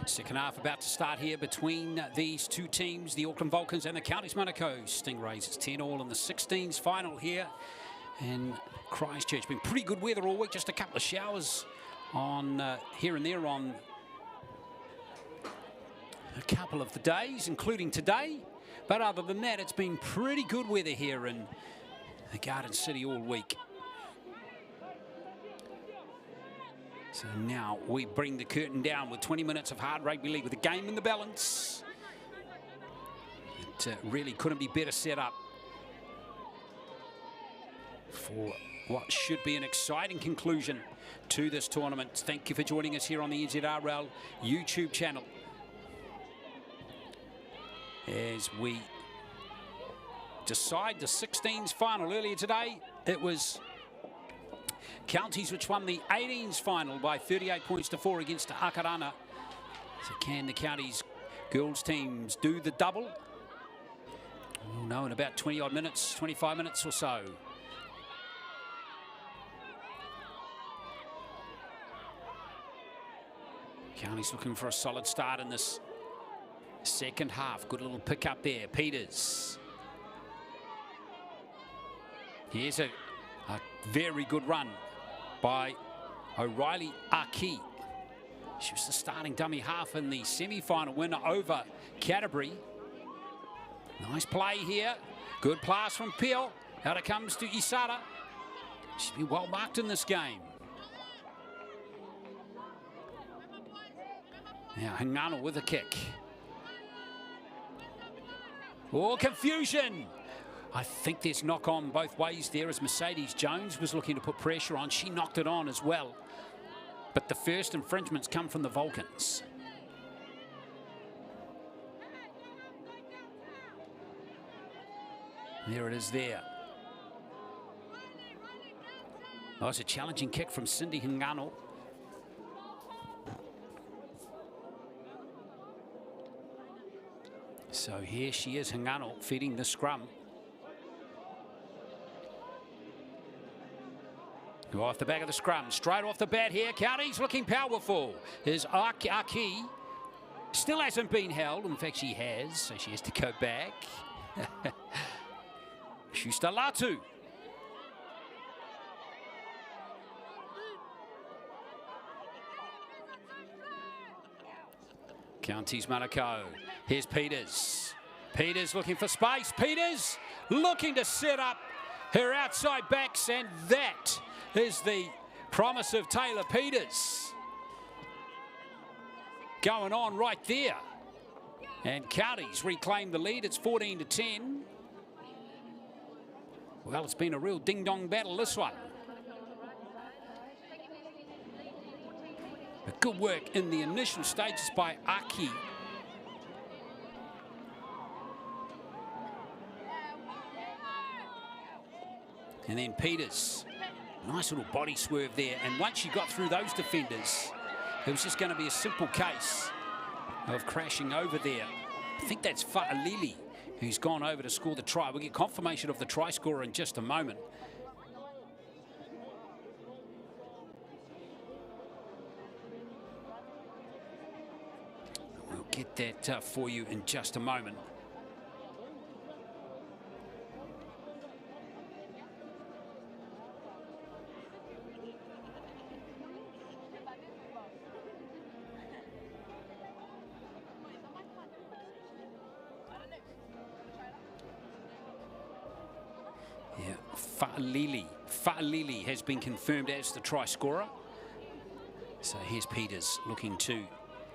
Second half about to start here between these two teams, the Auckland Vulcans and the Counties Manukau Stingrays. It's 10-all in the 16s final here in Christchurch. Been pretty good weather all week, just a couple of showers on here and there on a couple of the days, including today. But other than that, it's been pretty good weather here in the Garden City all week. So now we bring the curtain down with 20 minutes of hard rugby league with a game in the balance. It really couldn't be better set up for what should be an exciting conclusion to this tournament. Thank you for joining us here on the NZRL YouTube channel as we decide the 16s final. Earlier today, it was Counties which won the 18s final by 38 points to 4 against Akarana. So can the Counties girls teams do the double? We'll know in about 20 odd minutes, 25 minutes or so. Counties looking for a solid start in this second half. Good little pick up there. Peters. Here's a very good run by O'Reilly Aki. She was the starting dummy half in the semi-final winner over Canterbury. Nice play here. Good pass from Peel. Out it comes to Isara. She's been well marked in this game. Now Hingano with a kick. Oh, confusion. I think there's knock on both ways there as Mercedes Jones was looking to put pressure on. She knocked it on as well. But the first infringements come from the Vulcans. There it is there. Oh, it's a challenging kick from Cindy Hingano. So here she is, Hingano, feeding the scrum. Go off the back of the scrum, straight off the bat here. Counties looking powerful. There's Aki. Still hasn't been held. In fact, she has, so she has to go back. Shustalatu. Counties Manukau. Here's Peters. Peters looking for space. Peters looking to set up her outside backs, and that is the promise of Taylor Peters. Going on right there. And Counties reclaim the lead. It's 14-10. Well, it's been a real ding-dong battle, this one. But good work in the initial stages by Aki. And then Peters. Nice little body swerve there. And once you got through those defenders, it was just going to be a simple case of crashing over there. I think that's Fa'alili who's gone over to score the try. We'll get confirmation of the try scorer in just a moment. We'll get that for you in just a moment. Yeah, Fa'alili has been confirmed as the try scorer. So here's Peters looking to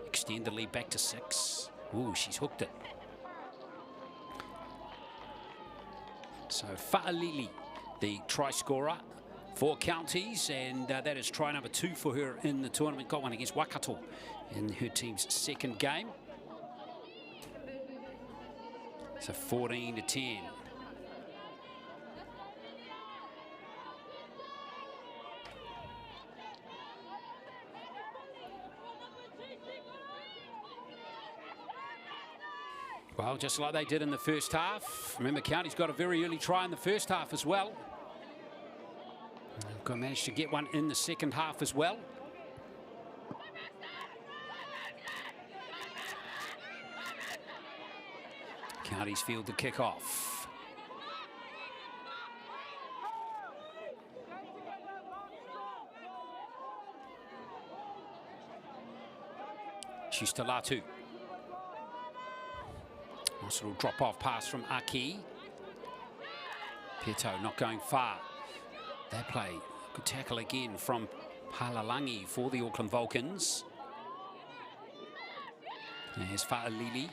extend the lead back to 6. Ooh, she's hooked it. So Fa'alili, the try scorer for Counties, and that is try number 2 for her in the tournament. Got one against Waikato in her team's second game. So 14-10. Well, just like they did in the first half. Remember, Counties got a very early try in the first half as well. Managed to get one in the second half as well. Counties field the kickoff. Shustalatu. Nice little drop-off pass from Aki. Pieto not going far. That play, good tackle again from Palalangi for the Auckland Vulcans. There's Fa'alili,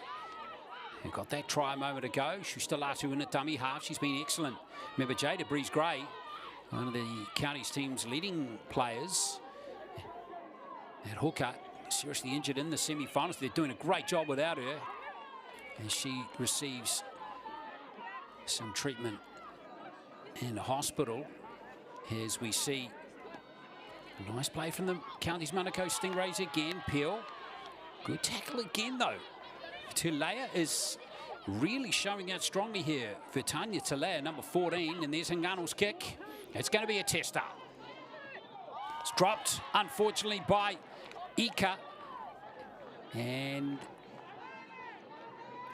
who got that try a moment ago. Shustalatu in a dummy half. She's been excellent. Remember, Jada Breeze-Gray, one of the county's team's leading players at hooker, seriously injured in the semi-finals. They're doing a great job without her, as she receives some treatment in the hospital. As we see, a nice play from the county's Manukau Stingrays again. Peel, good tackle again though. Tulea is really showing out strongly here for Tanya Tulea, number 14, and there's Ngano's kick. It's going to be a tester. It's dropped, unfortunately, by Ika. And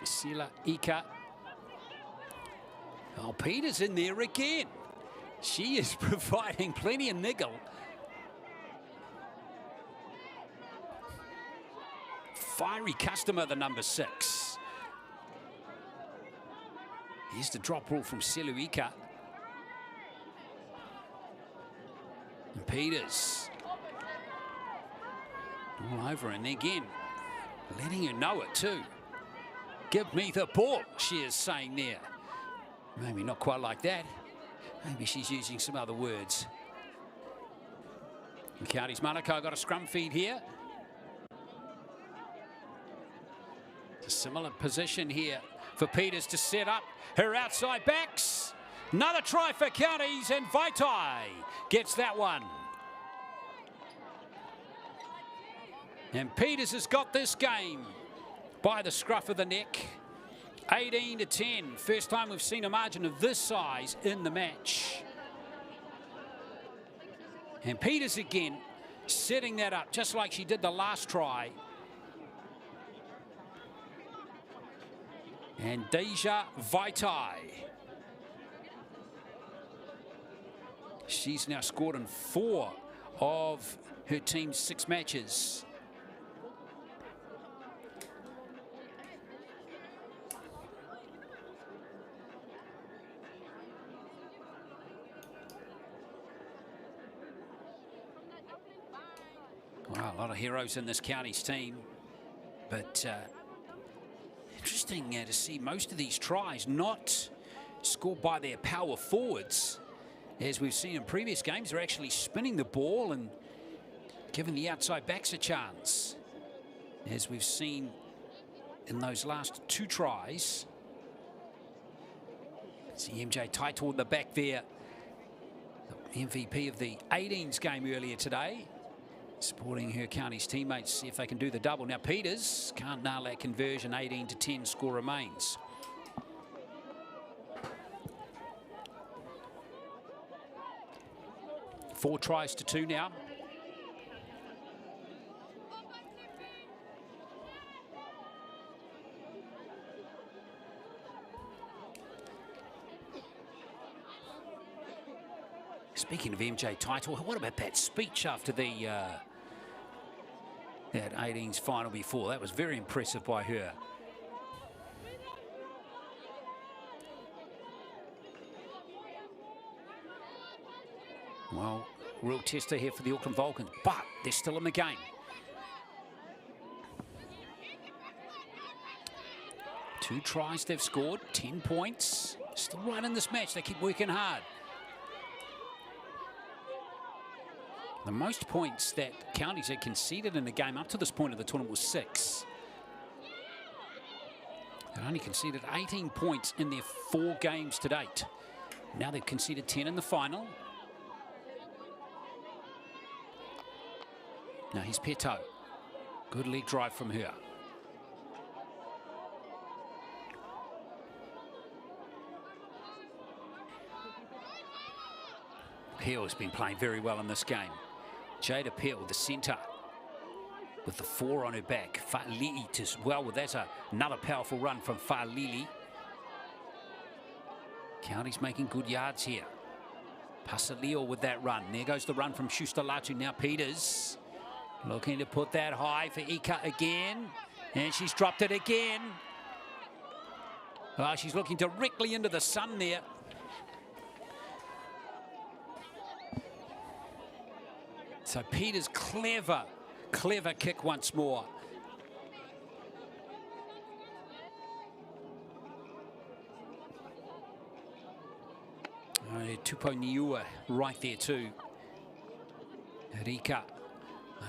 Sila Ika. Oh, Peter's in there again. She is providing plenty of niggle. Fiery customer, the number 6. Here's the drop ball from Siluika. And Peters. All over, and again, letting you know it too. Give me the ball, she is saying there. Maybe not quite like that. Maybe she's using some other words. And Counties Manukau got a scrum feed here. It's a similar position here for Peters to set up her outside backs. Another try for Counties, and Vaitai gets that one. And Peters has got this game by the scruff of the neck. 18-10. First time we've seen a margin of this size in the match. And Peters again setting that up just like she did the last try. And Deja Vaitai. She's now scored in 4 of her team's 6 matches. Wow, a lot of heroes in this county's team, but interesting to see most of these tries not scored by their power forwards. As we've seen in previous games, they're actually spinning the ball and giving the outside backs a chance. As we've seen in those last 2 tries. See MJ Taito in the back there, the MVP of the 18s game earlier today, supporting her county's teammates, see if they can do the double. Now Peters can't nail that conversion. 18-10 score remains. Four tries to 2 now. Speaking of MJ Title, what about that speech after the that 18s final before? That was very impressive by her. Well, real tester here for the Auckland Vulcans, but they're still in the game. Two tries they've scored, 10 points. Still right in this match, they keep working hard. The most points that counties had conceded in the game up to this point of the tournament was 6. They only conceded 18 points in their 4 games to date. Now they've conceded 10 in the final. Now here's Peto. Good leg drive from her. Peel has been playing very well in this game. Jada Peel, the centre, with the 4 on her back. Fa'alili as well. Well, that's another powerful run from Fa'alili. County's making good yards here. Pasaleo with that run. There goes the run from Schuster-Latu. Now Peters looking to put that high for Ika again. And she's dropped it again. Oh, she's looking directly into the sun there. So Peters, clever kick once more. Tupo Niua right there too. Rika,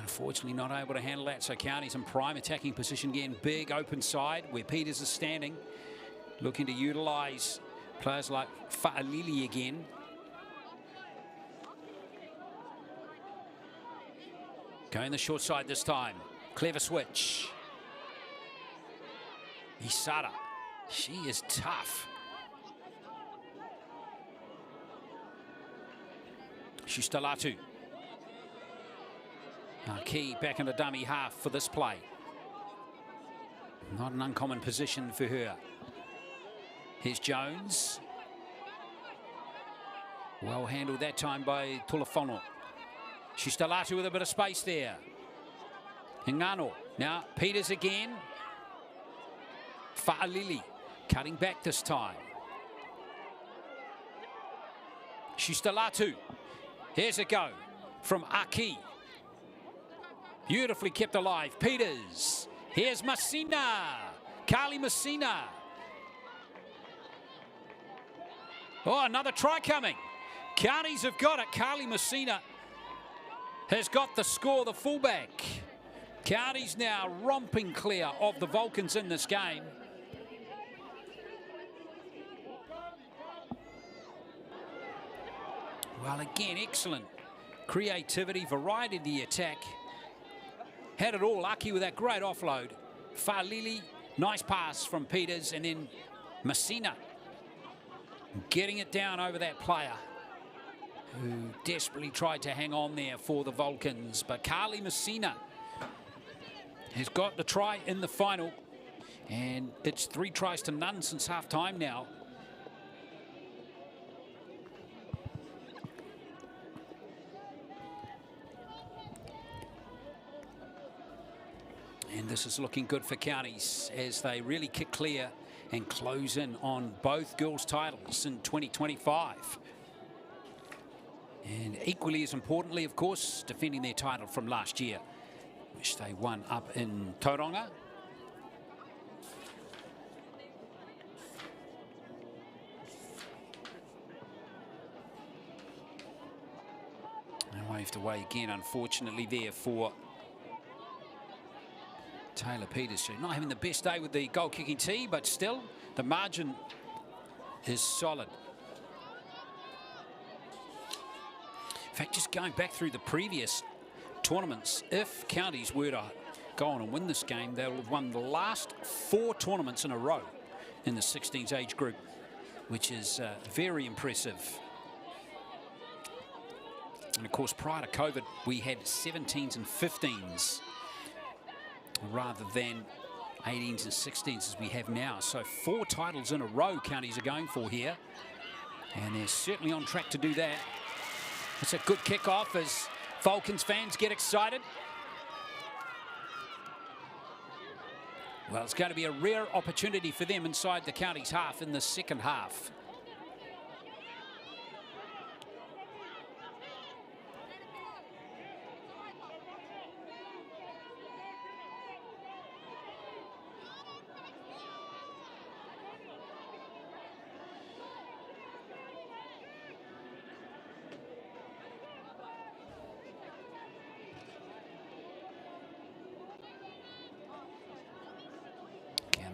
unfortunately not able to handle that, so County's in prime attacking position again. Big open side where Peters is standing, looking to utilise players like Fa'alili again. Going the short side this time. Clever switch. Isara, she is tough. Schuster-Latu. Key back in the dummy half for this play. Not an uncommon position for her. Here's Jones. Well handled that time by Tulafono. Schuster-Latu with a bit of space there. Ingano. Now Peters again. Fa'alili cutting back this time. Schuster-Latu. Here's a go from Aki. Beautifully kept alive. Peters. Here's Messina. Carly Messina. Oh, another try coming. Counties have got it. Carly Messina has got the score, the fullback. Counties now romping clear of the Vulcans in this game. Well, again, excellent creativity, variety of the attack. Had it all. Aki with that great offload. Fa'alili, nice pass from Peters, and then Messina getting it down over that player who desperately tried to hang on there for the Vulcans. But Carly Messina has got the try in the final, and it's 3 tries to none since half time now. And this is looking good for Counties as they really kick clear and close in on both girls' titles in 2025. And equally as importantly, of course, defending their title from last year, which they won up in Tauranga. And waved away again, unfortunately, there for Taylor Peters. So not having the best day with the goal kicking tee, but still the margin is solid. In fact, just going back through the previous tournaments, if Counties were to go on and win this game, they will have won the last 4 tournaments in a row in the 16s age group, which is very impressive. And of course, prior to COVID, we had 17s and 15s rather than 18s and 16s as we have now. So 4 titles in a row Counties are going for here, and they're certainly on track to do that. It's a good kickoff as Vulcans fans get excited. Well, it's going to be a rare opportunity for them inside the Counties half in the second half.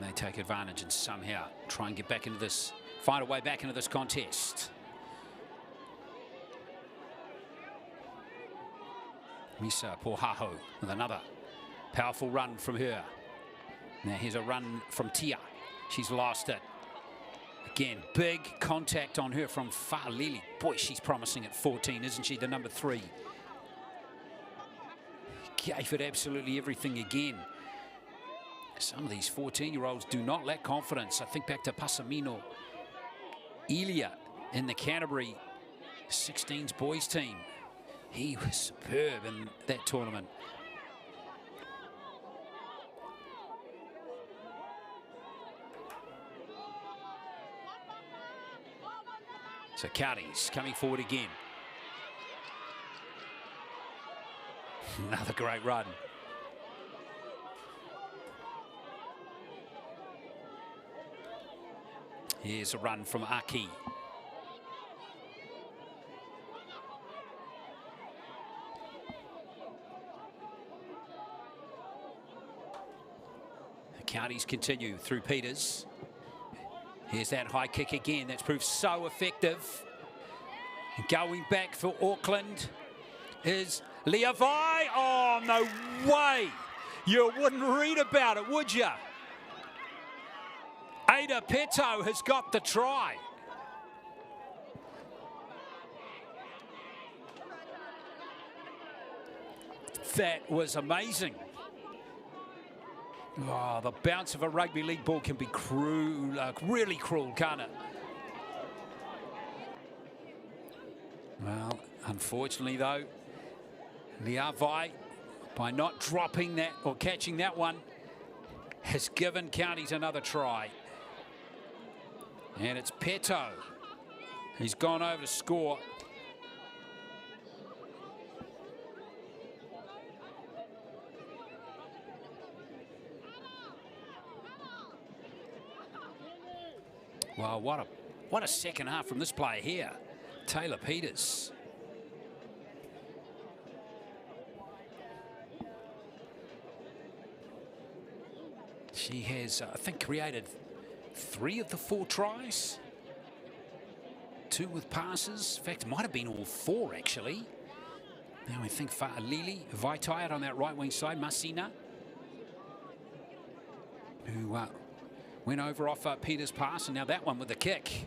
They take advantage and somehow try and get back into this, find a way back into this contest. Misa Pohaho with another powerful run from her. Now here's a run from Tia. She's lost it. Again, big contact on her from Fa'alili. Boy, she's promising at 14, isn't she? The number 3. Gave it absolutely everything again. Some of these 14-year-olds do not lack confidence. I think back to Pasamino Elia in the Canterbury 16s boys team. He was superb in that tournament. So Counties coming forward again. Another great run. Here's a run from Aki. The Counties continue through Peters. Here's that high kick again. That's proved so effective. Going back for Auckland is Levi. Oh, no way. You wouldn't read about it, would you? Ada Peto has got the try. That was amazing. Oh, the bounce of a rugby league ball can be cruel, really cruel, can't it? Well, unfortunately though, Levi, by not dropping that or catching that one, has given Counties another try. And it's Peto. He's gone over to score. Well, what a second half from this player here, Taylor Peters. She has, I think, created 3 of the 4 tries. 2 with passes. In fact, it might have been all 4, actually. Now I think Lili Vaitai on that right wing side. Masina, who went over off Peters' pass, and now that one with the kick.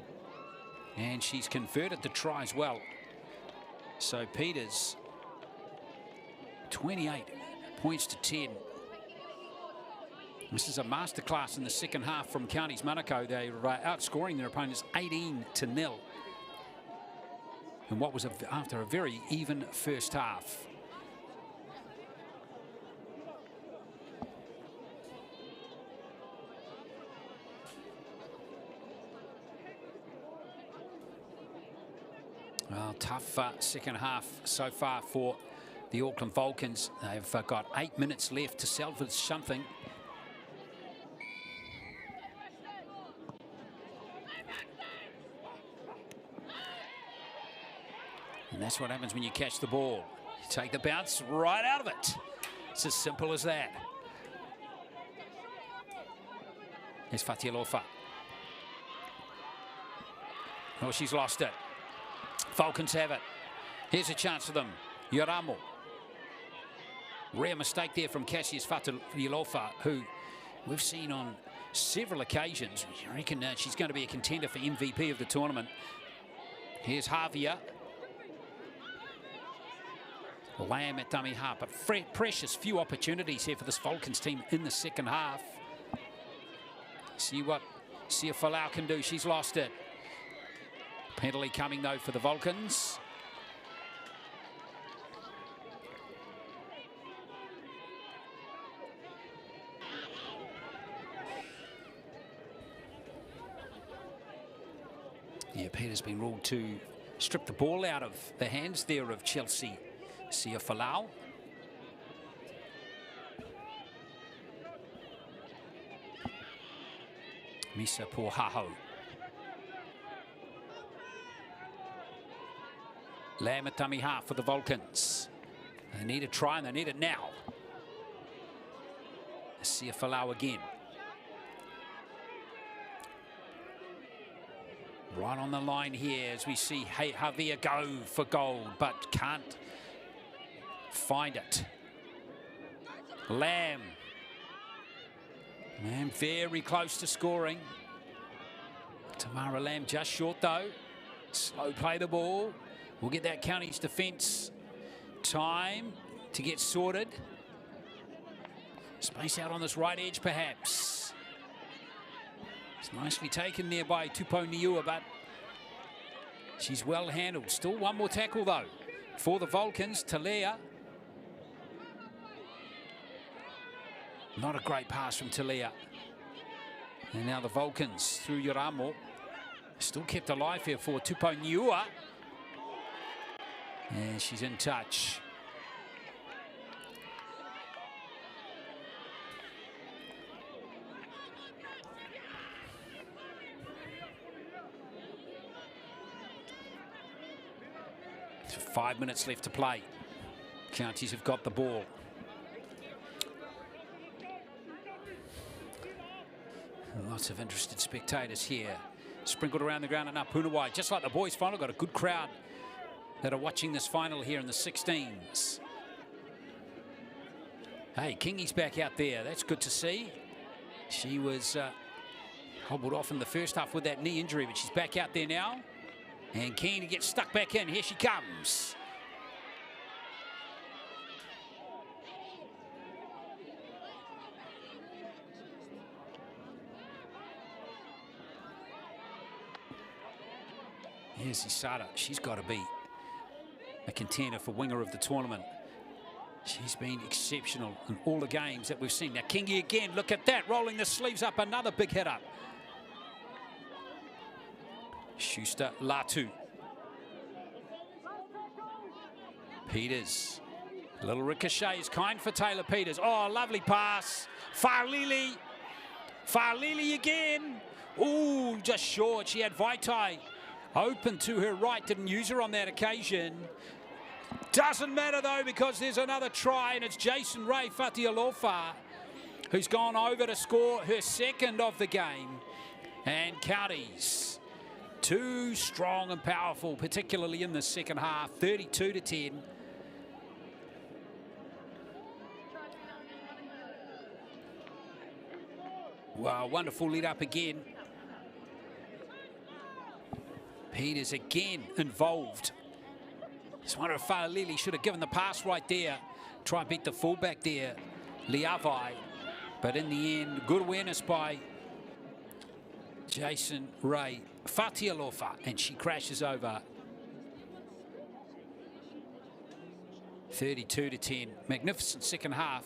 And she's converted the try as well. So Peters, 28 points to 10. This is a masterclass in the second half from Counties Manukau. They're outscoring their opponents 18-0. And what was after a very even first half. Well, tough second half so far for the Auckland Vulcans. They've got 8 minutes left to salvage something. And that's what happens when you catch the ball. You take the bounce right out of it. It's as simple as that. Here's Fatilofa. Oh, she's lost it. Vulcans have it. Here's a chance for them. Yoramo. Rare mistake there from Cassius Fatilofa, who we've seen on several occasions. I reckon she's going to be a contender for MVP of the tournament. Here's Javier. Lamb at dummy half, but precious few opportunities here for this Vulcans team in the second half. See what Sia Falau can do. She's lost it. Penalty coming though for the Vulcans. Yeah, Peter's been ruled to strip the ball out of the hands there of Chelsea. Sia Falau. Misa Pohaho. Lamb at dummy half for the Vulcans. They need a try and they need it now. Sia Falau again. Right on the line here as we see Javier go for gold, but can't find it. Lamb. Lamb very close to scoring. Tamara Lamb just short though. Slow play the ball. We'll get that Counties defence time to get sorted. Space out on this right edge perhaps. It's nicely taken there by Tupo Niua, but She's well handled. Still one more tackle though for the Vulcans. Talea. Not a great pass from Talea. And now the Vulcans through Yoramo. Still kept alive here for Tupo Niua. And she's in touch. So 5 minutes left to play. Counties have got the ball. Lots of interested spectators here. Sprinkled around the ground and up Puna wide. Just like the boys' final, got a good crowd that are watching this final here in the 16s. Hey, Kingy's back out there. That's good to see. She was hobbled off in the first half with that knee injury, but she's back out there now. And keen to get stuck back in. Here she comes. Here's Isara. She's got to be a contender for winger of the tournament. She's been exceptional in all the games that we've seen. Now Kingy again, look at that, rolling the sleeves up, another big hit up. Schuster, Latu. Peters. A little ricochet is kind for Taylor Peters. Oh, lovely pass. Farlili. Farlili again. Ooh, just short. She had Vaitai open to her right, didn't use her on that occasion. Doesn't matter though, because there's another try, and it's Jason Ray Fatilofa who's gone over to score her second of the game. And Counties, too strong and powerful, particularly in the second half, 32-10. Wow, wonderful lead up again. Peters again involved. Just wonder if Fa'alili should have given the pass right there. Try and beat the fullback there, Liavai. But in the end, good awareness by Jason Ray Fatilofa, and she crashes over. 32-10. Magnificent second half.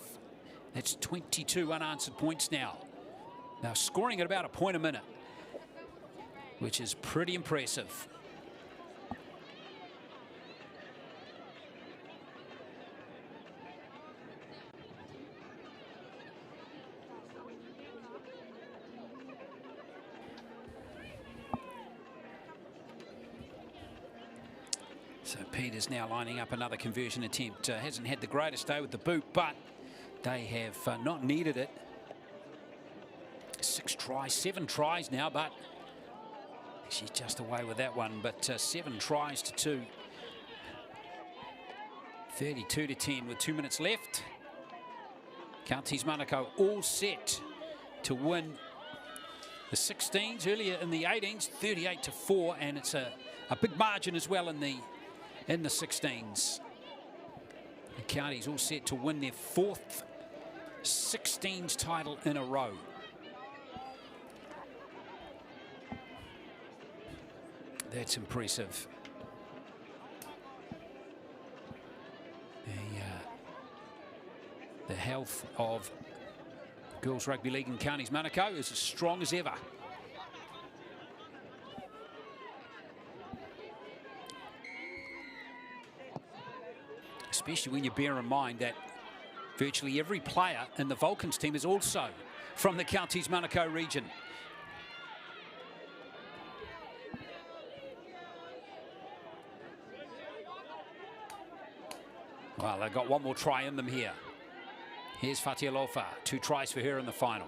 That's 22 unanswered points now. Now scoring at about a point a minute, which is pretty impressive. So Peters now lining up another conversion attempt. Hasn't had the greatest day with the boot, but they have not needed it. 7 tries now, but she's just away with that one. But 7 tries to 2. 32-10 with 2 minutes left. Counties Manukau all set to win the 16s. Earlier in the 18s, 38-4, and it's a big margin as well in the 16s. The Counties all set to win their 4th 16s title in a row. That's impressive. The health of Girls Rugby League in Counties Manukau is as strong as ever. Especially when you bear in mind that virtually every player in the Vulcans team is also from the Counties Manukau region. Well, they've got one more try in them here. Here's Fatilofa, 2 tries for her in the final.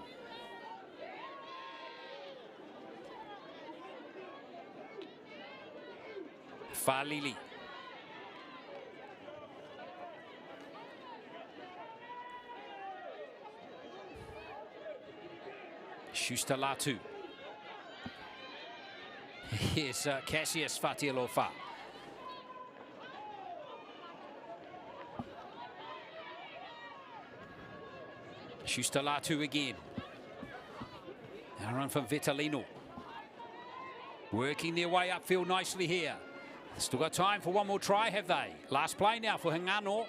Falili. Schuster Latu. Here's Cassius Fatilofa. Schuster Latu again. Now run from Vitalino. Working their way upfield nicely here. Still got time for one more try, have they? Last play now for Hingano.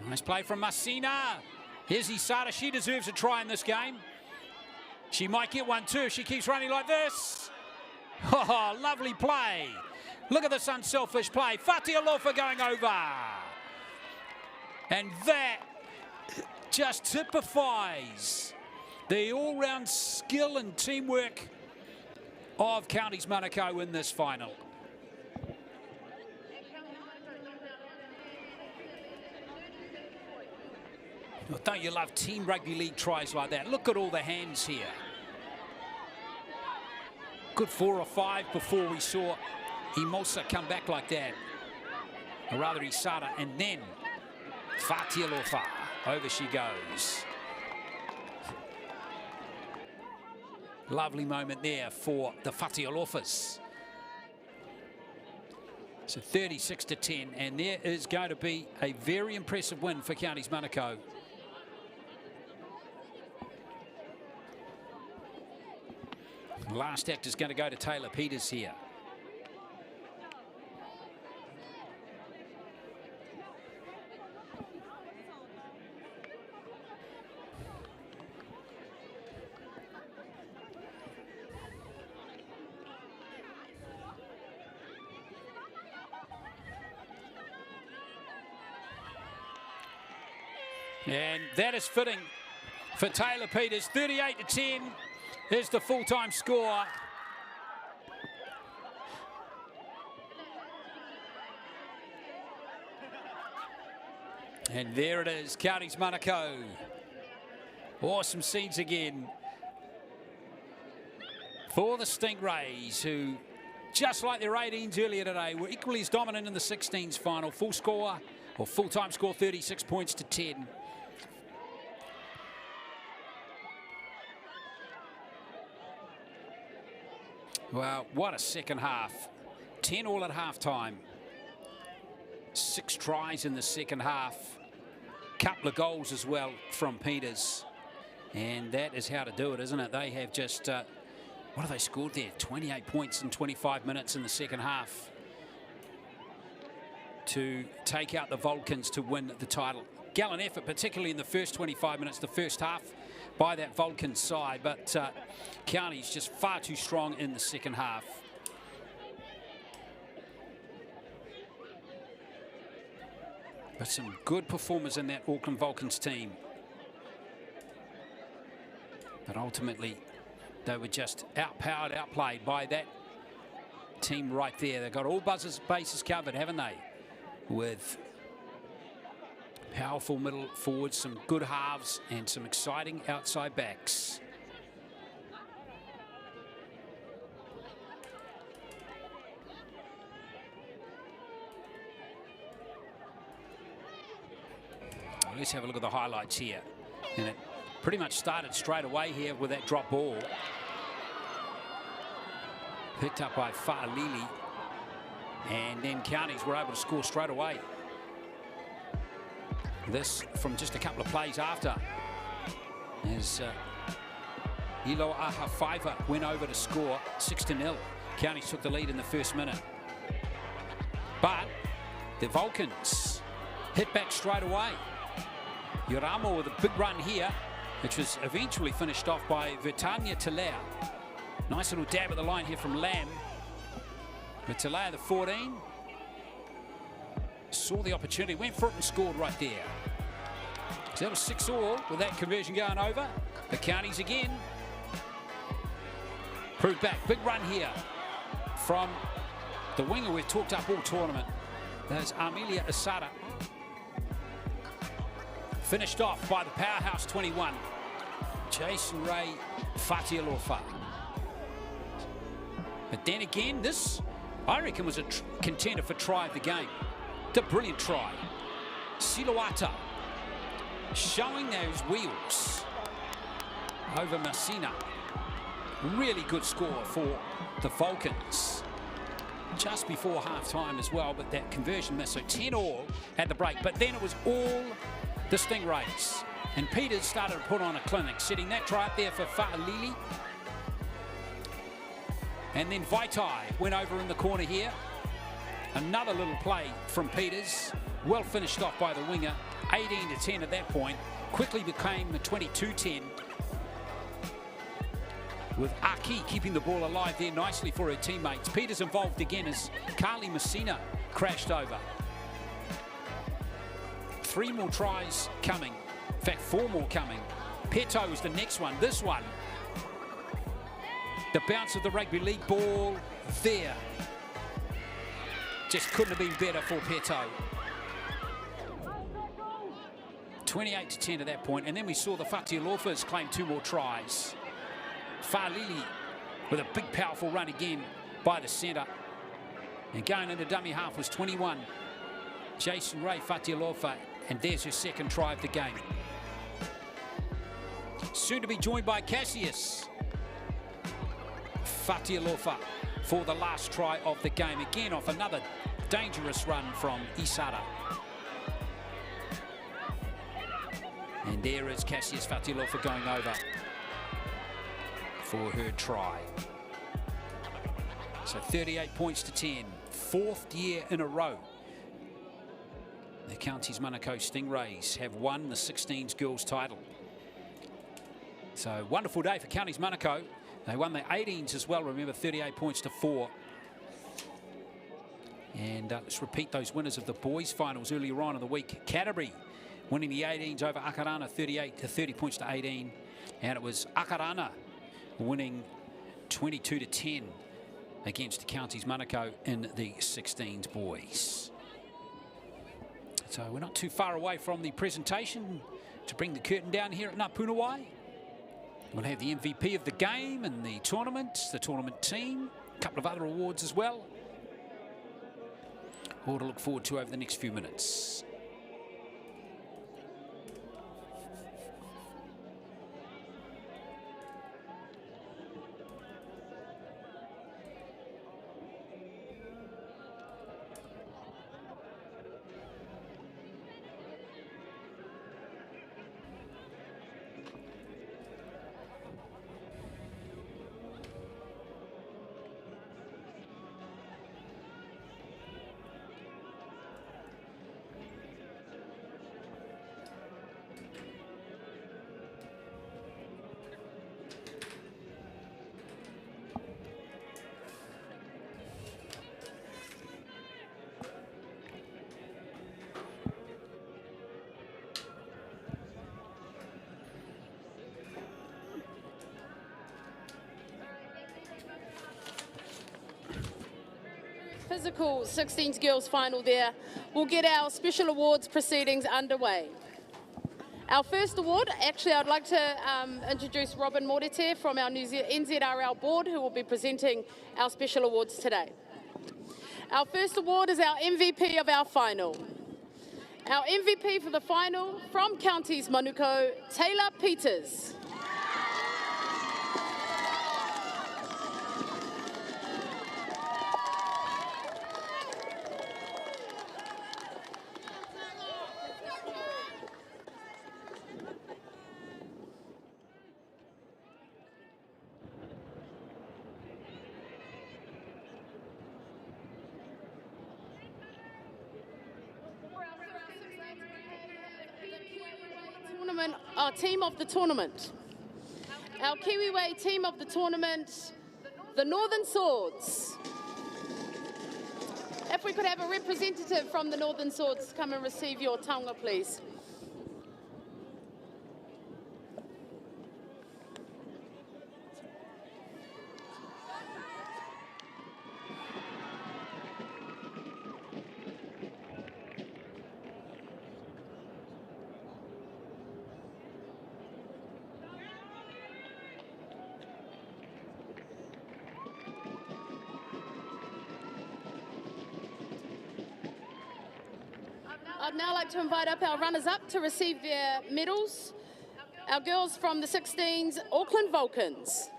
Nice play from Masina. Here's Isara. She deserves a try in this game. She might get one too if she keeps running like this. Oh, lovely play. Look at this unselfish play. Fatilofa going over. And that just typifies the all-round skill and teamwork of Counties Manukau in this final. Oh, don't you love Team Rugby League tries like that? Look at all the hands here. Good 4 or 5 before we saw Imosa come back like that. Or rather Isara, and then Fatilofa. Over she goes. Lovely moment there for the Fatilofas. So 36-10, and there is going to be a very impressive win for Counties Manukau. Last act is going to go to Taylor Peters here. And that is fitting for Taylor Peters. 38-10 is the full-time score. And there it is, Counties Manukau. Awesome scenes again for the Stingrays, who, just like their 18s earlier today, were equally as dominant in the 16s final. Full score, or full-time score, 36 points to 10. Well, what a second half. 10 all at half-time. 6 tries in the second half. Couple of goals as well from Peters. And that is how to do it, isn't it? They have just, what have they scored there? 28 points in 25 minutes in the second half to take out the Vulcans to win the title. Gallant effort, particularly in the first 25 minutes, the first half, by that Vulcan side, but Counties just far too strong in the second half. But some good performers in that Auckland Vulcans team. But ultimately, they were just outpowered, outplayed by that team right there. They've got all bases covered, haven't they? With powerful middle forwards, some good halves, and some exciting outside backs. Well, let's have a look at the highlights here. And it pretty much started straight away here with that drop ball. Picked up by Fa'alili. And then Counties were able to score straight away. This from just a couple of plays after, as Ilo Ahafaiva went over to score 6-0. Counties took the lead in the first minute. But the Vulcans hit back straight away. Yoramo with a big run here, which was eventually finished off by Vertania Talea. Nice little dab at the line here from Lamb. But Talea, the 14, saw the opportunity, went for it and scored right there. So that was 6-all with that conversion going over. The Counties again proved back. Big run here from the winger we've talked up all tournament. There's Amelia Asada. Finished off by the powerhouse 21, Jason Ray Fatilofa. But then again, this, I reckon, was a contender for try of the game. The brilliant try. Siluata showing those wheels over Messina. Really good score for the Vulcans. Just before half-time as well, but that conversion miss. So 10-all at the break. But then it was all the Stingrays. And Peters started to put on a clinic, setting that try up there for Fa'alili. And then Vaitai went over in the corner here. Another little play from Peters. Well finished off by the winger. 18-10 at that point. Quickly became a 22-10. With Aki keeping the ball alive there nicely for her teammates. Peters involved again as Carly Messina crashed over. 3 more tries coming. In fact, 4 more coming. Peto is the next one. This one. The bounce of the rugby league ball there. Just couldn't have been better for Peto. 28-10 at that point, and then we saw the Fatilofas claim 2 more tries. Falili with a big powerful run again by the centre. And going into dummy half was 21. Jason Ray Fatilofa, and there's her second try of the game. Soon to be joined by Cassius. Fatilofa for the last try of the game. Again off another dangerous run from Isara. And there is Cassius Fatilofa going over for her try. So 38 points to 10. 4th year in a row. The Counties Manukau Stingrays have won the 16s girls title. So wonderful day for Counties Manukau. They won the 18s as well, remember, 38 points to 4. And let's repeat those winners of the boys finals earlier on in the week. Canterbury winning the 18s over Akarana, 30 points to 18. And it was Akarana winning 22-10 against the Counties Manukau in the 16s boys. So we're not too far away from the presentation to bring the curtain down here at Ngā We'll have the MVP of the game and the tournament team, a couple of other awards as well. All to look forward to over the next few minutes. Physical 16s girls final there. We'll get our special awards proceedings underway. Our first award, actually I'd like to introduce Robin Morete from our NZRL board, who will be presenting our special awards today. Our first award is our MVP of our final. Our MVP for the final from Counties Manukau, Taylor Peters. Our team of the tournament. Our Kiwiway team of the tournament, the Northern Swords. If we could have a representative from the Northern Swords come and receive your taonga, please. I'd now like to invite up our runners-up to receive their medals. Our girls from the 16s, Auckland Vulcans.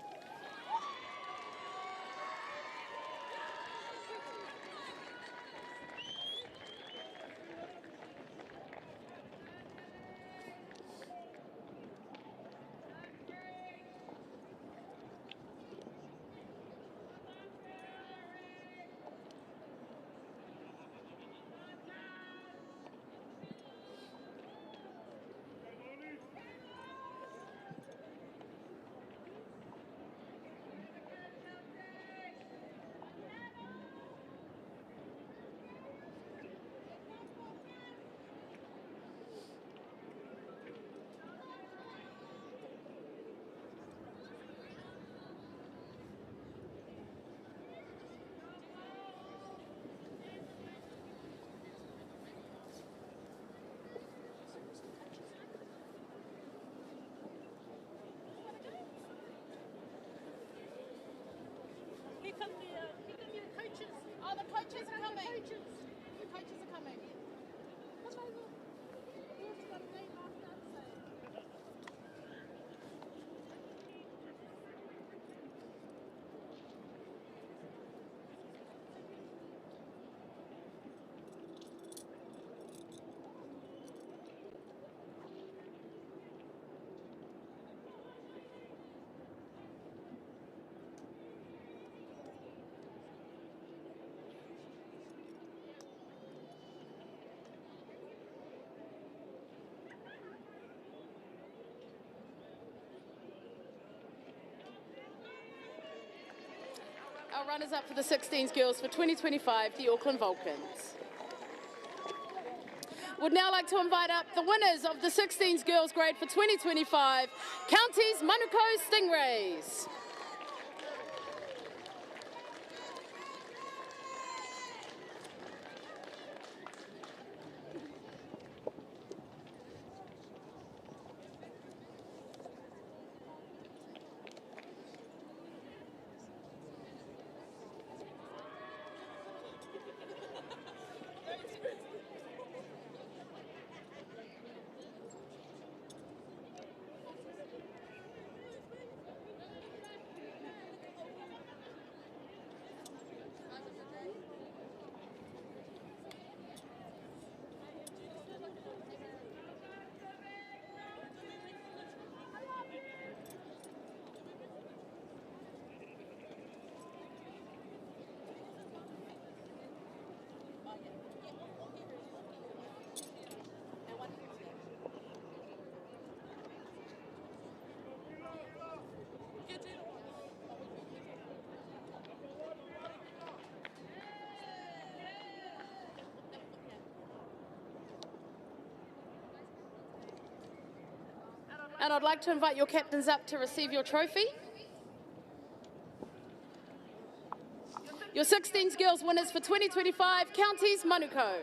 coaches. Oh, the coaches are coming. The coaches are coming. Come over. We've got a name after us, so. Our runners-up for the 16s girls for 2025, the Auckland Vulcans. Would now like to invite up the winners of the 16s girls grade for 2025, Counties Manukau Stingrays. And I'd like to invite your captains up to receive your trophy. Your 16s girls winners for 2025, Counties Manukau.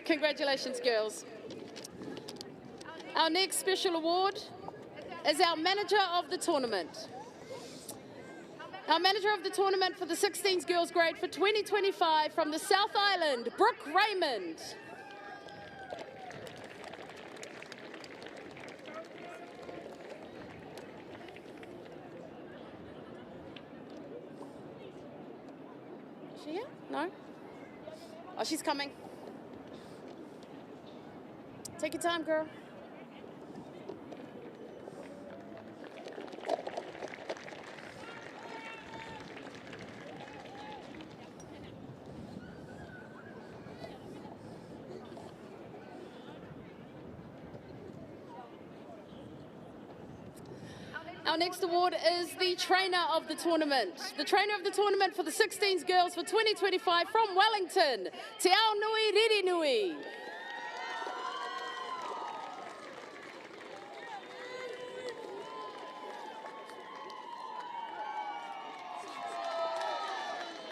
Congratulations, girls. Our next special award is our manager of the tournament. Our manager of the tournament for the 16s girls grade for 2025 from the South Island, Brooke Raymond. Is she here? No? Oh, she's coming. Take your time, girl. Our next award is the trainer of the tournament. The trainer of the tournament for the 16s girls for 2025 from Wellington, Te Ao Nui Riri Nui.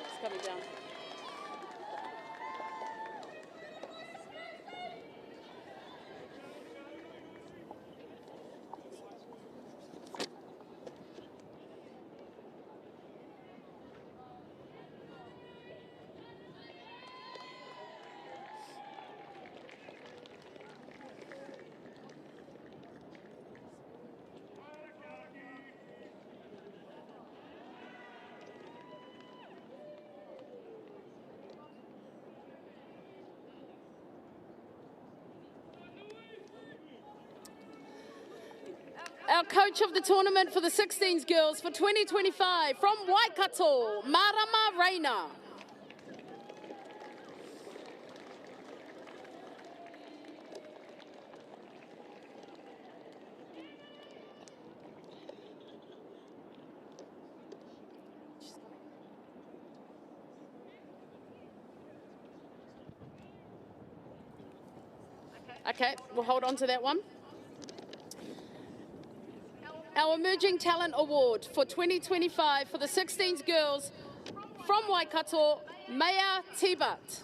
It's coming down. our coach of the tournament for the 16s girls for 2025 from Waikato, Marama Reina. Okay, we'll hold on to that one. Our Emerging Talent Award for 2025 for the 16s girls from Waikato, Maya Tibat.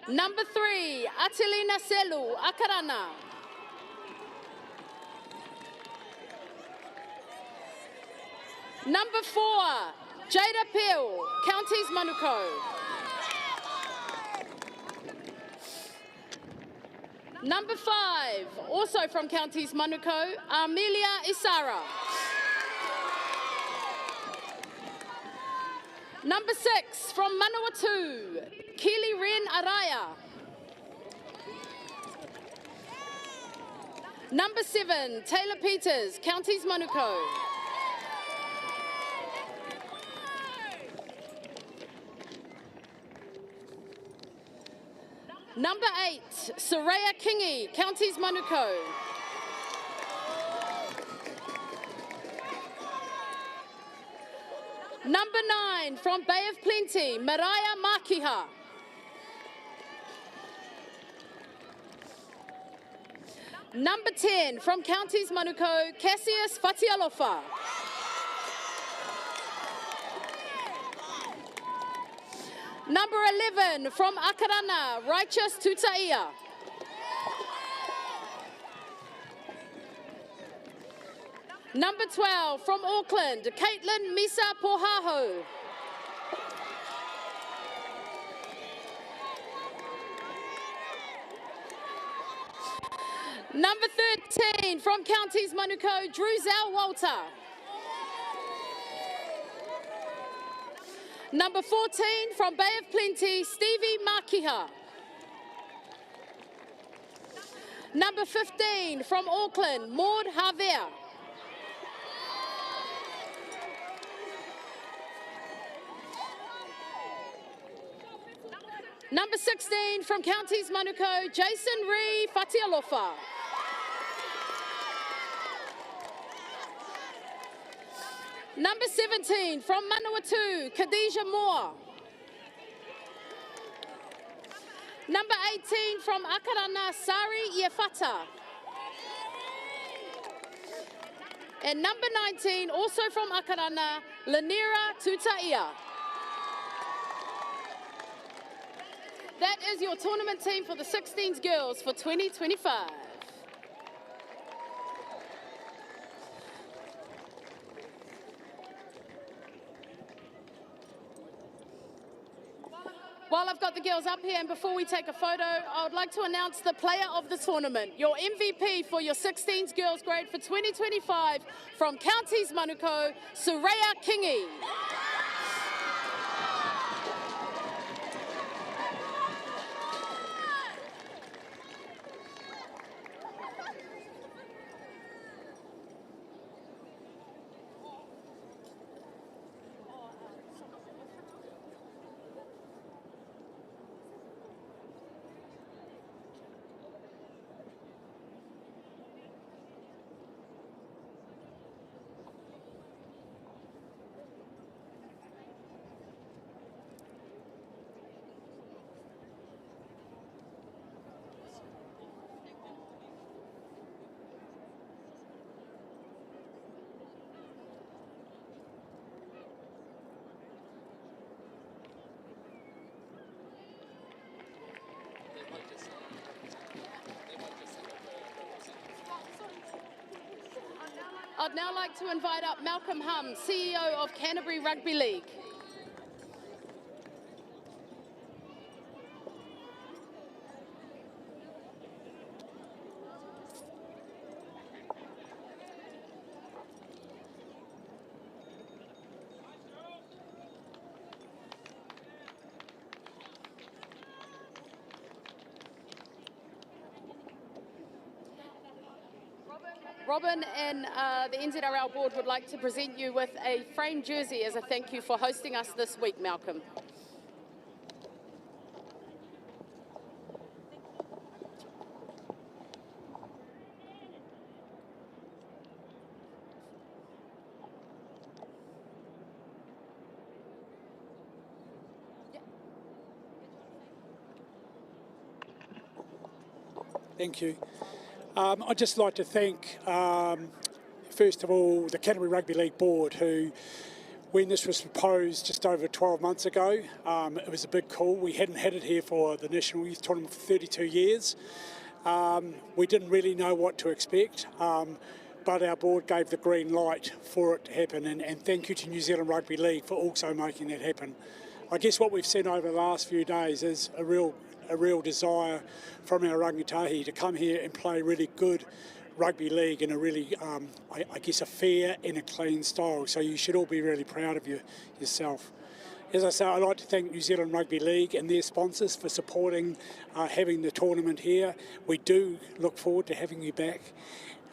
Number 3, Atilina Selu, Akarana. Number 4, Jada Peel, Counties Manukau. Number 5, also from Counties Manukau, Amelia Isara. Number 6, from Manawatu, Kili Ren Araya. Number 7, Taylor Peters, Counties Manukau. Number 8, Soraya Kingi, Counties Manukau. Number 9, from Bay of Plenty, Mariah Makiha. Number 10, from Counties Manukau, Cassius Fatilofa. Number 11, from Akarana, Righteous Tutaia. Number 12, from Auckland, Caitlin Misa Pohaho. Number 13, from Counties Manukau, Druzelle Walter. Number 14, from Bay of Plenty, Stevie Makiha. Number 15, from Auckland, Maud Havea. Number 16, from Counties Manukau, Jason Ree Fatilofa. Number 17, from Manawatu, Khadijah Moore. Number 18, from Akarana, Sari Iefata. And number 19, also from Akarana, Lanira Tutaia. That is your tournament team for the 16s girls for 2025. While I've got the girls up here and before we take a photo, I would like to announce the player of the tournament, your MVP for your 16s girls grade for 2025 from Counties Manukau, Soraya Kingi. I'd now like to invite up Malcolm Hum, CEO of Canterbury Rugby League. Robin and the NZRL board would like to present you with a framed jersey as a thank you for hosting us this week, Malcolm. Thank you. I'd just like to thank, first of all, the Canterbury Rugby League board, who, when this was proposed just over 12 months ago, it was a big call. We hadn't had it here for the National Youth Tournament for 32 years. We didn't really know what to expect, but our board gave the green light for it to happen, and thank you to New Zealand Rugby League for also making that happen. I guess what we've seen over the last few days is a real desire from our rangatahi to come here and play really good rugby league in a really, I guess, a fair and a clean style. So you should all be really proud of yourself. As I say, I'd like to thank New Zealand Rugby League and their sponsors for supporting having the tournament here. We do look forward to having you back,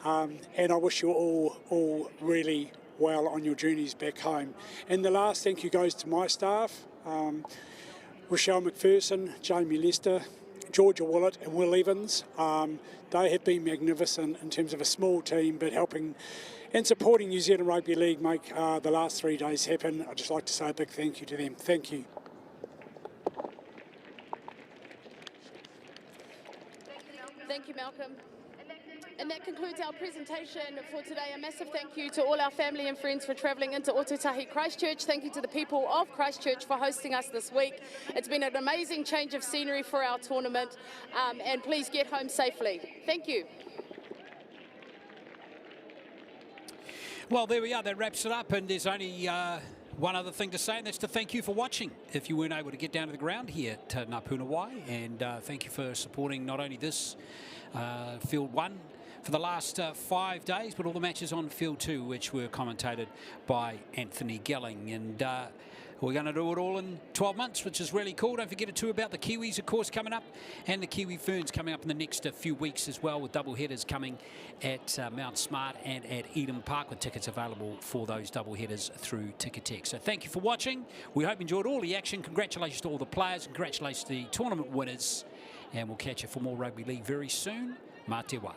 and I wish you all really well on your journeys back home. And the last thank you goes to my staff. Rochelle McPherson, Jamie Lester, Georgia Willett and Will Evans. They have been magnificent in terms of a small team, but helping and supporting New Zealand Rugby League make the last 3 days happen. I'd just like to say a big thank you to them. Thank you. Thank you, Malcolm. And that concludes our presentation for today. A massive thank you to all our family and friends for travelling into Aotearoa, Christchurch. Thank you to the people of Christchurch for hosting us this week. It's been an amazing change of scenery for our tournament, and please get home safely. Thank you. Well, there we are. That wraps it up, and there's only one other thing to say, and that's to thank you for watching. If you weren't able to get down to the ground here at Puna, and thank you for supporting not only this Field 1 for the last 5 days, but all the matches on Field 2, which were commentated by Anthony Gelling. And we're going to do it all in 12 months, which is really cool. Don't forget to about the Kiwis, of course, coming up, and the Kiwi Ferns coming up in the next few weeks as well, with double headers coming at Mount Smart and at Eden Park, with tickets available for those double headers through Ticketek. So thank you for watching. We hope you enjoyed all the action. Congratulations to all the players. Congratulations to the tournament winners. And we'll catch you for more rugby league very soon. Mā te wā.